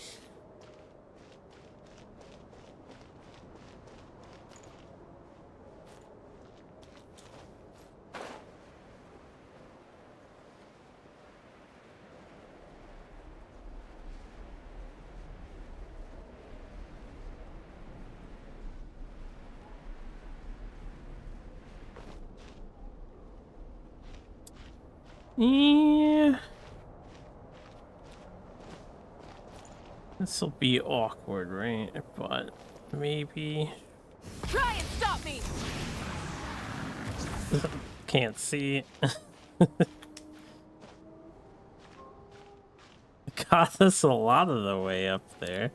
Yeah. This'll be awkward, right? But maybe. Try and stop me! Can't see. Got us a lot of the way up there.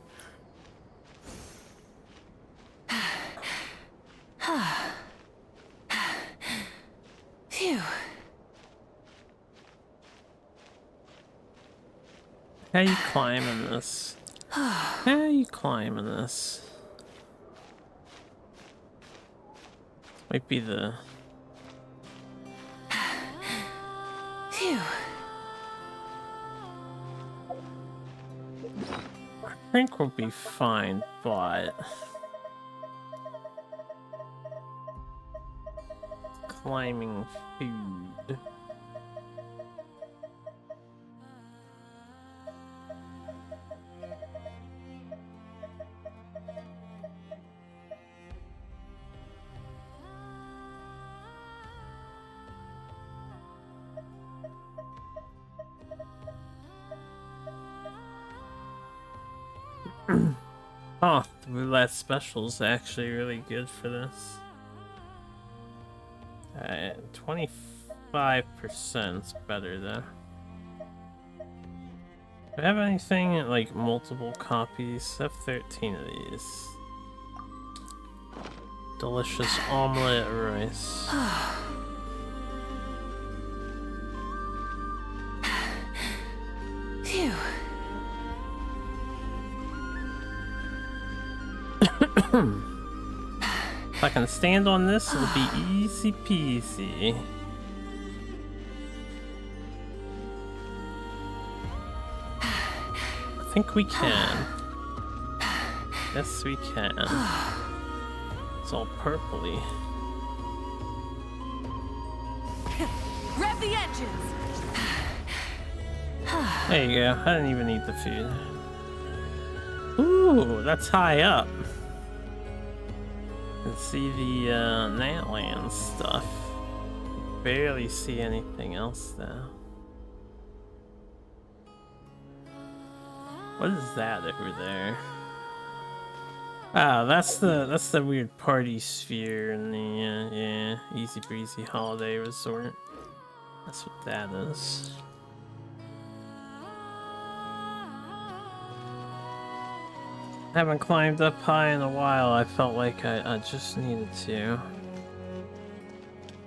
Phew. How you climbing this? How you climbing this? Might be the... Phew. I think we'll be fine, but... Climbing food. Oh, the roulette special's actually really good for this. 25% is better though. Do I have anything like multiple copies? I have 13 of these. Delicious omelet rice. Phew. If I can stand on this, it'll be easy peasy. I think we can. Yes, we can. It's all purpley. Rev the engines! There you go. I didn't even need the food. Ooh, that's high up. You can see the Natland stuff. Barely see anything else though. What is that over there? Ah, that's the weird party sphere in the yeah, easy breezy holiday resort. That's what that is. I haven't climbed up high in a while. I felt like I just needed to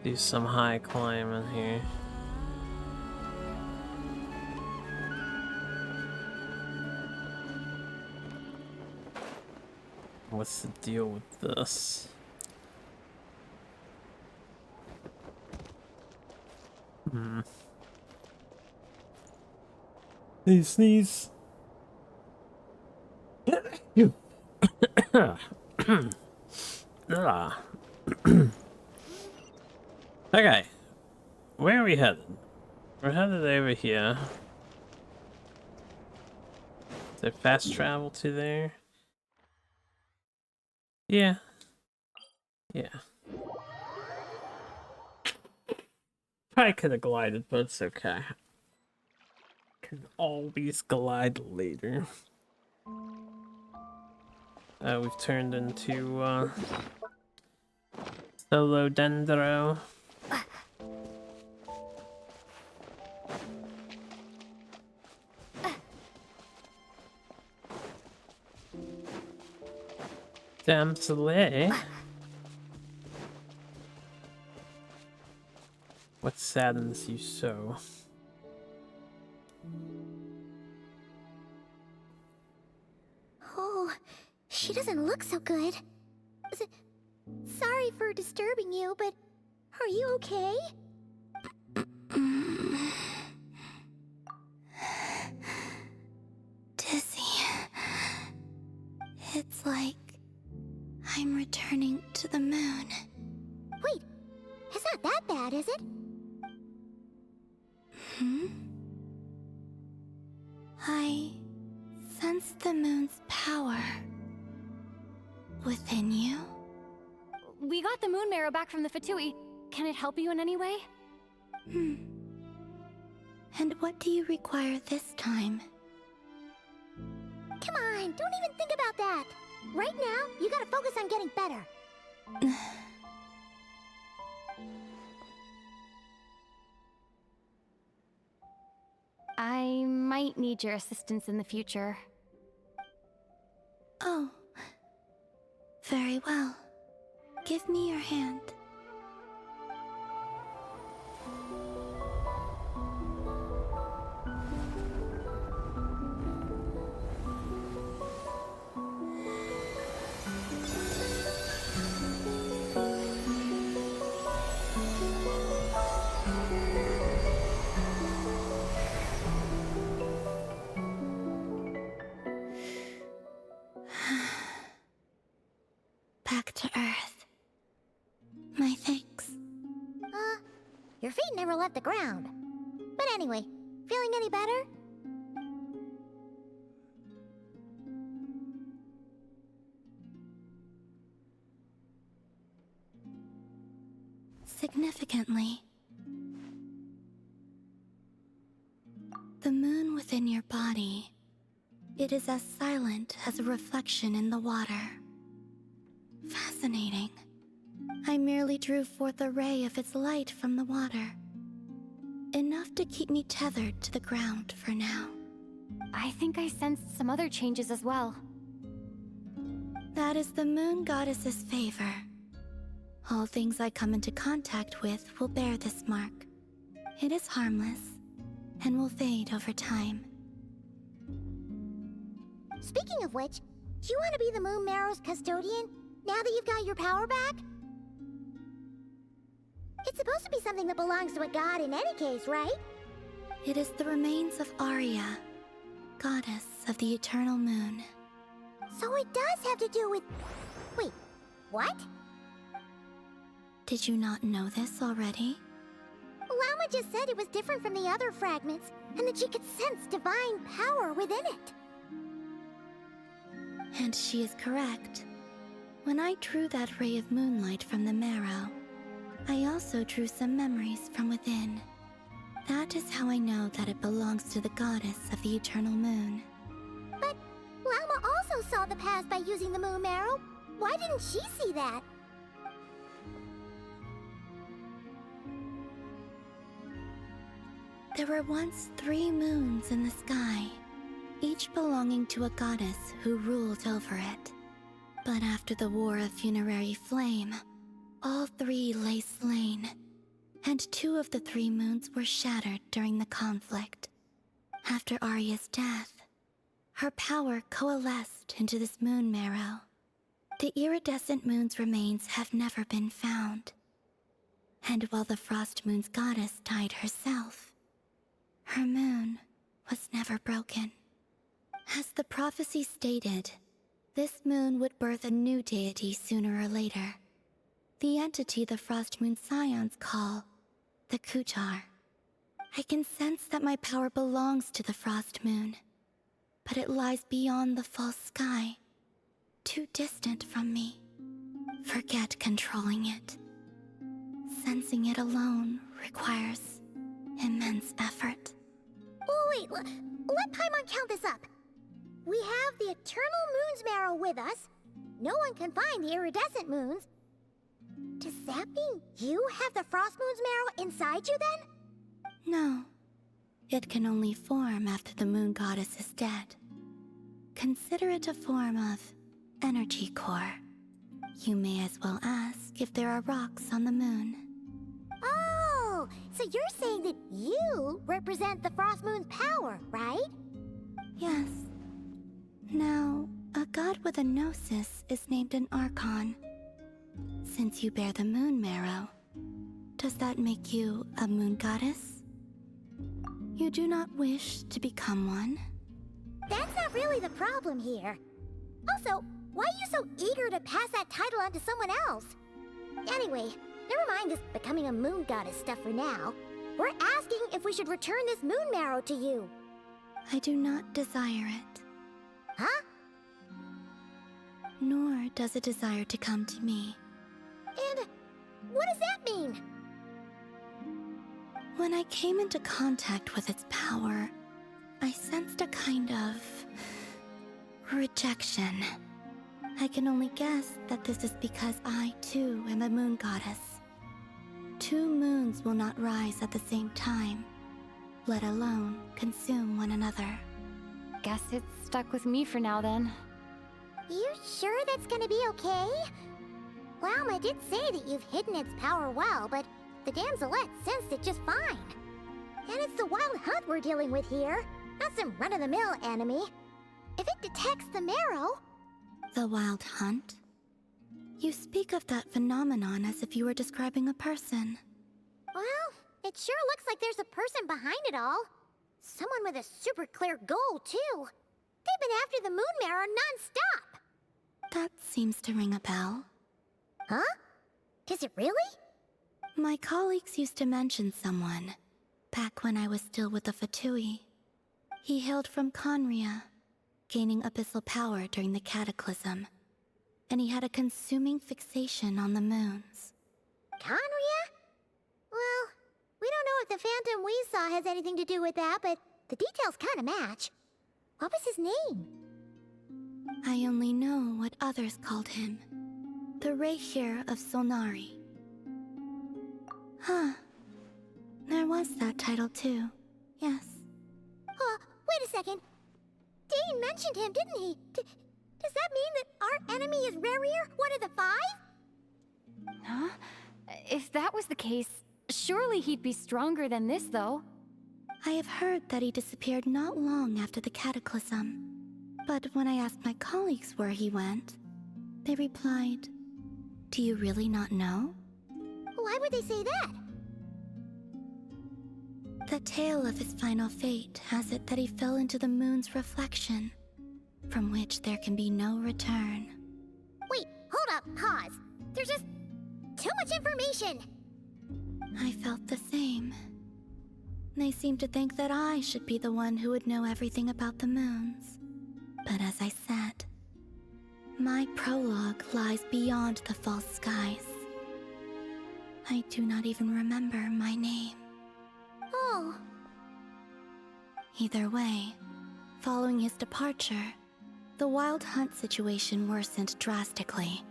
do some high climbing here. What's the deal with this? Hey, sneeze. Okay, where are we headed? We're headed over here. Is there fast travel to there? Yeah. Yeah. Probably could have glided, but it's okay. Can always glide later. We've turned into Solo Dendro. Damsele. What saddens you so? Oh, she doesn't look so good. Sorry for disturbing you, but are you okay? Dizzy. It's like I'm returning to the moon. Wait, it's not that bad, is it? I sense the moon's power within you. We got the moon marrow back from the Fatui. Can it help you in any way? And what do you require this time? Come on, don't even think about that. Right now, you gotta focus on getting better. I might need your assistance in the future. Oh. Very well. Give me your hand. Back to Earth. My thanks. Your feet never left the ground. But anyway, feeling any better? Significantly. The moon within your body, it is as silent as a reflection in the water. Fascinating. I merely drew forth a ray of its light from the water. Enough to keep me tethered to the ground for now. I think I sensed some other changes as well. That is the moon goddess's favor. All things I come into contact with will bear this mark. It is harmless, and will fade over time. Speaking of which, do you want to be the Moon Marrow's custodian, now that you've got your power back? It's supposed to be something that belongs to a god in any case, right? It is the remains of Arya, goddess of the eternal moon. So it does have to do with... Wait, what? Did you not know this already? Llama just said it was different from the other fragments, and that she could sense divine power within it. And she is correct. When I drew that ray of moonlight from the marrow, I also drew some memories from within. That is how I know that it belongs to the goddess of the eternal moon. But Llama also saw the past by using the Moon Marrow. Why didn't she see that? There were once 3 moons in the sky, each belonging to a goddess who ruled over it. But after the War of Funerary Flame, all 3 lay slain, and 2 of the 3 moons were shattered during the conflict. After Arya's death, her power coalesced into this moon marrow. The iridescent moon's remains have never been found. And while the Frost Moon's goddess died herself, her moon was never broken. As the prophecy stated, this moon would birth a new deity sooner or later. The entity the Frost Moon Scions call the Kutar. I can sense that my power belongs to the Frost Moon, but it lies beyond the false sky, too distant from me. Forget controlling it. Sensing it alone requires immense effort. Oh, wait, let Paimon count this up. We have the Eternal Moon's Marrow with us. No one can find the iridescent moons. Does that mean you have the Frost Moon's Marrow inside you then? No. It can only form after the moon goddess is dead. Consider it a form of energy core. You may as well ask if there are rocks on the moon. Oh, so you're saying that you represent the Frost Moon's power, right? Yes. Now, a god with a gnosis is named an Archon. Since you bear the moon marrow, does that make you a moon goddess? You do not wish to become one? That's not really the problem here. Also, why are you so eager to pass that title on to someone else? Anyway, never mind this becoming a moon goddess stuff for now. We're asking if we should return this moon marrow to you. I do not desire it. Huh? Nor does it desire to come to me. And what does that mean? When I came into contact with its power, I sensed a kind of rejection. I can only guess that this is because I, too, am a moon goddess. 2 moons will not rise at the same time, let alone consume one another. Guess it's stuck with me for now then. You sure that's gonna be okay? Lauma did say that you've hidden its power well, but the damselette sensed it just fine. And it's the wild hunt we're dealing with here, not some run-of-the-mill enemy. If it detects the marrow... The wild hunt? You speak of that phenomenon as if you were describing a person. Well, it sure looks like there's a person behind it all. Someone with a super clear goal, too. They've been after the moon marrow non-stop. That seems to ring a bell. Huh? Is it really? My colleagues used to mention someone, back when I was still with the Fatui. He hailed from Conria, gaining abyssal power during the Cataclysm, and he had a consuming fixation on the moons. Conria? Well, we don't know if the phantom we saw has anything to do with that, but the details kinda match. What was his name? I only know what others called him. The Rehir of Solnari. Huh. There was that title too. Yes. Wait a second. Dane mentioned him, didn't he? Does that mean that our enemy is Rerir, one of the 5? Huh? If that was the case, surely he'd be stronger than this, though. I have heard that he disappeared not long after the Cataclysm. But when I asked my colleagues where he went, they replied, "Do you really not know?" Why would they say that? The tale of his final fate has it that he fell into the moon's reflection, from which there can be no return. Wait, hold up, pause. There's just too much information. I felt the same. They seemed to think that I should be the one who would know everything about the moons. But as I said, my prologue lies beyond the false skies. I do not even remember my name. Oh. Either way, following his departure, the wild hunt situation worsened drastically,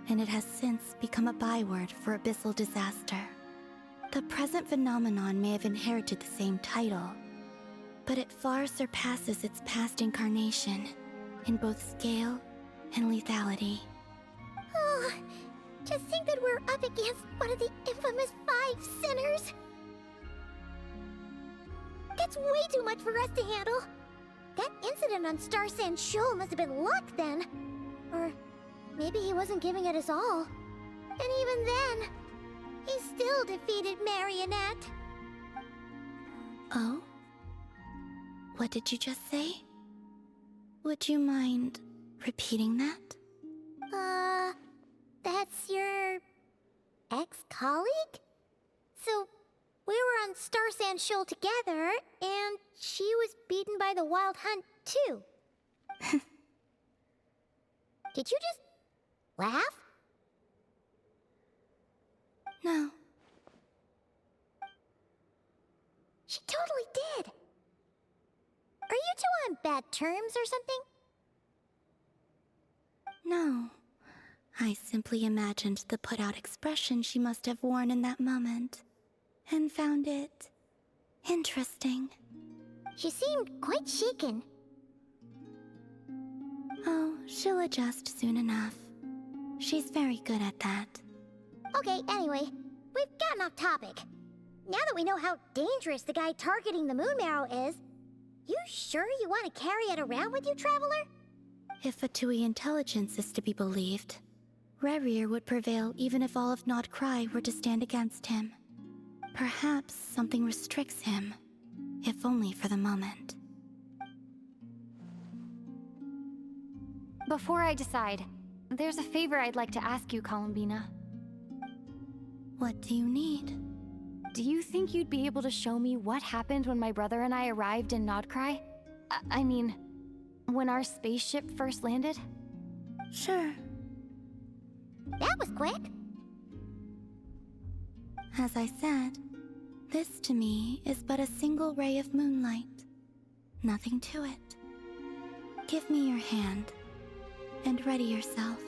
and it has since become a byword for abyssal disaster. The present phenomenon may have inherited the same title, but it far surpasses its past incarnation in both scale and lethality. Oh, to think that we're up against one of the infamous 5 sinners. That's way too much for us to handle. That incident on Star Sand Shoal must have been luck then. Or maybe he wasn't giving it his all. And even then, he still defeated Marionette. Oh? What did you just say? Would you mind repeating that? That's your ex-colleague? So, we were on Star Sand Shoal together, and she was beaten by the Wild Hunt, too. Did you just laugh? No. She totally did. Are you two on bad terms or something? No. I simply imagined the put-out expression she must have worn in that moment, and found it interesting. She seemed quite shaken. Oh, she'll adjust soon enough. She's very good at that. Okay, anyway, we've gotten off topic. Now that we know how dangerous the guy targeting the moon marrow is, you sure you want to carry it around with you, Traveler? If Fatui intelligence is to be believed, Rerir would prevail even if all of Nod Cry were to stand against him. Perhaps something restricts him, if only for the moment. Before I decide, there's a favor I'd like to ask you, Columbina. What do you need? Do you think you'd be able to show me what happened when my brother and I arrived in Nodcry? I mean, when our spaceship first landed? Sure. That was quick. As I said, This to me is but a single ray of moonlight. Nothing to it. Give me your hand, and ready yourself.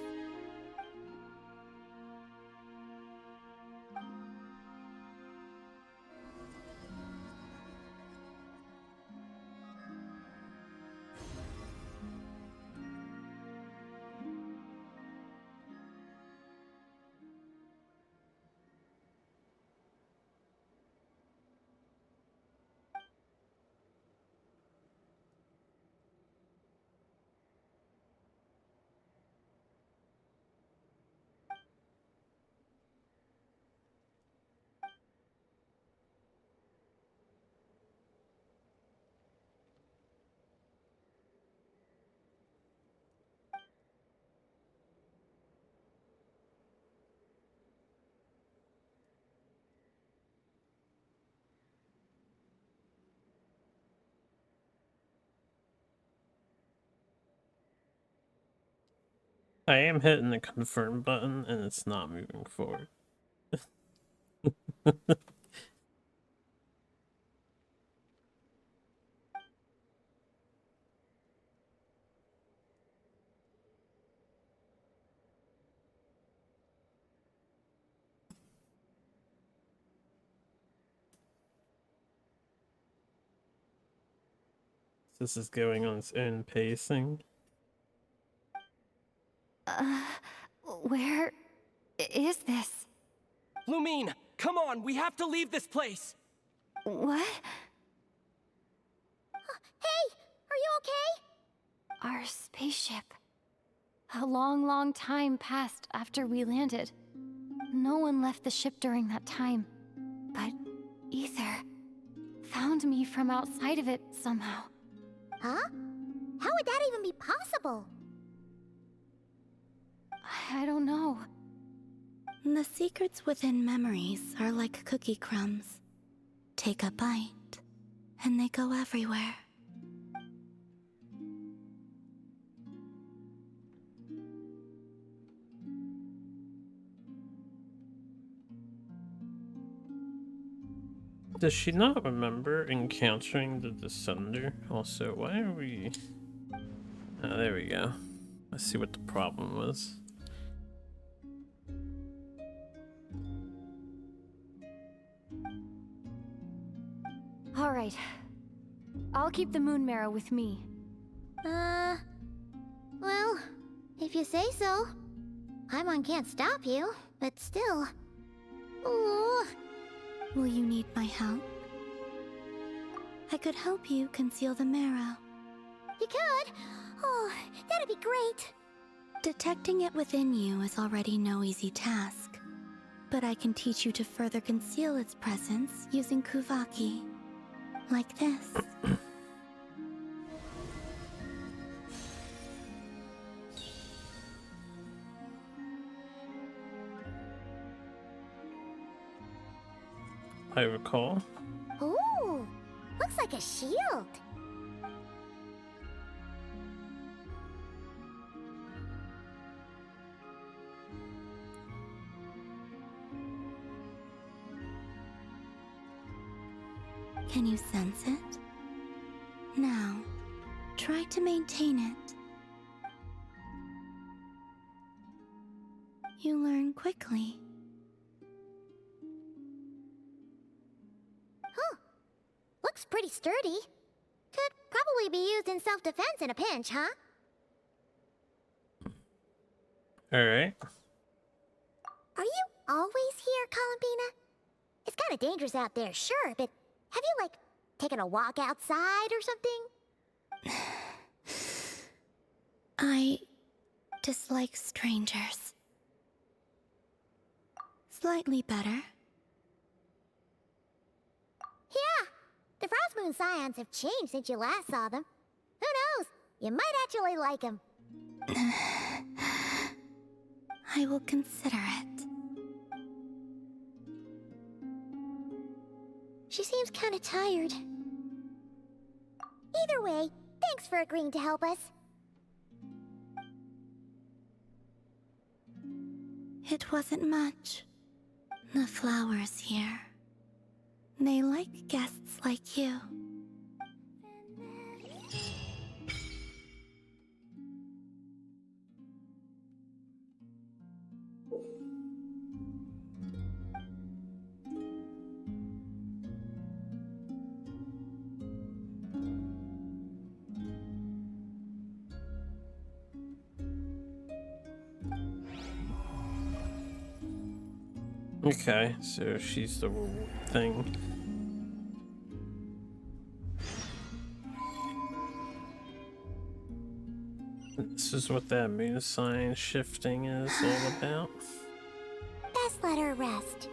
I am hitting the confirm button and it's not moving forward. This is going on its own pacing. Where is this? Lumine, come on, we have to leave this place! What? Hey, are you okay? Our spaceship. A long, long time passed after we landed. No one left the ship during that time. But Ether found me from outside of it somehow. Huh? How would that even be possible? I don't know. The secrets within memories are like cookie crumbs. Take a bite, and they go everywhere. Does she not remember encountering the Descender? Also, why are we... Oh, there we go. Let's see what the problem was. All right. I'll keep the moon marrow with me. Well, if you say so. Paimon can't stop you, but still. Ooh. Will you need my help? I could help you conceal the marrow. You could? Oh, that'd be great. Detecting it within you is already no easy task. But I can teach you to further conceal its presence using Kuvaki. Like this. I recall. Ooh, looks like a shield. Can you sense it? Now, try to maintain it. You learn quickly. Huh. Looks pretty sturdy. Could probably be used in self-defense in a pinch, huh? Alright. Are you always here, Columbina? It's kind of dangerous out there, sure, but have you, like, taken a walk outside or something? I dislike strangers. Slightly better. Yeah, the Frost Moon Scions have changed since you last saw them. Who knows? You might actually like them. I will consider it. She seems kind of tired. Either way, thanks for agreeing to help us. It wasn't much. The flowers here. They like guests like you. Okay, so she's the thing. This is what that moon sign shifting is all about. Best let her rest.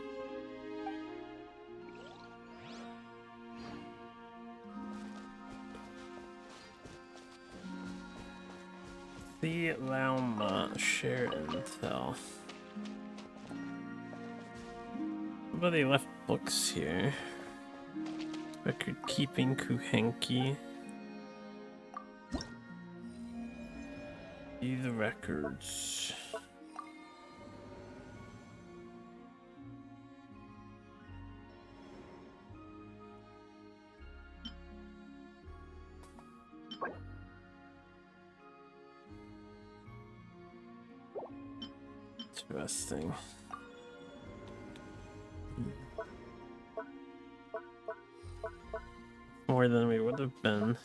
The Lauma share intel. Somebody left books here. Record keeping Kuhenki. See the records. Interesting. More than we would have been.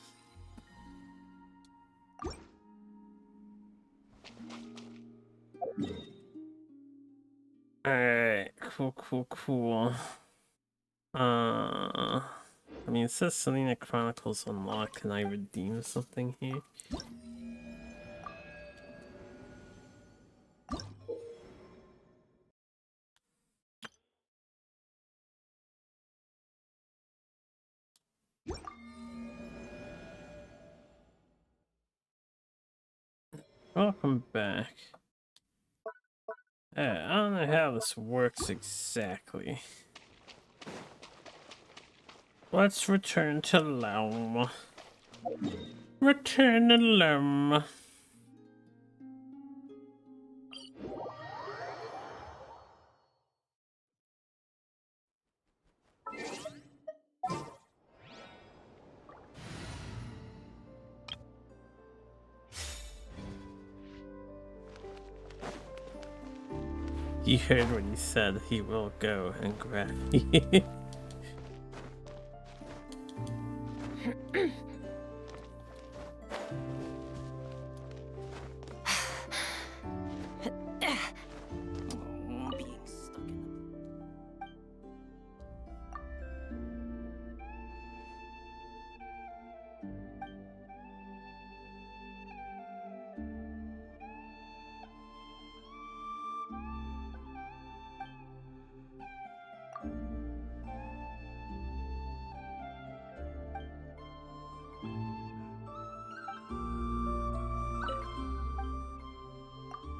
Alright, cool. I mean, it says Selena Chronicles unlocked. Can I redeem something here? Welcome back. I don't know how this works exactly. Let's return to Laum. Return to Laum. He heard what he said. He will go and grab me.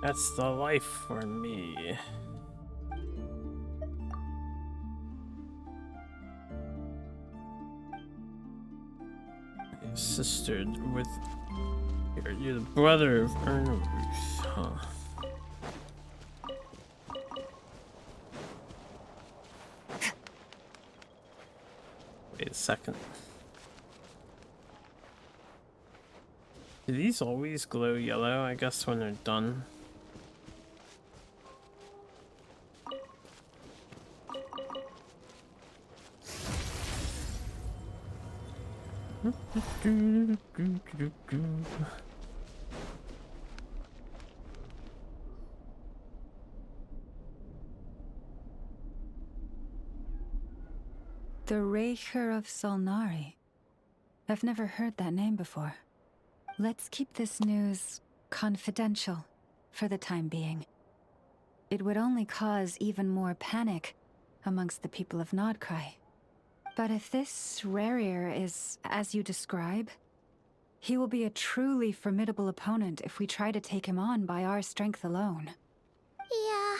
That's the life for me. You're sistered with... You're the brother of Erna Ruth, huh? Wait a second. Do these always glow yellow, I guess, when they're done? The Raker of Solnari. I've never heard that name before. Let's keep this news confidential for the time being. It would only cause even more panic amongst the people of Nodcry. But if this Rarier is as you describe, he will be a truly formidable opponent if we try to take him on by our strength alone. Yeah.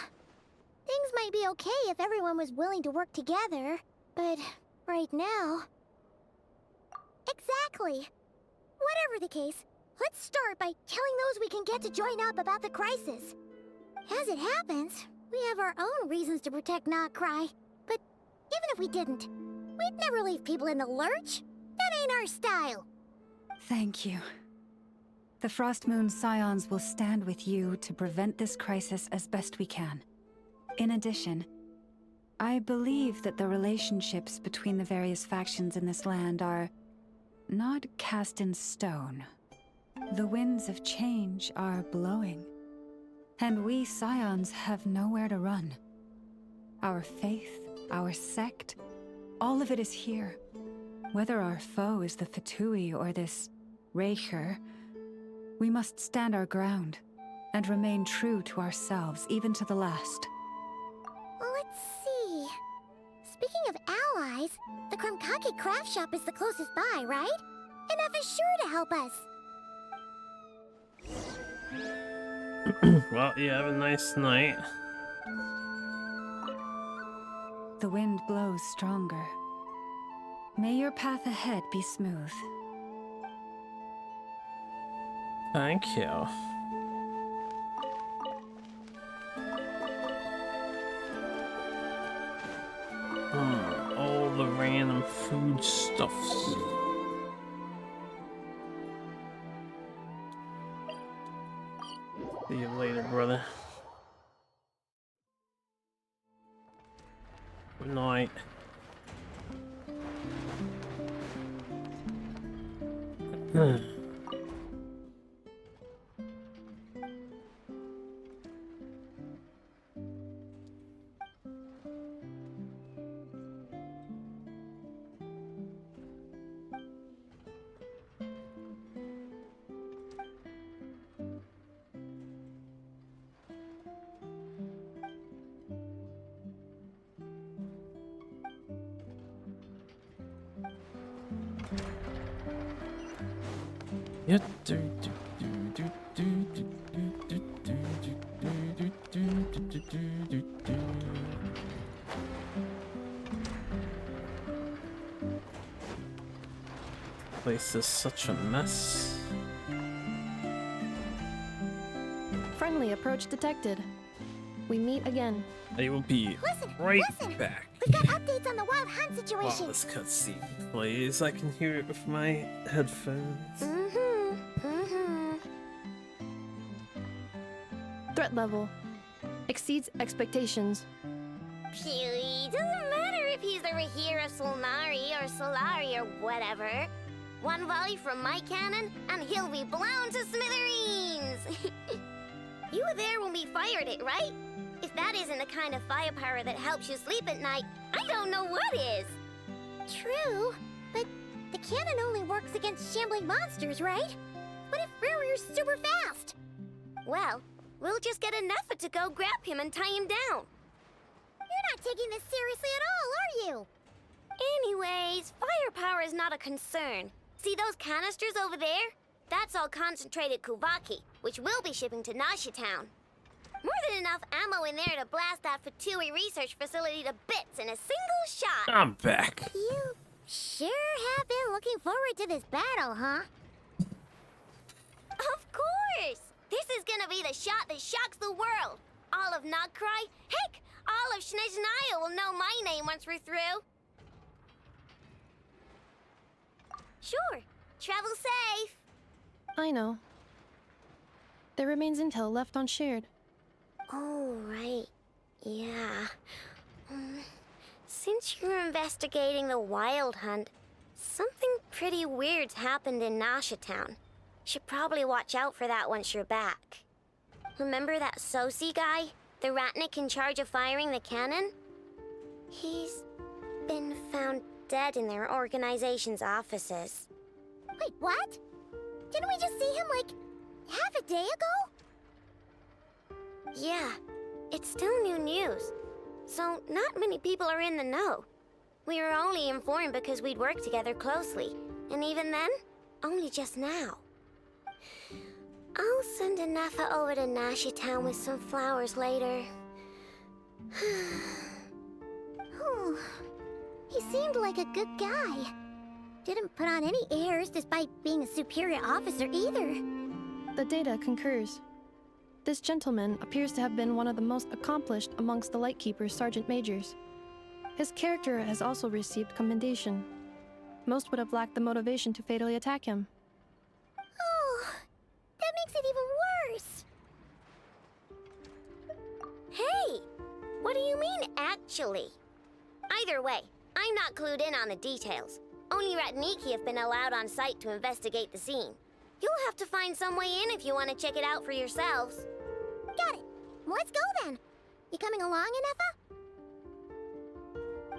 Things might be okay if everyone was willing to work together, but right now... Exactly. Whatever the case, let's start by telling those we can get to join up about the crisis. As it happens, we have our own reasons to protect Nodcry, but even if we didn't, we We'd never leave people in the lurch. That ain't our style. Thank you. The Frost Moon Scions will stand with you to prevent this crisis as best we can. In addition, I believe that the relationships between the various factions in this land are not cast in stone. The winds of change are blowing, and we Scions have nowhere to run. Our faith, our sect, all of it is here. Whether our foe is the Fatui or this Raker, we must stand our ground and remain true to ourselves, even to the last. Let's see. Speaking of allies, the Krumkake craft shop is the closest by, right? Enough is sure to help us. Well, you have a nice night. The wind blows stronger. May your path ahead be smooth. Thank you. All the random foodstuffs. See you later, brother. Good night. Place is such a mess. Friendly approach detected. We meet again. I will be right back. We've got updates on the wild hunt While situation. this cutscene plays, I can hear it with my headphones. Threat level exceeds expectations. Phew, doesn't matter if he's the Rahira Solnari or Solari or whatever. One volley from my cannon, and he'll be blown to smithereens! You were there when we fired it, right? If that isn't the kind of firepower that helps you sleep at night, I don't know what is! True, but the cannon only works against shambling monsters, right? What if Rarier's super fast? Well, we'll just get enough to go grab him and tie him down. You're not taking this seriously at all, are you? Anyways, firepower is not a concern. See those canisters over there? That's all concentrated Kuvaki, which we'll be shipping to Nashi Town. More than enough ammo in there to blast that Fatui research facility to bits in a single shot. I'm back. You sure have been looking forward to this battle, huh? Of course! This is gonna be the shot that shocks the world. All of Nagcry, heck, all of Snezhnaya will know my name once we're through. Sure, travel safe. I know. There remains intel left unshared. Oh, right. Yeah. Since you're investigating the wild hunt, something pretty weird's happened in Nasha Town. Should probably watch out for that once you're back. Remember that Sosi guy? The Ratnik in charge of firing the cannon? He's been found dead in their organization's offices. Wait, what? Didn't we just see him, like, half a day ago? Yeah, it's still new news. So not many people are in the know. We were only informed because we'd worked together closely. And even then, only just now. I'll send Anafa over to Nashi Town with some flowers later. Oh, he seemed like a good guy. Didn't put on any airs despite being a superior officer either. The data concurs. This gentleman appears to have been one of the most accomplished amongst the Lightkeeper's sergeant majors. His character has also received commendation. Most would have lacked the motivation to fatally attack him. Oh, that makes it even worse. Hey, what do you mean, actually? Either way, I'm not clued in on the details. Only Ratniki have been allowed on site to investigate the scene. You'll have to find some way in if you want to check it out for yourselves. Got it. Let's go then. You coming along, Inefa?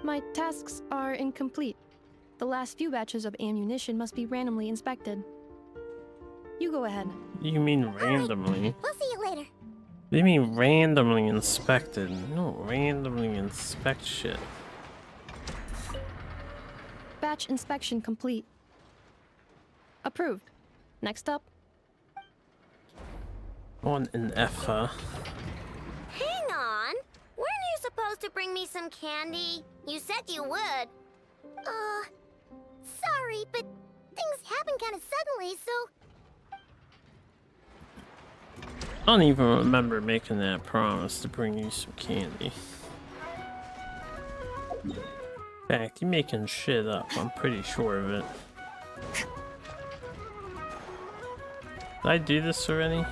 My tasks are incomplete. The last few batches of ammunition must be randomly inspected. You go ahead. You mean randomly? We'll see you later. What do you mean randomly inspected? You don't randomly inspect shit. Batch inspection complete. Approved. Next up. On an Effa. Hang on. Weren't you supposed to bring me some candy? You said you would. Sorry, but things happen kind of suddenly, so... I don't even remember making that promise to bring you some candy. In fact, you're making shit up. I'm pretty sure of it. Did I do this already?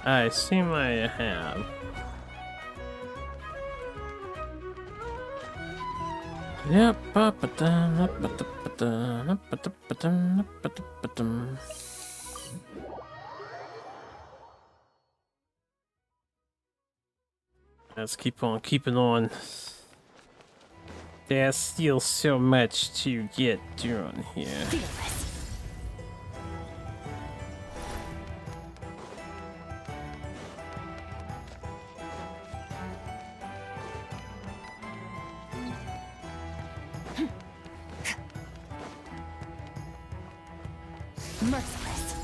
I assume I have. Yep. Let's keep on keeping on. There's still so much to get done here. Merciless.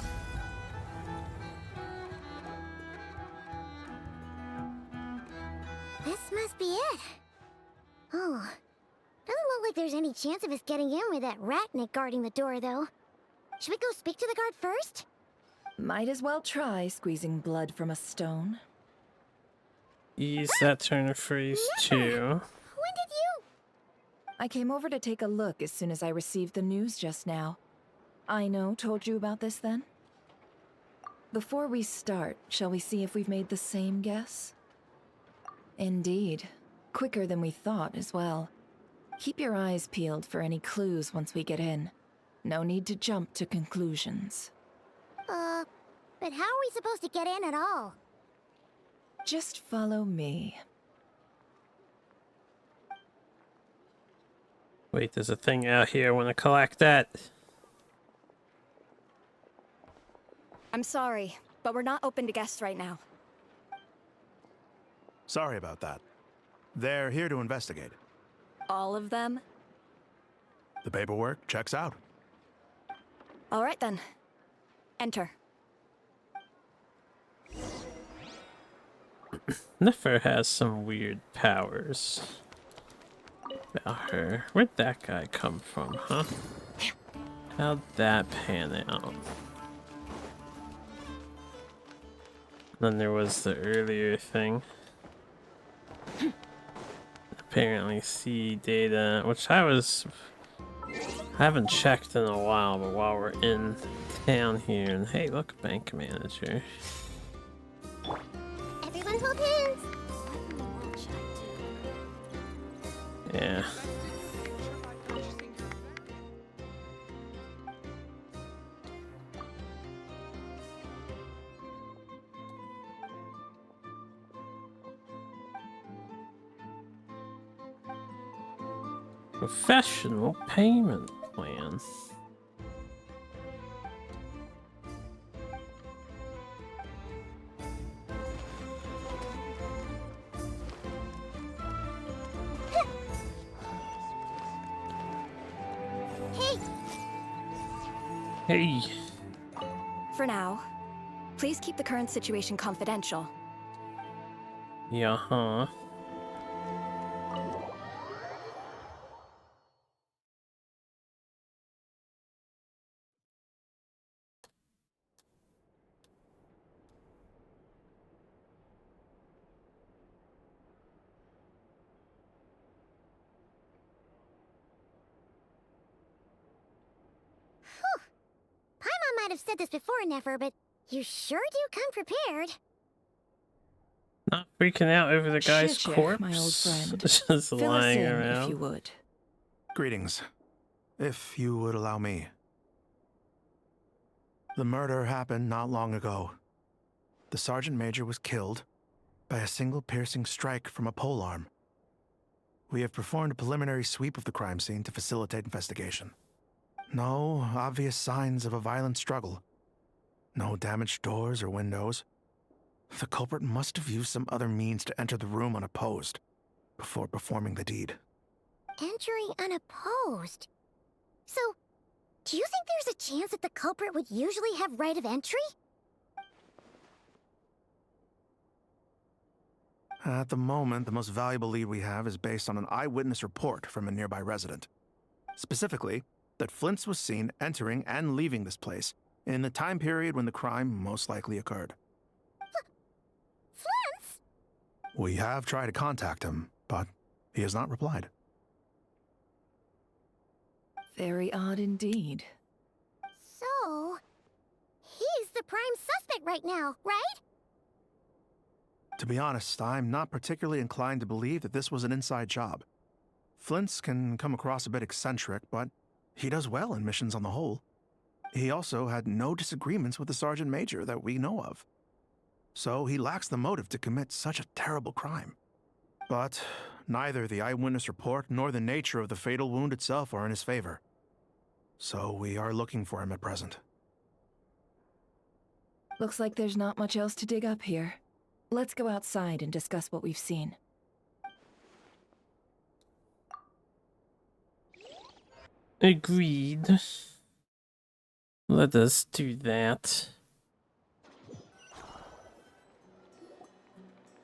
This must be it. Oh, doesn't look like there's any chance of us getting in with that Ratnik guarding the door, though. Should we go speak to the guard first? Might as well try squeezing blood from a stone. Use that turn of phrase too. When did you? I came over to take a look as soon as I received the news just now. Aino told you about this then? Before we start, shall we see if we've made the same guess? Indeed. Quicker than we thought as well. Keep your eyes peeled for any clues once we get in. No need to jump to conclusions. But how are we supposed to get in at all? Just follow me. Wait, there's a thing out here. I want to collect that. I'm sorry, but we're not open to guests right now. Sorry about that. They're here to investigate. All of them? The paperwork checks out. All right then. Enter. Nefer has some weird powers about her. Where'd that guy come from, huh? How'd that pan out? Then there was the earlier thing. Apparently C data, which I haven't checked in a while, but while we're in town here, and hey, look, bank manager. Everyone hold hands. Yeah. Professional payment plan. Hey. For now, please keep the current situation confidential. Yeah, huh? might have said this before, Nefer, but you sure do come prepared. Not freaking out over the guy's Shishir, corpse. my old friend. Just Fill us lying in, around. if you would. Greetings. If you would allow me. The murder happened not long ago. The Sergeant Major was killed by a single piercing strike from a polearm. We have performed a preliminary sweep of the crime scene to facilitate investigation. No obvious signs of a violent struggle. No damaged doors or windows. The culprit must have used some other means to enter the room unopposed before performing the deed. Entering unopposed. So, do you think there's a chance that the culprit would usually have right of entry? At the moment, the most valuable lead we have is based on an eyewitness report from a nearby resident. Specifically, that Flint's was seen entering and leaving this place in the time period when the crime most likely occurred. Flint's? We have tried to contact him, but he has not replied. Very odd indeed. So, he's the prime suspect right now, right? To be honest, I'm not particularly inclined to believe that this was an inside job. Flint's can come across a bit eccentric, but he does well in missions on the whole. He also had no disagreements with the Sergeant Major that we know of. So he lacks the motive to commit such a terrible crime. But neither the eyewitness report nor the nature of the fatal wound itself are in his favor. So we are looking for him at present. Looks like there's not much else to dig up here. Let's go outside and discuss what we've seen. Agreed. Let us do that.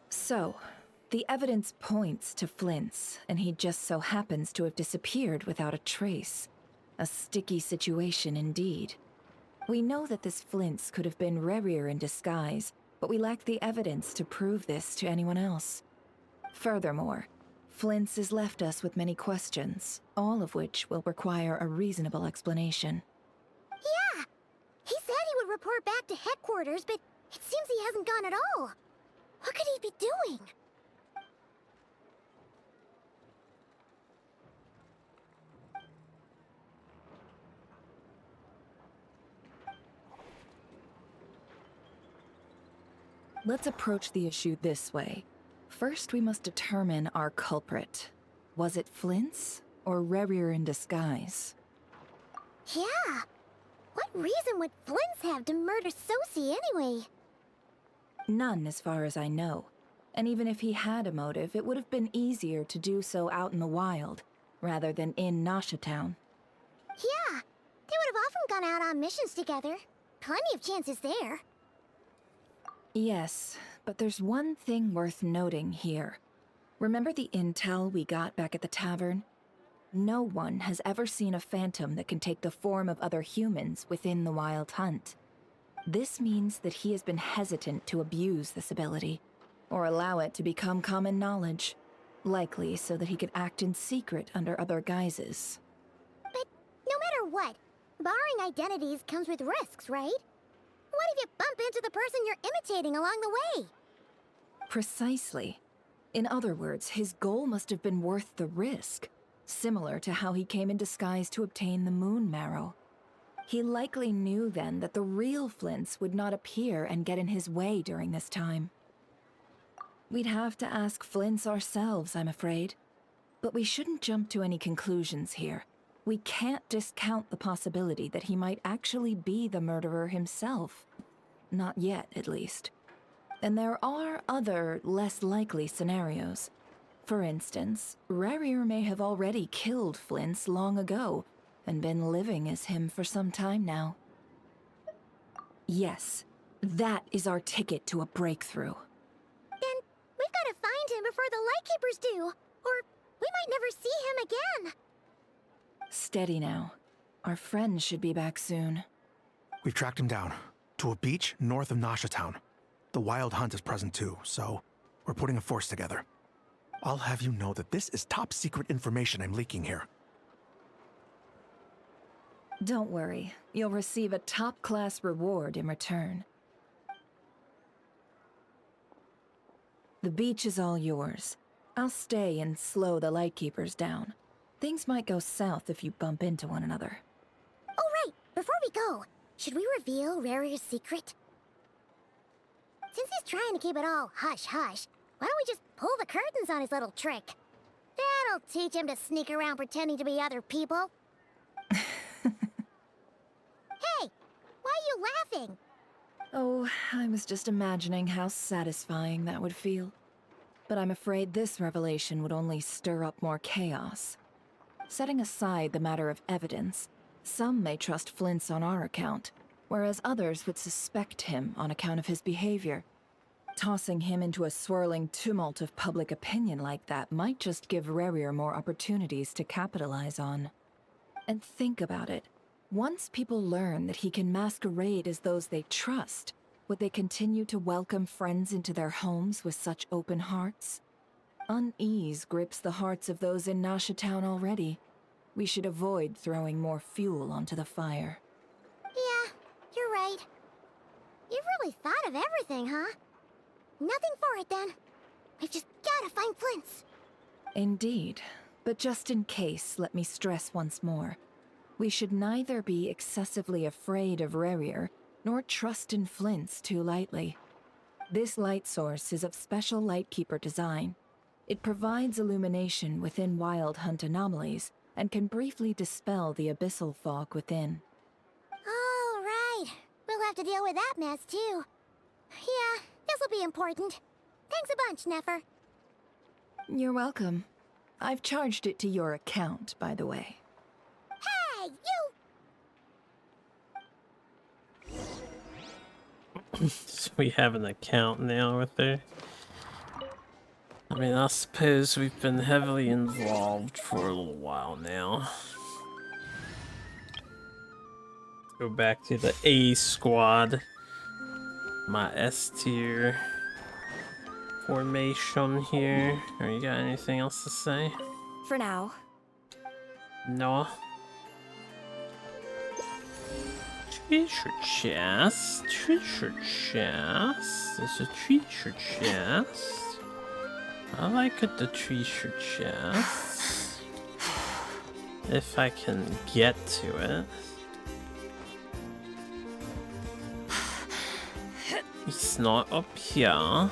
So, the evidence points to Flint's, and he just so happens to have disappeared without a trace. A sticky situation indeed. We know that this Flint's could have been Rerir in disguise, but we lack the evidence to prove this to anyone else. Furthermore, Flint's has left us with many questions, all of which will require a reasonable explanation. Yeah! He said he would report back to headquarters, but it seems he hasn't gone at all. What could he be doing? Let's approach the issue this way. First, we must determine our culprit. Was it Flint's or Rerir in disguise? Yeah! What reason would Flint's have to murder Sosie anyway? None, as far as I know. And even if he had a motive, it would have been easier to do so out in the wild, rather than in Nasha Town. Yeah! They would have often gone out on missions together. Plenty of chances there. Yes, but there's one thing worth noting here. Remember the intel we got back at the tavern? No one has ever seen a phantom that can take the form of other humans within the Wild Hunt. This means that he has been hesitant to abuse this ability, or allow it to become common knowledge, likely so that he could act in secret under other guises. But no matter what, barring identities comes with risks, right? What if you bump into the person you're imitating along the way? Precisely. In other words, his goal must have been worth the risk, similar to how he came in disguise to obtain the moon marrow. He likely knew then that the real Flint's would not appear and get in his way during this time. We'd have to ask Flint's ourselves, I'm afraid. But we shouldn't jump to any conclusions here. We can't discount the possibility that he might actually be the murderer himself. Not yet, at least. And there are other, less likely scenarios. For instance, Rerir may have already killed Flint's long ago, and been living as him for some time now. Yes, that is our ticket to a breakthrough. Then we've got to find him before the Lightkeepers do, or we might never see him again. Steady now. Our friend should be back soon. We've tracked him down to a beach north of Nasha Town. The Wild Hunt is present too, so we're putting a force together. I'll have you know that this is top secret information I'm leaking here. Don't worry, you'll receive a top-class reward in return. The beach is all yours. I'll stay and slow the Lightkeepers down. Things might go south if you bump into one another. Oh, right! Before we go, should we reveal Rarier's secret? Since he's trying to keep it all hush-hush, why don't we just pull the curtains on his little trick? That'll teach him to sneak around pretending to be other people. Hey! Why are you laughing? Oh, I was just imagining how satisfying that would feel. But I'm afraid this revelation would only stir up more chaos. Setting aside the matter of evidence, some may trust Flint's on our account, whereas others would suspect him on account of his behavior. Tossing him into a swirling tumult of public opinion like that might just give Rarier more opportunities to capitalize on. And think about it. Once people learn that he can masquerade as those they trust, would they continue to welcome friends into their homes with such open hearts? Unease grips the hearts of those in Nasha Town already. We should avoid throwing more fuel onto the fire. Yeah, you're right. You really thought of everything, huh? Nothing for it, then. We've just gotta find Flint's. Indeed. But just in case, let me stress once more. We should neither be excessively afraid of Rarier, nor trust in Flint's too lightly. This light source is of special Lightkeeper design. It provides illumination within Wild Hunt anomalies, and can briefly dispel the abyssal fog within. All right. We'll have to deal with that mess, too. Yeah, this'll be important. Thanks a bunch, Nefer. You're welcome. I've charged it to your account, by the way. Hey, you! So we have an account now with her. I mean, I suppose we've been heavily involved for a little while now. Go back to the A squad. My S tier formation here. Or you got anything else to say? For now. No. Treasure chest. Treasure chest. There's a treasure chest. I like the treasure chest. If I can get to it. It's not up here.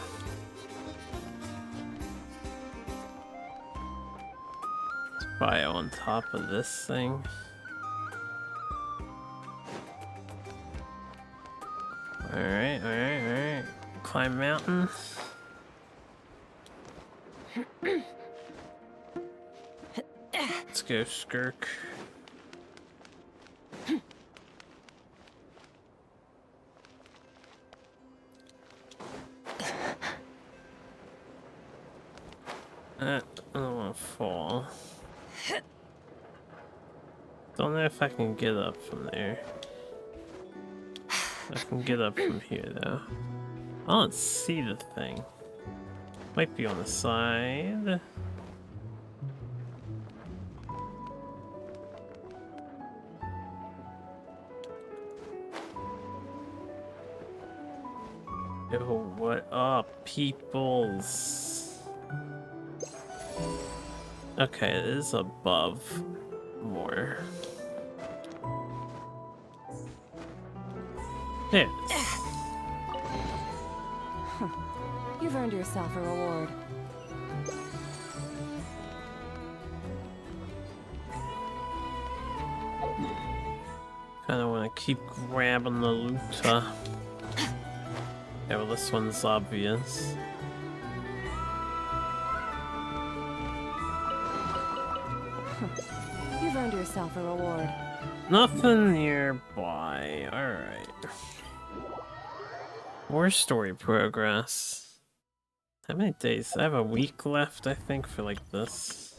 It's probably on top of this thing. Alright. Climb mountain. Let's go, Skirk. I don't want to fall. Don't know if I can get up from there. I can get up from here though. I don't see the thing. Might be on the side. Yo, what up, peoples? Okay, it is above more. There it is. You've earned yourself a reward. Kinda wanna keep grabbing the loot. Yeah, well, this one's obvious. You've earned yourself a reward. Nothing nearby. Alright. More story progress. How many days? I have a week left, I think, for like this.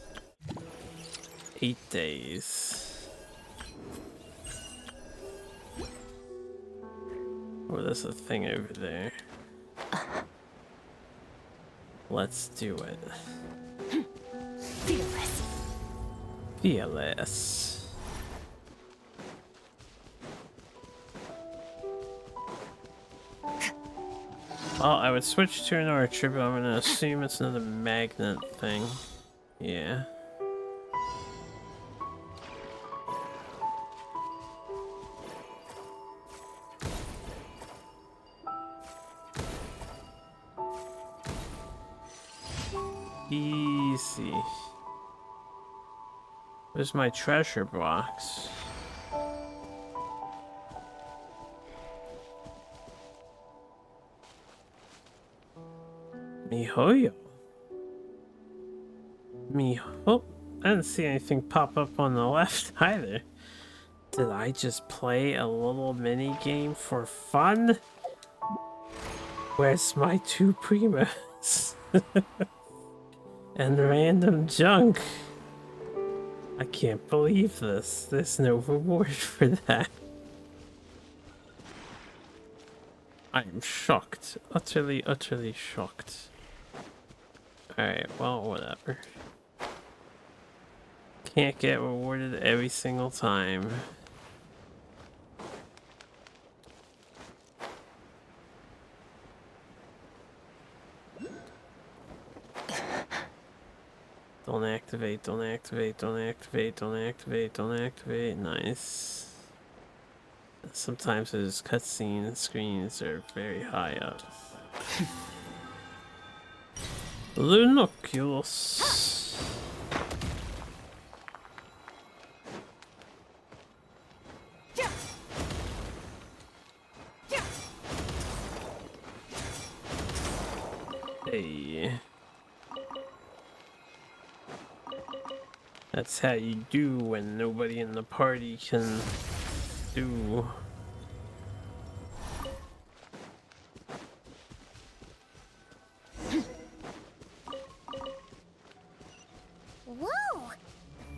8 days. Oh, there's a thing over there. Let's do it. Fearless. Fearless. Well, I would switch to an archer, but I'm gonna assume it's another magnet thing. Yeah. Easy. There's my treasure box. Mihoyo. Oh, I didn't see anything pop up on the left either. Did I just play a little mini game for fun? Where's my 2 Primas? And random junk. I can't believe this. There's no reward for that. I am shocked. Utterly, utterly shocked. Alright, well, whatever. Can't get rewarded every single time. Don't activate, don't activate, don't activate, don't activate, don't activate. Nice. Sometimes those cutscene screens are very high up. Lunoculus. Hey. That's how you do when nobody in the party can do. Whoa!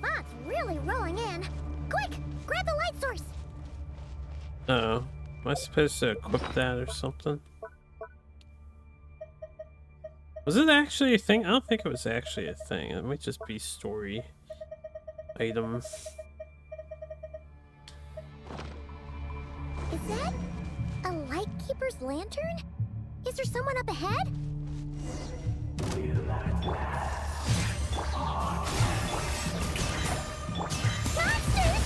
The fog's really rolling in. Quick, grab the light source. Uh-oh. Am I supposed to equip that or something? Was it actually a thing? I don't think it was actually a thing. It might just be story item. Is that a lightkeeper's lantern? Is there someone up ahead? Monsters!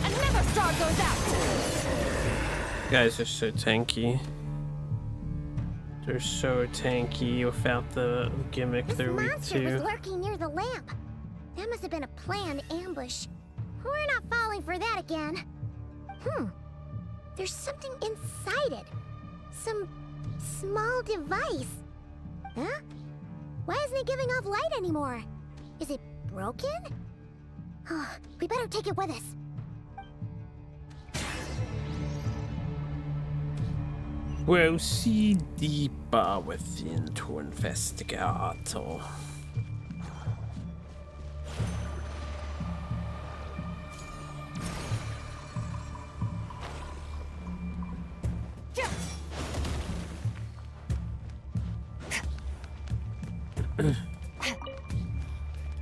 Another star goes out! You guys are so tanky. They're so tanky without the gimmick. They're weak Monster was too. lurking near the lamp. That must have been a planned ambush. We're not falling for that again. There's something inside it. Some small device. Huh? Why isn't it giving off light anymore? Is it broken? Oh, we better take it with us. We'll see deeper within to investigate.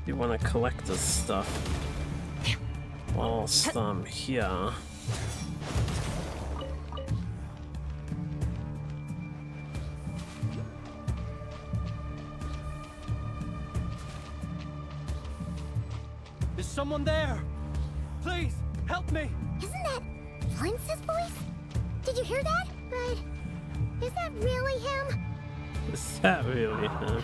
You want to collect this stuff whilst I'm here. Is someone there? Please, help me! Isn't that Flint's voice? Did you hear that? But is that really him? Is that really him?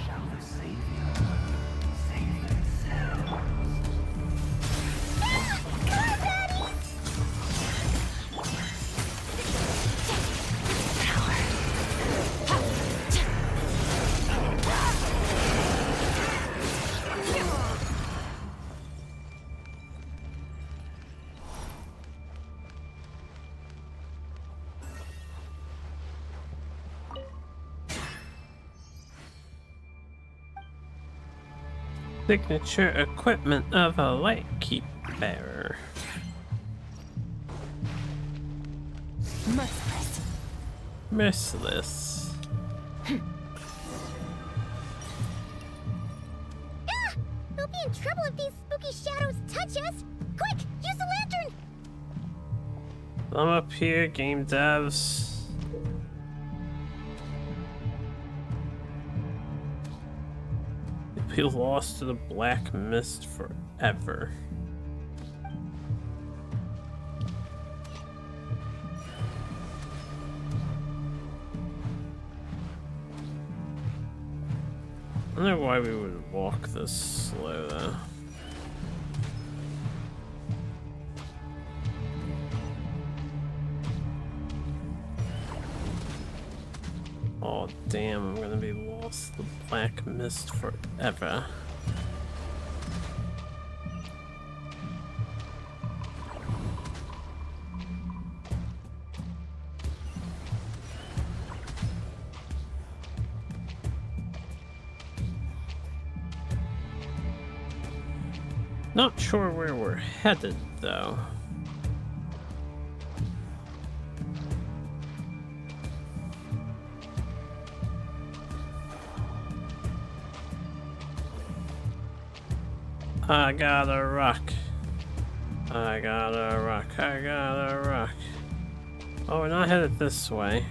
Signature equipment of a lightkeeper. Merciless. Merciless. We'll be in trouble if these spooky shadows touch us. Quick, use the lantern. I'm up here, game devs. You'll be lost to the black mist forever. I don't know why we would walk this slow though. Oh damn, I'm gonna be lost in the black mist forever. Not sure where we're headed though. I got a rock. I got a rock. I got a rock. Oh, we're not headed this way.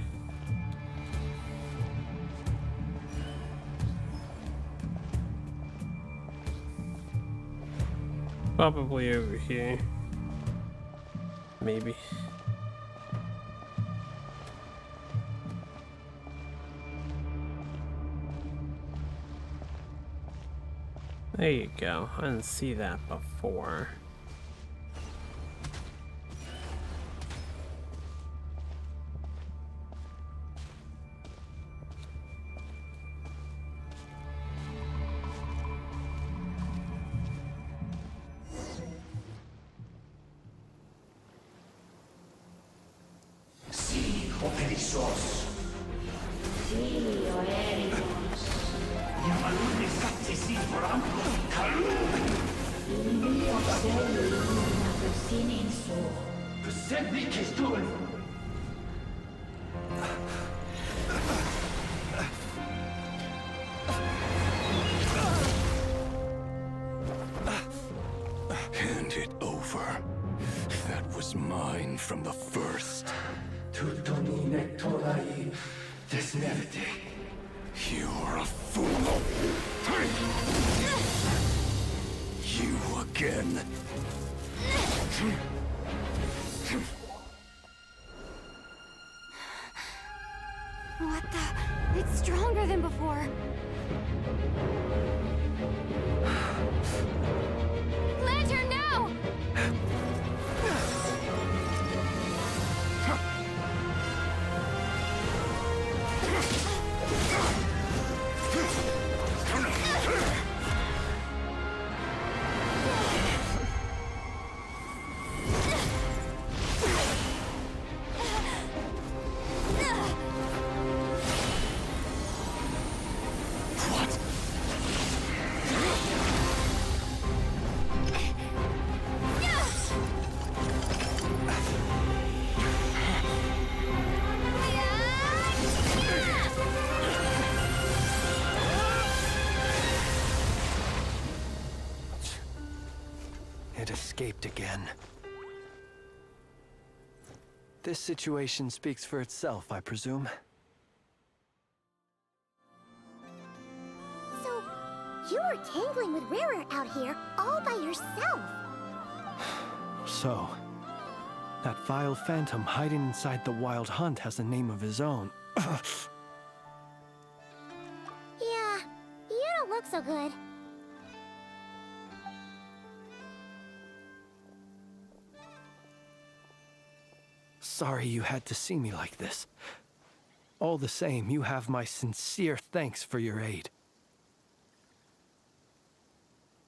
Probably over here. Maybe. There you go. I didn't see that before. Hand it over. That was mine from the first. You're a fool. You again. What the? It's stronger than before. Lantern, now! It escaped again. This situation speaks for itself, I presume. So, you were tangling with Rarer out here all by yourself. So, that vile phantom hiding inside the Wild Hunt has a name of his own. Yeah, you don't look so good. Sorry you had to see me like this. All the same, you have my sincere thanks for your aid.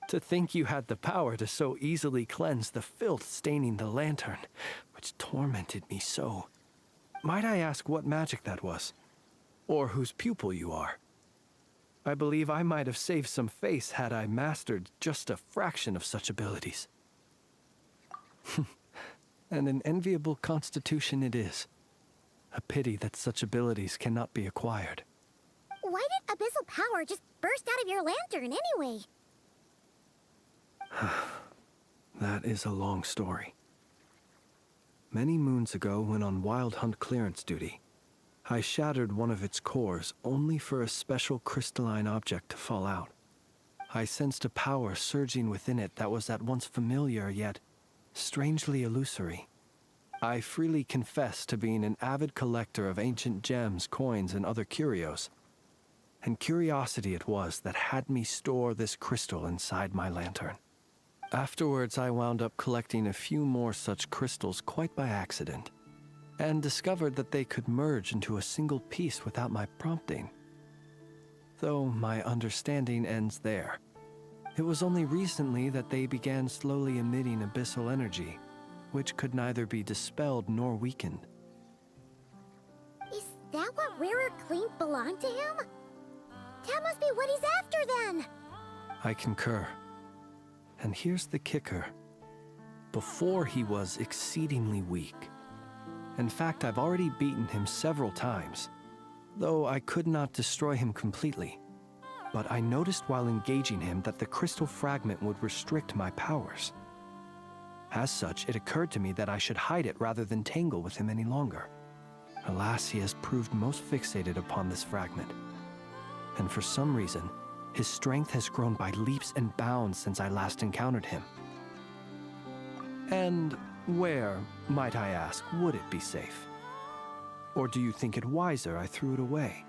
To think you had the power to so easily cleanse the filth staining the lantern, which tormented me so. Might I ask what magic that was? Or whose pupil you are? I believe I might have saved some face had I mastered just a fraction of such abilities. And an enviable constitution it is. A pity that such abilities cannot be acquired. Why did abyssal power just burst out of your lantern anyway? That is a long story. Many moons ago, when on Wild Hunt clearance duty, I shattered one of its cores only for a special crystalline object to fall out. I sensed a power surging within it that was at once familiar yet strangely illusory. I freely confess to being an avid collector of ancient gems, coins, and other curios. And curiosity it was that had me store this crystal inside my lantern. Afterwards, I wound up collecting a few more such crystals quite by accident, and discovered that they could merge into a single piece without my prompting. Though my understanding ends there. It was only recently that they began slowly emitting abyssal energy, which could neither be dispelled nor weakened. Is that what Rarer claimed belonged to him? That must be what he's after then! I concur. And here's the kicker. Before he was exceedingly weak. In fact, I've already beaten him several times, though I could not destroy him completely. But I noticed while engaging him that the crystal fragment would restrict my powers. As such, it occurred to me that I should hide it rather than tangle with him any longer. Alas, he has proved most fixated upon this fragment. And for some reason, his strength has grown by leaps and bounds since I last encountered him. And where, might I ask, would it be safe? Or do you think it wiser I threw it away?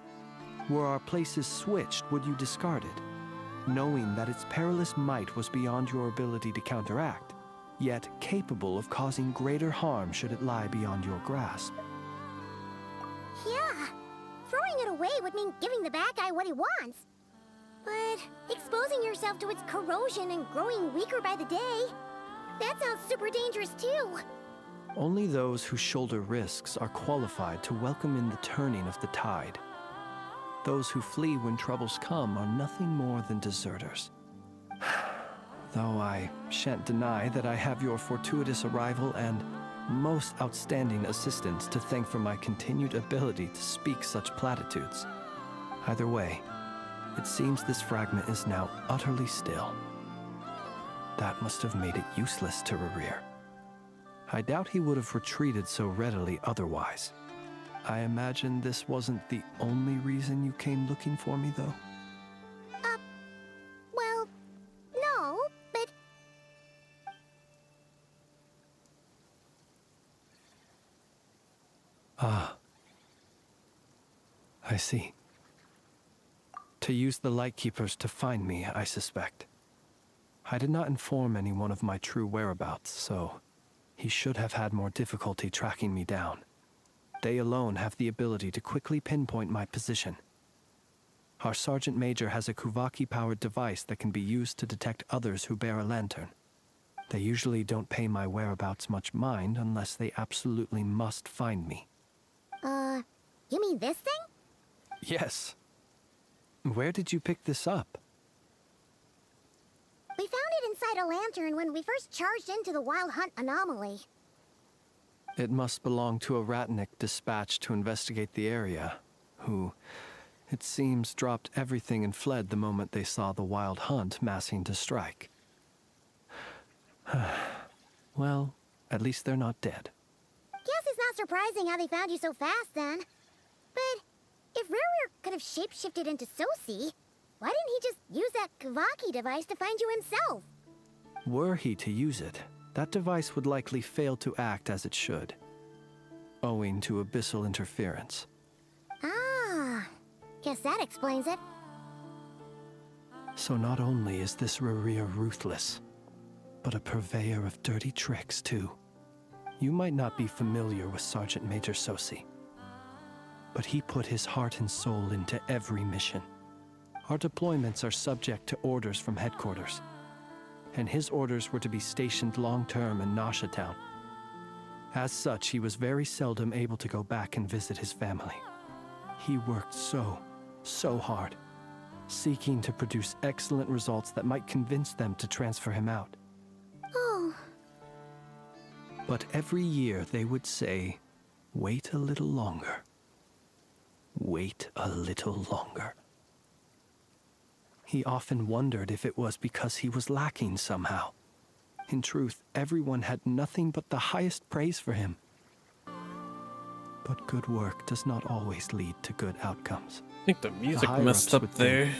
Were our places switched, would you discard it, knowing that its perilous might was beyond your ability to counteract, yet capable of causing greater harm should it lie beyond your grasp? Yeah, throwing it away would mean giving the bad guy what he wants. But exposing yourself to its corrosion and growing weaker by the day, that sounds super dangerous too. Only those who shoulder risks are qualified to welcome in the turning of the tide. Those who flee when troubles come are nothing more than deserters. Though I shan't deny that I have your fortuitous arrival and most outstanding assistance to thank for my continued ability to speak such platitudes. Either way, it seems this fragment is now utterly still. That must have made it useless to Rarir. I doubt he would have retreated so readily otherwise. I imagine this wasn't the only reason you came looking for me, though? Well, no, but... Ah. I see. To use the Lightkeepers to find me, I suspect. I did not inform anyone of my true whereabouts, so he should have had more difficulty tracking me down. They alone have the ability to quickly pinpoint my position. Our Sergeant Major has a Kuvaki-powered device that can be used to detect others who bear a lantern. They usually don't pay my whereabouts much mind unless they absolutely must find me. You mean this thing? Yes. Where did you pick this up? We found it inside a lantern when we first charged into the Wild Hunt anomaly. It must belong to a Ratnik dispatched to investigate the area, who, it seems, dropped everything and fled the moment they saw the Wild Hunt massing to strike. Well, at least they're not dead. Guess it's not surprising how they found you so fast, then. But if Rarir could have shapeshifted into Sosi, why didn't he just use that Kavaki device to find you himself? Were he to use it, that device would likely fail to act as it should, owing to abyssal interference. Ah, guess that explains it. So not only is this Rarir ruthless, but a purveyor of dirty tricks, too. You might not be familiar with Sergeant Major Sosi, but he put his heart and soul into every mission. Our deployments are subject to orders from headquarters, and his orders were to be stationed long-term in Nasha Town. As such, he was very seldom able to go back and visit his family. He worked so hard, seeking to produce excellent results that might convince them to transfer him out. Oh. But every year they would say, "Wait a little longer. Wait a little longer." He often wondered if it was because he was lacking somehow. In truth, everyone had nothing but the highest praise for him, But good work does not always lead to good outcomes. I think the music higher-ups messed up would think, there.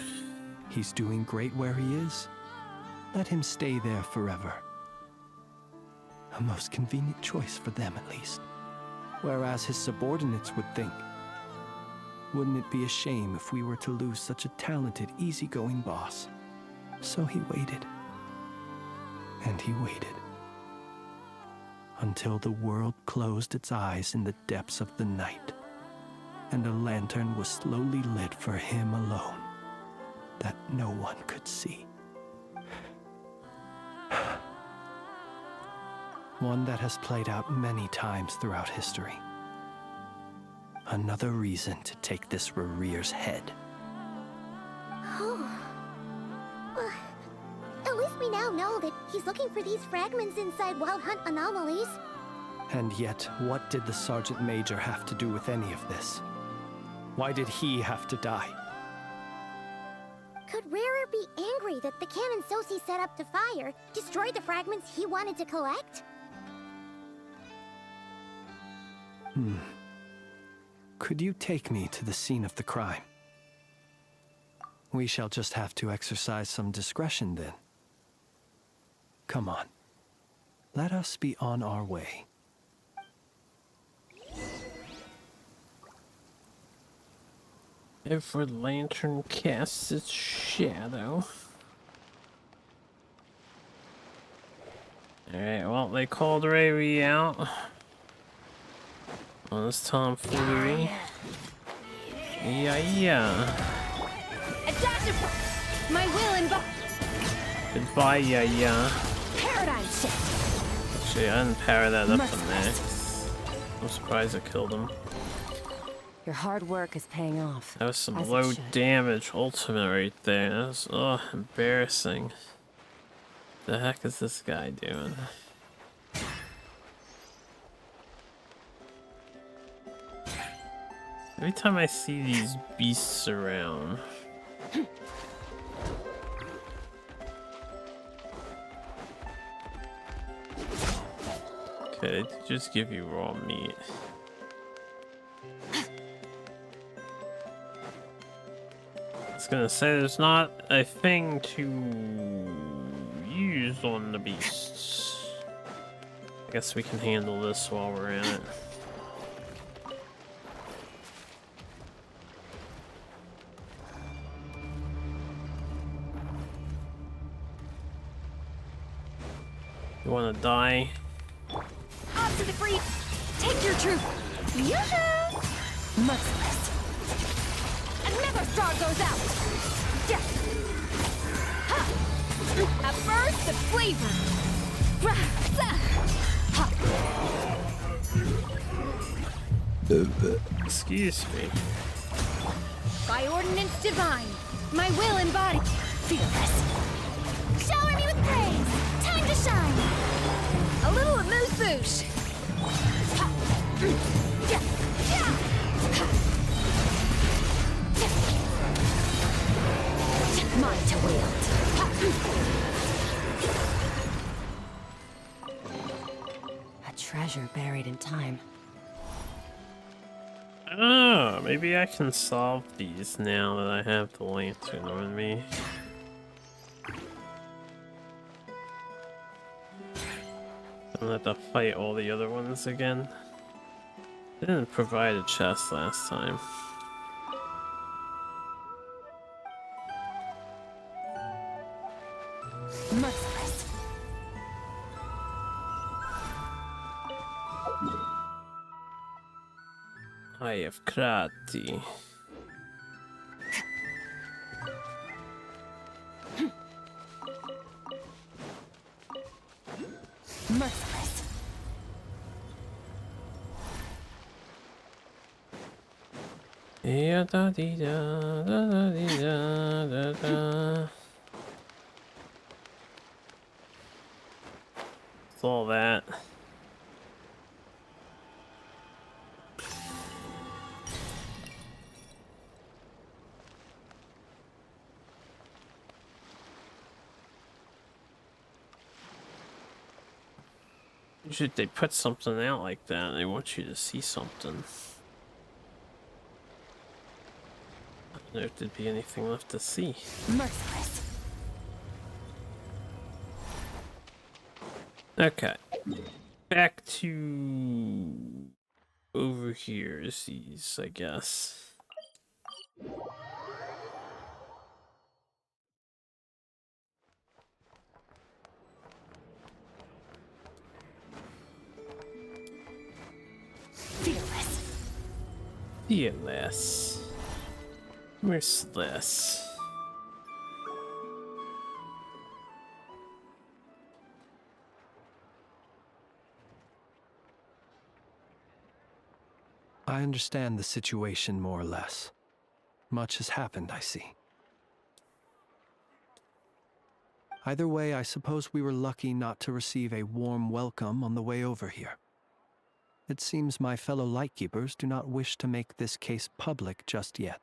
He's doing great where he is. Let him stay there forever. A most convenient choice for them, at least. Whereas his subordinates would think, wouldn't it be a shame if we were to lose such a talented, easygoing boss? So he waited. And he waited. Until the world closed its eyes in the depths of the night, and a lantern was slowly lit for him alone, that no one could see. One that has played out many times throughout history. Another reason to take this Rerere's head. Oh. Well, at least we now know that he's looking for these fragments inside Wild Hunt anomalies. And yet, what did the Sergeant Major have to do with any of this? Why did he have to die? Could Rarer be angry that the cannon Sosi set up to fire destroyed the fragments he wanted to collect? Could you take me to the scene of the crime? We shall just have to exercise some discretion then. Come on. Let us be on our way. Every lantern casts its shadow. Alright, well, they called Rary out on this tomfoolery. Yeah. My will and Goodbye, yeah. paradigm shift. Actually, I didn't power that up in there. I'm surprised I killed him. Your hard work is paying off. That was some as it low should. damage ultimate right there. That was, embarrassing. The heck is this guy doing? Every time I see these beasts around. Okay, they just give you raw meat. I was gonna say there's not a thing to use on the beasts. I guess we can handle this while we're in it. You wanna die? Up to the free. Take your truth. Yoo-hoo! Merciless. Another star goes out. Yeah. Ha. At first, the flavor. Excuse me. By ordinance divine, my will embodied. Feel this. Shower me with praise. Time to shine. A little amuse-bouche. Mine to wield. A treasure buried in time. Oh, maybe I can solve these now that I have the lantern on me. I'm gonna have to fight all the other ones again. They didn't provide a chest last time. Merciless. I have karate. Merciless. Yeah, da dee da da da dee da da da. It's all that. Usually they put something out like that and they want you to see something. know if there'd be anything left to see. Merciless. Okay. Back to over here is these, I guess. Fearless. Fearless. Merciless. I understand the situation more or less. Much has happened, I see. Either way, I suppose we were lucky not to receive a warm welcome on the way over here. It seems my fellow Lightkeepers do not wish to make this case public just yet.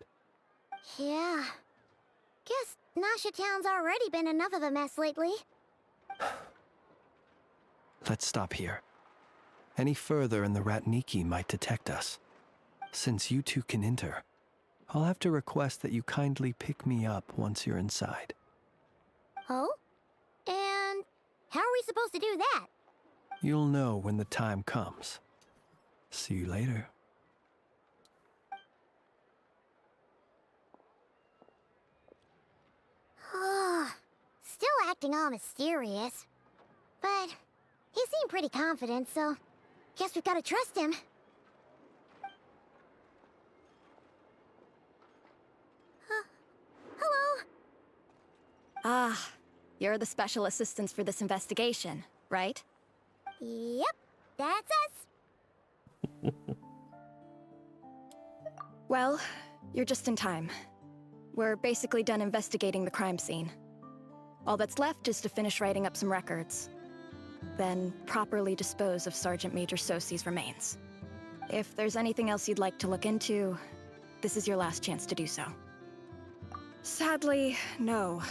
Yeah. Guess Nasha Town's already been enough of a mess lately. Let's stop here. Any further and the Ratniki might detect us. Since you two can enter, I'll have to request that you kindly pick me up once you're inside. Oh? And how are we supposed to do that? You'll know when the time comes. See you later. Still acting all mysterious. But he seemed pretty confident, so guess we've gotta trust him. Hello? Ah, you're the special assistants for this investigation, right? Yep, that's us. Well, you're just in time. We're basically done investigating the crime scene. All that's left is to finish writing up some records. Then properly dispose of Sergeant Major Sosi's remains. If there's anything else you'd like to look into, this is your last chance to do so. Sadly, no.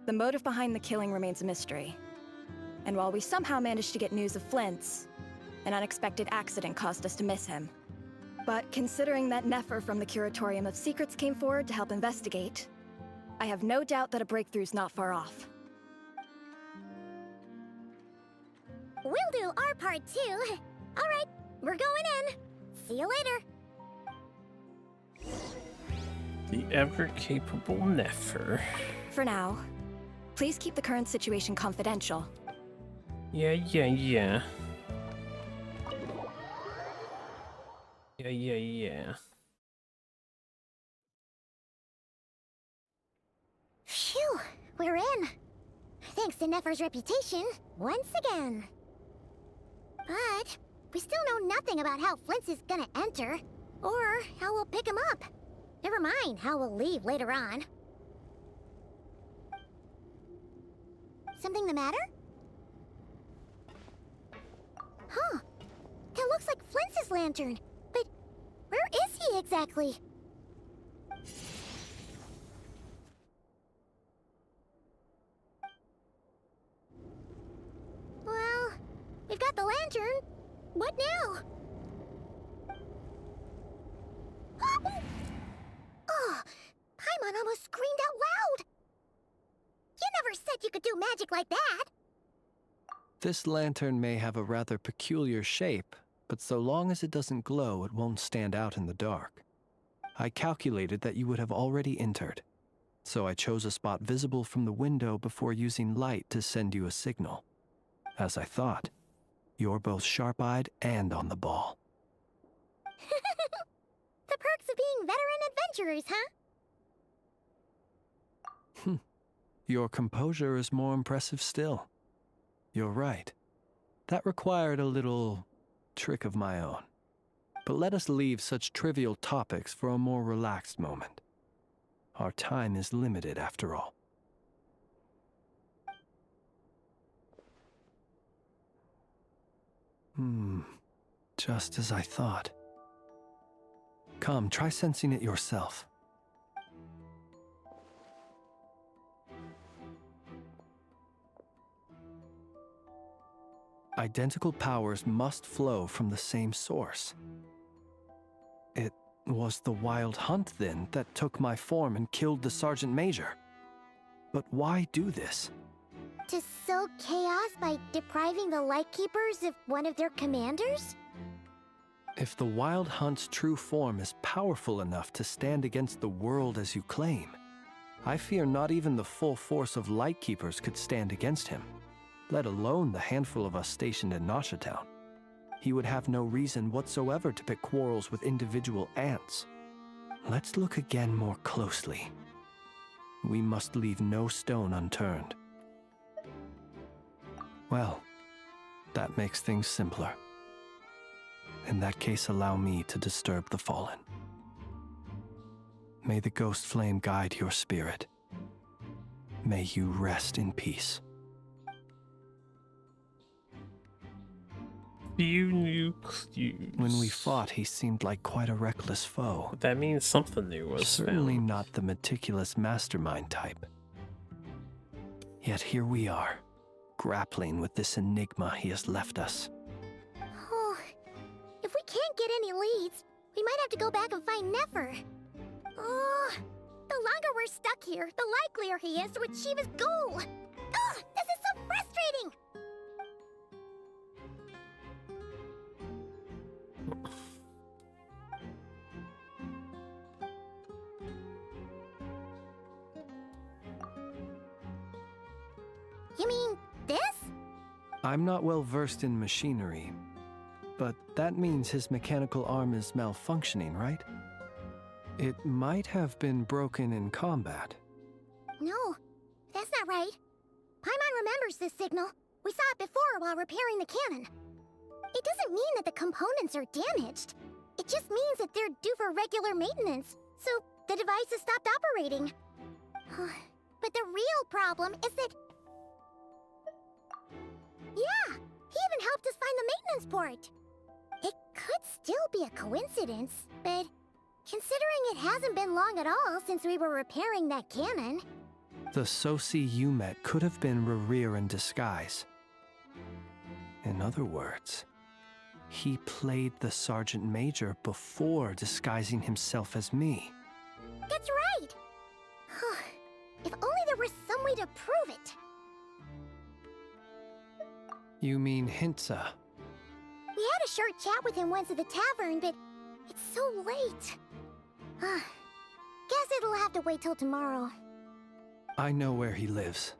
The motive behind the killing remains a mystery. And while we somehow managed to get news of Flint's, an unexpected accident caused us to miss him. But considering that Nefer from the Curatorium of Secrets came forward to help investigate, I have no doubt that a breakthrough's not far off. We'll do our part too. All right, we're going in. See you later. The ever-capable Nefer. For now, please keep the current situation confidential. Yeah. Phew, we're in. Thanks to Nefer's reputation, once again. But we still know nothing about how Flint's is gonna enter, or how we'll pick him up. Never mind how we'll leave later on. Something the matter? Huh. That looks like Flint's lantern. But where is he exactly? Well, we've got the lantern. What now? Oh, Paimon almost screamed out loud. You never said you could do magic like that. This lantern may have a rather peculiar shape, but so long as it doesn't glow, it won't stand out in the dark. I calculated that you would have already entered, so I chose a spot visible from the window before using light to send you a signal. As I thought, you're both sharp-eyed and on the ball. The perks of being veteran adventurers, huh? Your composure is more impressive still. You're right. That required a little trick of my own. But let us leave such trivial topics for a more relaxed moment. Our time is limited after all. Just as I thought. Come, try sensing it yourself. Identical powers must flow from the same source. It Was the Wild Hunt, then, that took my form and killed the Sergeant Major? But why do this? To sow chaos by depriving the Lightkeepers of one of their commanders? If the Wild Hunt's true form is powerful enough to stand against the world as you claim, I fear not even the full force of Lightkeepers could stand against him, let alone the handful of us stationed in Nasha Town. He would have no reason whatsoever to pick quarrels with individual ants. Let's look again more closely. We must leave no stone unturned. Well, that makes things simpler. In that case, allow me to disturb the fallen. May the ghost flame guide your spirit. May you rest in peace. Few new clues. When we fought, he seemed like quite a reckless foe. But that means something new was Certainly found. not the meticulous mastermind type. Yet here we are, grappling with this enigma he has left us. Oh, if we can't get any leads, we might have to go back and find Nefer. Oh, the longer we're stuck here, the likelier he is to achieve his goal. Ugh, this is so frustrating! You mean this? I'm not well versed in machinery, but that means his mechanical arm is malfunctioning, right? It might have been broken in combat. No, that's not right. Paimon remembers this signal. We saw it before while repairing the cannon. It doesn't mean that the components are damaged. It just means that they're due for regular maintenance, so the device has stopped operating. But the real problem is that... Yeah, he even helped us find the maintenance port. It could still be a coincidence, but considering it hasn't been long at all since we were repairing that cannon... The Sosi you met could have been Rerir in disguise. In other words, he played the Sergeant Major before disguising himself as me. That's right! If only there was some way to prove it. You mean Hintsa? We had a short chat with him once at the tavern, but it's so late. Guess it'll have to wait till tomorrow. I know where he lives.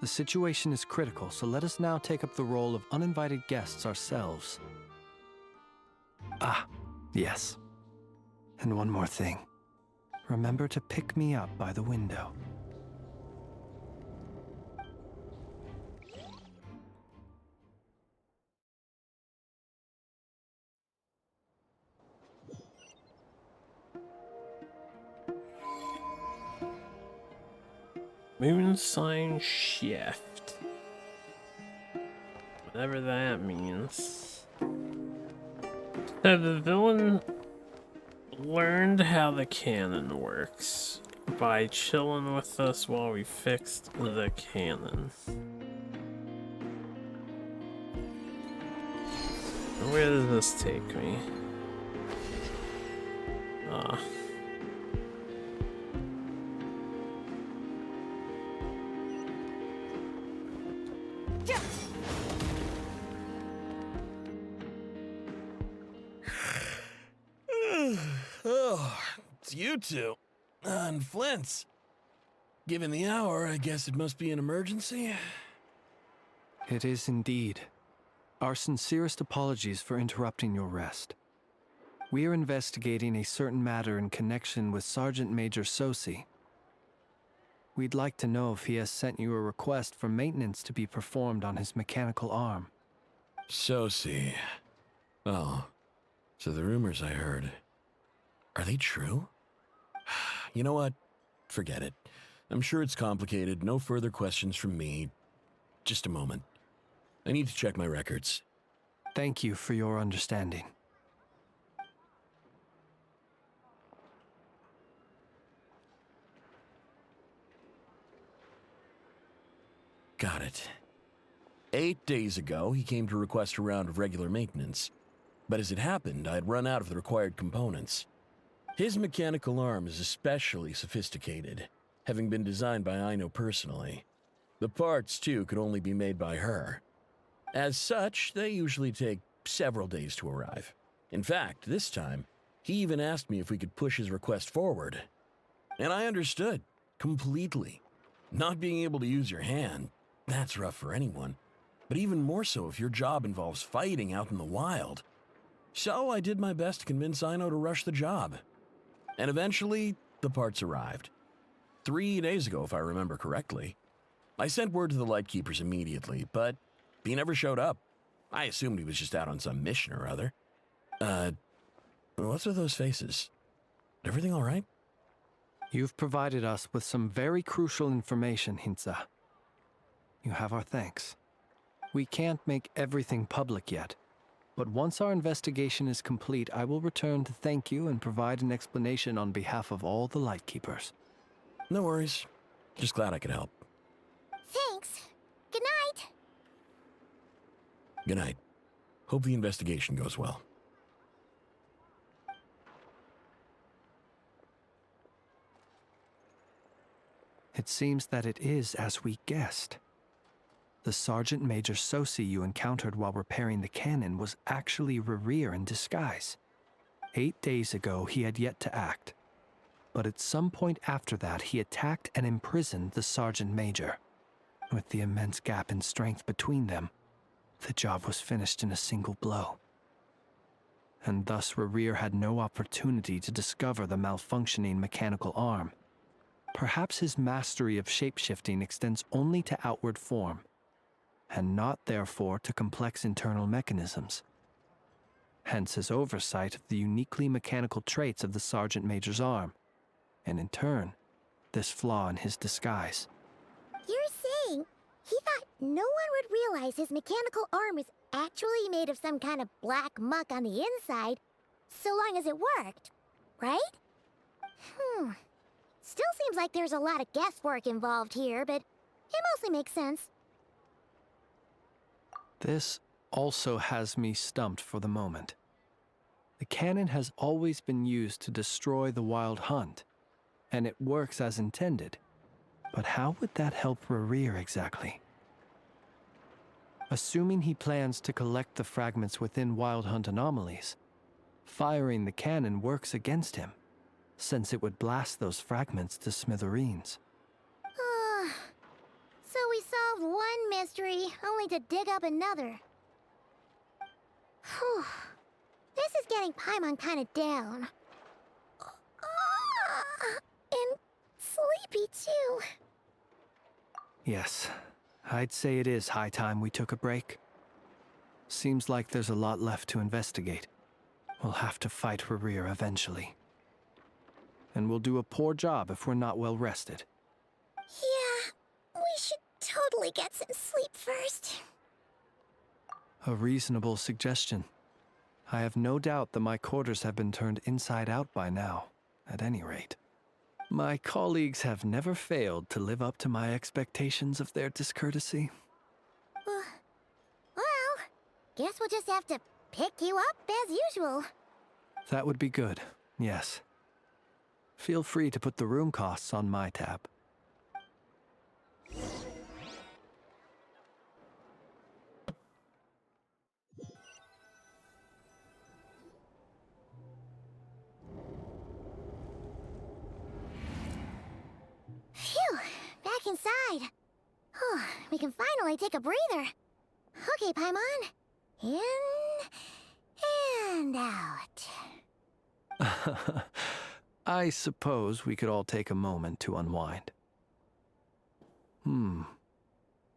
The situation is critical, so let us now take up the role of uninvited guests ourselves. Ah, yes. And one more thing. Remember to pick me up by the window. Moon sign shift. Whatever that means. So the villain learned how the cannon works by chilling with us while we fixed the cannon. Where does this take me? Oh, it's you two. And Flint's. Given the hour, I guess it must be an emergency. It is indeed. Our sincerest apologies for interrupting your rest. We are investigating a certain matter in connection with Sergeant Major Sosi. We'd like to know if he has sent you a request for maintenance to be performed on his mechanical arm. Sosi. Oh, so the rumors I heard, are they true? You know what? Forget it. I'm sure it's complicated. No further questions from me. Just a moment. I need to check my records. Thank you for your understanding. Got it. 8 days ago, he came to request a round of regular maintenance. But as it happened, I had run out of the required components. His mechanical arm is especially sophisticated, having been designed by Aino personally. The parts, too, could only be made by her. As such, they usually take several days to arrive. In fact, this time, he even asked me if we could push his request forward. And I understood, completely. Not being able to use your hand, that's rough for anyone. But even more so if your job involves fighting out in the wild. So I did my best to convince Aino to rush the job. And eventually, the parts arrived. 3 days ago, if I remember correctly. I sent word to the Lightkeepers immediately, but he never showed up. I assumed he was just out on some mission or other. What's with those faces? Everything all right? You've provided us with some very crucial information, Hintsa. You have our thanks. We can't make everything public yet, but once our investigation is complete, I will return to thank you and provide an explanation on behalf of all the Lightkeepers. No worries. Just glad I could help. Thanks. Good night. Good night. Hope the investigation goes well. It seems that it is as we guessed. The Sergeant Major Sosi you encountered while repairing the cannon was actually Rerir in disguise. 8 days ago, he had yet to act. But at some point after that, he attacked and imprisoned the Sergeant Major. With the immense gap in strength between them, the job was finished in a single blow. And thus Rerir had no opportunity to discover the malfunctioning mechanical arm. Perhaps his mastery of shapeshifting extends only to outward form, and not therefore to complex internal mechanisms. Hence his oversight of the uniquely mechanical traits of the Sergeant Major's arm, and in turn, this flaw in his disguise. You're saying he thought no one would realize his mechanical arm is actually made of some kind of black muck on the inside, so long as it worked, right? Still seems like there's a lot of guesswork involved here, but it mostly makes sense. This also has me stumped for the moment. The cannon has always been used to destroy the Wild Hunt, and it works as intended. But how would that help Rerir exactly? Assuming he plans to collect the fragments within Wild Hunt anomalies, firing the cannon works against him, since it would blast those fragments to smithereens. So we solved one mystery, only to dig up another. Whew. This is getting Paimon kind of down. And sleepy, too. Yes, I'd say it is high time we took a break. Seems like there's a lot left to investigate. We'll have to fight Rerir eventually. And we'll do a poor job if we're not well rested. Yeah, we should totally get some sleep first. A reasonable suggestion. I have no doubt that my quarters have been turned inside out by now, at any rate. My colleagues have never failed to live up to my expectations of their discourtesy. Well, guess we'll just have to pick you up as usual. That would be good, yes. Feel free to put the room costs on my tab. Phew, back inside. We can finally take a breather. Okay, Paimon. In and out. I suppose we could all take a moment to unwind.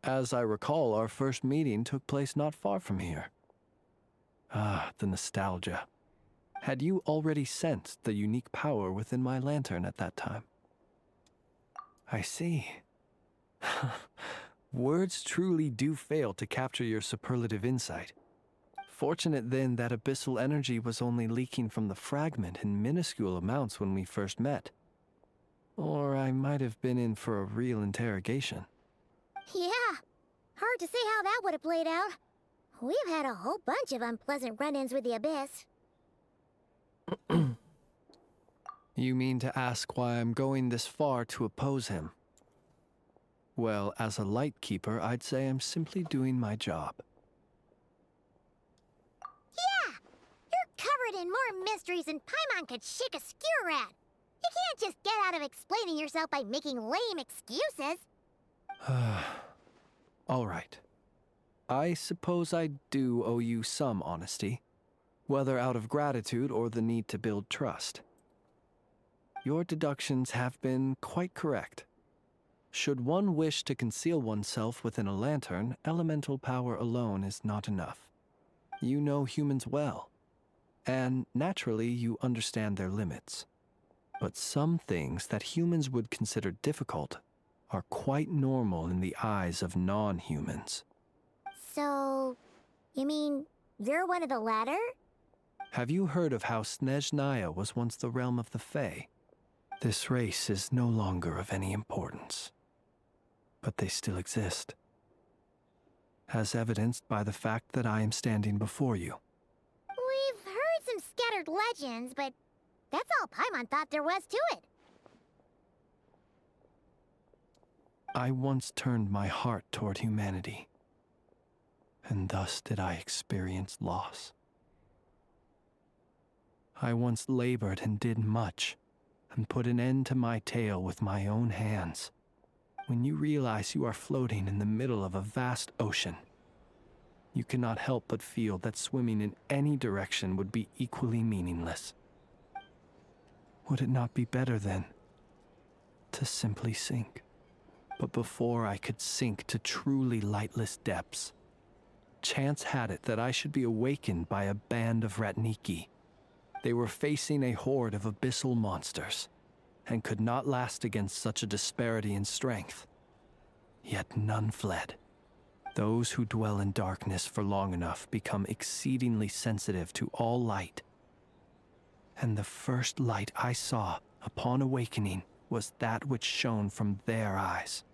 As I recall, our first meeting took place not far from here. Ah, the nostalgia. Had you already sensed the unique power within my lantern at that time? I see. Words truly do fail to capture your superlative insight. Fortunate then that abyssal energy was only leaking from the fragment in minuscule amounts when we first met. Or I might have been in for a real interrogation. Yeah, hard to say how that would have played out. We've had a whole bunch of unpleasant run-ins with the Abyss. You mean to ask why I'm going this far to oppose him? Well, as a light keeper, I'd say I'm simply doing my job. Yeah! You're covered in more mysteries than Paimon could shake a skewer at. You can't just get out of explaining yourself by making lame excuses. All right. I suppose I do owe you some honesty, whether out of gratitude or the need to build trust. Your deductions have been quite correct. Should one wish to conceal oneself within a lantern, elemental power alone is not enough. You know humans well, and naturally you understand their limits. But some things that humans would consider difficult are quite normal in the eyes of non-humans. So, you mean you're one of the latter? Have you heard of how Snezhnaya was once the realm of the Fae? This race is no longer of any importance, but they still exist, as evidenced by the fact that I am standing before you. We've heard some scattered legends, but that's all Paimon thought there was to it. I once turned my heart toward humanity, and thus did I experience loss. I once labored and did much, and put an end to my tale with my own hands. When you realize you are floating in the middle of a vast ocean, you cannot help but feel that swimming in any direction would be equally meaningless. Would it not be better, then, to simply sink? But before I could sink to truly lightless depths, chance had it that I should be awakened by a band of Ratniki. They were facing a horde of abyssal monsters, and could not last against such a disparity in strength. Yet none fled. Those who dwell in darkness for long enough become exceedingly sensitive to all light. And the first light I saw upon awakening was that which shone from their eyes.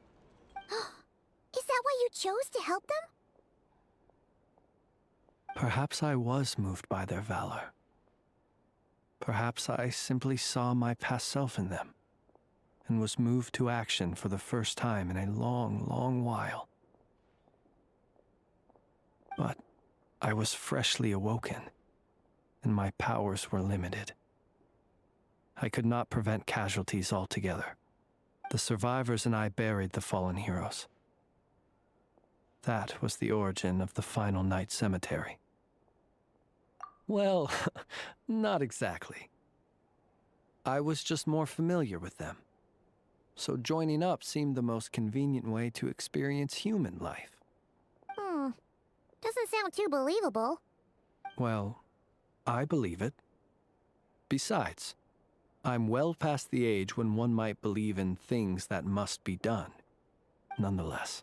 Is that why you chose to help them? Perhaps I was moved by their valor. Perhaps I simply saw my past self in them, and was moved to action for the first time in a long, long while. But I was freshly awoken, and my powers were limited. I could not prevent casualties altogether. The survivors and I buried the fallen heroes. That was the origin of the Final Night Cemetery. Well, not exactly. I was just more familiar with them. So joining up seemed the most convenient way to experience human life. Doesn't sound too believable. Well, I believe it. Besides, I'm well past the age when one might believe in things that must be done. Nonetheless,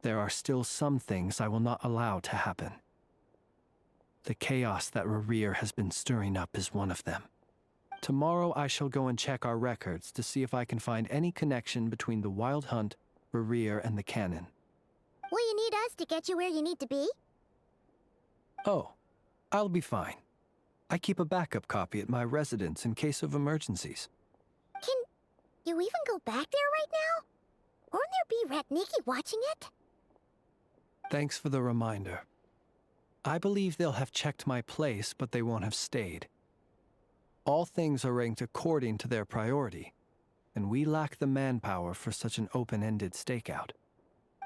there are still some things I will not allow to happen. The chaos that Rerir has been stirring up is one of them. Tomorrow I shall go and check our records to see if I can find any connection between the Wild Hunt, Rerir, and the Canon. Will you need us to get you where you need to be? Oh, I'll be fine. I keep a backup copy at my residence in case of emergencies. Can you even go back there right now? Won't there be Ratniki watching it? Thanks for the reminder. I believe they'll have checked my place, but they won't have stayed. All things are ranked according to their priority, and we lack the manpower for such an open-ended stakeout.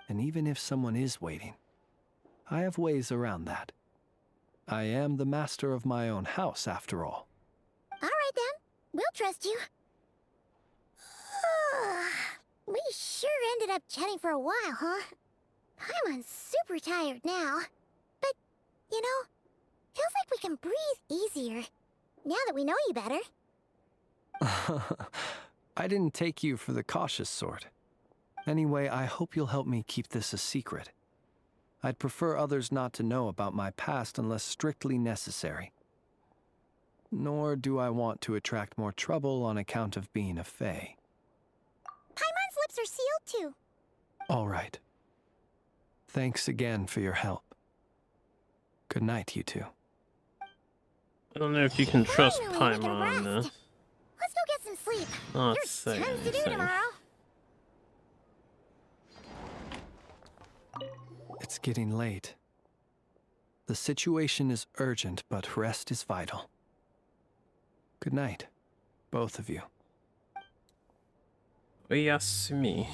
And even if someone is waiting, I have ways around that. I am the master of my own house, after all. All right, then. We'll trust you. We sure ended up chatting for a while, huh? I'm super tired now. But, you know, feels like we can breathe easier, now that we know you better. I didn't take you for the cautious sort. Anyway, I hope you'll help me keep this a secret. I'd prefer others not to know about my past unless strictly necessary. Nor do I want to attract more trouble on account of being a Fae. Paimon's lips are sealed too. All right. Thanks again for your help. Good night, you two. I don't know if you can trust Paimon. sleep. Not There's saying tons to do anything. tomorrow. It's getting late. The situation is urgent, but rest is vital. Good night, both of you. Oyasumi.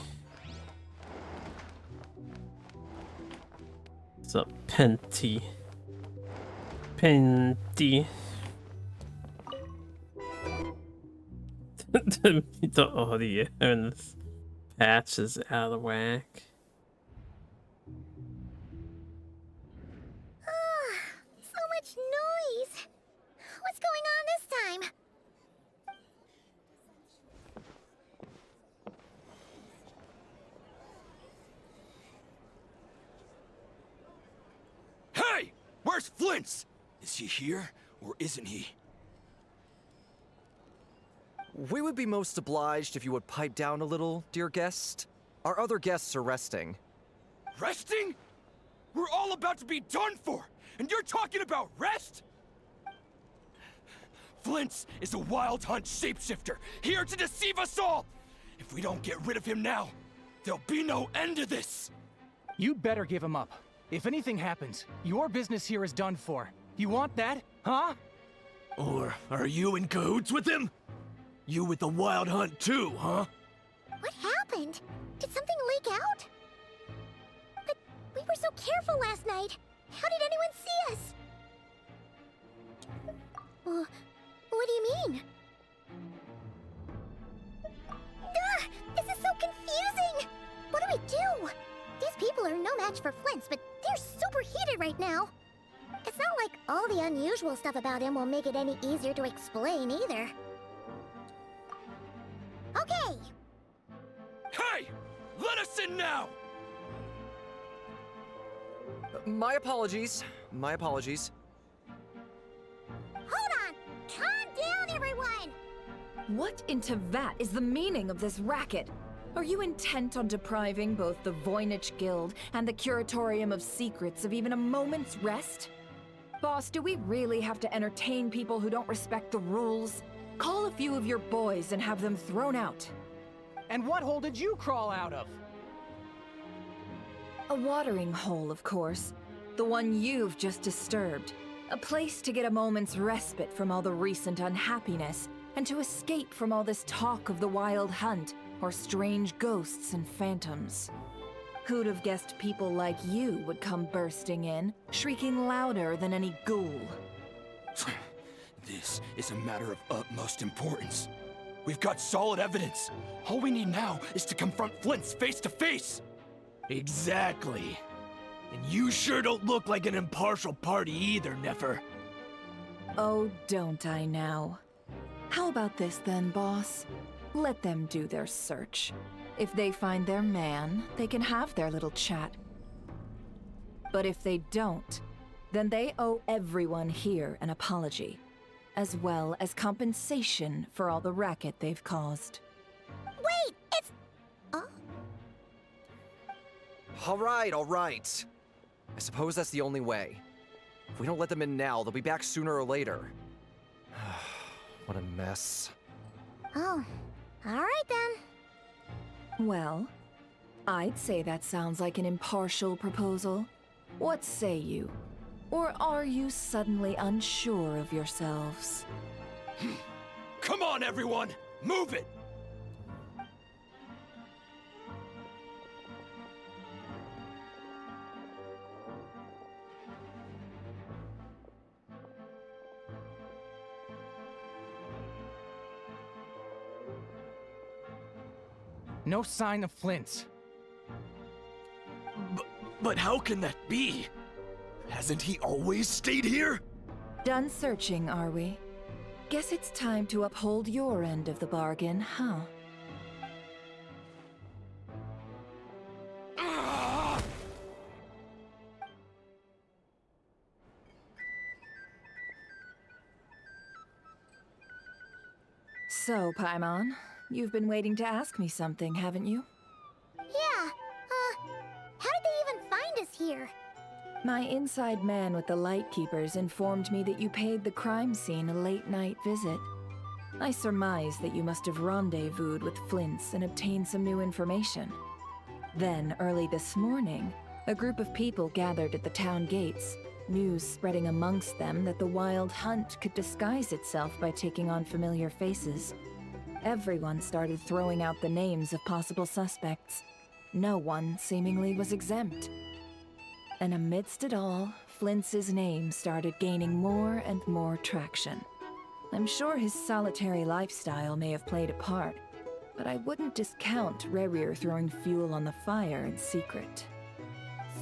What's up, Penty? Penty. The audio in this patch is out of whack. So much noise. What's going on this time? Hey! Where's Flint's? Is he here, or isn't he? We would be most obliged if you would pipe down a little, dear guest. Our other guests are resting. Resting? We're all about to be done for, and you're talking about rest? Flint's is a wild hunt shapeshifter, here to deceive us all! If we don't get rid of him now, there'll be no end to this! You'd better give him up. If anything happens, your business here is done for. You want that, huh? Or are you in cahoots with him? You with the wild hunt too, huh? What happened? Did something leak out? But we were so careful last night. How did anyone see us? What do you mean? Ugh, this is so confusing! What do we do? These people are no match for Flint's, but they're super heated right now. It's not like all the unusual stuff about him will make it any easier to explain either. Okay! Hey! Let us in now! My apologies. My apologies. Hold on! Calm down, everyone! What in Tevat is the meaning of this racket? Are you intent on depriving both the Voynich Guild and the Curatorium of Secrets of even a moment's rest? Boss, do we really have to entertain people who don't respect the rules? Call a few of your boys and have them thrown out. And what hole did you crawl out of? A watering hole, of course. The one you've just disturbed. A place to get a moment's respite from all the recent unhappiness, and to escape from all this talk of the wild hunt, or strange ghosts and phantoms. Who'd have guessed people like you would come bursting in, shrieking louder than any ghoul? This is a matter of utmost importance. We've got solid evidence. All we need now is to confront Flint's face to face. Exactly. And you sure don't look like an impartial party either, Nefer. Oh, don't I now? How about this then, boss? Let them do their search. If they find their man, they can have their little chat. But if they don't, then they owe everyone here an apology, as well as compensation for all the racket they've caused. Wait, it's... All right. I suppose that's the only way. If we don't let them in now, they'll be back sooner or later. What a mess. Oh, alright then. Well, I'd say that sounds like an impartial proposal. What say you? Or are you suddenly unsure of yourselves? Come on, everyone! Move it! No sign of Flint's. But how can that be? Hasn't he always stayed here? Done searching, are we? Guess it's time to uphold your end of the bargain, huh? So, Paimon, you've been waiting to ask me something, haven't you? Yeah, how did they even find us here? My inside man with the Lightkeepers informed me that you paid the crime scene a late-night visit. I surmise that you must have rendezvoused with Flint's and obtained some new information. Then, early this morning, a group of people gathered at the town gates, news spreading amongst them that the Wild Hunt could disguise itself by taking on familiar faces. Everyone started throwing out the names of possible suspects. No one, seemingly, was exempt. And amidst it all, Flint's name started gaining more and more traction. I'm sure his solitary lifestyle may have played a part, but I wouldn't discount Rerir throwing fuel on the fire in secret.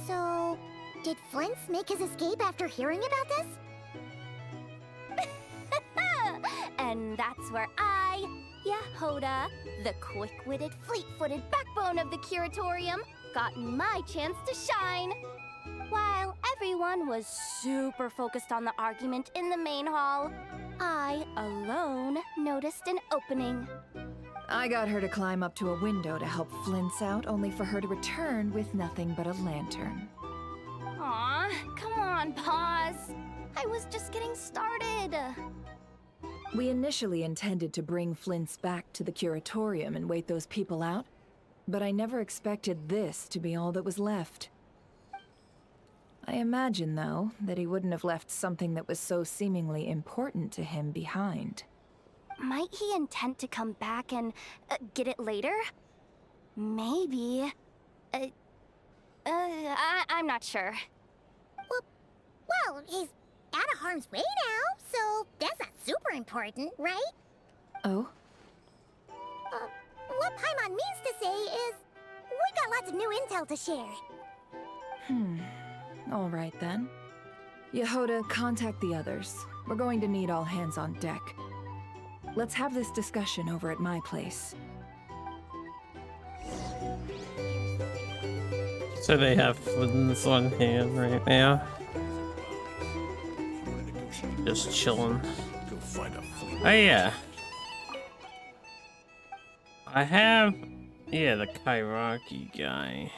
So, did Flint's make his escape after hearing about this? And that's where I, Yehoda, the quick-witted, fleet-footed backbone of the Curatorium, got my chance to shine. While everyone was super focused on the argument in the main hall, I, alone, noticed an opening. I got her to climb up to a window to help Flint's out, only for her to return with nothing but a lantern. Aw, come on, pause. I was just getting started. We initially intended to bring Flint's back to the Curatorium and wait those people out, but I never expected this to be all that was left. I imagine, though, that he wouldn't have left something that was so seemingly important to him behind. Might he intend to come back and get it later? Maybe. I'm not sure. Well, he's out of harm's way now, so that's not super important, right? Oh? What Paimon means to say is, we got lots of new intel to share. All right then. Yehoda, contact the others. We're going to need all hands on deck. Let's have this discussion over at my place. So they have Flint's on hand right now. Just chilling. Oh yeah. I have, the Kairaki guy.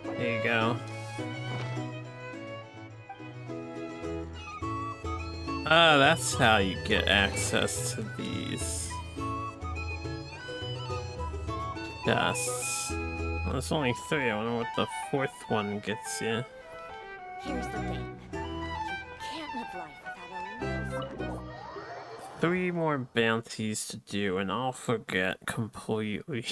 There you go. Ah, that's how you get access to these chests. Well, there's only 3. I wonder what the 4th one gets you. Here's the thing. You can't live life without a little... 3 more bounties to do, and I'll forget completely.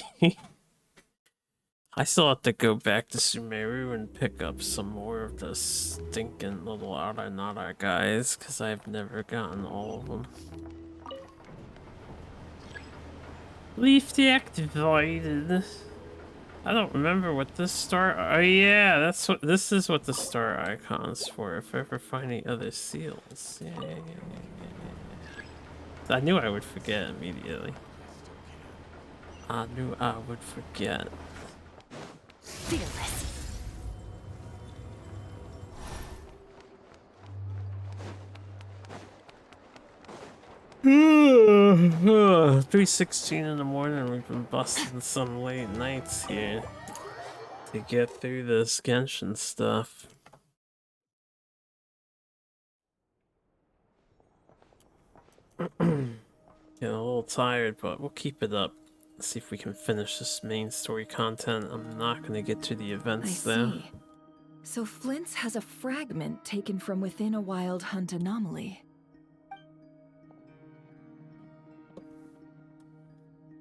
I still have to go back to Sumeru and pick up some more of the stinking little Aranara guys, because I've never gotten all of them. Leaf deactivated. I don't remember what this star... Oh yeah, this is what the star icon's for, if I ever find any other seals. Yeah. I knew I would forget immediately. I knew I would forget. Fearless. 3:16 in the morning. We've been busting some late nights here to get through this Genshin stuff. Getting a little tired, but we'll keep it up. See if we can finish this main story content. I'm not going to get to the events there. See. So Flint's has a fragment taken from within a Wild Hunt anomaly.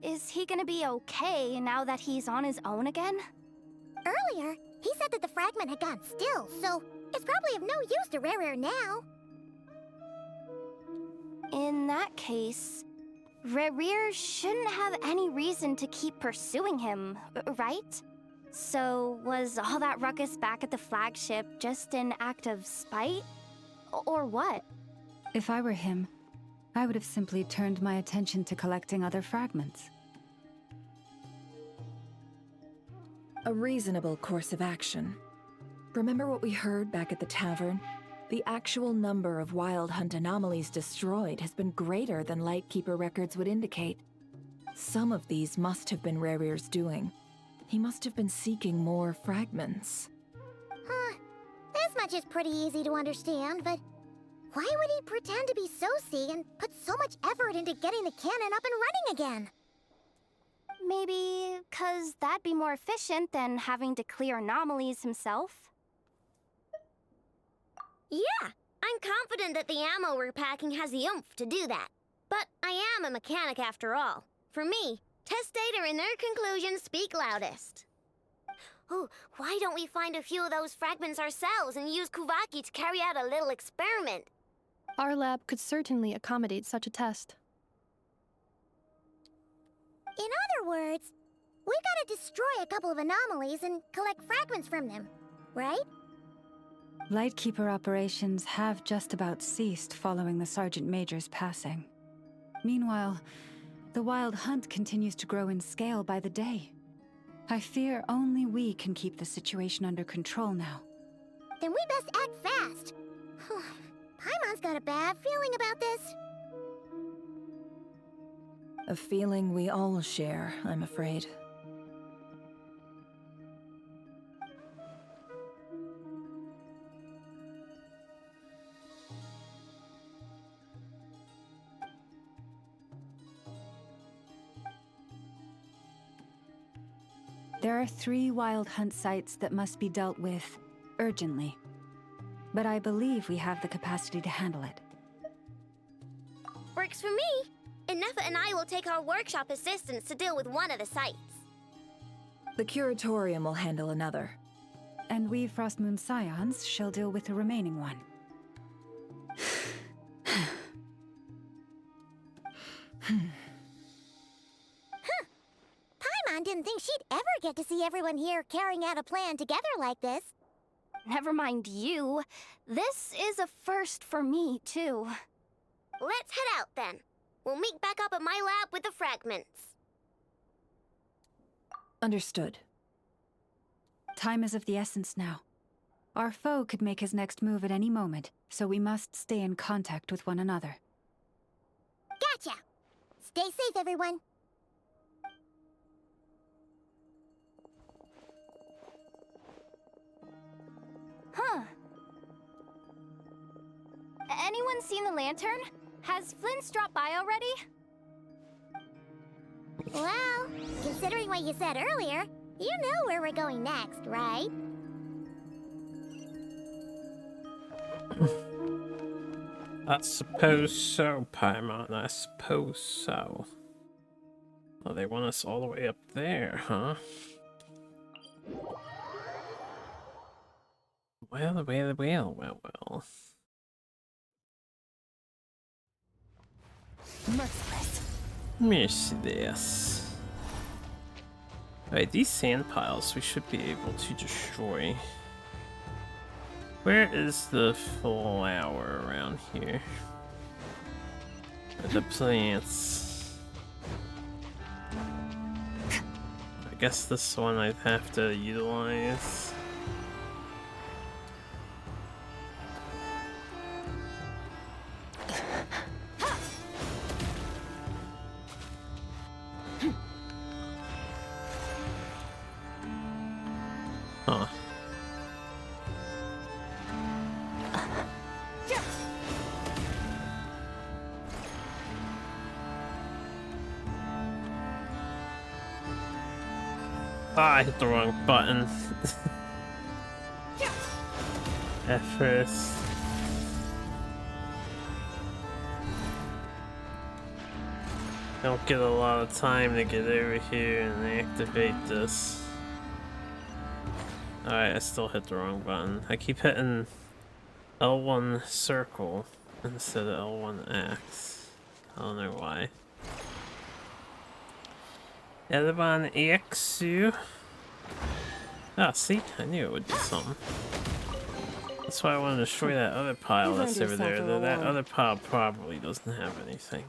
Is he gonna be okay now that he's on his own again? Earlier, he said that the fragment had gone still, so it's probably of no use to Rerir now. In that case, Rerir shouldn't have any reason to keep pursuing him, right? So was all that ruckus back at the flagship just an act of spite? Or what? If I were him, I would have simply turned my attention to collecting other fragments. A reasonable course of action. Remember what we heard back at the tavern? The actual number of Wild Hunt anomalies destroyed has been greater than Lightkeeper records would indicate. Some of these must have been Rarir's doing. He must have been seeking more fragments. This much is pretty easy to understand, but why would he pretend to be Soci and put so much effort into getting the cannon up and running again? Maybe 'cause that'd be more efficient than having to clear anomalies himself? Yeah, I'm confident that the ammo we're packing has the oomph to do that. But I am a mechanic after all. For me, test data and their conclusions speak loudest. Oh, why don't we find a few of those fragments ourselves and use Kuvaki to carry out a little experiment? Our lab could certainly accommodate such a test. In other words, we gotta destroy a couple of anomalies and collect fragments from them, right? Lightkeeper operations have just about ceased following the Sergeant Major's passing. Meanwhile, the Wild Hunt continues to grow in scale by the day. I fear only we can keep the situation under control now. Then we best act fast. Paimon's got a bad feeling about this. A feeling we all share, I'm afraid. There are 3 Wild Hunt sites that must be dealt with urgently. But I believe we have the capacity to handle it. Works for me. Nefa and I will take our workshop assistants to deal with one of the sites. The Curatorium will handle another. And we Frostmoon Scions shall deal with the remaining one. Paimon didn't think she'd ever get to see everyone here carrying out a plan together like this. Never mind you. This is a first for me, too. Let's head out, then. We'll meet back up at my lab with the fragments. Understood. Time is of the essence now. Our foe could make his next move at any moment, so we must stay in contact with one another. Gotcha! Stay safe, everyone. Huh. Anyone seen the lantern? Has Flint's dropped by already? Well, considering what you said earlier, you know where we're going next, right? I suppose so, Paimon. I suppose so. Oh, they want us all the way up there, huh? Well. Merciless. Alright, these sand piles we should be able to destroy. Where is the flower around here? Or the plants? I guess this one I'd have to utilize. Huh. Ah, I hit the wrong button. At first. Don't get a lot of time to get over here and activate this. Alright, I still hit the wrong button. I keep hitting L1 circle instead of L1 X. I don't know why. L1 X. Ah, see? I knew it would do something. That's why I want to destroy that other pile that's over there. Though that other pile probably doesn't have anything.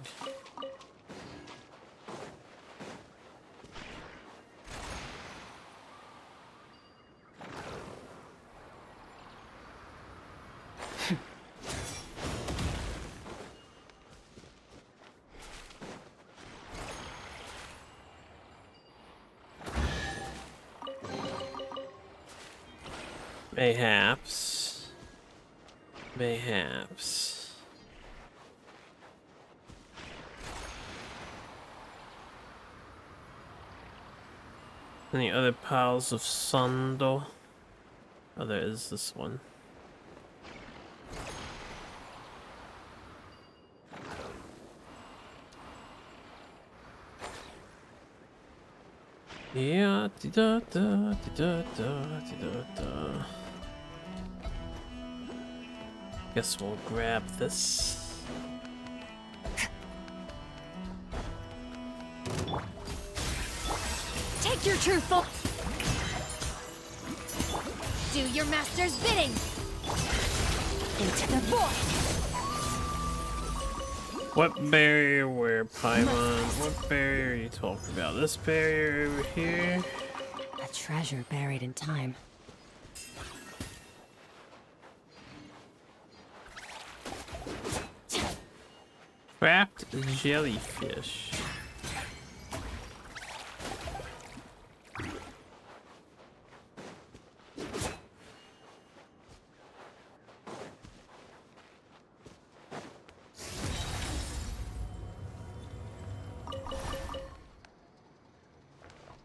Mayhaps. Mayhaps. Any other piles of sandal? Oh, there is this one. Yeah, da da da da da da. Guess we'll grab this. Take your true form. Do your master's bidding. Into the void. What barrier where, Paimon? What barrier are you talking about? This barrier over here? A treasure buried in time. Trapped jellyfish.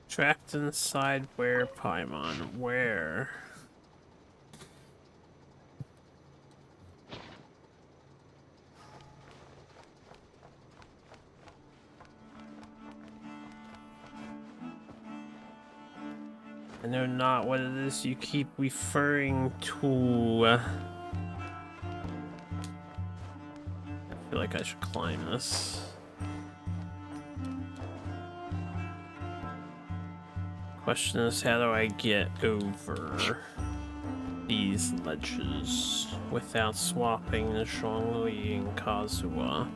Trapped inside where, Paimon? Where? I know not what it is you keep referring to. I feel like I should climb this. Question is, how do I get over these ledges without swapping the Zhongli and Kazuha,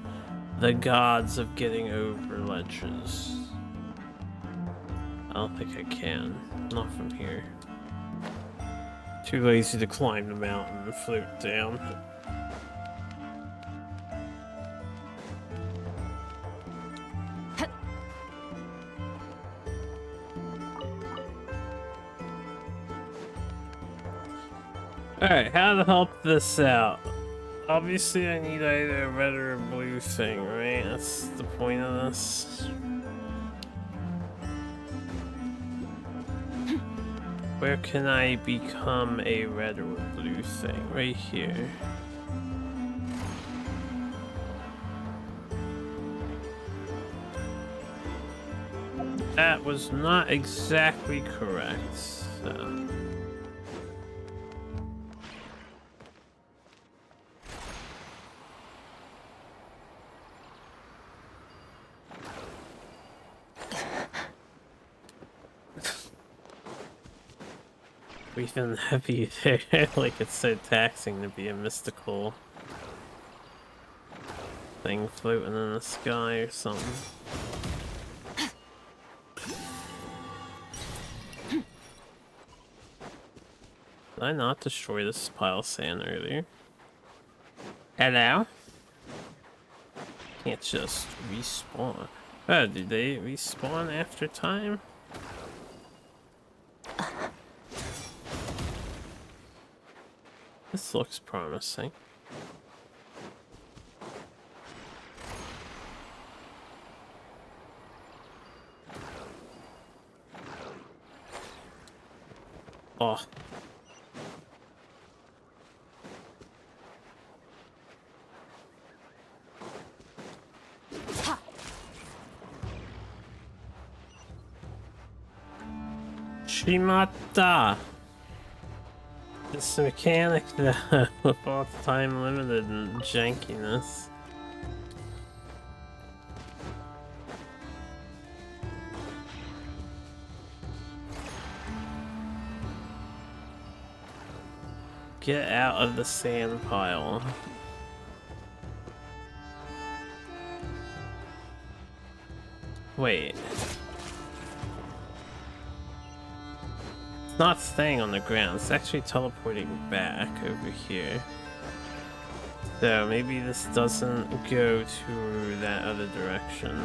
the gods of getting over ledges? I don't think I can. Not from here. Too lazy to climb the mountain and float down. Alright, how to help this out? Obviously I need either a red or a blue thing, right? That's the point of this. Where can I become a red or a blue thing? Right here. That was not exactly correct, so. Breathing heavy there, like it's so taxing to be a mystical thing floating in the sky or something. Did I not destroy this pile of sand earlier? Hello? Can't just respawn. Oh, did they respawn after time? This looks promising. Oh. Shimata! This mechanic that with all the time limited and jankiness. Get out of the sand pile. Wait. It's not staying on the ground, it's actually teleporting back over here. So maybe this doesn't go to that other direction.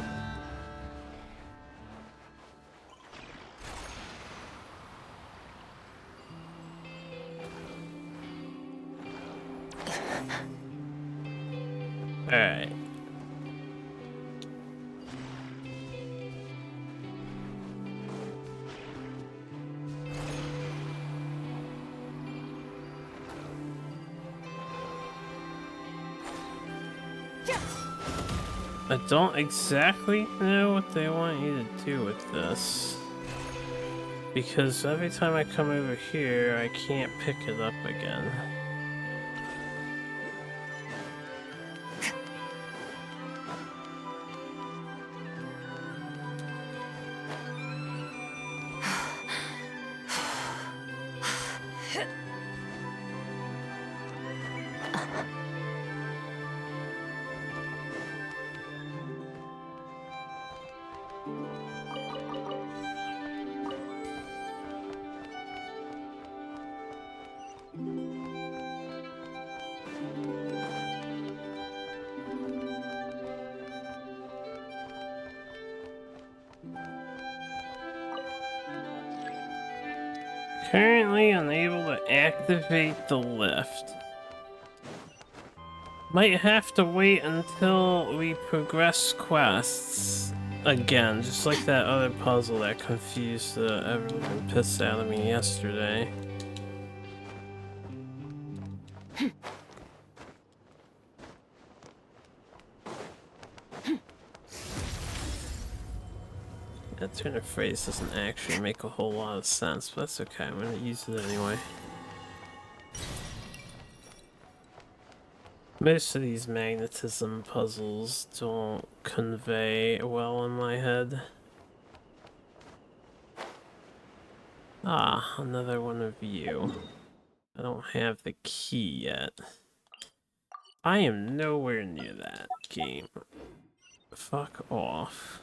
I don't exactly know what they want you to do with this. Because every time I come over here, I can't pick it up again. Currently unable to activate the lift. Might have to wait until we progress quests again, just like that other puzzle that confused everyone and pissed out of me yesterday. That turn of phrase doesn't actually make a whole lot of sense, but that's okay, I'm gonna use it anyway. Most of these magnetism puzzles don't convey well in my head. Ah, another one of you. I don't have the key yet. I am nowhere near that game. Fuck off.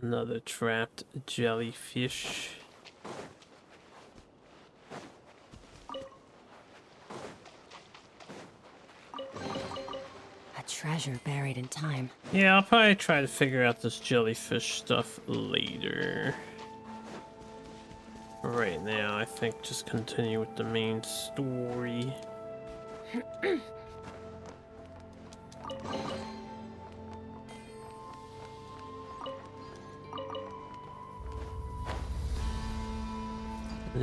Another trapped jellyfish. A treasure buried in time. Yeah, I'll probably try to figure out this jellyfish stuff later. Right now, I think just continue with the main story. A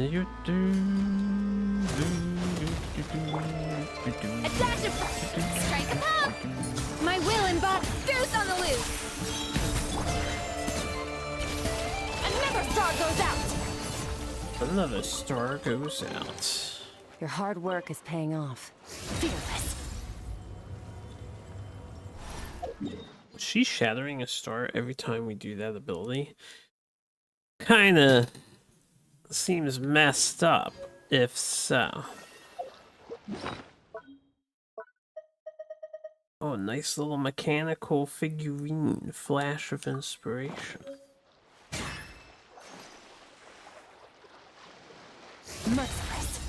dash of strike a pop! My will and bot goose on the loose! Another star goes out! Another star goes out. Your hard work is paying off. Fearless. Was she shattering a star every time we do that ability? Kinda seems messed up, if so. Oh, nice little mechanical figurine. Flash of inspiration. Merciless.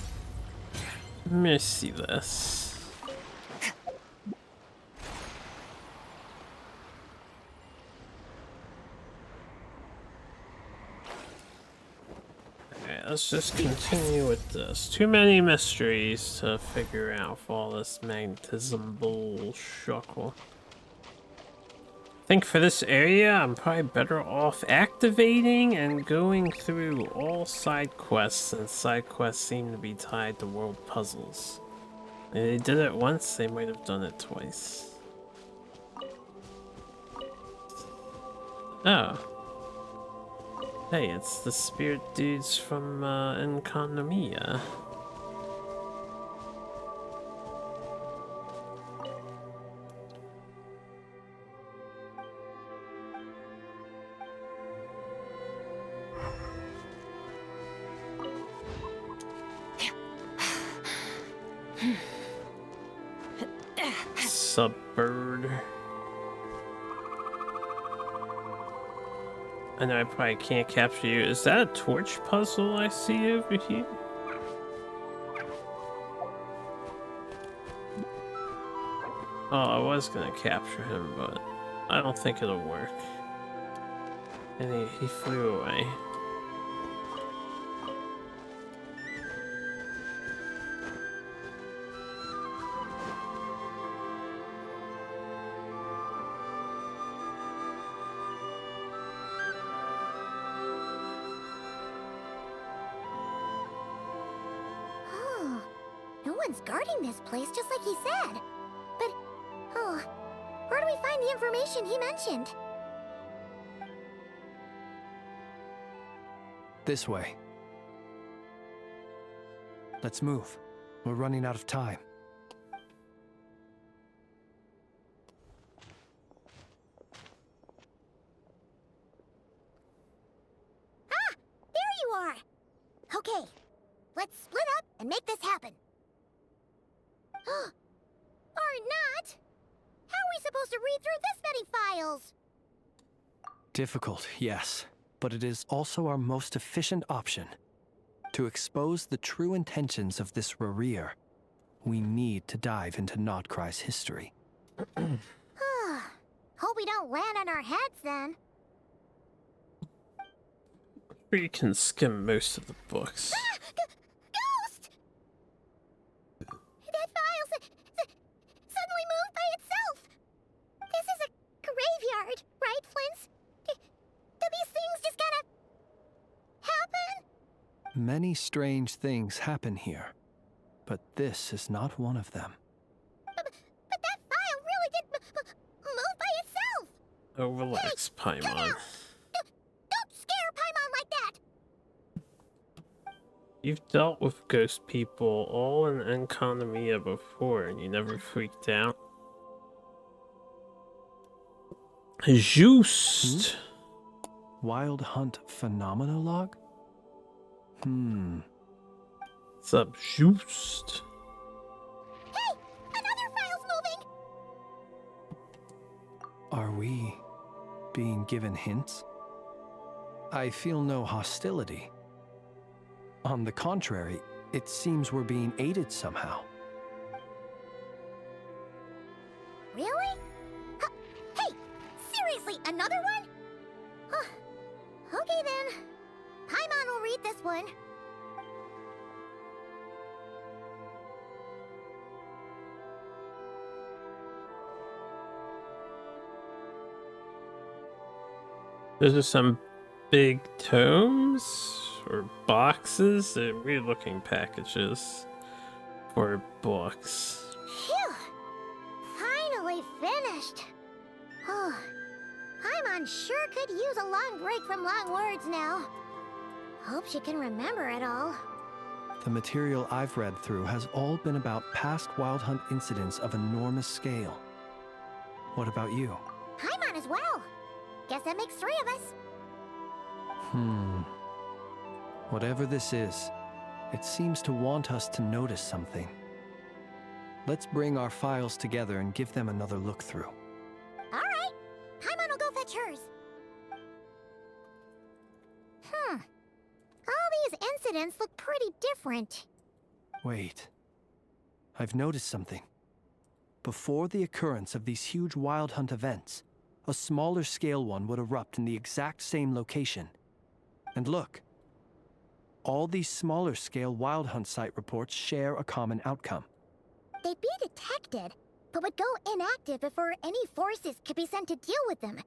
Merciless. Alright, let's just continue with this. Too many mysteries to figure out for all this magnetism bullshuckle. I think for this area, I'm probably better off activating and going through all side quests, since side quests seem to be tied to world puzzles. If they did it once, they might have done it twice. Oh. Hey, it's the spirit dudes from Enconomia. Subbird. I know I probably can't capture you. Is that a torch puzzle I see over here? Oh, I was gonna capture him, but I don't think it'll work. And he flew away. Someone's guarding this place just like he said. But, oh, where do we find the information he mentioned? This way. Let's move. We're running out of time. Ah! There you are! Okay, let's split up and make this happen. Or not! How are we supposed to read through this many files? Difficult, yes, but it is also our most efficient option. To expose the true intentions of this Rarir, we need to dive into Nodcry's history. Hope we don't land on our heads then. We can skim most of the books. Ghost! That file suddenly moved by itself. This is a graveyard, right, Flint's? Do these things just gotta happen? Many strange things happen here, but this is not one of them. But that file really did move by itself. Oh, relax, Paimon. Don't scare Paimon like that. You've dealt with ghost people all in Enconomia before, and you never freaked out. Just. Wild Hunt Phenomenologue? What's up, Just? Hey, another file's moving. Are we being given hints? I feel no hostility. On the contrary, it seems we're being aided somehow. Really? Hey, seriously, another one? Okay then. Paimon will read this one. Those are some big tomes or boxes. They're weird looking packages for books. Phew! Finally finished. Oh, Paimon sure could use a long break from long words now. Hope she can remember it all. The material I've read through has all been about past Wild Hunt incidents of enormous scale. What about you? Paimon as well. Guess that makes 3 of us. Whatever this is, it seems to want us to notice something. Let's bring our files together and give them another look through. All right. Paimon will go fetch hers. All these incidents look pretty different. Wait. I've noticed something. Before the occurrence of these huge Wild Hunt events, a smaller scale one would erupt in the exact same location. And look. All these smaller scale Wild Hunt site reports share a common outcome. They'd be detected, but would go inactive before any forces could be sent to deal with them.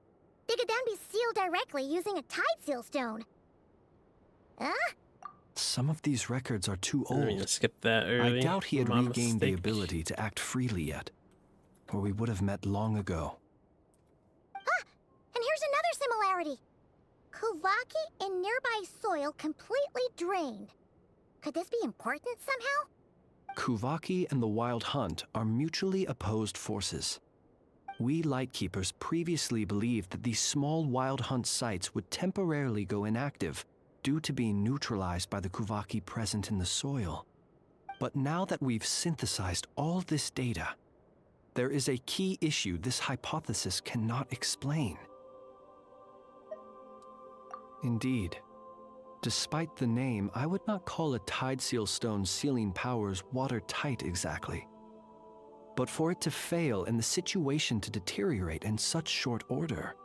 They could then be sealed directly using a tide seal stone. Some of these records are too old. I mean, skip that early. I doubt he had My regained the mistake. ability to act freely yet, or we would have met long ago. And here's another similarity. Kuvaki and nearby soil completely drained. Could this be important somehow? Kuvaki and the Wild Hunt are mutually opposed forces. We Lightkeepers previously believed that these small Wild Hunt sites would temporarily go inactive due to being neutralized by the Kuvaki present in the soil. But now that we've synthesized all this data, there is a key issue this hypothesis cannot explain. Indeed, despite the name, I would not call a tide seal stone's sealing powers watertight exactly. But for it to fail and the situation to deteriorate in such short order.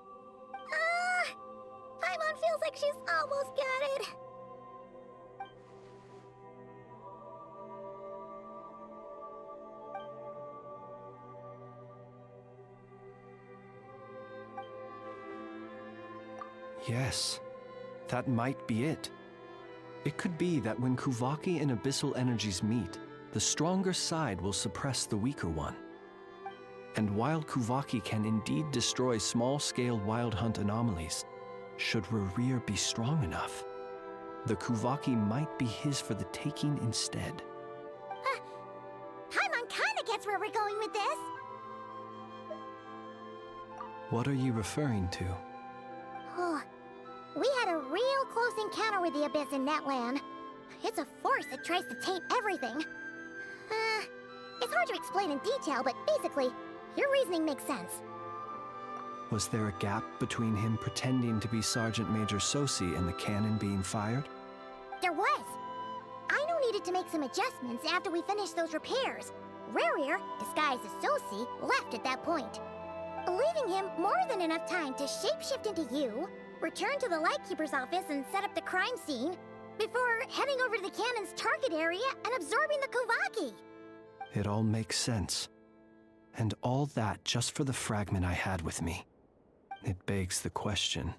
Paimon feels like she's almost got it. Yes, that might be it. It could be that when Kuvaki and abyssal energies meet, the stronger side will suppress the weaker one. And while Kuvaki can indeed destroy small-scale wild hunt anomalies, should Rerir be strong enough, the Kuvaki might be his for the taking instead. Paimon kinda gets where we're going with this. What are you referring to? Oh, we had a real close encounter with the Abyss in Netland. It's a force that tries to taint everything. It's hard to explain in detail, but basically, your reasoning makes sense. Was there a gap between him pretending to be Sergeant Major Sosi and the cannon being fired? There was. Aino needed to make some adjustments after we finished those repairs. Rerir, disguised as Sosi, left at that point, leaving him more than enough time to shapeshift into you, return to the Lightkeeper's office and set up the crime scene, before heading over to the cannon's target area and absorbing the Kuvaki. It all makes sense. And all that just for the fragment I had with me. It begs the question,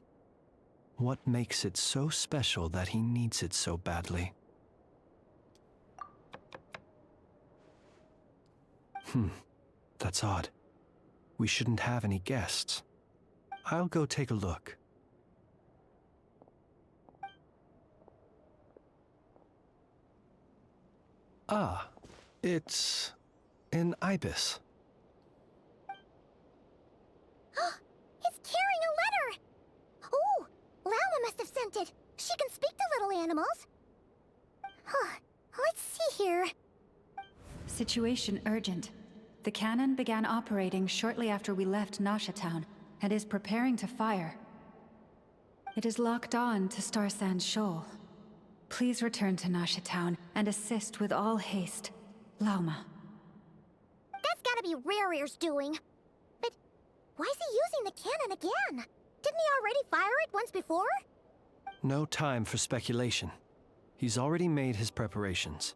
what makes it so special that he needs it so badly? That's odd. We shouldn't have any guests. I'll go take a look. Ah, it's an ibis. It's carrying a letter! Ooh, Lauma must have sent it. She can speak to little animals. Let's see here. Situation urgent. The cannon began operating shortly after we left Nasha Town and is preparing to fire. It is locked on to Star Sand Shoal. Please return to Nasha Town and assist with all haste. Lauma. That's gotta be Rerir's doing. But why is he using the cannon again? Didn't he already fire it once before? No time for speculation. He's already made his preparations.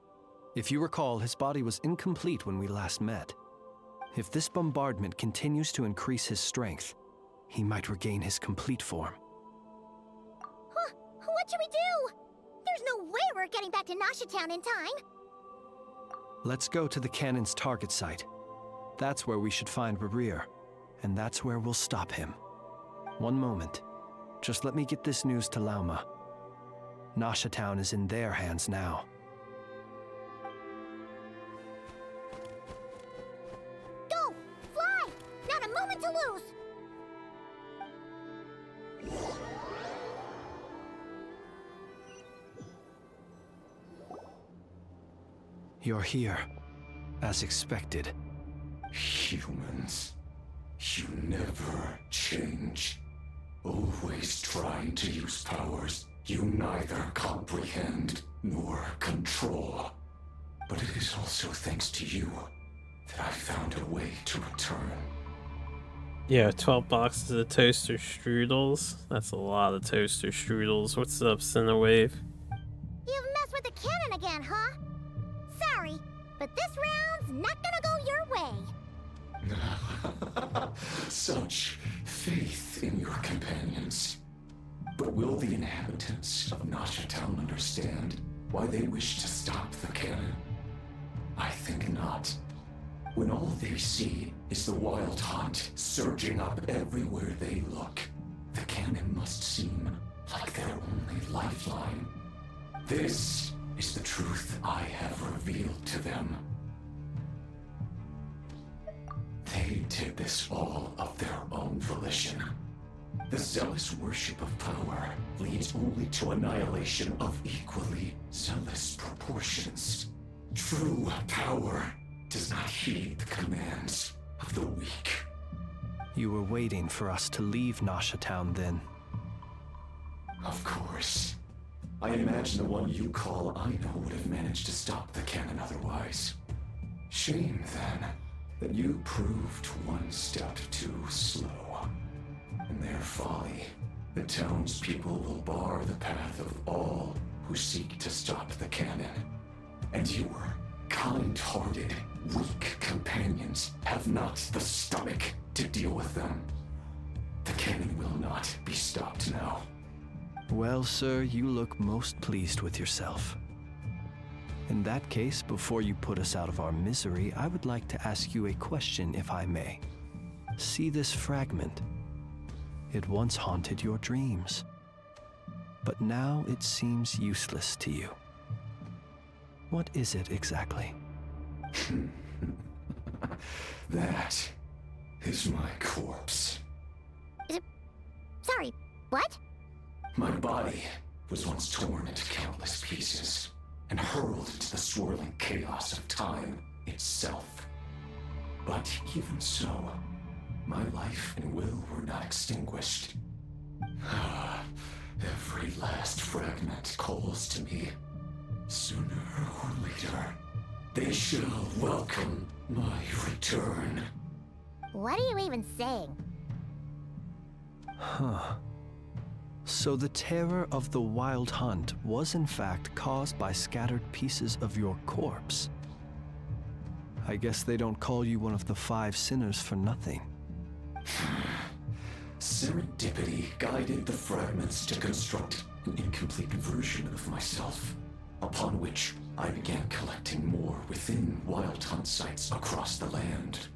If you recall, his body was incomplete when we last met. If this bombardment continues to increase his strength, he might regain his complete form. What should we do? There's no way we're getting back to Nasha Town in time. Let's go to the cannon's target site. That's where we should find Rerir, and that's where we'll stop him. One moment. Just let me get this news to Lauma. Nasha Town is in their hands now. Go! Fly! Not a moment to lose! You're here, as expected. Humans, you never change. Always trying to use powers you neither comprehend nor control. But it is also thanks to you that I found a way to return. Yeah, 12 boxes of toaster strudels. That's a lot of toaster strudels. What's up, Cinderwave? You've messed with the cannon again, huh? Sorry, but this round's not gonna go your way. Such faith in your companions. But will the inhabitants of Nasha Town understand why they wish to stop the cannon? I think not. When all they see is the wild hunt surging up everywhere they look, the cannon must seem like their only lifeline. This is the truth I have revealed to them. They did this all of their own volition. The zealous worship of power leads only to annihilation of equally zealous proportions. True power does not heed the commands of the weak. You were waiting for us to leave Nasha Town then. Of course. I imagine the one you call Aino would have managed to stop the cannon otherwise. Shame, then, that you proved one step too slow. In their folly, the townspeople will bar the path of all who seek to stop the cannon. And your kind-hearted, weak companions have not the stomach to deal with them. The cannon will not be stopped now. Well, sir, you look most pleased with yourself. In that case, before you put us out of our misery, I would like to ask you a question, if I may. See this fragment? It once haunted your dreams, but now it seems useless to you. What is it exactly? That is my corpse. Sorry, what? My body was once torn into countless pieces and hurled into the swirling chaos of time itself. But even so, my life and will were not extinguished. Every last fragment calls to me. Sooner or later, they shall welcome my return. What are you even saying? Huh. So the terror of the Wild Hunt was in fact caused by scattered pieces of your corpse. I guess they don't call you one of the 5 sinners for nothing. Serendipity guided the fragments to construct an incomplete version of myself, upon which I began collecting more within Wild Hunt sites across the land.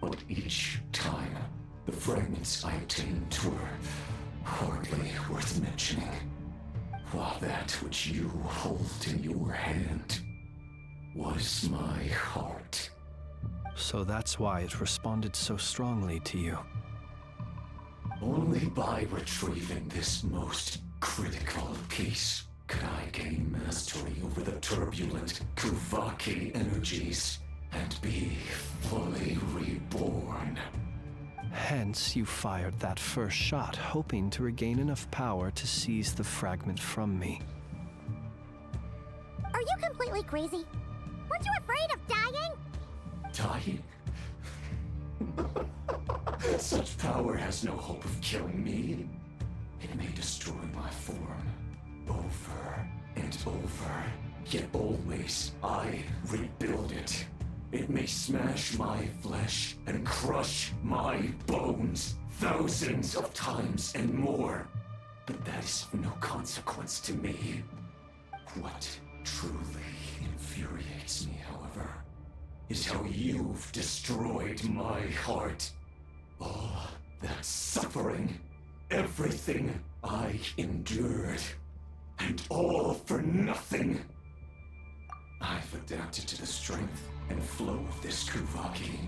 But each time, the fragments I obtained were hardly worth mentioning, while that which you hold in your hand was my heart. So that's why it responded so strongly to you. Only by retrieving this most critical piece could I gain mastery over the turbulent Kuvaki energies and be fully reborn. Hence, you fired that first shot, hoping to regain enough power to seize the fragment from me. Are you completely crazy? Weren't you afraid of dying? Dying? Such power has no hope of killing me. It may destroy my form over and over, yet always I rebuild it. It may smash my flesh and crush my bones thousands of times and more, but that is of no consequence to me. What truly infuriates me, however, is how you've destroyed my heart. All that suffering, everything I endured, and all for nothing. I've adapted to the strength and flow of this Kuvaki.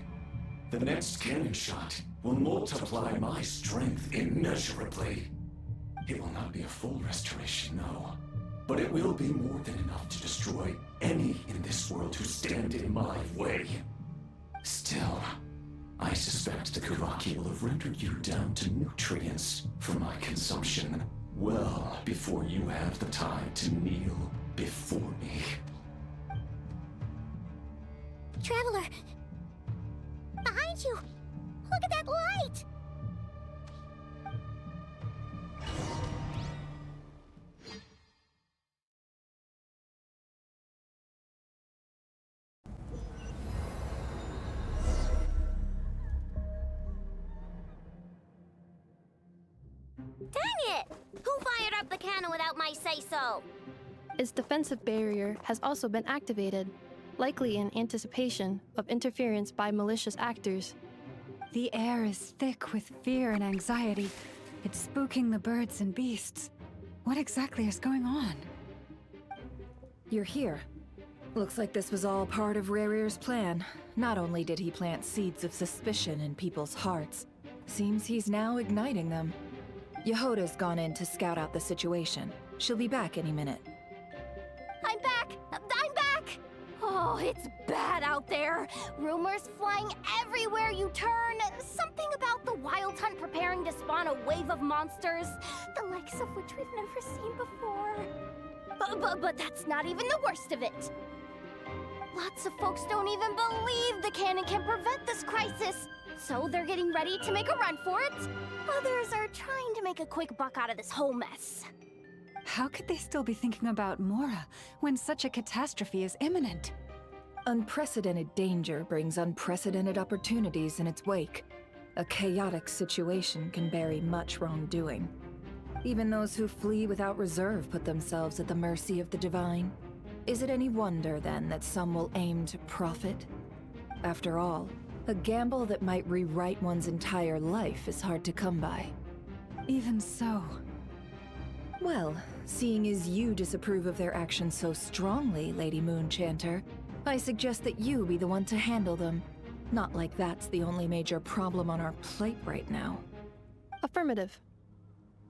The next cannon shot will multiply my strength immeasurably. It will not be a full restoration, no, but it will be more than enough to destroy any in this world who stand in my way. Still, I suspect the Kuvaki will have rendered you down to nutrients for my consumption well before you have the time to kneel before me. Traveler! Behind you! Look at that light! Dang it! Who fired up the cannon without my say-so? Its defensive barrier has also been activated, likely in anticipation of interference by malicious actors. The air is thick with fear and anxiety. It's spooking the birds and beasts. What exactly is going on? You're here. Looks like this was all part of Rarir's plan. Not only did he plant seeds of suspicion in people's hearts, seems he's now igniting them. Yehoda's gone in to scout out the situation. She'll be back any minute. I'm back! I'm back! Oh, it's bad out there. Rumors flying everywhere you turn. Something about the Wild Hunt preparing to spawn a wave of monsters, the likes of which we've never seen before. But that's not even the worst of it. Lots of folks don't even believe the cannon can prevent this crisis, so they're getting ready to make a run for it. Others are trying to make a quick buck out of this whole mess. How could they still be thinking about Mora when such a catastrophe is imminent? Unprecedented danger brings unprecedented opportunities in its wake. A chaotic situation can bury much wrongdoing. Even those who flee without reserve put themselves at the mercy of the divine. Is it any wonder, then, that some will aim to profit? After all, a gamble that might rewrite one's entire life is hard to come by. Even so. Well, seeing as you disapprove of their actions so strongly, Lady Moonchanter, I suggest that you be the one to handle them. Not like that's the only major problem on our plate right now. Affirmative.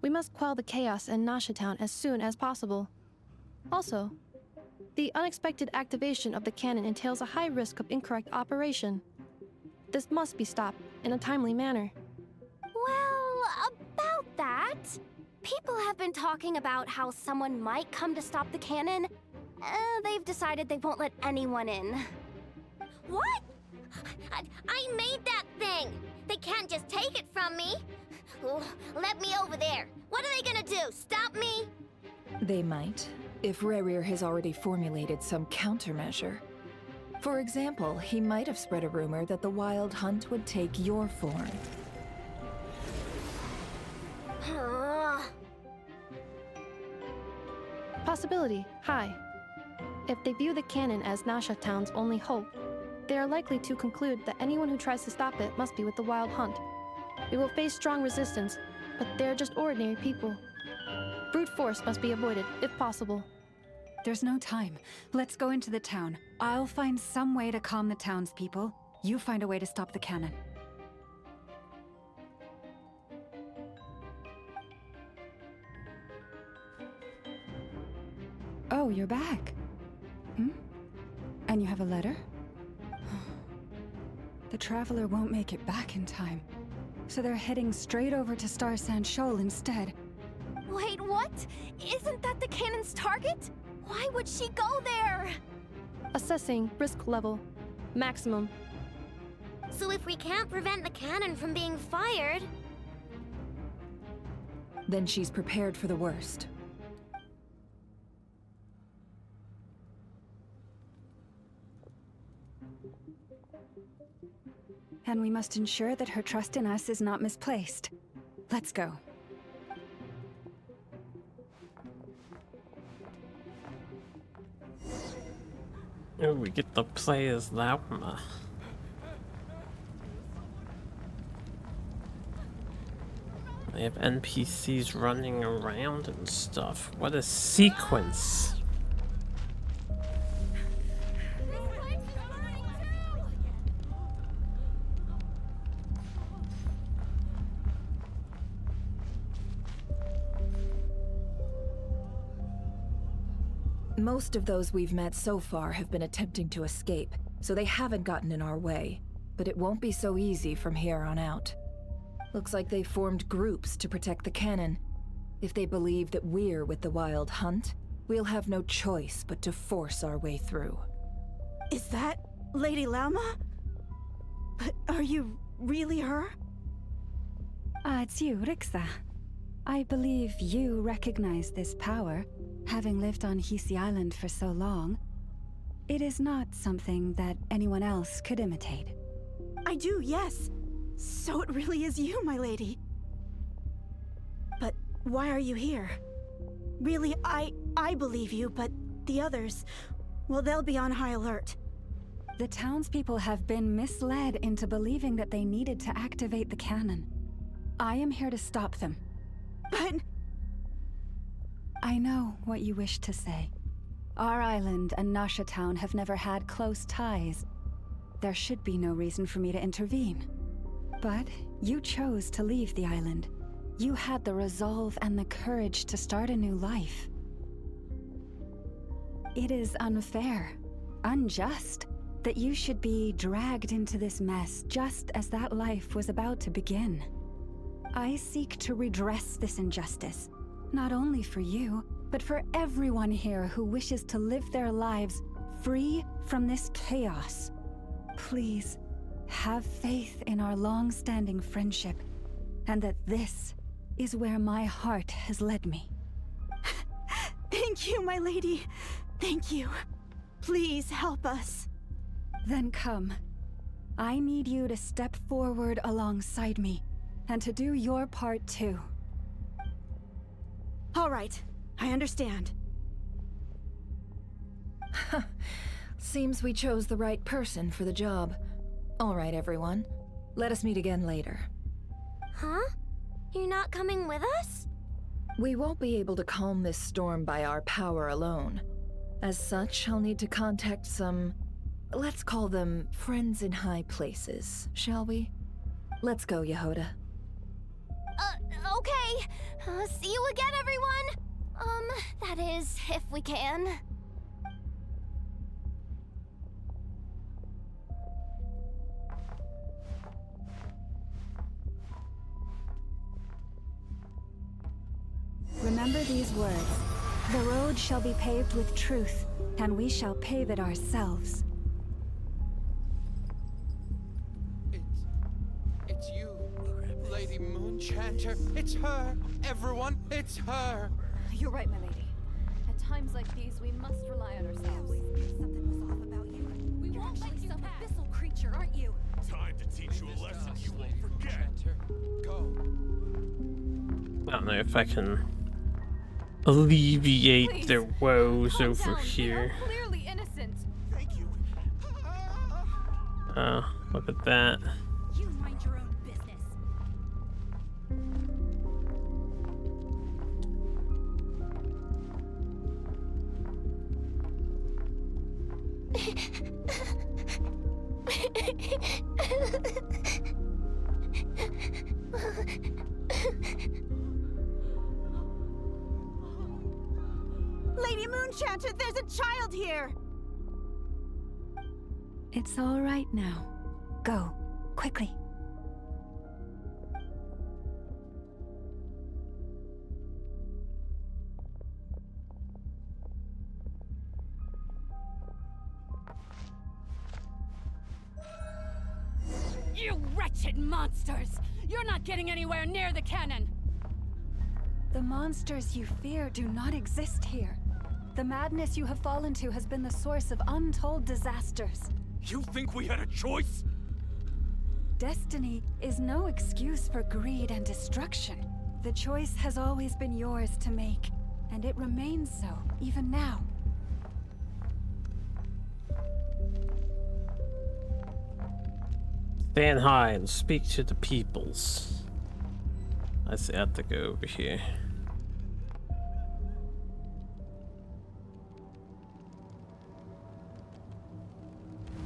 We must quell the chaos in Nasha Town as soon as possible. Also, the unexpected activation of the cannon entails a high risk of incorrect operation. This must be stopped in a timely manner. Well, about that, people have been talking about how someone might come to stop the cannon. They've decided they won't let anyone in. What? I made that thing! They can't just take it from me! Oh, let me over there! What are they gonna do? Stop me? They might, if Rerir has already formulated some countermeasure. For example, he might have spread a rumor that the Wild Hunt would take your form. Possibility high. If they view the cannon as Nasha Town's only hope, they are likely to conclude that anyone who tries to stop it must be with the Wild Hunt. We will face strong resistance, but they're just ordinary people. Brute force must be avoided, if possible. There's no time. Let's go into the town. I'll find some way to calm the townspeople. You find a way to stop the cannon. Oh, you're back. And you have a letter? The Traveler won't make it back in time. So they're heading straight over to Star Sand Shoal instead. Wait, what? Isn't that the cannon's target? Why would she go there? Assessing risk level. Maximum. So if we can't prevent the cannon from being fired... Then she's prepared for the worst. And we must ensure that her trust in us is not misplaced. Let's go. Oh, we get to play as Lauma. They have NPCs running around and stuff. What a sequence! Most of those we've met so far have been attempting to escape, so they haven't gotten in our way. But it won't be so easy from here on out. Looks like they formed groups to protect the cannon. If they believe that we're with the Wild Hunt, we'll have no choice but to force our way through. Is that Lady Lauma? But are you really her? It's you, Rixa. I believe you recognize this power, having lived on Hisi Island for so long. It is not something that anyone else could imitate. I do, yes. So it really is you, my lady. But why are you here? Really, I believe you, but the others, well, they'll be on high alert. The townspeople have been misled into believing that they needed to activate the cannon. I am here to stop them. But... I know what you wish to say. Our island and Nasha Town have never had close ties. There should be no reason for me to intervene. But you chose to leave the island. You had the resolve and the courage to start a new life. It is unfair, unjust, that you should be dragged into this mess just as that life was about to begin. I seek to redress this injustice, not only for you, but for everyone here who wishes to live their lives free from this chaos. Please, have faith in our long-standing friendship, and that this is where my heart has led me. Thank you, my lady. Thank you. Please help us. Then come. I need you to step forward alongside me, and to do your part too. All right, I understand. Seems we chose the right person for the job. All right, everyone. Let us meet again later. Huh? You're not coming with us? We won't be able to calm this storm by our power alone. As such, I'll need to contact some... let's call them friends in high places, shall we? Let's go, Yehoda. Okay. See you again, everyone. That is, if we can. Remember these words. The road shall be paved with truth, and we shall pave it ourselves. It's you, Lady Moonchanter. It's her. Everyone, it's her. You're right, my lady. At times like these, we must rely on ourselves. Something was off about you. We won't let you some abyssal creature, aren't you? Time to teach you a lesson you won't forget. Go. I don't know if I can alleviate Please, their woes calm over down. here. They are clearly innocent. Thank you. Look at that. You mind your own business. Lady Moonchanter, there's a child here! It's all right now. Go, quickly. You wretched monsters! You're not getting anywhere near the cannon! The monsters you fear do not exist here. The madness you have fallen to has been the source of untold disasters. You think we had a choice? Destiny is no excuse for greed and destruction. The choice has always been yours to make, and it remains so, even now. Stand high and speak to the peoples. I have to go over here.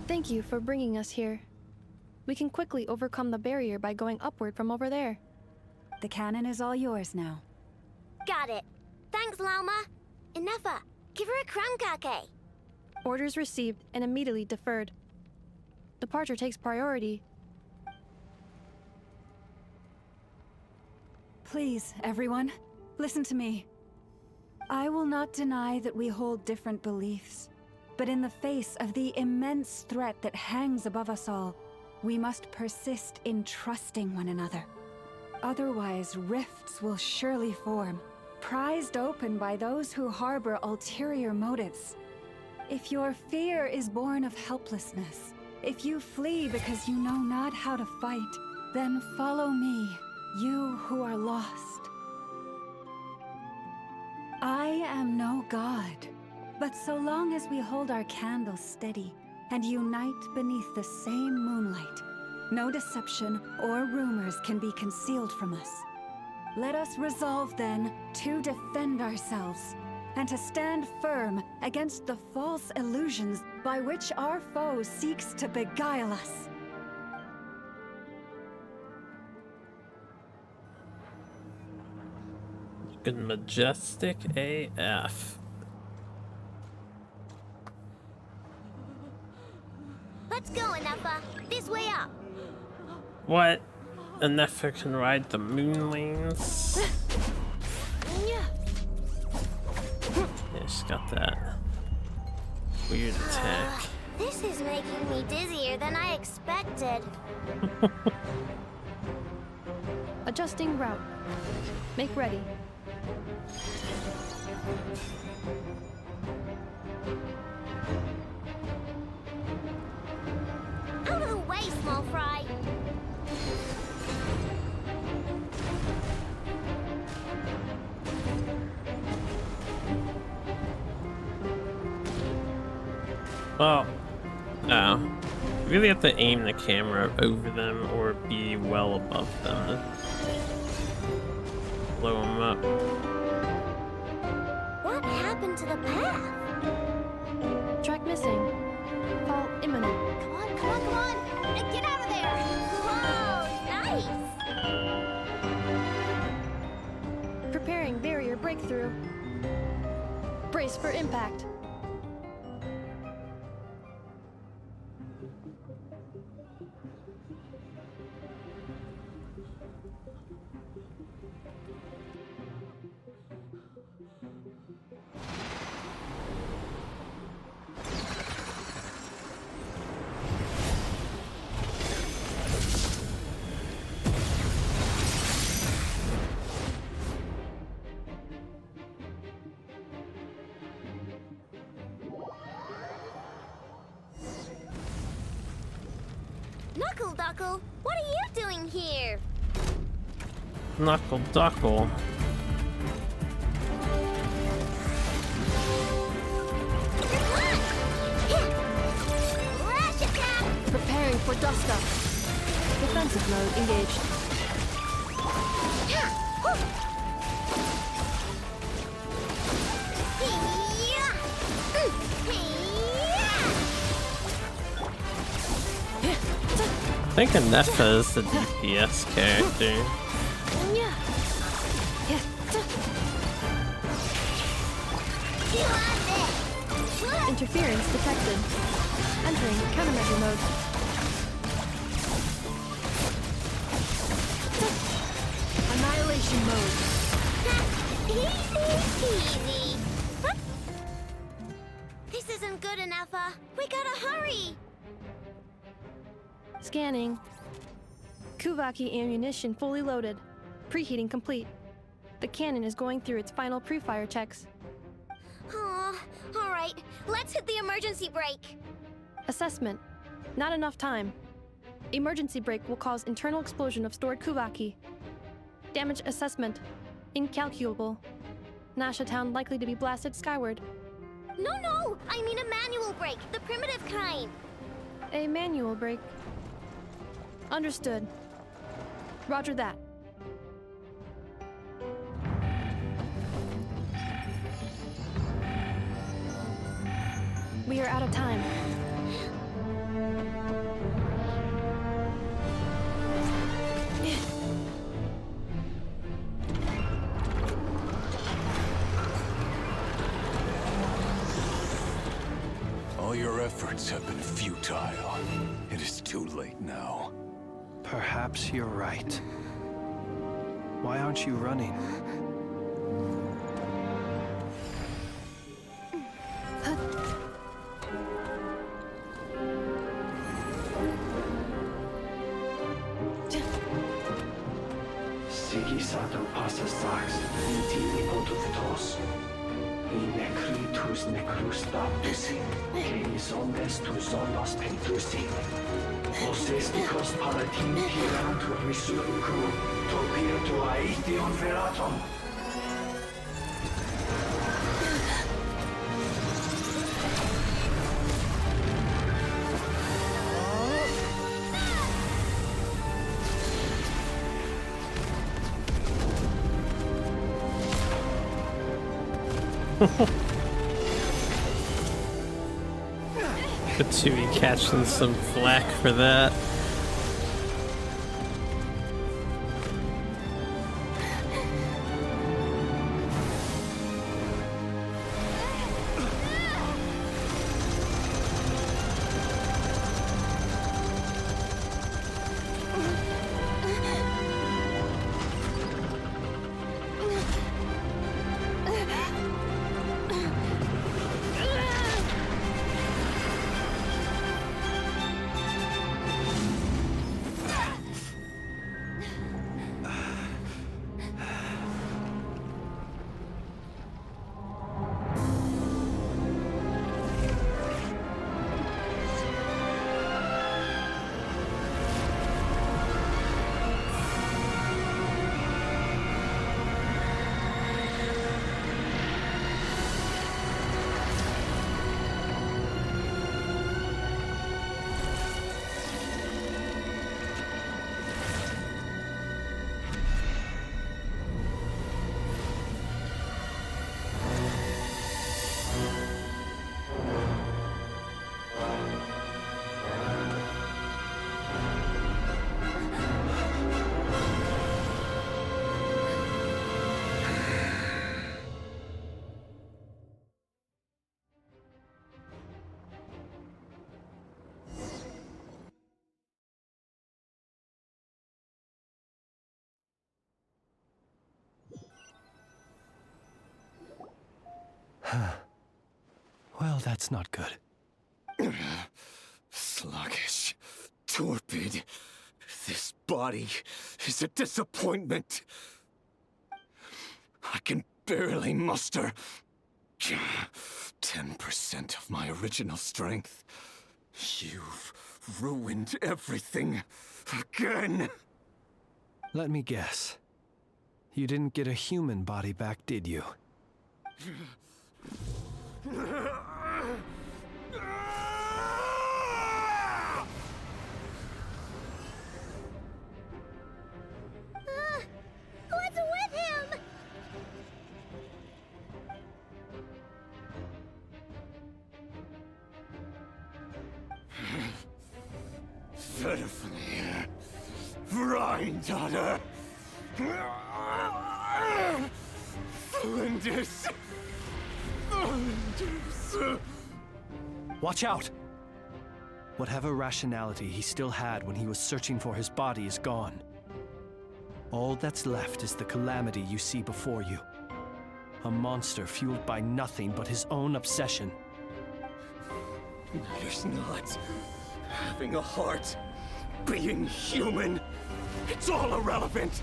Thank you for bringing us here. We can quickly overcome the barrier by going upward from over there. The cannon is all yours now. Got it. Thanks, Lauma. Inefa, give her a crown cake. Orders received and immediately deferred. Departure takes priority. Please, everyone, listen to me. I will not deny that we hold different beliefs, but in the face of the immense threat that hangs above us all, we must persist in trusting one another. Otherwise, rifts will surely form, prized open by those who harbor ulterior motives. If your fear is born of helplessness, if you flee because you know not how to fight, then follow me, you who are lost. I am no god, but so long as we hold our candles steady and unite beneath the same moonlight, no deception or rumors can be concealed from us. Let us resolve then to defend ourselves and to stand firm against the false illusions by which our foe seeks to beguile us. Looking majestic AF. Let's go, Inefa. This way up. What? Inefa can ride the moon lanes? Yeah, she's got that weird attack. This is making me dizzier than I expected. Adjusting route. Make ready. Out of the way, small fry. Well, no. You really have to aim the camera over them or be well above them to blow them up. What happened to the path? Track missing. Fall imminent. Come on, come on, come on! Get out of there! Whoa, nice! Preparing barrier breakthrough. Brace for impact. Knuckle Duckle, what are you doing here? Knuckle Duckle. Lash attack! Preparing for dust up. Defensive mode engaged. I think Anefa is the DPS character. Interference detected. Entering countermeasure mode. Annihilation mode. Easy peasy. This isn't good enough, we gotta hurry. Scanning. Kuvaki ammunition fully loaded. Preheating complete. The cannon is going through its final pre-fire checks. Oh, all right. Let's hit the emergency brake. Assessment. Not enough time. Emergency brake will cause internal explosion of stored Kuvaki. Damage assessment. Incalculable. Nasha Town likely to be blasted skyward. No, I mean a manual brake, the primitive kind. A manual brake. Understood. Roger that. We are out of time. All your efforts have been futile. It is too late now. Perhaps you're right. Why aren't you running? Sigisato passa sax, meaty potus. Necritus necrus baptisi, que ondes tu zonos pentusi. Osesticos palatin pirantur resurcu, topirtu aetion veratum. Katsui catching some flack for that. Well, that's not good. Sluggish, torpid. This body is a disappointment. I can barely muster 10% of my original strength. You've ruined everything again. Let me guess. You didn't get a human body back, did you? What's with him? Fedifnir, Rhine-daughter, Flinders. Watch out! Whatever rationality he still had when he was searching for his body is gone. All that's left is the calamity you see before you. A monster fueled by nothing but his own obsession. Matters not. Having a heart, being human, it's all irrelevant.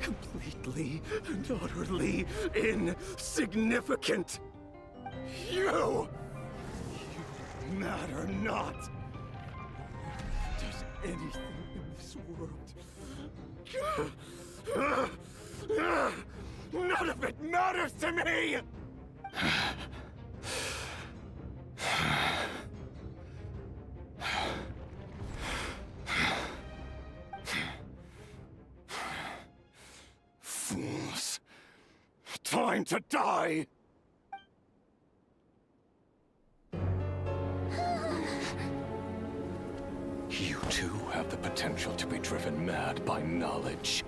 Completely and utterly insignificant. You matter not. Does anything in this world. None of it matters to me! Fools. Time to die! You too have the potential to be driven mad by knowledge.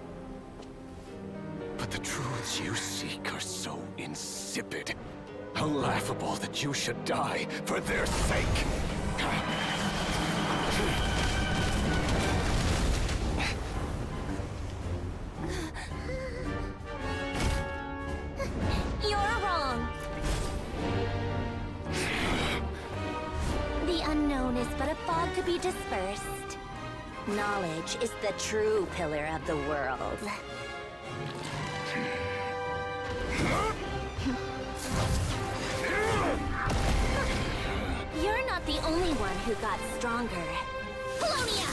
But the truths you seek are so insipid, laughable that you should die for their sake. You're wrong. The unknown is but a fog to be dispersed. Knowledge is the true pillar of the world. You're not the only one who got stronger. Polonia!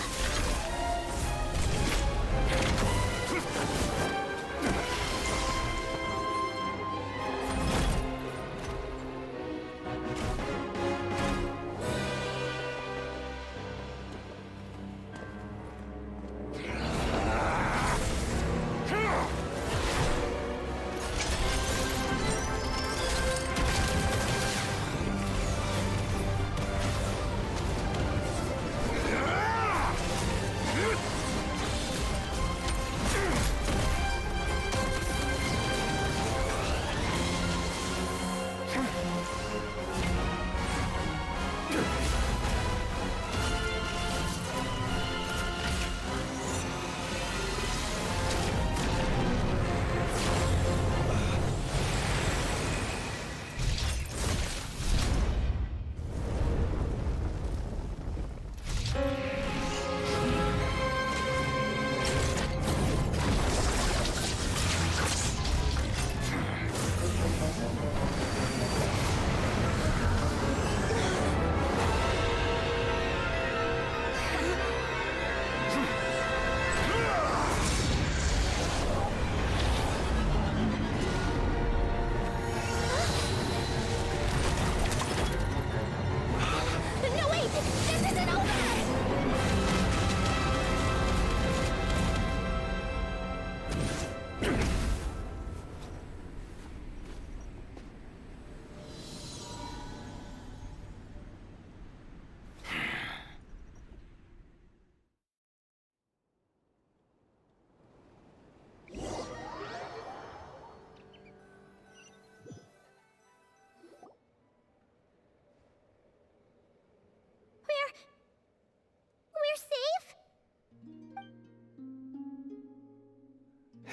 We're safe?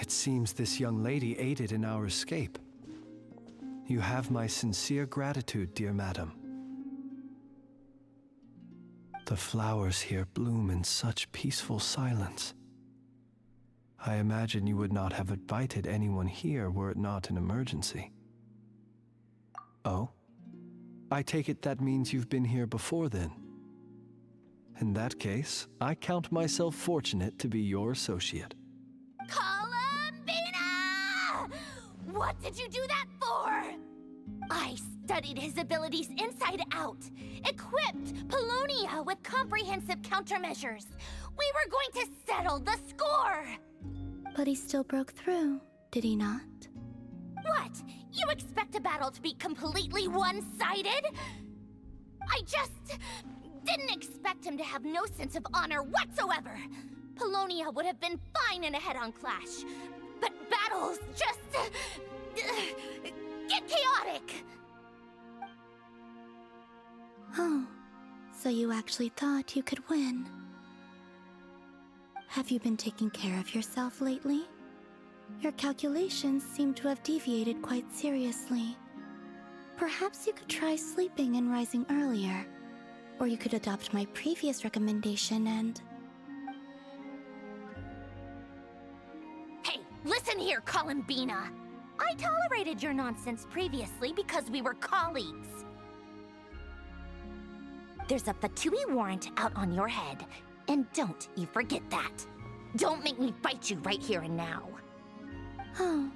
It seems this young lady aided in our escape. You have my sincere gratitude, dear madam. The flowers here bloom in such peaceful silence. I imagine you would not have invited anyone here were it not an emergency. Oh? I take it that means you've been here before then. In that case, I count myself fortunate to be your associate. Columbina! What did you do that for? I studied his abilities inside out, equipped Polonia with comprehensive countermeasures. We were going to settle the score! But he still broke through, did he not? What? You expect a battle to be completely one-sided? I just didn't expect him to have no sense of honor whatsoever. Polonia would have been fine in a head-on clash, but battles just get chaotic. Oh, so you actually thought you could win. Have you been taking care of yourself lately? Your calculations seem to have deviated quite seriously. Perhaps you could try sleeping and rising earlier. Or you could adopt my previous recommendation and... Hey, listen here, Columbina. I tolerated your nonsense previously because we were colleagues. There's a Fatui warrant out on your head, and don't you forget that. Don't make me fight you right here and now. Oh,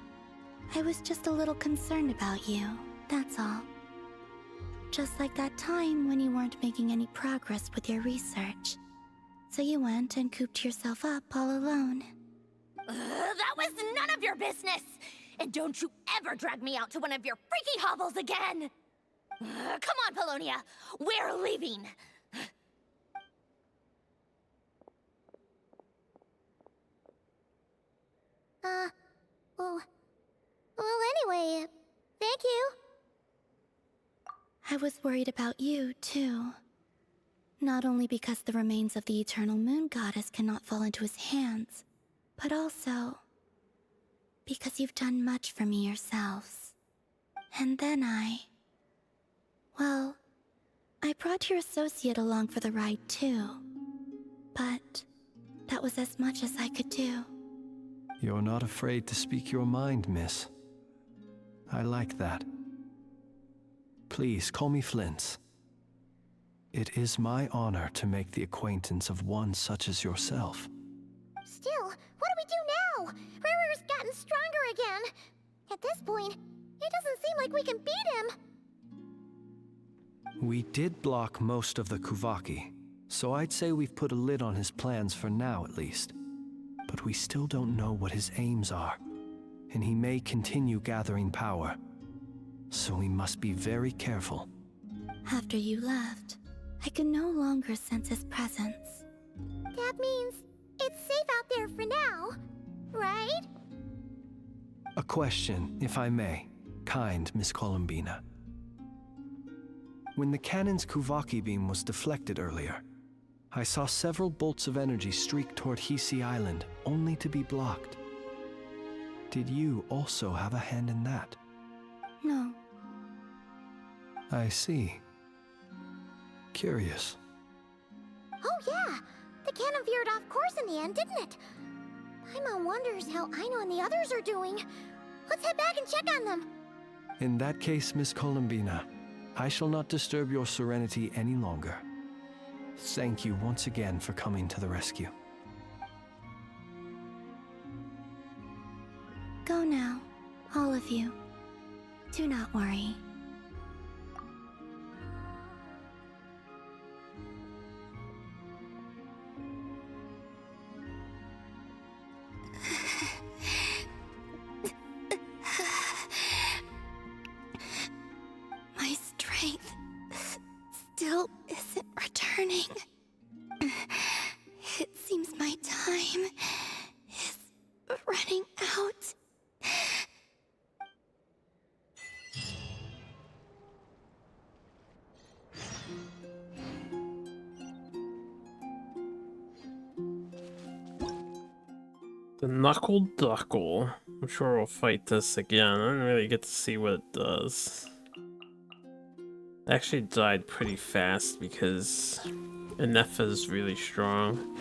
I was just a little concerned about you, that's all. Just like that time when you weren't making any progress with your research. So you went and cooped yourself up all alone. That was none of your business! And don't you ever drag me out to one of your freaky hovels again! Come on, Polonia! We're leaving! Well, anyway, thank you. I was worried about you, too. Not only because the remains of the Eternal Moon Goddess cannot fall into his hands, but also because you've done much for me yourselves. And then well, I brought your associate along for the ride, too. But that was as much as I could do. You're not afraid to speak your mind, miss. I like that. Please, call me Flint's. It is my honor to make the acquaintance of one such as yourself. Still, what do we do now? Riri's gotten stronger again. At this point, it doesn't seem like we can beat him. We did block most of the Kuvaki, so I'd say we've put a lid on his plans for now at least. But we still don't know what his aims are, and he may continue gathering power. So we must be very careful. After you left, I could no longer sense his presence. That means it's safe out there for now, right? A question, if I may, kind Miss Columbina. When the cannon's Kuvaki beam was deflected earlier, I saw several bolts of energy streak toward Hisi Island, only to be blocked. Did you also have a hand in that? No. I see. Curious. Oh yeah, the cannon veered off course in the end, didn't it? Paimon wonders how Aino and the others are doing. Let's head back and check on them. In that case, Miss Columbina, I shall not disturb your serenity any longer. Thank you once again for coming to the rescue. Go now, all of you. Do not worry. My strength still isn't returning. It seems my time is running out. The Knuckle Duckle. I'm sure we'll fight this again. I didn't really get to see what it does. It actually died pretty fast because Inefa is really strong.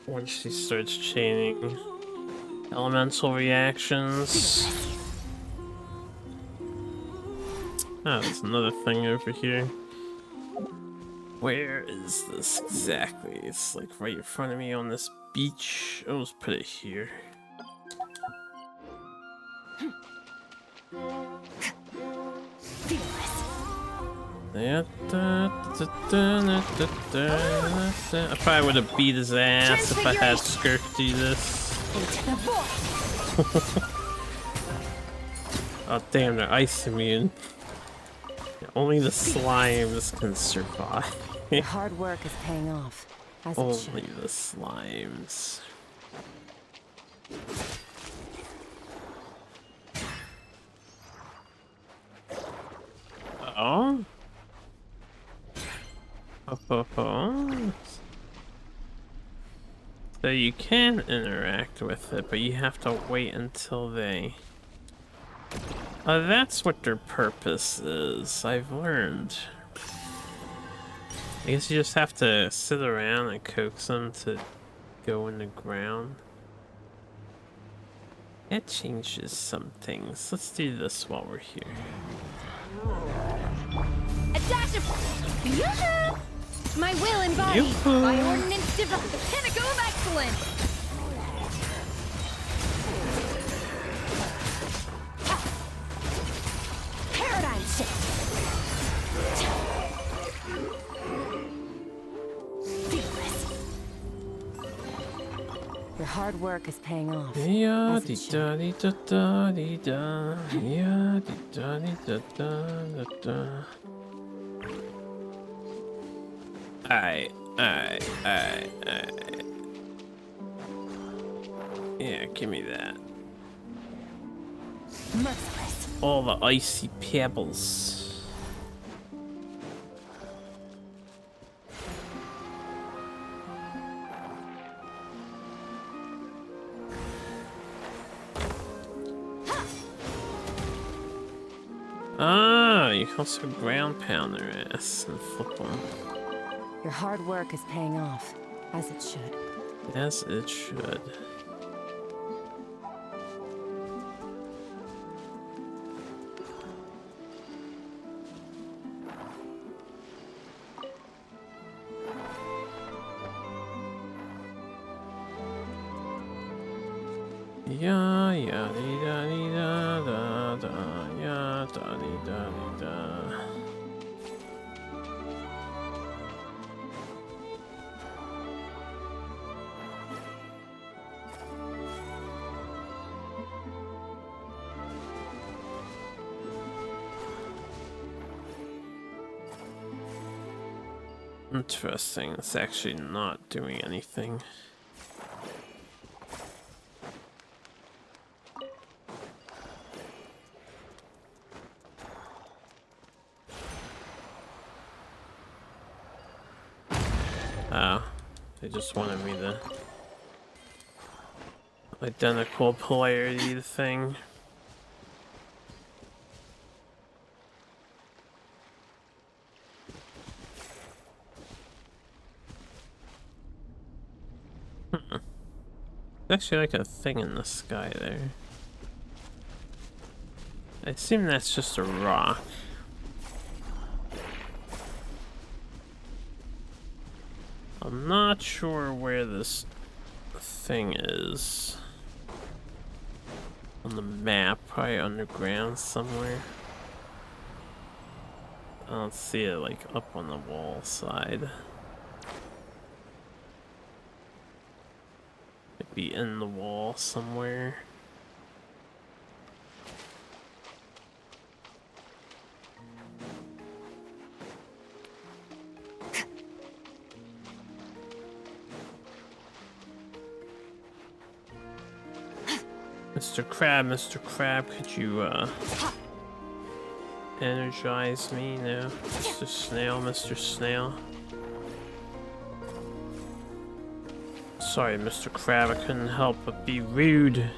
Once she starts chaining elemental reactions. Ah, there's another thing over here. Where is this exactly? It's like right in front of me on this beach. I'll just put it here. I probably would have beat his ass if I had Skirk do this. Oh damn, they're ice immune. Only the slimes can survive. Your hard work is paying off, as it should. Only the slimes. Oh? So you can interact with it, but you have to wait until they... Oh, that's what their purpose is. I've learned. I guess you just have to sit around and coax them to go in the ground. It changes some things. Let's do this while we're here. A dash of Yoo-hoo! My will embodied. Yoo-hoo. My ordinance developed the pinnacle of excellence. Paradigm shift. Your hard work is paying off. Yeah, as dee it da should. dee da da dee da. Yeah, dee da dee da da da da. Alright. Yeah, give me that. Merciless. All the icy pebbles. Ah, you can also ground pound their ass and flip them. Your hard work is paying off, as it should. As it should. Yeah, yeah, dee da dee da da da, yeah, da dee da dee da. Interesting, it's actually not doing anything. Oh, they just wanted me to identical polarity thing. Actually like a thing in the sky there. I assume that's just a rock. I'm not sure where this thing is on the map, probably underground somewhere. I don't see it like up on the wall side. It'd be in the wall somewhere. Mr. Crab, could you energize me now? Mr. Snail. Sorry, Mr. Crab, I couldn't help but be rude.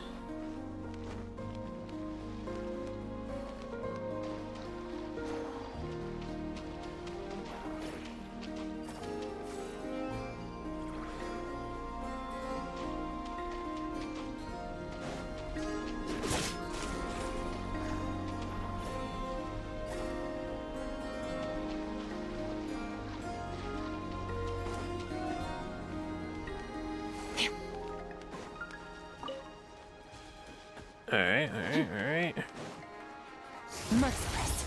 Alright. Merciless.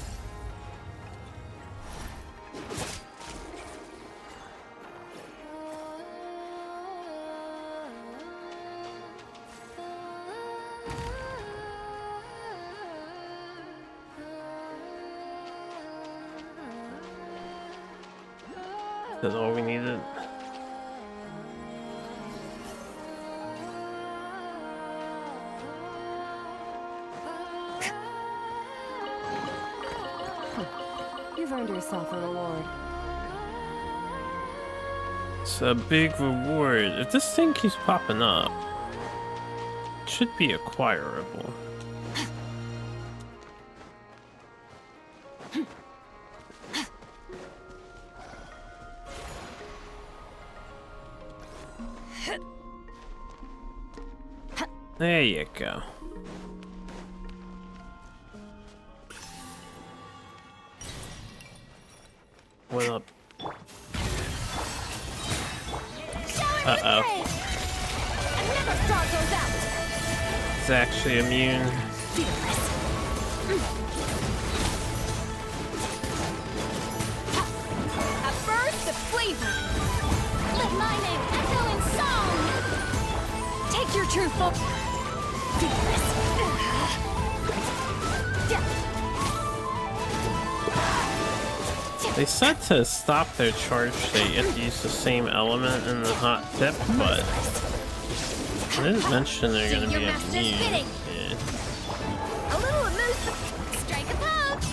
That's all we needed. You've earned yourself a reward. It's a big reward. If this thing keeps popping up, it should be acquirable. There you go. What up? Uh-oh. It's actually immune. A burst of flavor. Let my name echo in song. Take your true form. They said to stop their charge, they have to use the same element in the hot tip, but they didn't mention they're gonna be immune. Yeah. A little amuse. Strike a pose.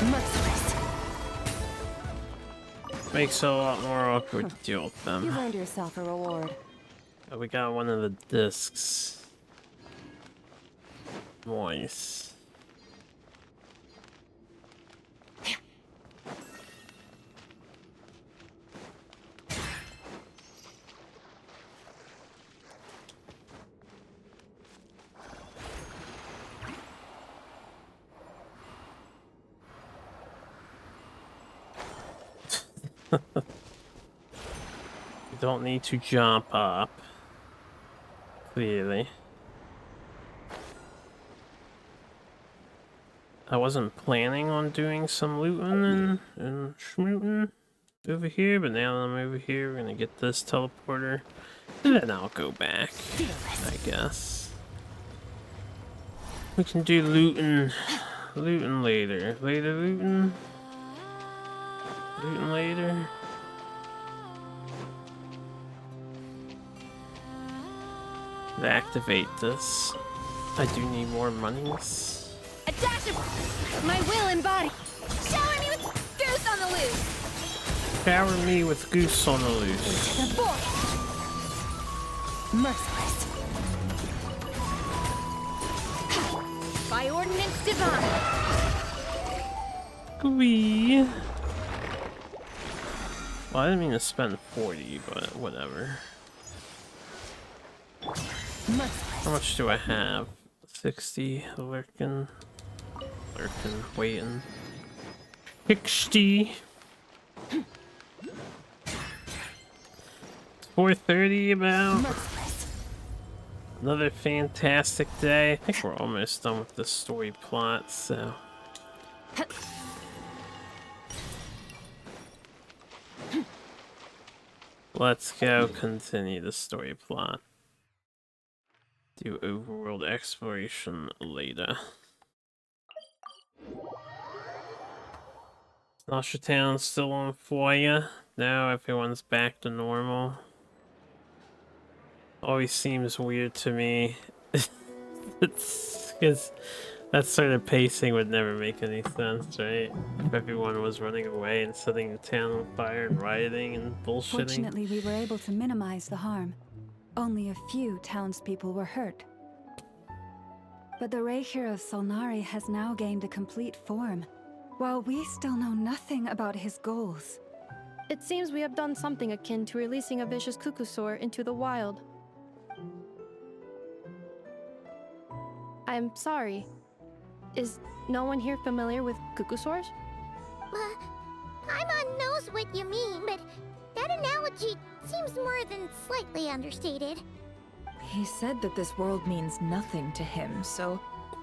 Merciless. Makes it a lot more awkward to deal with You've them. earned yourself a reward. Oh, we got one of the discs. Nice. You don't need to jump up. Clearly. I wasn't planning on doing some looting and schmooting over here, but now that I'm over here, we're gonna get this teleporter, and then I'll go back, I guess. We can do looting later. Looting later. To activate this, I do need more monies. A dash of my will and body. Shower me with goose on the loose. Shower me with goose on the loose. The boy. Merciless. By ordinance divine. Glee. Well, I didn't mean to spend 40, but whatever. How much do I have? 60, lurking, waiting. 60. 4:30 about. Another fantastic day. I think we're almost done with the story plot, so. Let's go continue the story plot. Do overworld exploration later. Nasha Town's still on fire. Now everyone's back to normal. Always seems weird to me. It's because That sort of pacing would never make any sense, right? If everyone was running away and setting the town on fire and rioting and bullshitting. Fortunately, we were able to minimize the harm. Only a few townspeople were hurt. But the Reikir of Solnari has now gained a complete form, while we still know nothing about his goals. It seems we have done something akin to releasing a vicious Kukusaur into the wild. I'm sorry. Is no one here familiar with Kukusaurs? Paimon knows what you mean, but that analogy seems more than slightly understated. He said that this world means nothing to him, so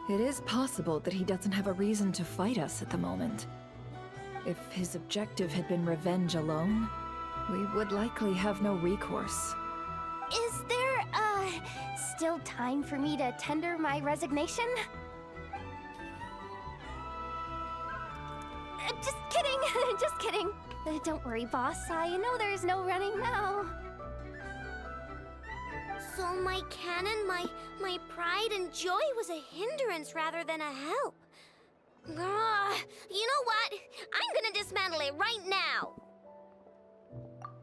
it is possible that he doesn't have a reason to fight us at the moment. If his objective had been revenge alone, we would likely have no recourse. Is there, still time for me to tender my resignation? Just kidding, just kidding. Don't worry, boss. I know there's no running now. So my cannon, my pride and joy was a hindrance rather than a help. You know what? I'm gonna dismantle it right now.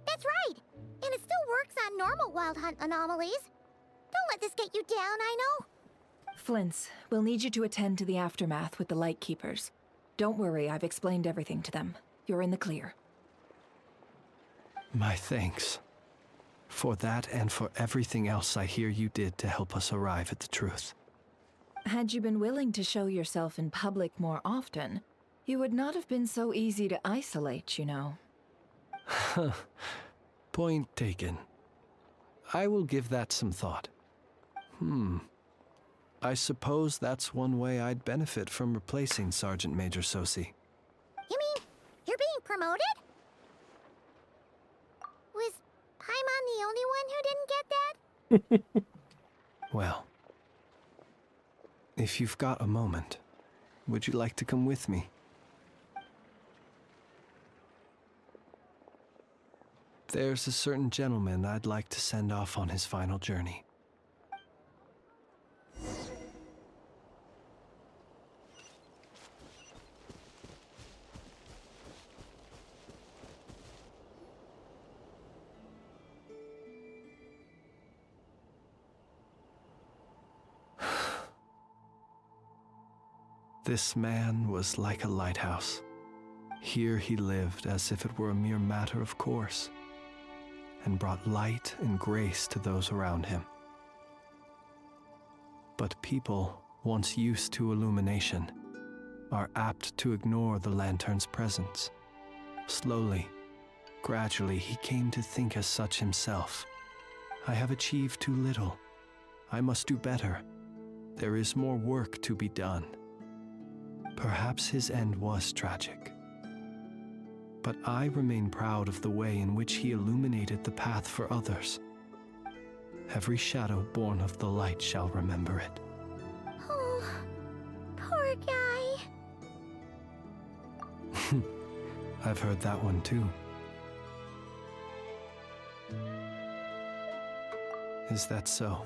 That's right. And it still works on normal Wild Hunt anomalies. Don't let this get you down, I know. Flints, we'll need you to attend to the aftermath with the Lightkeepers. Don't worry, I've explained everything to them. You're in the clear. My thanks. For that and for everything else I hear you did to help us arrive at the truth. Had you been willing to show yourself in public more often, you would not have been so easy to isolate, you know. Point taken. I will give that some thought. I suppose that's one way I'd benefit from replacing Sergeant Major Sosi. You mean you're being promoted? Was Paimon the only one who didn't get that? Well, if you've got a moment, would you like to come with me? There's a certain gentleman I'd like to send off on his final journey. This man was like a lighthouse. Here he lived as if it were a mere matter of course, and brought light and grace to those around him. But people, once used to illumination, are apt to ignore the lantern's presence. Slowly, gradually, he came to think as such himself. I have achieved too little. I must do better. There is more work to be done. Perhaps his end was tragic. But I remain proud of the way in which he illuminated the path for others. Every shadow born of the light shall remember it. Oh, poor guy. I've heard that one too. Is that so?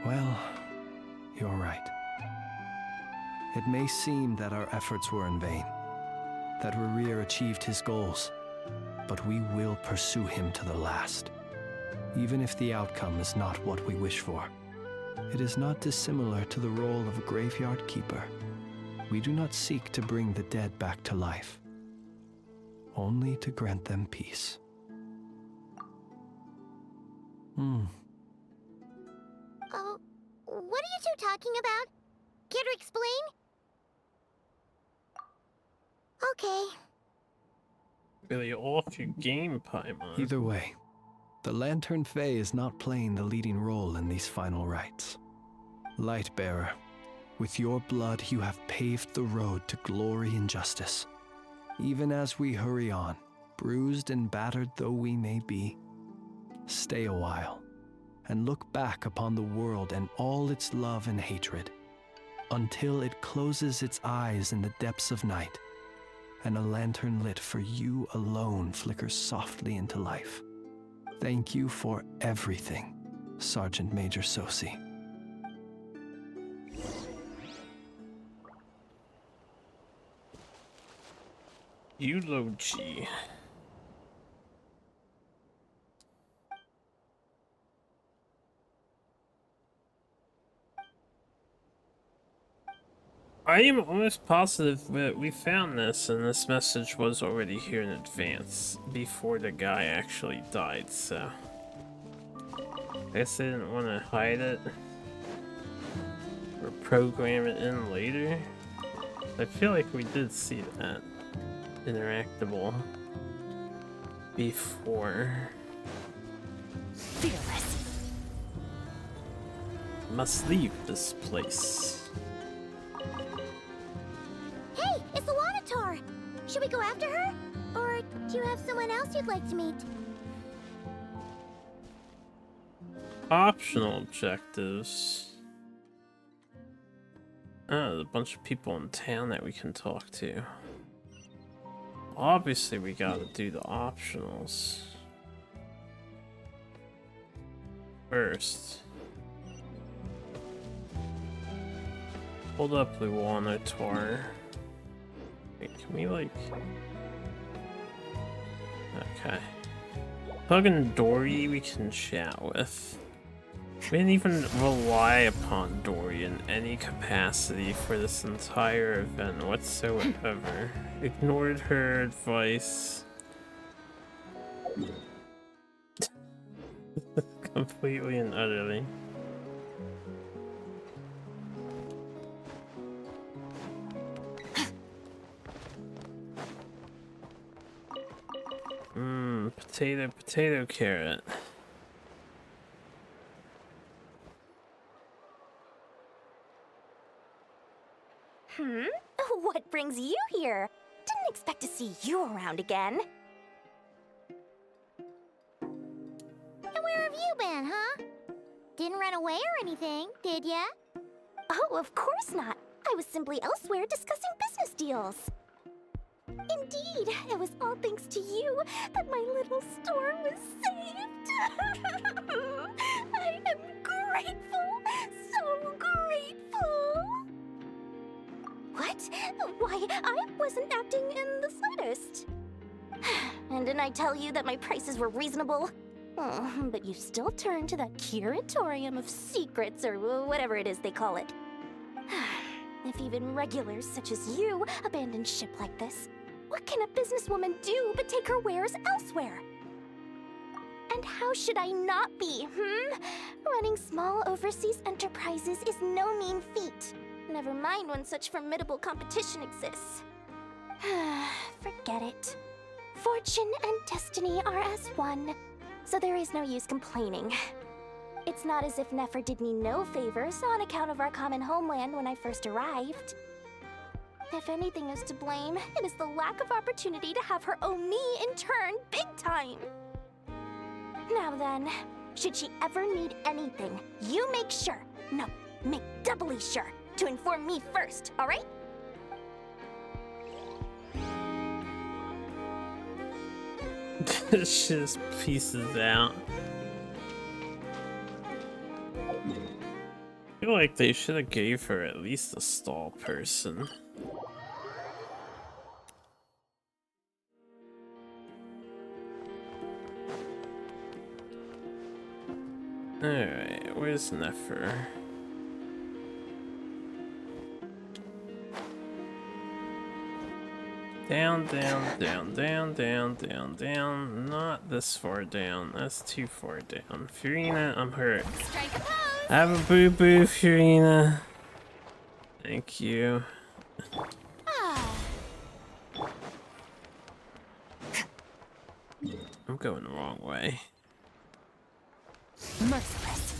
Well, you're right. It may seem that our efforts were in vain, that Rerir achieved his goals, but we will pursue him to the last, even if the outcome is not what we wish for. It is not dissimilar to the role of a graveyard keeper. We do not seek to bring the dead back to life, only to grant them peace. Oh, what are you two talking about? Care to explain? Okay. Really off your game, Paimon. Either way, the Lantern Fae is not playing the leading role in these final rites. Lightbearer, with your blood you have paved the road to glory and justice. Even as we hurry on, bruised and battered though we may be, stay a while and look back upon the world and all its love and hatred, until it closes its eyes in the depths of night, and a lantern lit for you alone flickers softly into life. Thank you for everything, Sergeant Major Sosi. Eulogy. I am almost positive that we found this and this message was already here in advance before the guy actually died, so I guess they didn't want to hide it or program it in later. I feel like we did see that interactable before. Fearless. Must leave this place. Hey, it's the Wanatar! Should we go after her? Or do you have someone else you'd like to meet? Optional objectives. Oh, there's a bunch of people in town that we can talk to. Obviously, we gotta do the optionals first. Hold up, Luanatar. Wait, can we like... Okay. Pug and Dory we can chat with. We didn't even rely upon Dory in any capacity for this entire event whatsoever. Ignored her advice. Completely and utterly. Potato, carrot. What brings you here? Didn't expect to see you around again. And where have you been, huh? Didn't run away or anything, did ya? Oh, of course not. I was simply elsewhere discussing business deals. Indeed, it was all thanks to you that my little store was saved. I am grateful, so grateful. What? Why, I wasn't acting in the slightest. And didn't I tell you that my prices were reasonable? Oh, but you still turn to that curatorium of secrets, or whatever it is they call it. If even regulars such as you abandon ship like this, what can a businesswoman do but take her wares elsewhere? And how should I not be, Running small overseas enterprises is no mean feat. Never mind when such formidable competition exists. Forget it. Fortune and destiny are as one, so there is no use complaining. It's not as if Nefer did me no favors on account of our common homeland when I first arrived. If anything is to blame, it is the lack of opportunity to have her owe me in turn big time. Now then, should she ever need anything, you make sure, no, make doubly sure, to inform me first, alright? She just pieces out. I feel like they should have gave her at least a stall person. Alright, where's Nefer? Down, down, down, down, down, down, down. Not this far down. That's too far down. Furina, I'm hurt. Have a boo-boo, Furina. Thank you. I'm going the wrong way. Merciless.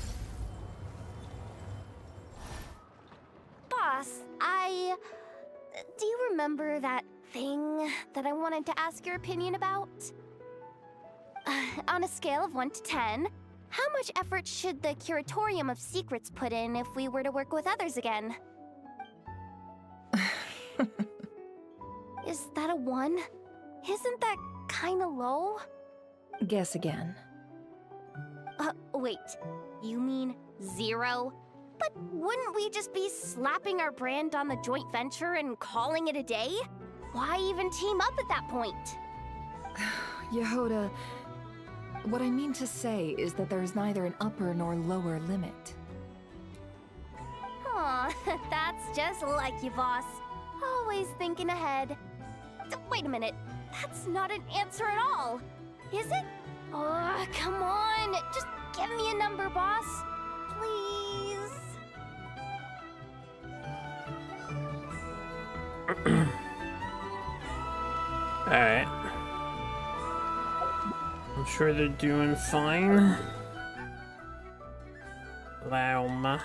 Boss, do you remember that thing that I wanted to ask your opinion about? On a scale of 1 to 10, how much effort should the Curatorium of Secrets put in if we were to work with others again? Is that a 1? Isn't that kinda low? Guess again. Wait, you mean 0? But wouldn't we just be slapping our brand on the joint venture and calling it a day? why even team up at that point? Yehoda, what I mean to say is that there is neither an upper nor lower limit. Aw, that's just like you, boss. Always thinking ahead. Wait a minute, that's not an answer at all. Is it? Oh, come on, just give me a number, boss. Please. Alright. I'm sure they're doing fine. Lauma.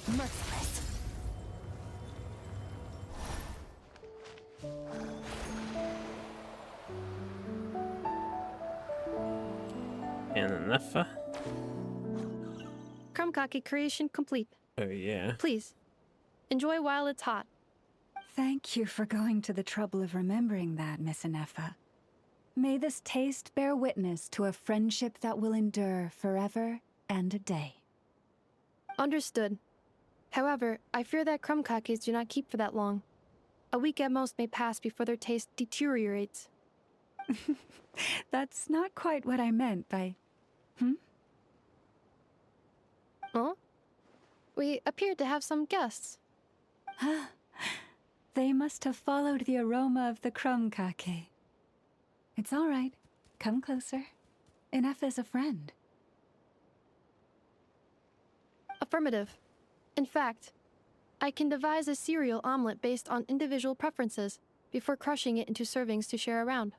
Merciless. And enough. Krumkake creation complete. Oh yeah. Please, enjoy while it's hot. Thank you for going to the trouble of remembering that, Miss Inefa. May this taste bear witness to a friendship that will endure forever and a day. Understood. However, I fear that krumkakes do not keep for that long. A week at most may pass before their taste deteriorates. That's not quite what I meant by... Huh? We appeared to have some guests. They must have followed the aroma of the krumkake. It's all right. Come closer. Inefa's a friend. Affirmative. In fact, I can devise a cereal omelet based on individual preferences before crushing it into servings to share around.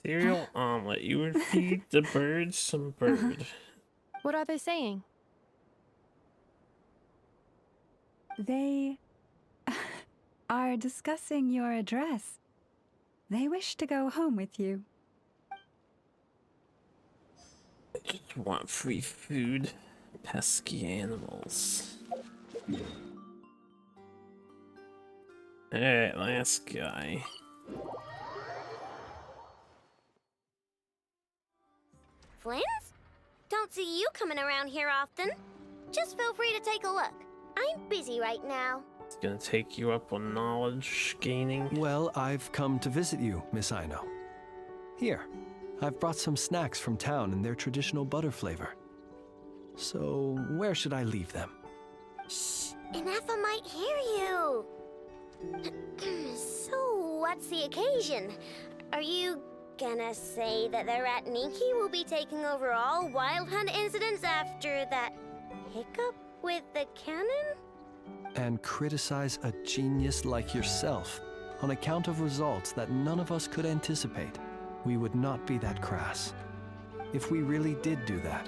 Cereal omelet. You would feed the birds some bird. What are they saying? They are discussing your address. They wish to go home with you. I just want free food. Pesky animals. Alright, last guy. Flins? Don't see you coming around here often. Just feel free to take a look. I'm busy right now. It's gonna take you up on knowledge gaining. Well, I've come to visit you, Miss Aino. Here, I've brought some snacks from town in their traditional butter flavor. So, where should I leave them? Shh, Inefa might hear you. So, what's the occasion? Are you gonna say that the Rat Niki will be taking over all Wild Hunt incidents after that hiccup with the cannon? And criticize a genius like yourself on account of results that none of us could anticipate. We would not be that crass. If we really did do that,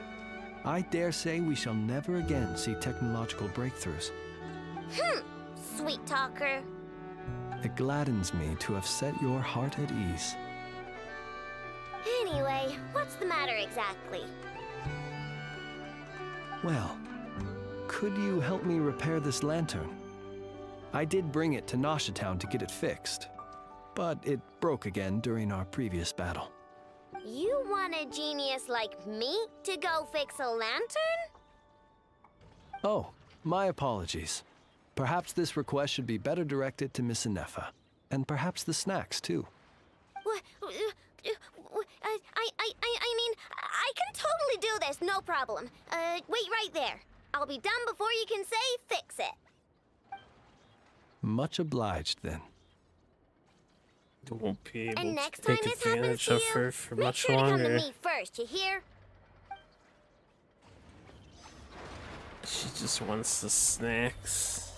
I dare say we shall never again see technological breakthroughs. Sweet talker. It gladdens me to have set your heart at ease. Anyway, what's the matter exactly? Well, could you help me repair this lantern? I did bring it to Nasha Town to get it fixed, but it broke again during our previous battle. You want a genius like me to go fix a lantern? Oh, my apologies. Perhaps this request should be better directed to Miss Inefa, and perhaps the snacks too. What? I mean, I can totally do this, no problem. Wait right there. I'll be done before you can say fix it. Much obliged, then. Won't be able And to next time take this happens advantage to of you, her for make much sure to come to longer. me first, you hear? She just wants the snacks.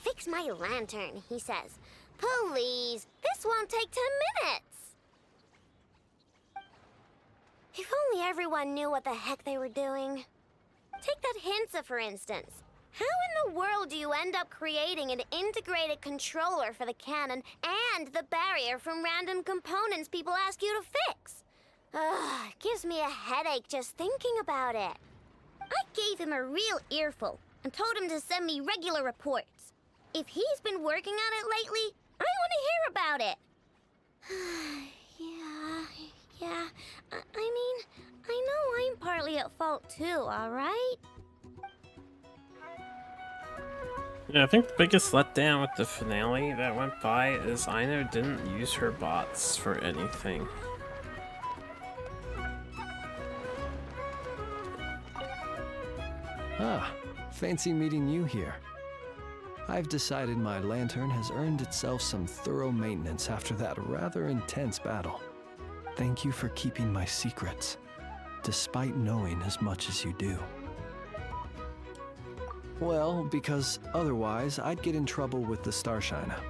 Fix my lantern, he says. Please, this won't take 10 minutes. If only everyone knew what the heck they were doing. Take that Hinsa, for instance. How in the world do you end up creating an integrated controller for the cannon and the barrier from random components people ask you to fix? Ugh, gives me a headache just thinking about it. I gave him a real earful and told him to send me regular reports. If he's been working on it lately, I want to hear about it. yeah. I mean, I know I'm partly at fault out too, alright? Yeah, I think the biggest letdown with the finale that went by is Aino didn't use her bots for anything. Ah, fancy meeting you here. I've decided my lantern has earned itself some thorough maintenance after that rather intense battle. Thank you for keeping my secrets, despite knowing as much as you do. Well, because otherwise I'd get in trouble with the Starshiner.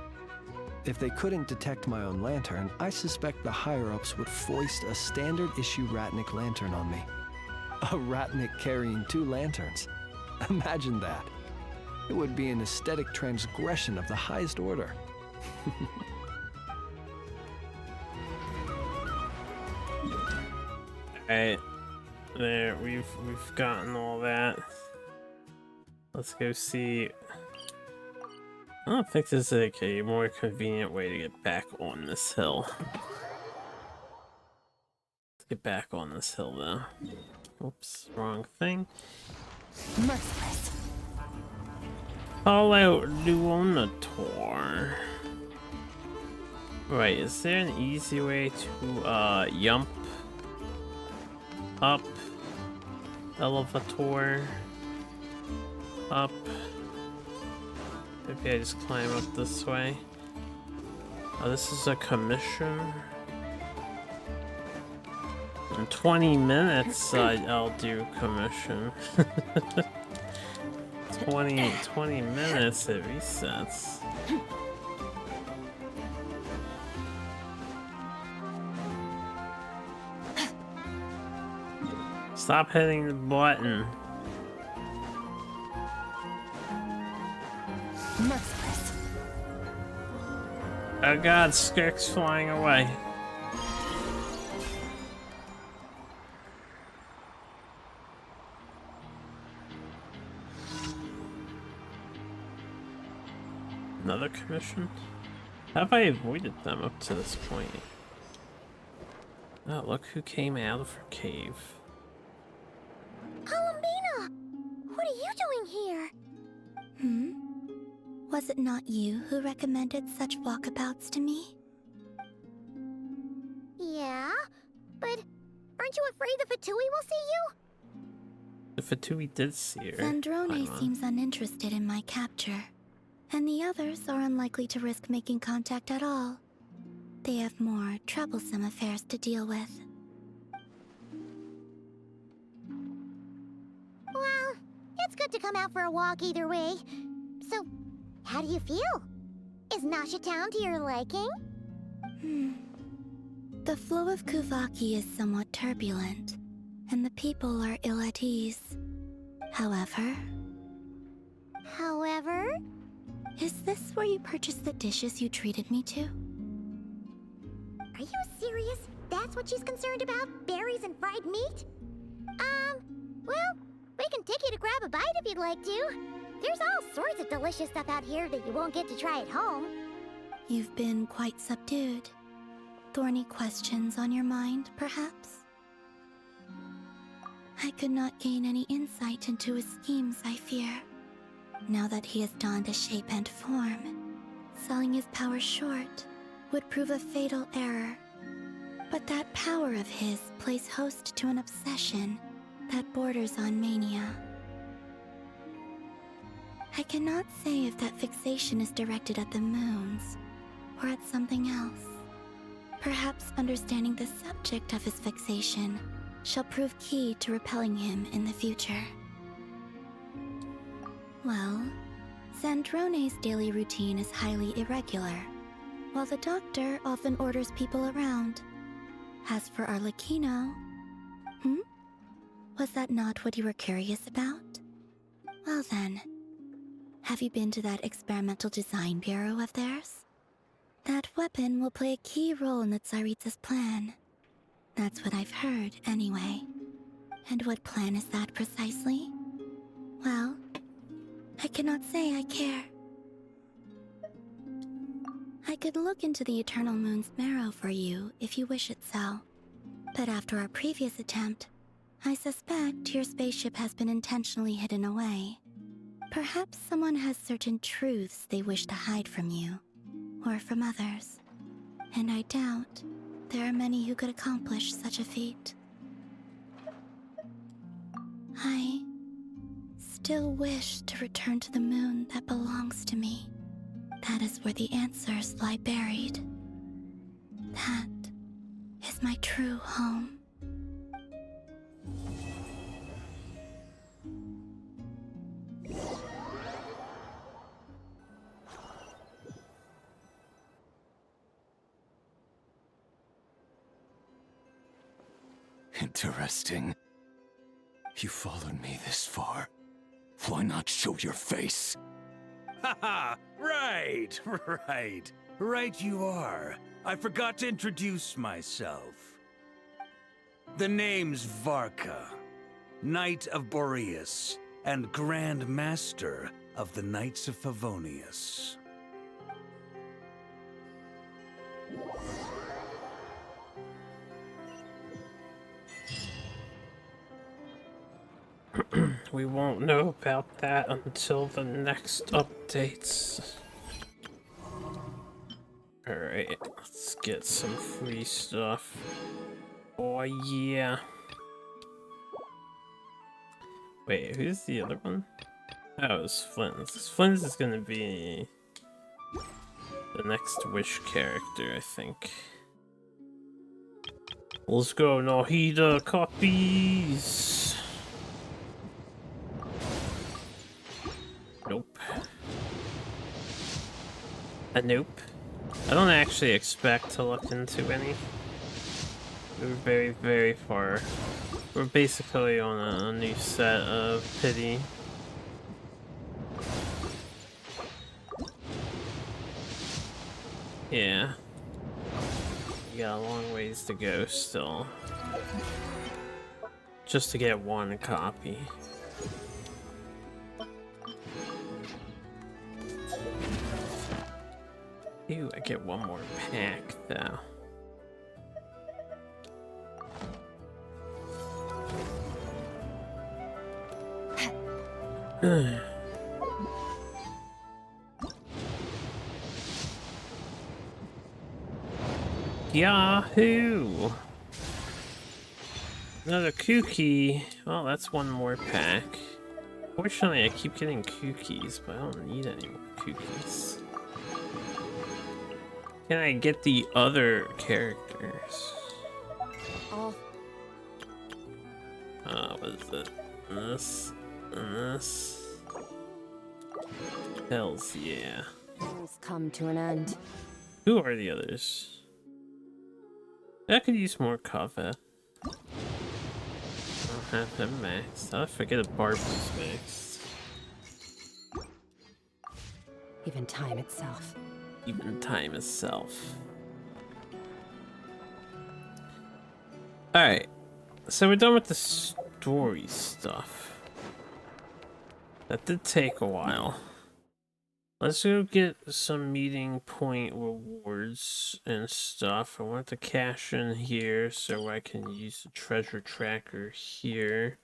If they couldn't detect my own lantern, I suspect the higher-ups would foist a standard-issue Ratnik lantern on me. A Ratnik carrying 2 lanterns. Imagine that. It would be an aesthetic transgression of the highest order. Alright. There, we've gotten all that. Let's go see. I don't think this is like a more convenient way to get back on this hill. Let's get back on this hill though. Oops, wrong thing. Merciless. Call out Luonator. Right, is there an easy way to yump up Elevator up? Maybe I just climb up this way. Oh, this is a commission. In 20 minutes, I'll do commission. 20 minutes, it resets. Stop hitting the button. Merciless. Oh god, Skirk's flying away. Another commission? Have I avoided them up to this point? Oh, look who came out of her cave. Columbina! What are you doing here? Was it not you who recommended such walkabouts to me? Yeah, but aren't you afraid the Fatui will see you? The Fatui did see her. Sandrone seems uninterested in my capture, and the others are unlikely to risk making contact at all. They have more troublesome affairs to deal with. Well, it's good to come out for a walk either way. So, how do you feel? Is Nasha Town to your liking? The flow of Kuvaki is somewhat turbulent, and the people are ill at ease. However... Is this where you purchased the dishes you treated me to? Are you serious? That's what she's concerned about? Berries and fried meat? Well, we can take you to grab a bite if you'd like to. There's all sorts of delicious stuff out here that you won't get to try at home. You've been quite subdued. Thorny questions on your mind, perhaps? I could not gain any insight into his schemes, I fear. Now that he has donned a shape and form, selling his power short would prove a fatal error. But that power of his plays host to an obsession that borders on mania. I cannot say if that fixation is directed at the moons or at something else. Perhaps understanding the subject of his fixation shall prove key to repelling him in the future. Well, Sandrone's daily routine is highly irregular, while the doctor often orders people around. As for Arlecchino... Was that not what you were curious about? Well then, have you been to that experimental design bureau of theirs? That weapon will play a key role in the Tsaritsa's plan. That's what I've heard, anyway. And what plan is that precisely? Well, I cannot say I care. I could look into the Eternal Moon's marrow for you if you wish it so. But after our previous attempt, I suspect your spaceship has been intentionally hidden away. Perhaps someone has certain truths they wish to hide from you, or from others. And I doubt there are many who could accomplish such a feat. I still wish to return to the moon that belongs to me. That is where the answers lie buried. That is my true home. Interesting. You followed me this far. Why not show your face? Haha! Right, right. Right you are. I forgot to introduce myself. The name's Varka, Knight of Boreas, and Grand Master of the Knights of Favonius. We won't know about that until the next updates. Alright, let's get some free stuff. Oh yeah. Wait, who's the other one? Oh, it's Flynn's. Flynn's is gonna be the next Wish character, I think. Let's go, Nahida copies! Nope. A nope. I don't actually expect to look into any. We're very, very far. We're basically on a new set of pity. Yeah. We got a long ways to go still. Just to get one copy. Ew, I get one more pack though. Yahoo! Another cookie. Well, that's one more pack. Fortunately, I keep getting cookies, but I don't need any more cookies. Can I get the other characters? Oh. What is it? This and this. Hells yeah. Things come to an end. Who are the others? I could use more coffee. I don't have them maxed. I forget if Barbie's maxed. Even time itself. Even time itself. Alright. So we're done with the story stuff. That did take a while. Let's go get some meeting point rewards and stuff. I want to cash in here so I can use the treasure tracker here.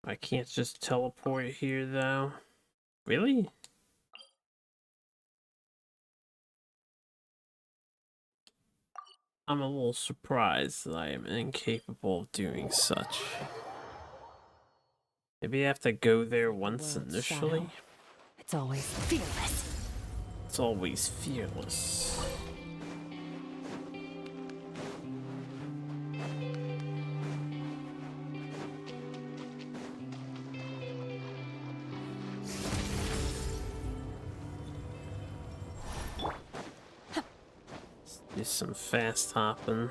I can't just teleport here though. Really? I'm a little surprised that I am incapable of doing such. Maybe I have to go there once initially? Shadow. It's always fearless. It's always fearless. Do some fast hopping.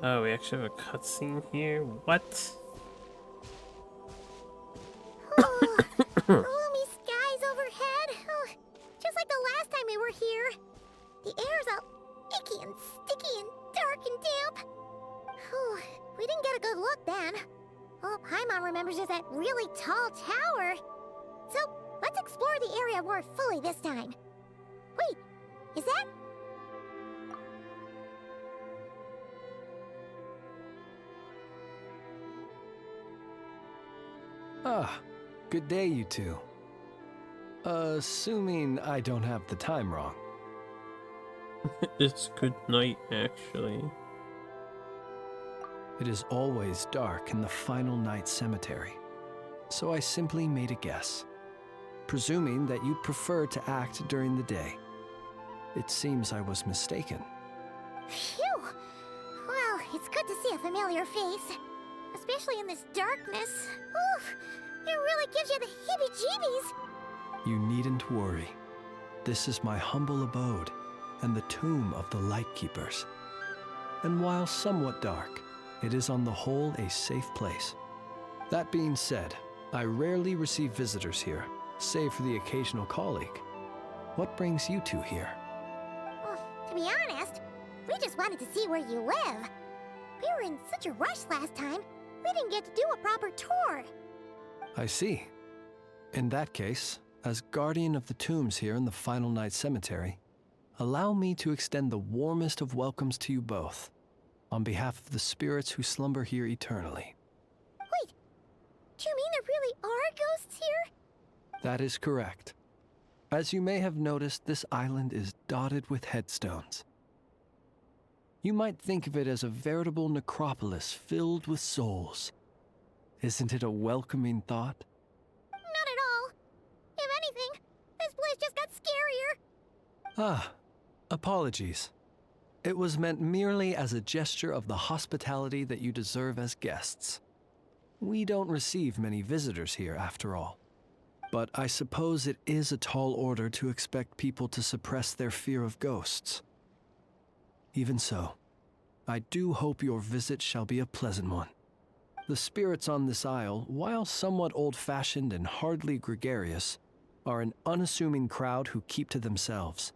Oh, we actually have a cutscene here? What? Gloomy skies overhead. Oh, just like the last time we were here. The air's all icky and sticky and dark and damp. Whew, we didn't get a good look then. All Paimon remembers is that really tall tower. So, let's explore the area more fully this time. Wait, is that... Ah, good day, you two. Assuming I don't have the time wrong. It's good night, actually. It is always dark in the final night cemetery, so I simply made a guess, presuming that you'd prefer to act during the day. It seems I was mistaken. Phew! Well, it's good to see a familiar face. Especially in this darkness. Oof! It really gives you the heebie-jeebies! You needn't worry. This is my humble abode, and the tomb of the Lightkeepers. And while somewhat dark, it is on the whole a safe place. That being said, I rarely receive visitors here, save for the occasional colleague. What brings you two here? Well, to be honest, we just wanted to see where you live. We were in such a rush last time, we didn't get to do a proper tour. I see. In that case, as guardian of the tombs here in the Final Night Cemetery, allow me to extend the warmest of welcomes to you both, on behalf of the spirits who slumber here eternally. Wait, do you mean there really are ghosts here? That is correct. As you may have noticed, this island is dotted with headstones. You might think of it as a veritable necropolis filled with souls. Isn't it a welcoming thought? Not at all. If anything, this place just got scarier. Ah, apologies. It was meant merely as a gesture of the hospitality that you deserve as guests. We don't receive many visitors here, after all. But I suppose it is a tall order to expect people to suppress their fear of ghosts. Even so, I do hope your visit shall be a pleasant one. The spirits on this isle, while somewhat old-fashioned and hardly gregarious, are an unassuming crowd who keep to themselves.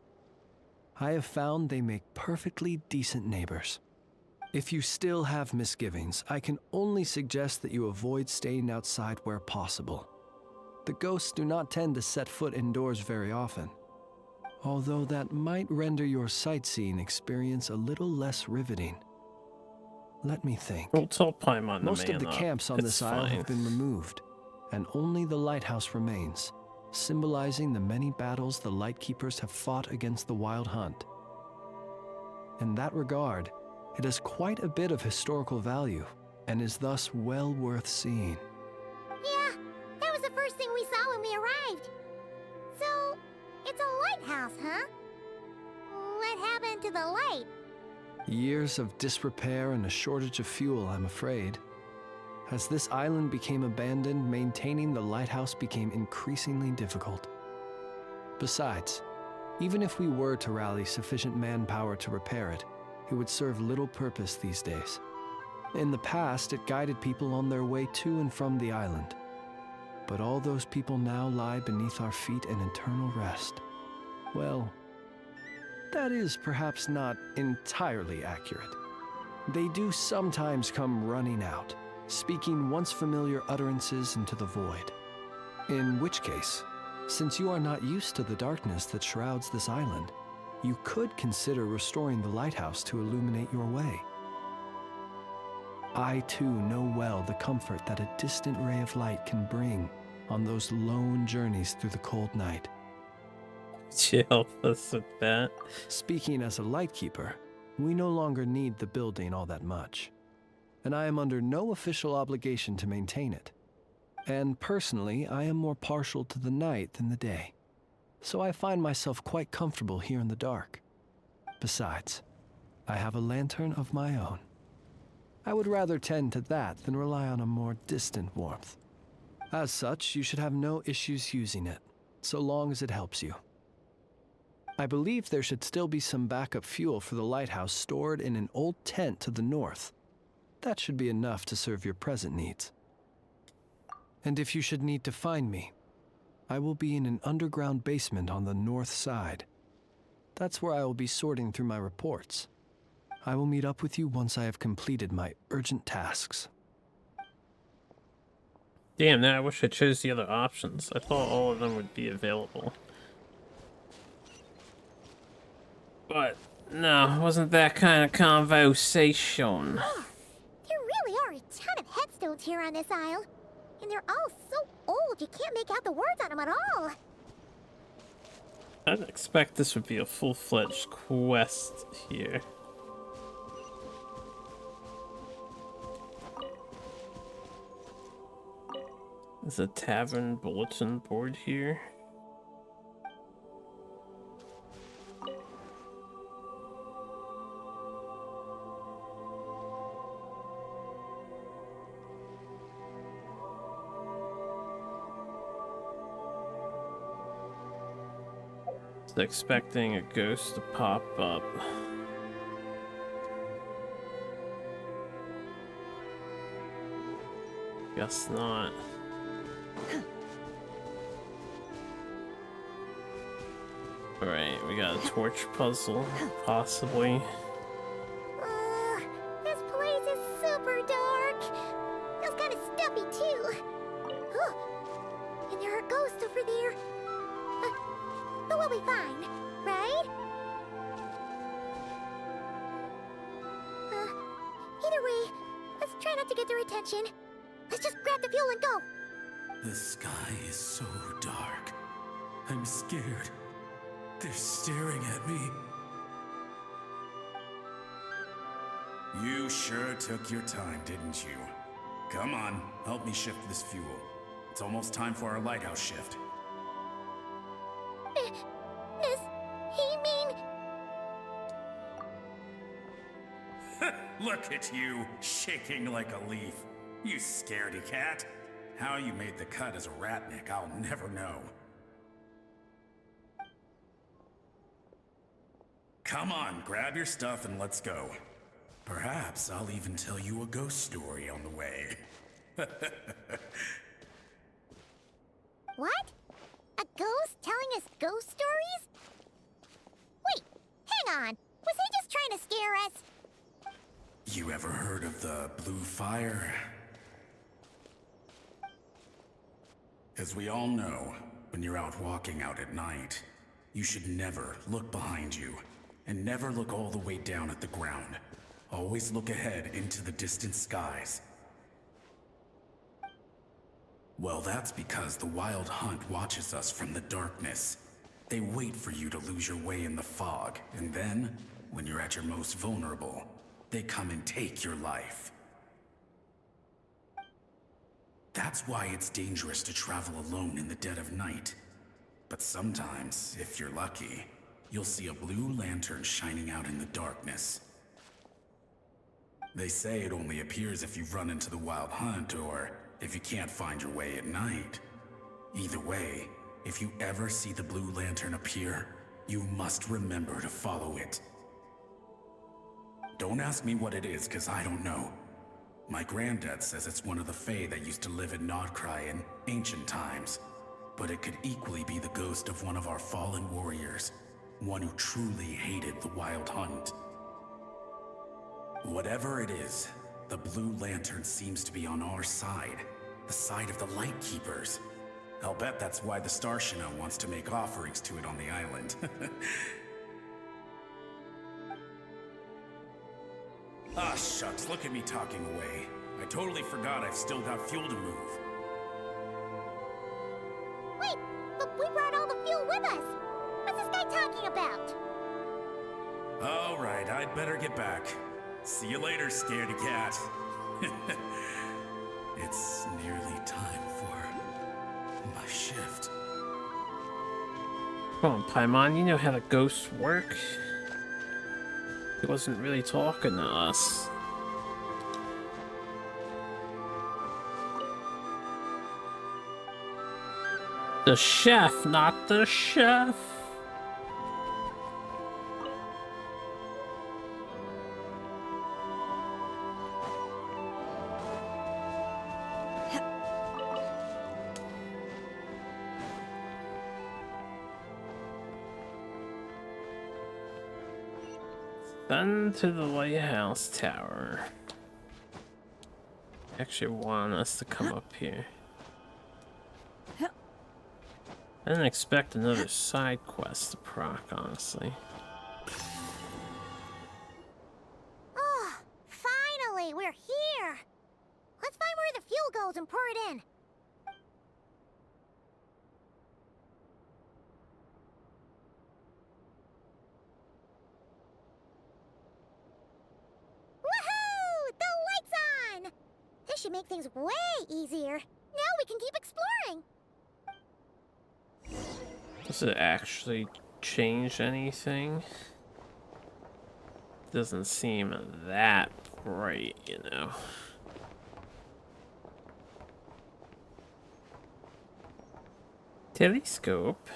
I have found they make perfectly decent neighbors. If you still have misgivings, I can only suggest that you avoid staying outside where possible. The ghosts do not tend to set foot indoors very often, although that might render your sightseeing experience a little less riveting. Let me think. We'll tell Paimon to Most of the man up. camps on It's this isle fine. have been removed, and only the lighthouse remains, symbolizing the many battles the Lightkeepers have fought against the Wild Hunt. In that regard, it has quite a bit of historical value, and is thus well worth seeing. Yeah, that was the first thing we saw when we arrived. So, it's a lighthouse, huh? What happened to the light? Years of disrepair and a shortage of fuel, I'm afraid. As this island became abandoned, maintaining the lighthouse became increasingly difficult. Besides, even if we were to rally sufficient manpower to repair it, it would serve little purpose these days. In the past, it guided people on their way to and from the island. But all those people now lie beneath our feet in eternal rest. Well, that is perhaps not entirely accurate. They do sometimes come running out, speaking once familiar utterances into the void. In which case, since you are not used to the darkness that shrouds this island, you could consider restoring the lighthouse to illuminate your way. I too know well the comfort that a distant ray of light can bring on those lone journeys through the cold night. Help us with that. Speaking as a lightkeeper, we no longer need the building all that much, and I am under no official obligation to maintain it. And personally, I am more partial to the night than the day, so I find myself quite comfortable here in the dark. Besides, I have a lantern of my own. I would rather tend to that than rely on a more distant warmth. As such, you should have no issues using it, so long as it helps you. I believe there should still be some backup fuel for the lighthouse stored in an old tent to the north. That should be enough to serve your present needs. And if you should need to find me, I will be in an underground basement on the north side. That's where I will be sorting through my reports. I will meet up with you once I have completed my urgent tasks. Damn, now I wish I chose the other options. I thought all of them would be available. But, no, it wasn't that kind of conversation. There really are a ton of headstones here on this isle, and they're all so gold, you can't make out the words on them at all. I didn't expect this would be a full-fledged quest here. There's a tavern bulletin board here. Expecting a ghost to pop up. Guess not. Alright, we got a torch puzzle, possibly. This place is super dark. Feels kind of stuffy too. And there are ghosts over there. But we'll be fine, right? Either way, let's try not to get their attention. Let's just grab the fuel and go. The sky is so dark. I'm scared. They're staring at me. You sure took your time, didn't you? Come on, help me shift this fuel. It's almost time for our lighthouse shift. Does he mean... Look at you, shaking like a leaf. You scaredy cat. How you made the cut as a ratnik, I'll never know. Come on, grab your stuff and let's go. Perhaps I'll even tell you a ghost story on the way. What? A ghost telling us ghost stories? Wait, hang on. Was he just trying to scare us? You ever heard of the blue fire? As we all know, when you're out walking out at night, you should never look behind you, and never look all the way down at the ground. Always look ahead into the distant skies. Well, that's because the Wild Hunt watches us from the darkness. They wait for you to lose your way in the fog, and then, when you're at your most vulnerable, they come and take your life. That's why it's dangerous to travel alone in the dead of night. But sometimes, if you're lucky, you'll see a blue lantern shining out in the darkness. They say it only appears if you run into the Wild Hunt or if you can't find your way at night. Either way, if you ever see the blue lantern appear, you must remember to follow it. Don't ask me what it is, 'cause I don't know. My granddad says it's one of the Fae that used to live in Nodcry in ancient times. But it could equally be the ghost of one of our fallen warriors, one who truly hated the Wild Hunt. Whatever it is, the blue lantern seems to be on our side, the side of the Light Keepers. I'll bet that's why the Starshina wants to make offerings to it on the island. Ah, shucks, look at me talking away. I totally forgot I've still got fuel to move. Wait, but we brought all the fuel with us. What's this guy talking about? All right, I'd better get back. See you later, scaredy cat. It's nearly time for my shift. Come on, Paimon, you know how the ghosts work. He wasn't really talking to us. The chef, not the chef. Then to the lighthouse tower. Actually want us to come up here. I didn't expect another side quest to proc, honestly. Oh, finally, we're here. Let's find where the fuel goes and pour it in. should make things way easier. Now we can keep exploring. Does it actually change anything? Doesn't seem that bright, you know. Telescope.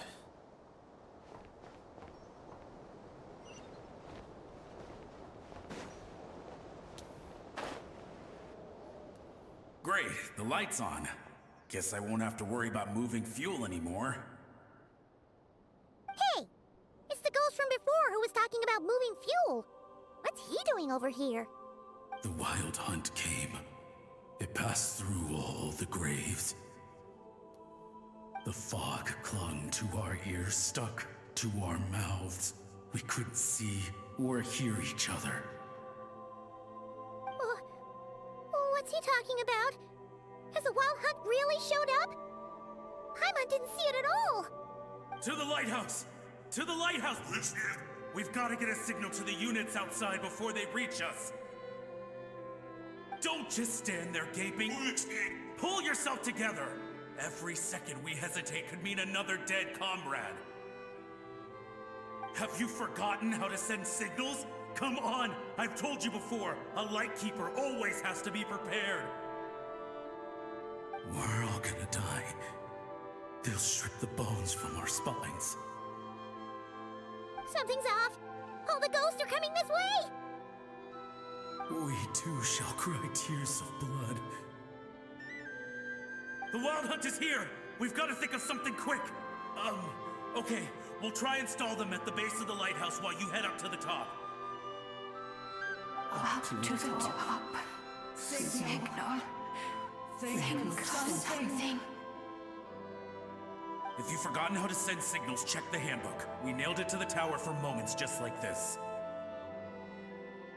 Great, the light's on. Guess I won't have to worry about moving fuel anymore. Hey! It's the ghost from before who was talking about moving fuel. What's he doing over here? The wild hunt came. It passed through all the graves. The fog clung to our ears, stuck to our mouths. We couldn't see or hear each other. What's he talking about? Has the wild hunt really showed up? Paimon didn't see it at all. To the lighthouse! To the lighthouse! We've got to get a signal to the units outside before they reach us. Don't just stand there gaping. Pull yourself together. Every second we hesitate could mean another dead comrade. Have you forgotten how to send signals? Come on! I've told you before, a lightkeeper always has to be prepared. We're all gonna die. They'll strip the bones from our spines. Something's off. All the ghosts are coming this way. We too shall cry tears of blood. The wild hunt is here! We've got to think of something quick! Okay, we'll try and stall them at the base of the lighthouse while you head up to the top. Up to the top. Signal. Think of something. If you've forgotten how to send signals, check the handbook. We nailed it to the tower for moments just like this.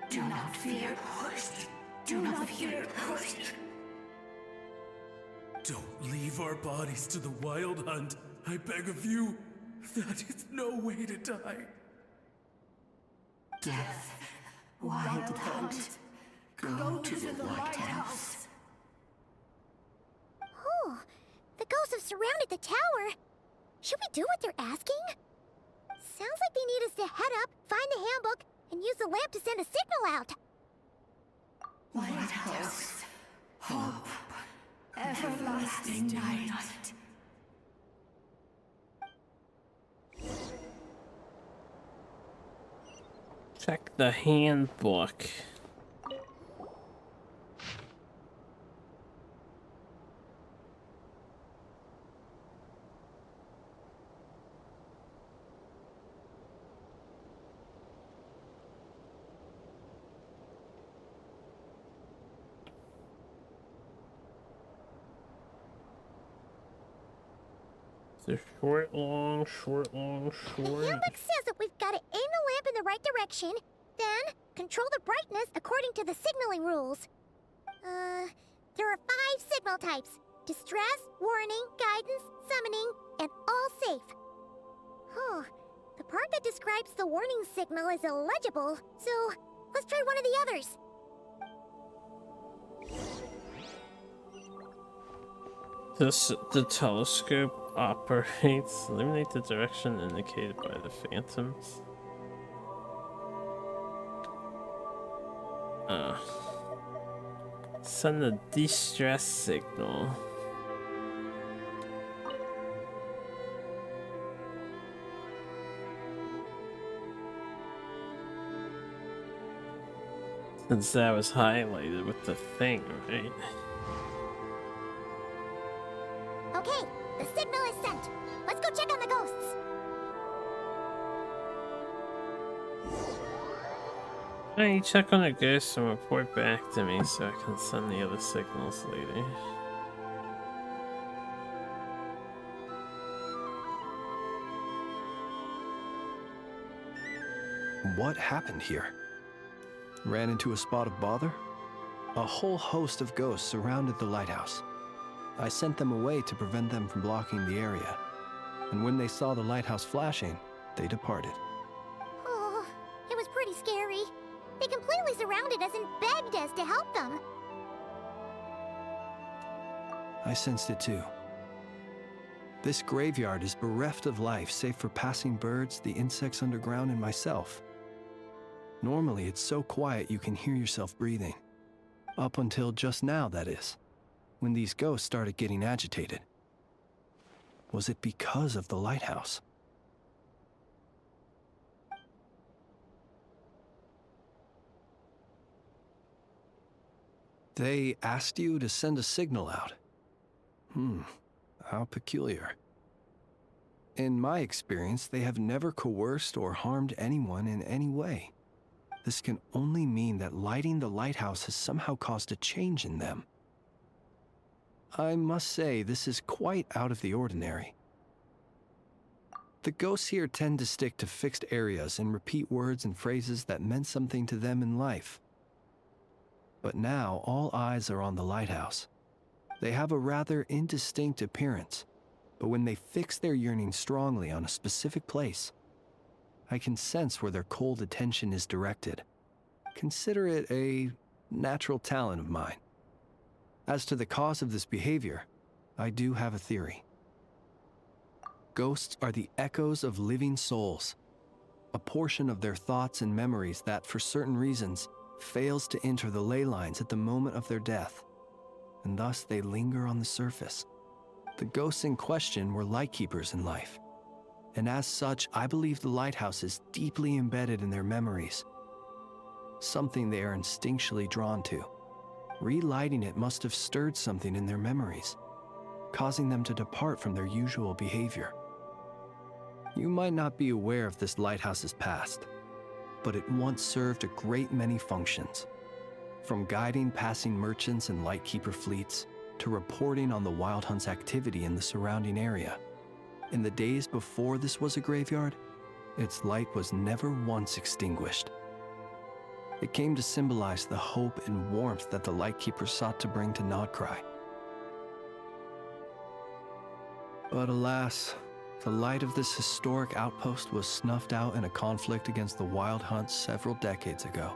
Do not fear. Do not fear. Don't leave our bodies to the wild hunt. I beg of you. That is no way to die. Death. Wild hunt. Go to the lighthouse. Oh, the ghosts have surrounded the tower. Should we do what they're asking? Sounds like they need us to head up, find the handbook, and use the lamp to send a signal out. Lighthouse. Hope. Everlasting night. Check the handbook. So short, long, short, long, The short. handbook says that we've got to aim the lamp in the right direction, then control the brightness according to the signaling rules. There are 5 signal types: distress, warning, guidance, summoning, and all safe. Oh, the part that describes the warning signal is illegible, so let's try one of the others. The telescope operates. Eliminate the direction indicated by the phantoms. Send a distress signal. Since that was highlighted with the thing, right? Okay, the signal is sent. Let's go check on the ghosts. Hey, check on the ghosts and report back to me so I can send the other signals later. What happened here? Ran into a spot of bother? A whole host of ghosts surrounded the lighthouse. I sent them away to prevent them from blocking the area. And when they saw the lighthouse flashing, they departed. Oh, it was pretty scary. They completely surrounded us and begged us to help them. I sensed it too. This graveyard is bereft of life save for passing birds, the insects underground, and myself. Normally, it's so quiet you can hear yourself breathing. Up until just now, that is, when these ghosts started getting agitated. Was it because of the lighthouse? They asked you to send a signal out. How peculiar. In my experience, they have never coerced or harmed anyone in any way. This can only mean that lighting the lighthouse has somehow caused a change in them. I must say, this is quite out of the ordinary. The ghosts here tend to stick to fixed areas and repeat words and phrases that meant something to them in life. But now, all eyes are on the lighthouse. They have a rather indistinct appearance, but when they fix their yearning strongly on a specific place, I can sense where their cold attention is directed. Consider it a natural talent of mine. As to the cause of this behavior, I do have a theory. Ghosts are the echoes of living souls, a portion of their thoughts and memories that, for certain reasons, fails to enter the ley lines at the moment of their death, and thus they linger on the surface. The ghosts in question were lightkeepers in life, and as such, I believe the lighthouse is deeply embedded in their memories, something they are instinctually drawn to. Relighting it must have stirred something in their memories, causing them to depart from their usual behavior. You might not be aware of this lighthouse's past, but it once served a great many functions, from guiding passing merchants and lightkeeper fleets to reporting on the Wild Hunt's activity in the surrounding area. In the days before this was a graveyard, its light was never once extinguished. It came to symbolize the hope and warmth that the lightkeeper sought to bring to Nodcry. But alas, the light of this historic outpost was snuffed out in a conflict against the Wild Hunt several decades ago.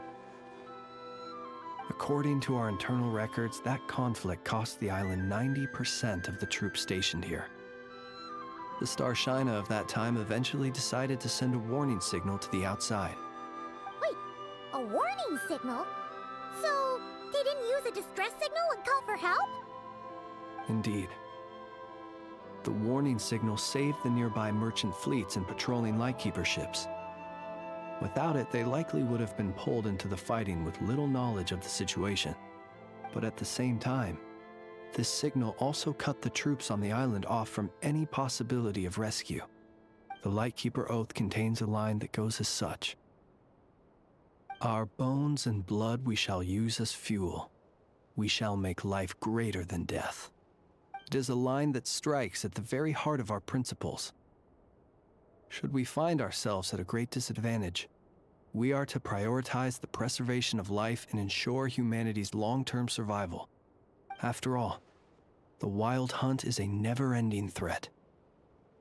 According to our internal records, that conflict cost the island 90% of the troops stationed here. The Starshina of that time eventually decided to send a warning signal to the outside. Wait, a warning signal? So, they didn't use a distress signal and call for help? Indeed. The warning signal saved the nearby merchant fleets and patrolling lightkeeper ships. Without it, they likely would have been pulled into the fighting with little knowledge of the situation. But at the same time, this signal also cut the troops on the island off from any possibility of rescue. The Lightkeeper Oath contains a line that goes as such: "Our bones and blood we shall use as fuel. We shall make life greater than death." It is a line that strikes at the very heart of our principles. Should we find ourselves at a great disadvantage, we are to prioritize the preservation of life and ensure humanity's long-term survival. After all, the Wild Hunt is a never-ending threat,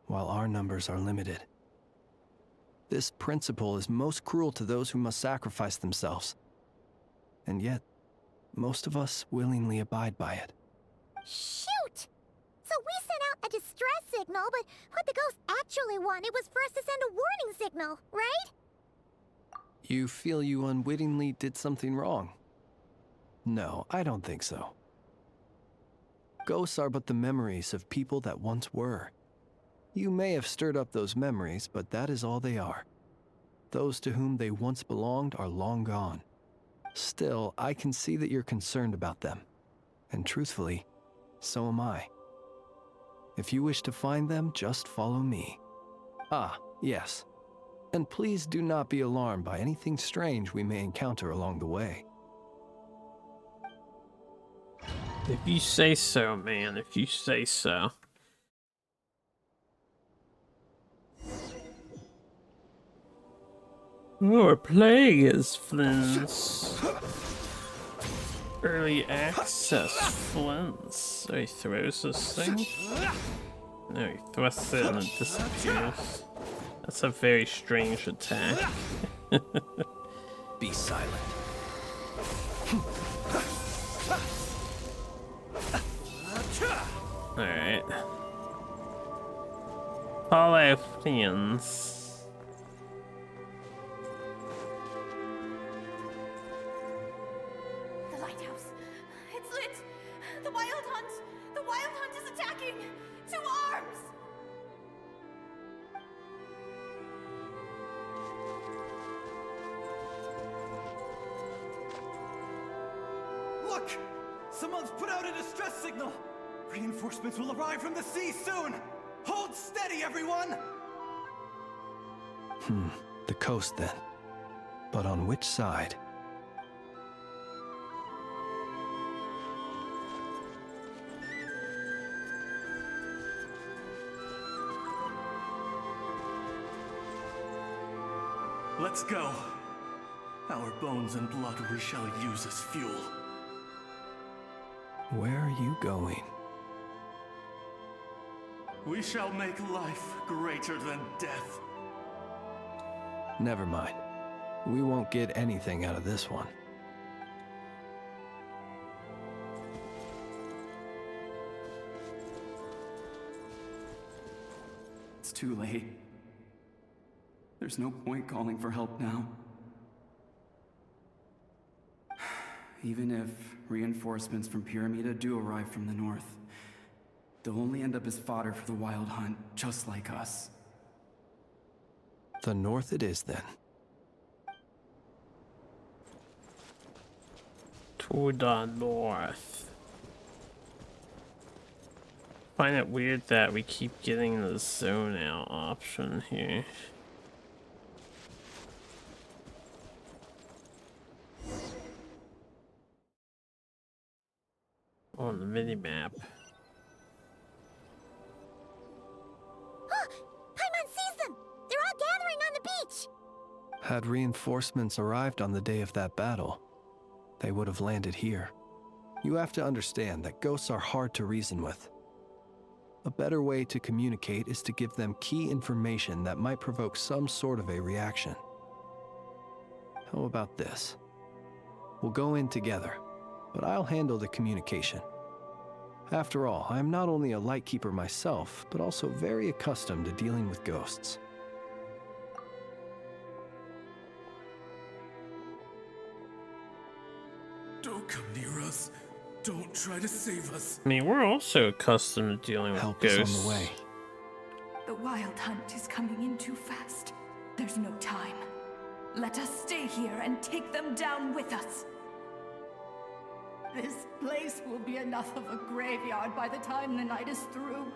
while our numbers are limited. This principle is most cruel to those who must sacrifice themselves, and yet, most of us willingly abide by it. Shoot! So we sent out a distress signal, but what the ghost actually wanted was for us to send a warning signal, right? You feel you unwittingly did something wrong? No, I don't think so. Ghosts are but the memories of people that once were. You may have stirred up those memories, but that is all they are. Those to whom they once belonged are long gone. Still, I can see that you're concerned about them. And truthfully, so am I. If you wish to find them, just follow me. Ah, yes. And please do not be alarmed by anything strange we may encounter along the way. If you say so, man, if you say so. Oh, we're playing as Flynn's. Early access Flynn's. So he throws this thing. No, he thrusts it and it disappears. That's a very strange attack. Be silent. Alright. Palathians. The lighthouse. It's lit. The wild hunt. The wild hunt is attacking. To arms! Look! Someone's put out a distress signal! Reinforcements will arrive from the sea soon! Hold steady, everyone! The coast then. But on which side? Let's go. Our bones and blood we shall use as fuel. Where are you going? We shall make life greater than death. Never mind. We won't get anything out of this one. It's too late. There's no point calling for help now. Even if reinforcements from Pyramida do arrive from the north, they'll only end up as fodder for the Wild Hunt, just like us. The north it is then. To the north. Find it weird that we keep getting the zone out option here. On the mini-map. Paimon sees them! They're all gathering on the beach! Had reinforcements arrived on the day of that battle, they would have landed here. You have to understand that ghosts are hard to reason with. A better way to communicate is to give them key information that might provoke some sort of a reaction. How about this? We'll go in together, but I'll handle the communication. After all, I am not only a lightkeeper myself, but also very accustomed to dealing with ghosts. Don't come near us. Don't try to save us. I mean, we're also accustomed to dealing with Help ghosts. is on the way. The Wild Hunt is coming in too fast. There's no time. Let us stay here and take them down with us. This place will be enough of a graveyard by the time the night is through.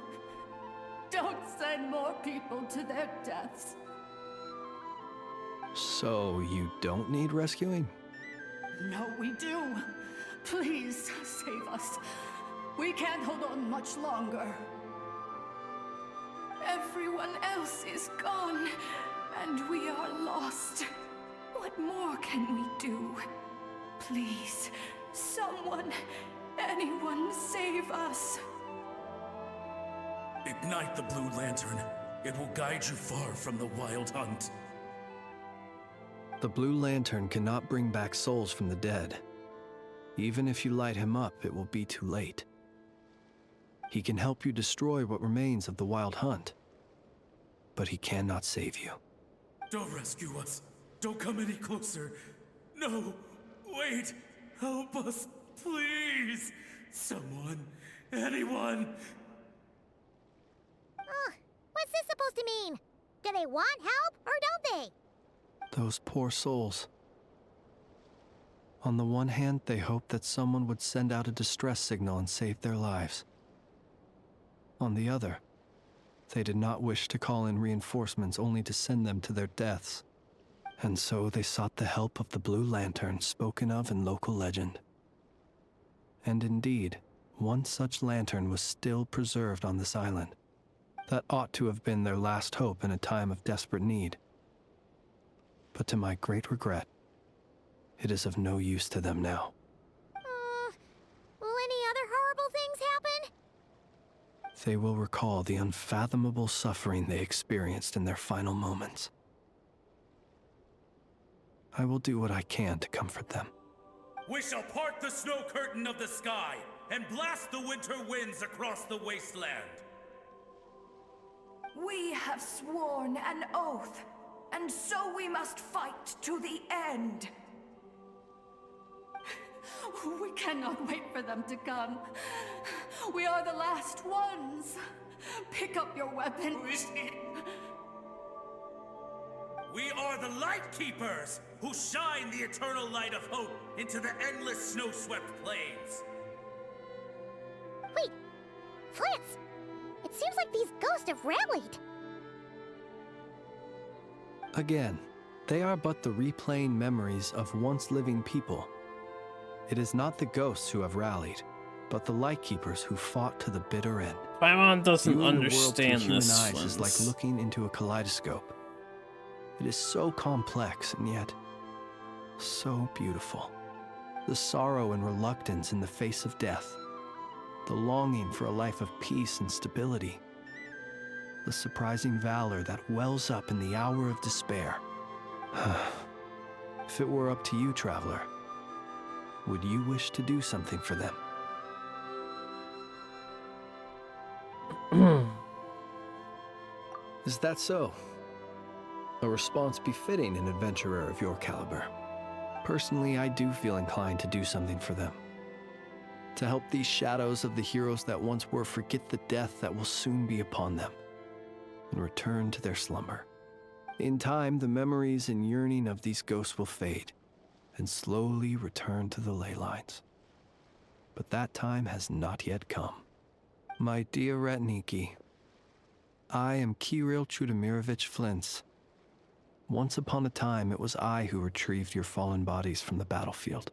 Don't send more people to their deaths. So you don't need rescuing? No, we do. Please, save us. We can't hold on much longer. Everyone else is gone, and we are lost. What more can we do? Please, someone, anyone, save us. Ignite the blue lantern. It will guide you far from the Wild Hunt. The blue lantern cannot bring back souls from the dead. Even if you light him up, it will be too late. He can help you destroy what remains of the Wild Hunt, but he cannot save you. Don't rescue us. Don't come any closer. No, wait. Help us, please. Someone, anyone. What's this supposed to mean? Do they want help, or don't they? Those poor souls. On the one hand, they hoped that someone would send out a distress signal and save their lives. On the other, they did not wish to call in reinforcements only to send them to their deaths. And so they sought the help of the Blue Lantern spoken of in local legend. And indeed, one such lantern was still preserved on this island. That ought to have been their last hope in a time of desperate need. But to my great regret, it is of no use to them now. Will any other horrible things happen? They will recall the unfathomable suffering they experienced in their final moments. I will do what I can to comfort them. We shall part the snow curtain of the sky. and blast the winter winds across the wasteland. We have sworn an oath, and so we must fight to the end. We cannot wait for them to come. We are the last ones. Pick up your weapons. We are the Light Keepers, who shine the eternal light of hope into the endless snow-swept plains. Wait, Flintz! It seems like these ghosts have rallied. Again, they are but the replaying memories of once living people. It is not the ghosts who have rallied, but the Lightkeepers who fought to the bitter end. Paimon doesn't Viewing the world understand through human this eyes is like Flintz. looking into a kaleidoscope. It is so complex and yet so beautiful. The sorrow and reluctance in the face of death. The longing for a life of peace and stability. The surprising valor that wells up in the hour of despair. If it were up to you, traveler, would you wish to do something for them? Is that so? A response befitting an adventurer of your caliber. Personally, I do feel inclined to do something for them. To help these shadows of the heroes that once were forget the death that will soon be upon them, and return to their slumber. In time, the memories and yearning of these ghosts will fade, and slowly return to the ley lines. But that time has not yet come. My dear Ratniki, I am Kirill Chudamirovich Flintz. Once upon a time, it was I who retrieved your fallen bodies from the battlefield.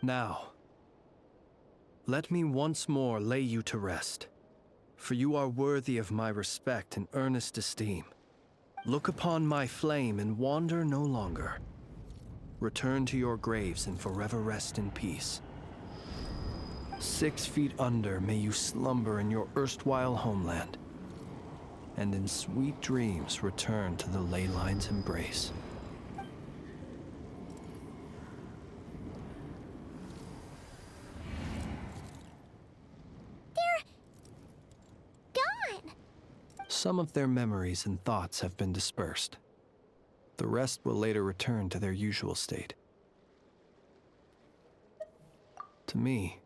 Now, let me once more lay you to rest, for you are worthy of my respect and earnest esteem. Look upon my flame and wander no longer. Return to your graves and forever rest in peace. 6 feet under may you slumber in your erstwhile homeland, and in sweet dreams return to the ley line's embrace. Gone! Some of their memories and thoughts have been dispersed. The rest will later return to their usual state. To me,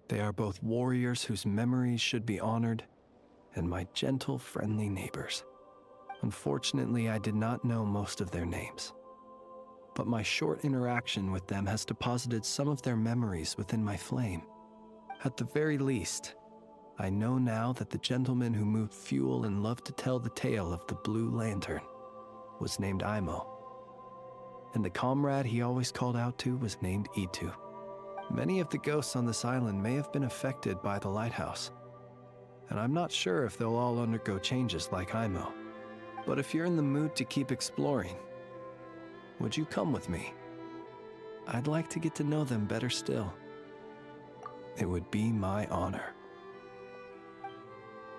they are both warriors whose memories should be honored, and my gentle, friendly neighbors. Unfortunately, I did not know most of their names, but my short interaction with them has deposited some of their memories within my flame. At the very least, I know now that the gentleman who moved fuel and loved to tell the tale of the Blue Lantern was named Imo, and the comrade he always called out to was named Itu. Many of the ghosts on this island may have been affected by the lighthouse, and I'm not sure if they'll all undergo changes like Imo. But if you're in the mood to keep exploring, would you come with me? I'd like to get to know them better still. It would be my honor.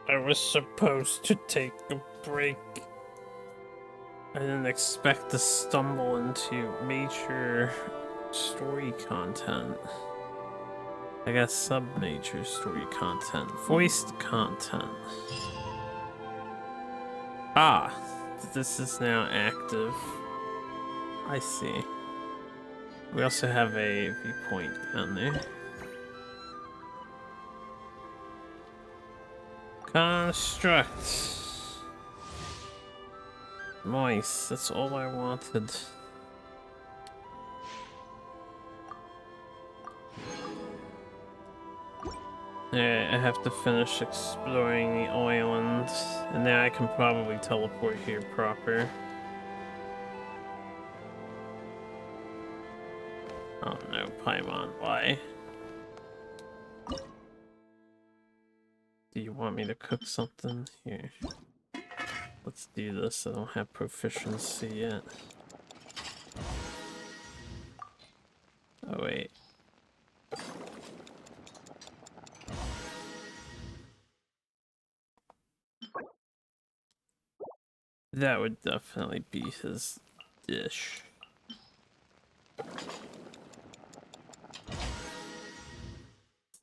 I was supposed to take a break. I didn't expect to stumble into major story content. I got sub-major story content. Voiced content. Ah, this is now active. I see. We also have a viewpoint down there. Construct. Nice, that's all I wanted. Yeah, I have to finish exploring the island, and now I can probably teleport here proper. Oh no, Paimon, why? Do you want me to cook something? Here. Let's do this. I don't have proficiency yet. Oh wait. That would definitely be his dish.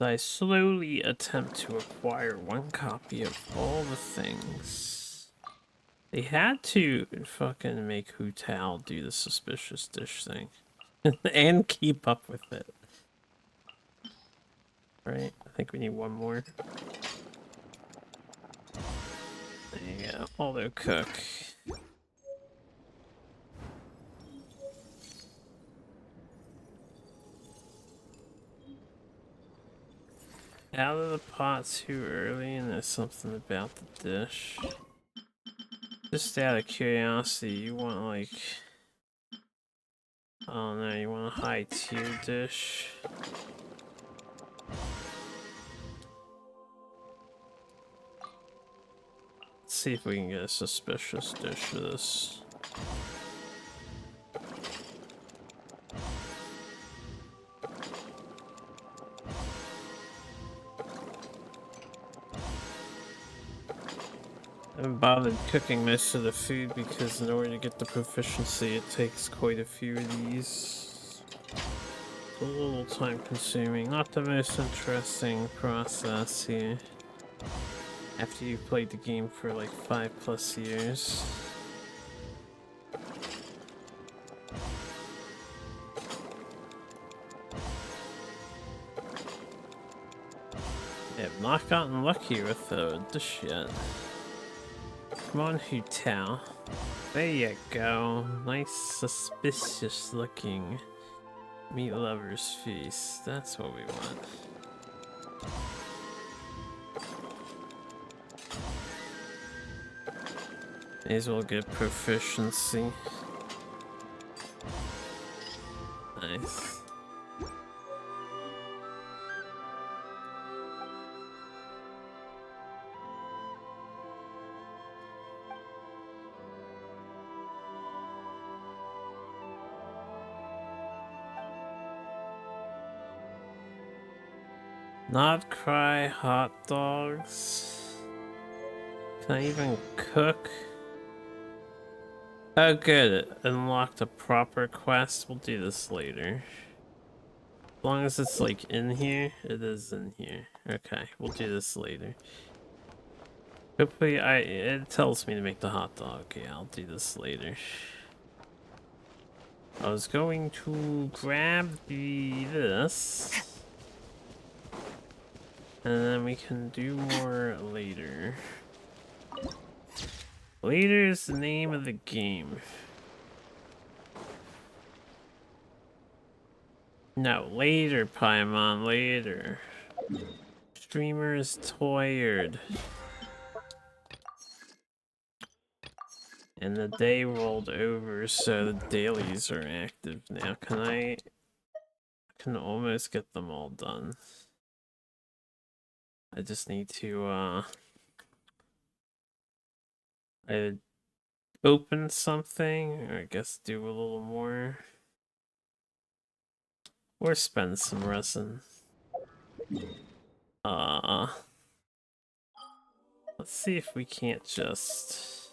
I slowly attempt to acquire one copy of all the things. They had to fucking make Hu Tao do the suspicious dish thing. And keep up with it. Right? I think we need one more. There you go. Auto cook. Out of the pot too early, and there's something about the dish. Just out of curiosity, you want like... Oh no, you want a high tier dish? Let's see if we can get a suspicious dish for this. I haven't bothered cooking most of the food because in order to get the proficiency it takes quite a few of these. It's a little time consuming, not the most interesting process here. After you've played the game for like 5+ years. I have not gotten lucky with the dish yet. Come on, Hu Tao. There you go. Nice, suspicious looking meat lover's feast. That's what we want. May as well get proficiency. Nice. Not cry hot dogs. Can I even cook? Oh good, unlocked a proper quest. We'll do this later. As long as it's like in here, it is in here. Okay, we'll do this later. Hopefully it tells me to make the hot dog. Yeah, I'll do this later. I was going to grab this. And then we can do more later. Later is the name of the game. No, later, Paimon, later. Streamer is tired. And the day rolled over, so the dailies are active now. I can almost get them all done. I just need to, I open something, or I guess do a little more. Or spend some resin. Let's see if we can't just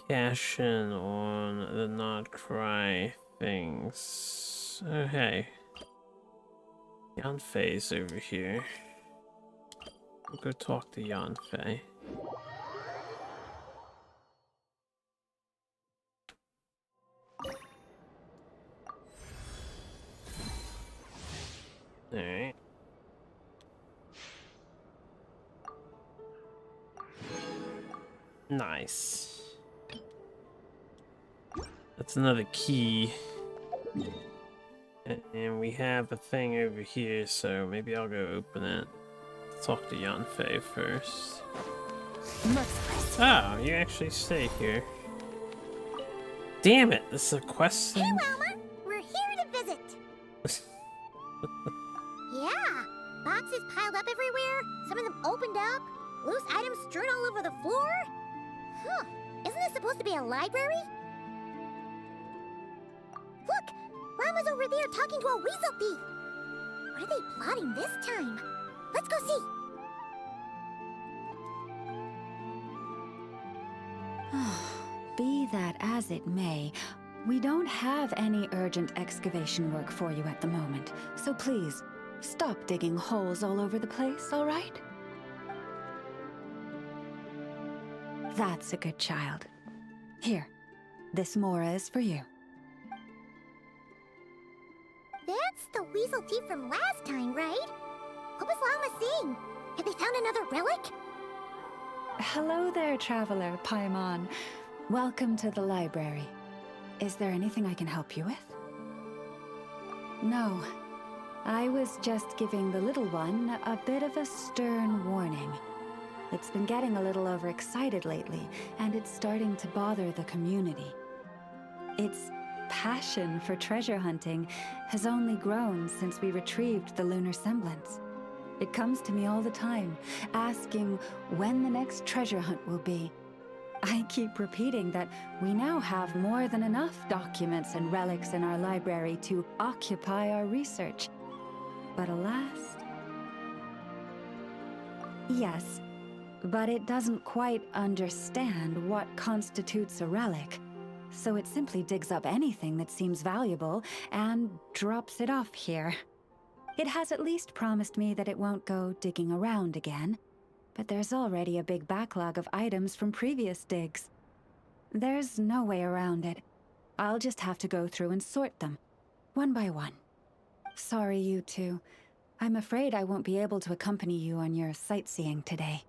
cash in on the not cry things. Okay. Yanfei's over here. We'll go talk to Yanfei. Alright. Nice. That's another key. And we have a thing over here, so maybe I'll go open it. Talk to Yanfei first. Oh, you actually stay here. Damn it, this is a quest thing? Hey, Wilma! We're here to visit! Yeah! Boxes piled up everywhere, some of them opened up, loose items strewn all over the floor? Huh, isn't this supposed to be a library? Look! Rama's over there talking to a weasel thief! What are they plotting this time? Let's go see! Be that as it may, we don't have any urgent excavation work for you at the moment, so please, Stop digging holes all over the place, all right? That's a good child. Here, this Mora is for you. That's the weasel teeth from last time, right? What was Llama saying? Have they found another relic? Hello there, traveler, Paimon. Welcome to the library. Is there anything I can help you with? No. I was just giving the little one a bit of a stern warning. It's been getting a little overexcited lately, and it's starting to bother the community. Its passion for treasure hunting has only grown since we retrieved the lunar semblance. It comes to me all the time, asking when the next treasure hunt will be. I keep repeating that we now have more than enough documents and relics in our library to occupy our research. But alas... Yes, but it doesn't quite understand what constitutes a relic, so it simply digs up anything that seems valuable and drops it off here. It has at least promised me that it won't go digging around again, but there's already a big backlog of items from previous digs. There's no way around it. I'll just have to go through and sort them, one by one. Sorry, you two. I'm afraid I won't be able to accompany you on your sightseeing today.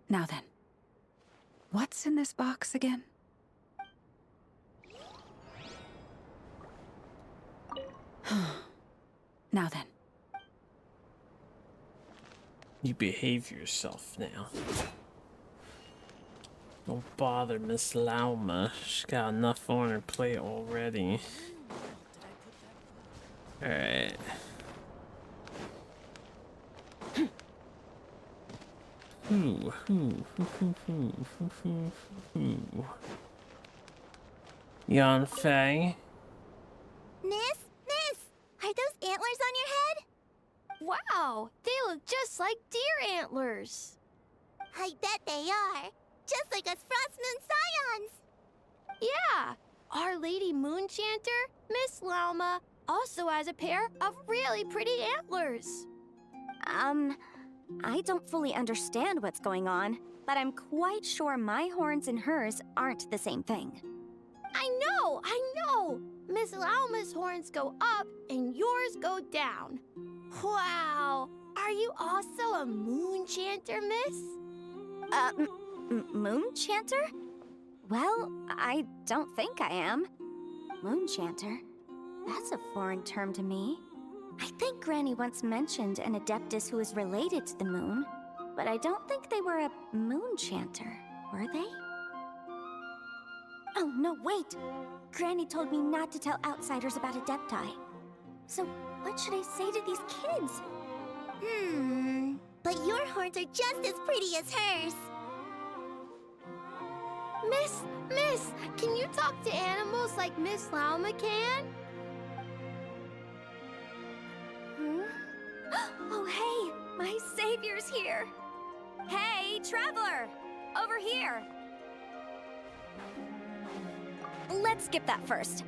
Now then, what's in this box again? Now then. You behave yourself now. Don't bother Miss Lauma. She's got enough on her plate already. Alright. Yanfei? Miss, are those antlers on your head? Wow, they look just like deer antlers. I bet they are. Just like us Frost Moon Scions. Yeah, Our Lady Moonchanter, Miss Lauma, also has a pair of really pretty antlers. I don't fully understand what's going on, but I'm quite sure my horns and hers aren't the same thing. I know! Miss Lauma's horns go up and yours go down. Wow! Are you also a Moonchanter, miss? Moonchanter? Well, I don't think I am. Moonchanter? That's a foreign term to me. I think Granny once mentioned an Adeptus who is related to the moon, but I don't think they were a Moonchanter, were they? Oh, no, wait! Granny told me not to tell outsiders about Adepti. So, what should I say to these kids? But your horns are just as pretty as hers. Miss, can you talk to animals like Miss Lauma can? Oh, hey! My savior's here! Hey, traveler! Over here! Let's skip that first.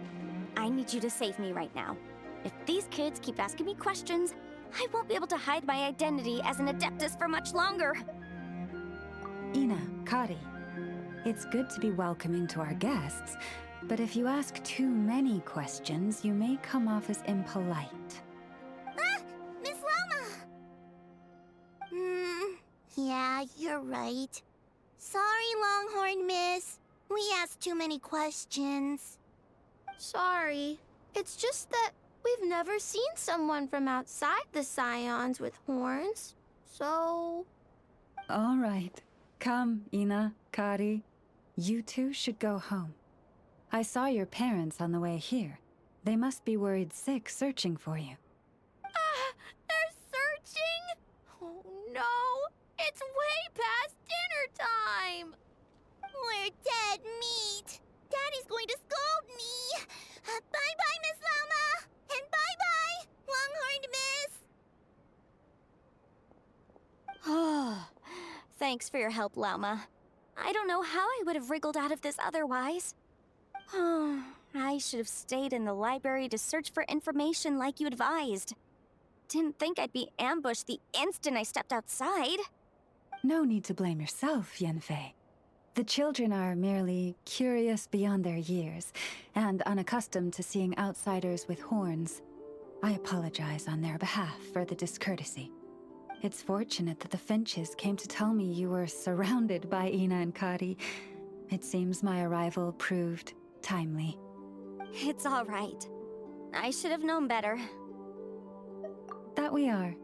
I need you to save me right now. If these kids keep asking me questions, I won't be able to hide my identity as an Adeptus for much longer. Ina, Kari, it's good to be welcoming to our guests, but if you ask too many questions, you may come off as impolite. Miss Llama! Yeah, you're right. Sorry, Longhorn Miss. We asked too many questions. Sorry. It's just that we've never seen someone from outside the Scions with horns, so... All right. Come, Ina, Kari. You two should go home. I saw your parents on the way here. They must be worried sick searching for you. They're searching? Oh no! It's way past dinner time! We're dead meat. Daddy's going to scold me. Bye-bye, Miss Llama. And bye-bye, Longhorned Miss. Thanks for your help, Lauma. I don't know how I would have wriggled out of this otherwise. I should have stayed in the library to search for information like you advised. Didn't think I'd be ambushed the instant I stepped outside. No need to blame yourself, Yanfei. The children are merely curious beyond their years and unaccustomed to seeing outsiders with horns. I apologize on their behalf for the discourtesy. It's fortunate that the Finches came to tell me you were surrounded by Ina and Kari. It seems my arrival proved timely. It's all right. I should have known better. That we are.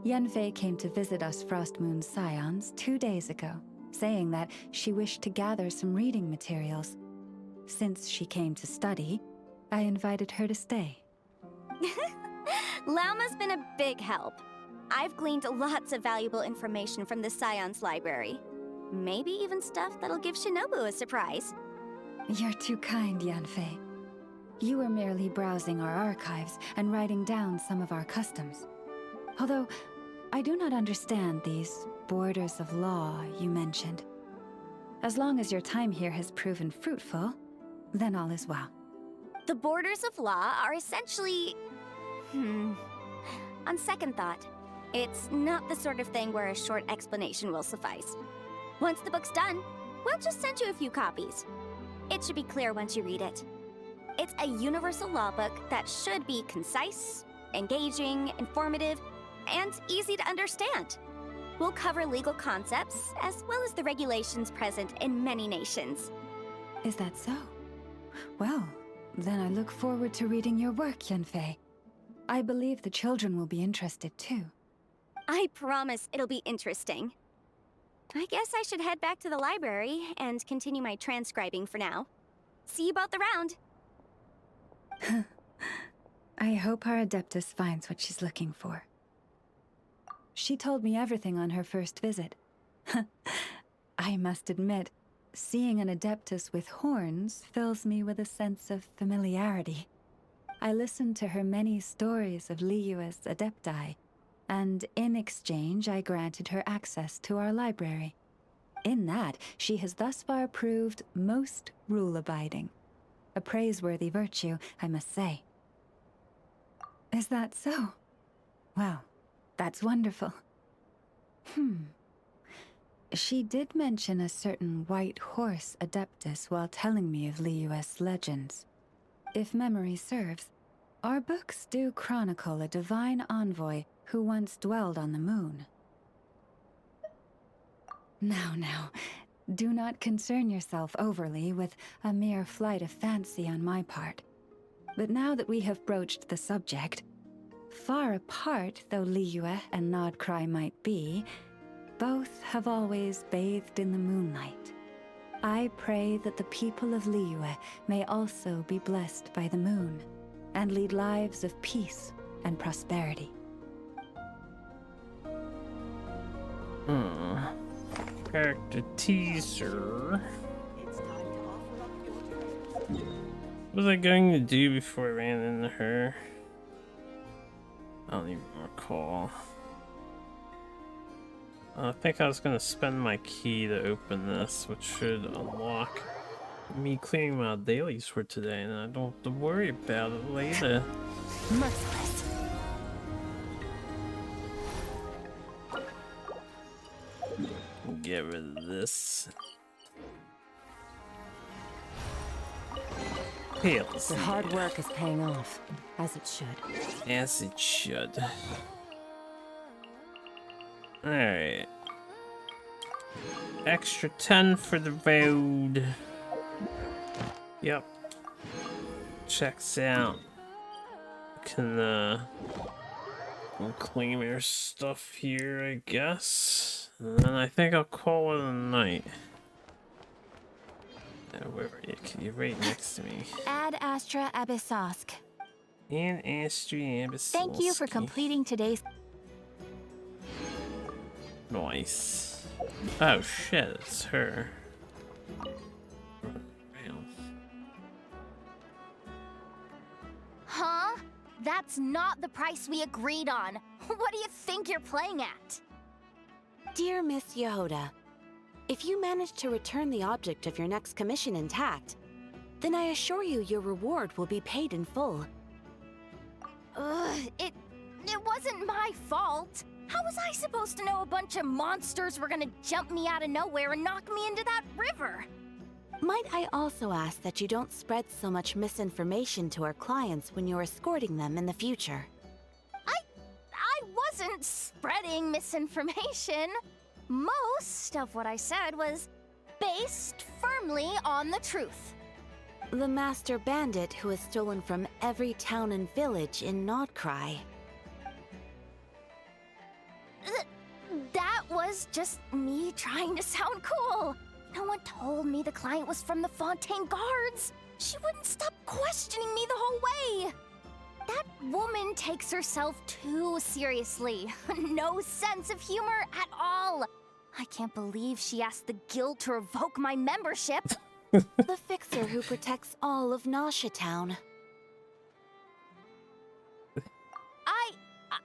Yanfei came to visit us Frostmoon's scions 2 days ago, saying that she wished to gather some reading materials. Since she came to study, I invited her to stay. Lauma's been a big help. I've gleaned lots of valuable information from the Scion's library. Maybe even stuff that'll give Shinobu a surprise. You're too kind, Yanfei. You were merely browsing our archives and writing down some of our customs. Although, I do not understand these borders of law you mentioned. As long as your time here has proven fruitful, then all is well. The borders of law are essentially... On second thought, it's not the sort of thing where a short explanation will suffice. Once the book's done, we'll just send you a few copies. It should be clear once you read it. It's a universal law book that should be concise, engaging, informative, and easy to understand. We'll cover legal concepts, as well as the regulations present in many nations. Is that so? Well, then I look forward to reading your work, Yanfei. I believe the children will be interested too. I promise it'll be interesting. I guess I should head back to the library and continue my transcribing for now. See you both around. I hope our Adeptus finds what she's looking for. She told me everything on her first visit. I must admit, seeing an Adeptus with horns fills me with a sense of familiarity. I listened to her many stories of Liyue's Adepti, and in exchange I granted her access to our library. In that, she has thus far proved most rule-abiding. A praiseworthy virtue, I must say. Is that so? Well, that's wonderful. She did mention a certain white horse Adeptus while telling me of Liyue's legends. If memory serves, our books do chronicle a divine envoy who once dwelled on the moon. Now, do not concern yourself overly with a mere flight of fancy on my part. But now that we have broached the subject, far apart though Liyue and Nodcry might be, both have always bathed in the moonlight. I pray that the people of Liyue may also be blessed by the moon, and lead lives of peace and prosperity. Character teaser. What was I going to do before I ran into her? I don't even recall. I think I was going to spend my key to open this, which should unlock me clearing my dailies for today, and I don't have to worry about it later. Merciless. Get rid of this. Pills. The hard work is paying off, as it should. As it should. Alright. Extra 10 for the road. Yep. Checks out. Can claim your stuff here, I guess. And then I think I'll call it a night. Where are you? You're right next to me. Ad Astra Abyssosk. And Astra Abyssosk. Thank you for completing today's... Nice. Oh shit, it's her. Huh? That's not the price we agreed on. What do you think you're playing at? Dear Miss Yehoda, if you manage to return the object of your next commission intact, Then I assure you your reward will be paid in full. It wasn't my fault. How was I supposed to know a bunch of monsters were gonna jump me out of nowhere and knock me into that river? Might I also ask that you don't spread so much misinformation to our clients when you're escorting them in the future? I wasn't spreading misinformation. Most of what I said was based firmly on the truth. The master bandit who has stolen from every town and village in Nodcry. That was just me trying to sound cool. No one told me the client was from the Fontaine Guards. She wouldn't stop questioning me the whole way. That woman takes herself too seriously. No sense of humor at all. I can't believe she asked the guild to revoke my membership. The fixer who protects all of Nasha Town.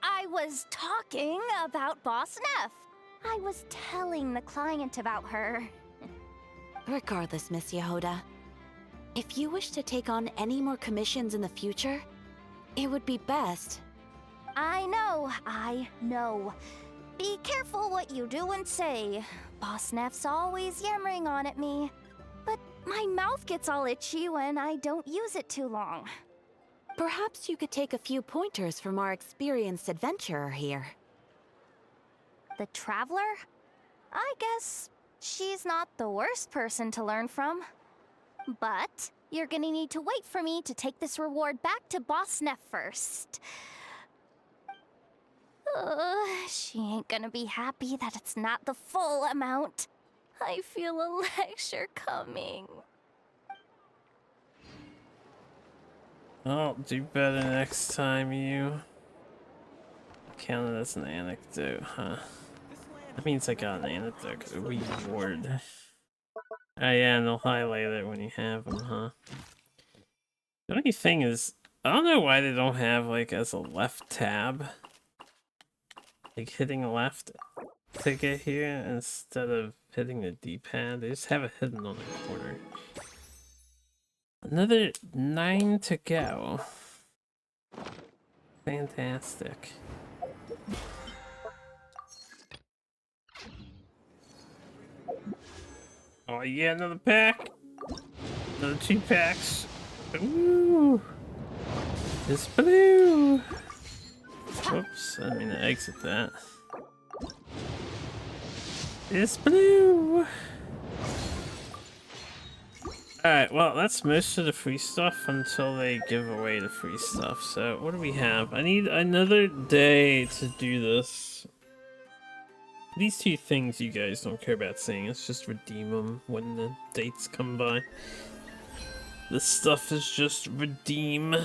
I was talking about Boss Neff. I was telling the client about her. Regardless, Miss Yehoda, if you wish to take on any more commissions in the future, it would be best. I know. Be careful what you do and say. Boss Neff's always yammering on at me. But my mouth gets all itchy when I don't use it too long. Perhaps you could take a few pointers from our experienced adventurer here. The Traveler? I guess she's not the worst person to learn from. But you're gonna need to wait for me to take this reward back to Boss Neff first. She ain't gonna be happy that it's not the full amount. I feel a lecture coming. I'll do better next time, you. Count it as an anecdote, huh? That means I got an anecdote, a reward. Oh yeah, and they'll highlight it when you have them, huh? The only thing is, I don't know why they don't have, like, as a left tab. Like, hitting left to get here instead of hitting the D-pad. They just have it hidden on the corner. Another 9 to go. Fantastic. Oh yeah, another pack. Another 2 packs. Ooh. It's blue. Whoops, I didn't mean to exit that. It's blue. Alright, well, that's most of the free stuff until they give away the free stuff. So, what do we have? I need another day to do this. These 2 things you guys don't care about saying. It's just redeem them when the dates come by. This stuff is just redeem.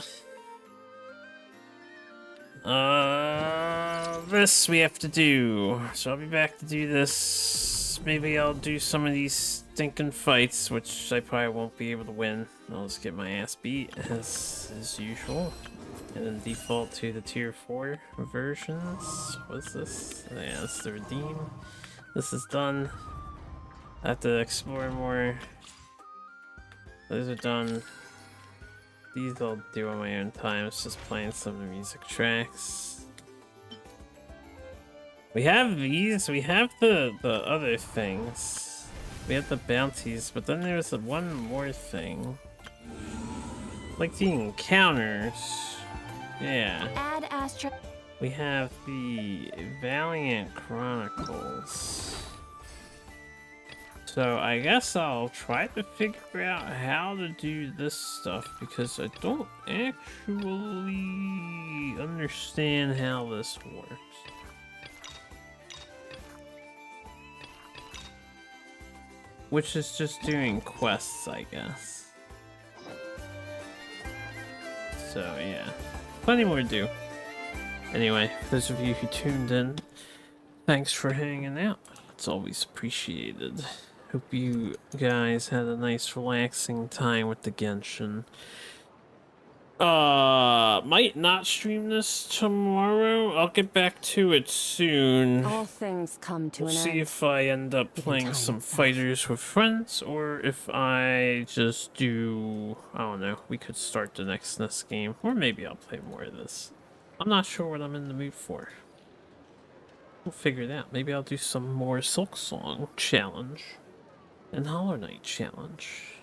This we have to do. So I'll be back to do this. Maybe I'll do some of these stinking fights, which I probably won't be able to win. I'll just get my ass beat as usual. And then default to the tier 4 versions. What's this? Yeah, it's the redeem. This is done. I have to explore more. Those are done. These I'll do on my own time. It's just playing some of the music tracks. We have these. We have the other things. We have the bounties, but then there's one more thing. Like the encounters. Yeah. Add Astra. We have the Valiant Chronicles. So I guess I'll try to figure out how to do this stuff because I don't actually understand how this works. Which is just doing quests, I guess. So yeah, plenty more to do. Anyway, for those of you who tuned in, thanks for hanging out. It's always appreciated. Hope you guys had a nice relaxing time with the Genshin. Might not stream this tomorrow. I'll get back to it soon. All things come to We'll an see end. if I end up playing time some itself. fighters with friends, or if I just do, I don't know, we could start the next game, or maybe I'll play more of this. I'm not sure what I'm in the mood for. We'll figure it out. Maybe I'll do some more Silk Song challenge and Hollow Knight challenge.